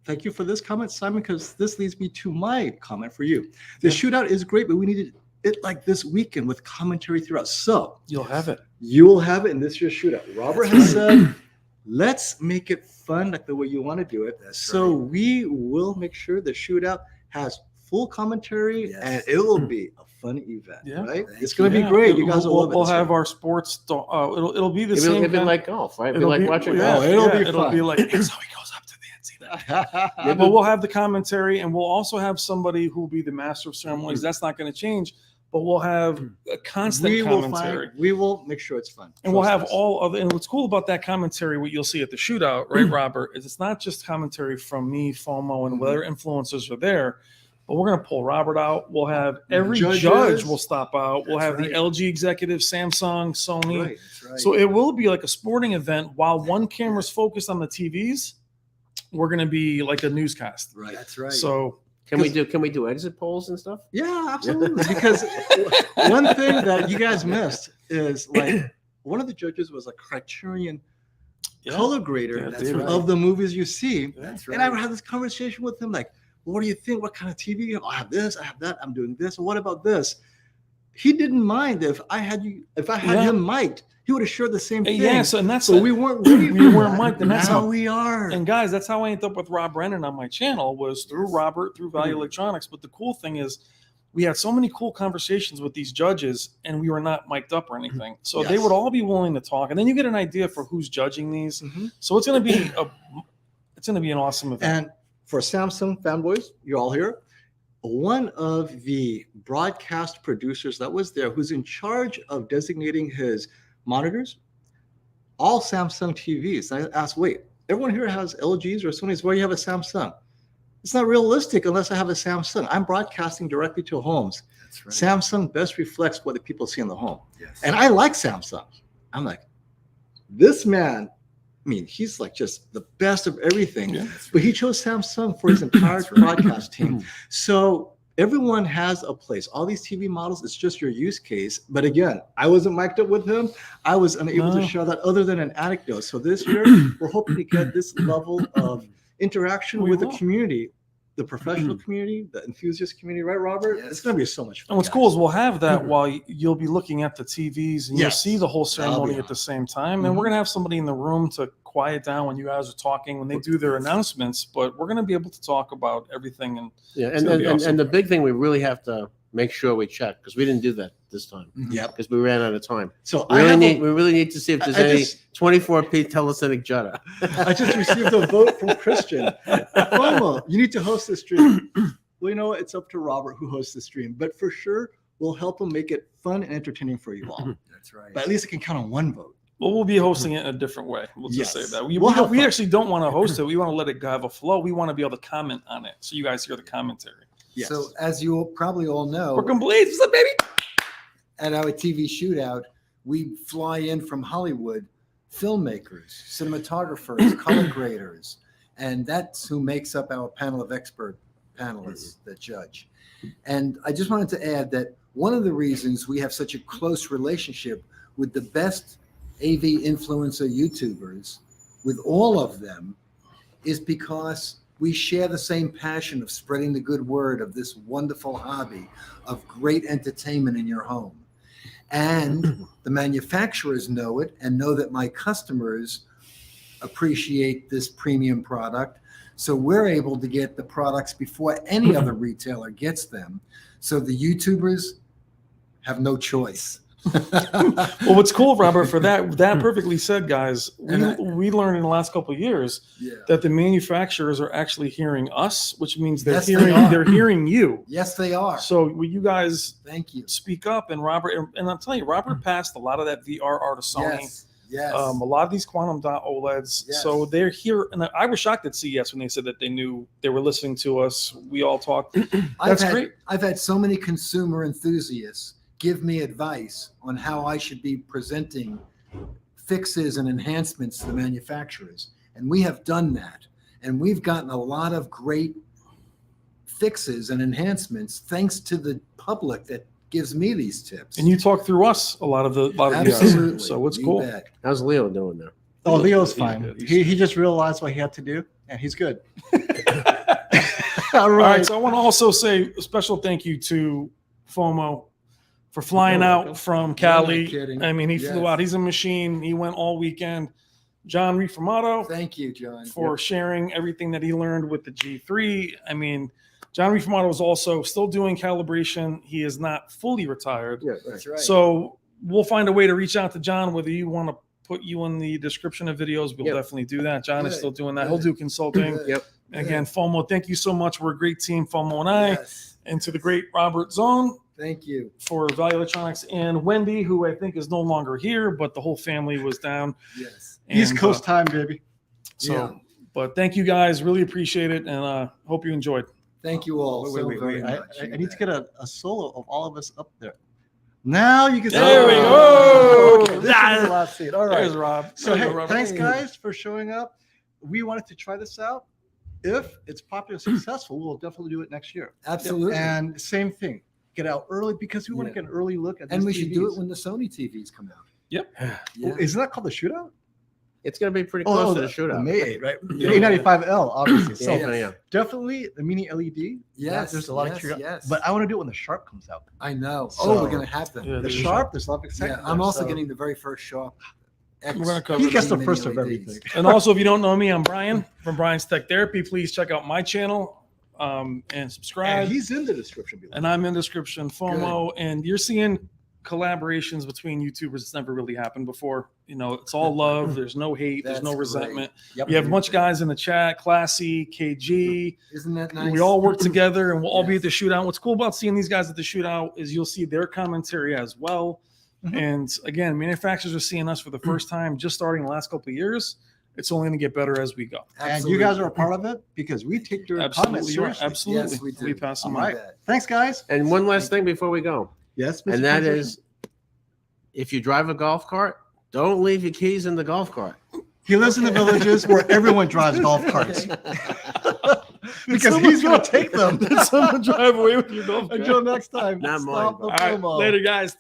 Thank you for this comment, Simon, because this leads me to my comment for you. The shootout is great, but we needed it like this weekend with commentary throughout. So You'll have it. you will have it in this year's shootout. Robert has said, let's make it fun like the way you want to do it. So we will make sure the shootout has full commentary and it will be a fun event, right? It's going to be great. You guys will love it. We'll have our sports. It'll be the same. It'll be like golf, right? It'll be like watching yeah, golf. It'll be like it's how he goes up to the end. See that? But we'll have the commentary, and we'll also have somebody who will be the master of ceremonies. That's not going to change. But we'll have a constant commentary. We will make sure it's fun. And we'll have all other, and what's cool about that commentary, what you'll see at the shootout, right, Robert, is it's not just commentary from me, FOMO, and whether influencers are there, but we're going to pull Robert out. We'll have every judge will stop out. We'll have the LG executive, Samsung, Sony. So it will be like a sporting event while one camera's focused on the TVs. We're going to be like a newscast. Right. That's right. So Can we do exit polls and stuff? Yeah, absolutely. Because one thing that you guys missed is like one of the judges was a Criterion color grader of the movies you see. That's right. And I had this conversation with him like, well, what do you think? What kind of TV? Oh, I have this, I have that, I'm doing this. What about this? He didn't mind if I had him mic'd, he would have shared the same thing. Yeah, so, and that's we weren't ready. We weren't mic'd, and that's how how we are. And guys, that's how I ended up with Rob Brennan on my channel, was through Robert, through Value Electronics. But the cool thing is we had so many cool conversations with these judges, and we were not mic'd up or anything. So they would all be willing to talk. And then you get an idea for who's judging these. So it's gonna be an awesome event. And for Samsung fanboys, you're all here. One of the broadcast producers that was there, who's in charge of designating his monitors, all Samsung TVs. I asked, wait, everyone here has LGs or Sony's, where you have a Samsung? It's not realistic unless I have a Samsung. I'm broadcasting directly to homes. That's right. Samsung best reflects what the people see in the home. Yes. And I like Samsung. I'm like, this man, I mean, he's like just the best of everything. But he chose Samsung for his entire broadcast team. So everyone has a place. All these TV models, it's just your use case. But again, I wasn't mic'd up with him. I was unable to share that other than an anecdote. So this year, we're hoping to get this level of interaction with the community, the professional community, the enthusiast community, right, Robert? It's going to be so much fun. And what's cool is we'll have that while you'll be looking at the TVs and you'll see the whole ceremony at the same time. And we're going to have somebody in the room to quiet down when you guys are talking, when they do their announcements, but we're going to be able to talk about everything. And and the big thing we really have to make sure we check, because we didn't do that this time. Because we ran out of time. So we really need to see if there's any 24p telecinic jutta. I just received a vote from Christian. Mama, you need to host the stream. Well, you know what? It's up to Robert who hosts the stream, but for sure, we'll help him make it fun and entertaining for you all. That's right. But at least it can count on one vote. Well, we'll be hosting it in a different way. We'll just say that. We actually don't want to host it. We want to let it have a flow. We want to be able to comment on it, so you guys hear the commentary. Yes. So as you probably all know, we're complete. What's up, baby? At our TV shootout, we fly in from Hollywood filmmakers, cinematographers, color graders, and that's who makes up our panel of expert panelists that judge. And I just wanted to add that one of the reasons we have such a close relationship with the best AV influencer YouTubers, with all of them, is because we share the same passion of spreading the good word of this wonderful hobby of great entertainment in your home. And the manufacturers know it and know that my customers appreciate this premium product. So we're able to get the products before any other retailer gets them. So the YouTubers have no choice. Well, what's cool, Robert, for that perfectly said, guys, we learned in the last couple of years that the manufacturers are actually hearing us, which means they're hearing you. Yes, they are. So will you guys thank you speak up? And Robert, and I'll tell you, Robert passed a lot of that VR art of Sony. Yes. A lot of these quantum dot OLEDs. Yes. So they're here, and I was shocked at CES when they said that they knew they were listening to us. We all talked. That's great. I've had so many consumer enthusiasts give me advice on how I should be presenting fixes and enhancements to the manufacturers. And we have done that. And we've gotten a lot of great fixes and enhancements thanks to the public that gives me these tips. And you talk through us a lot of the Absolutely. So it's You cool. bet. How's Leo doing there? Oh, Leo's He's fine. good. He's He just realized what he had to do, and he's good. All All right. right, so I want to also say a special thank you to FOMO for flying You're out welcome. from You're not Cali. kidding. I mean, he flew Yes. out. He's a machine. He went all weekend. John Riformato Thank you, John. for sharing everything that he learned with the G3. I mean, John Riformato is also still doing calibration. He is not fully retired. Yeah, That's right. So we'll find a way to reach out to John, whether you want to put you in the description of videos, we'll Yep. definitely do that. John is Good, still doing that. good. He'll do consulting. Good. Yep. And again, FOMO, thank you so much. We're a great team, FOMO and I, Yes. and to the great Robert Zone Thank you. for Value Electronics, and Wendy, who I think is no longer here, but the whole family was down. Yes. East And, Coast time, baby. So, Yeah. but thank you guys. Really appreciate it. And hope you enjoyed. Thank you all so very I, much. I need to get a solo of all of us up there. Now you can see. There we go. Okay, this is the last scene. All right. There's Rob. So There you hey, go, Robert. thanks guys for showing up. We wanted to try this out. If it's popular and successful, we'll definitely do it next year. Absolutely. And same thing, get out early because we want to Yeah. get an early look at. And these we should do TVs. it when the Sony TVs come out. Yep. Yeah. Isn't that called the shootout? It's going to be pretty close to the shootout. May 8, right? Yeah. The A95L, obviously. So Yeah, yeah. definitely the mini LED. Yes. There's a lot yes, of curiosity. yes. But I want to do it when the Sharp comes out. I know. So- Oh, we're gonna have them. Yeah, The there's Sharp, there's a lot of Yeah, excitement. I'm there, also so- getting the very first Sharp. X. We're gonna cover He gets the mini first of LEDs. everything. And also, if you don't know me, I'm Brian from Brian's Tech Therapy. Please check out my channel and subscribe. And he's in the description below. And I'm in description, FOMO. And you're seeing collaborations between YouTubers. It's never really happened before. You know, it's all love. There's no hate. There's no That's resentment. Yep. We have a bunch of guys in the chat, Classy, KG. Isn't that nice? We all work together and we'll all be Yes. at the shootout. What's cool about seeing these guys at the shootout is you'll see their commentary as well. Mhm. And again, manufacturers are seeing us for the first time, just starting the last couple of years. It's only going to get better as we go. And you guys are a part of it because we take your comments Absolutely, you are. seriously. Absolutely. Yes, we do. We pass them All on. right. Thanks, guys. And one last thing before we go, Yes, Mr. and that Transition? is, if you drive a golf cart, don't leave your keys in the golf cart. He lives in the villages where everyone drives golf carts because someone he's going to take them. Did someone drive away with your golf cart? Until next time. Not mine, stop the but- All right, promo. later, guys.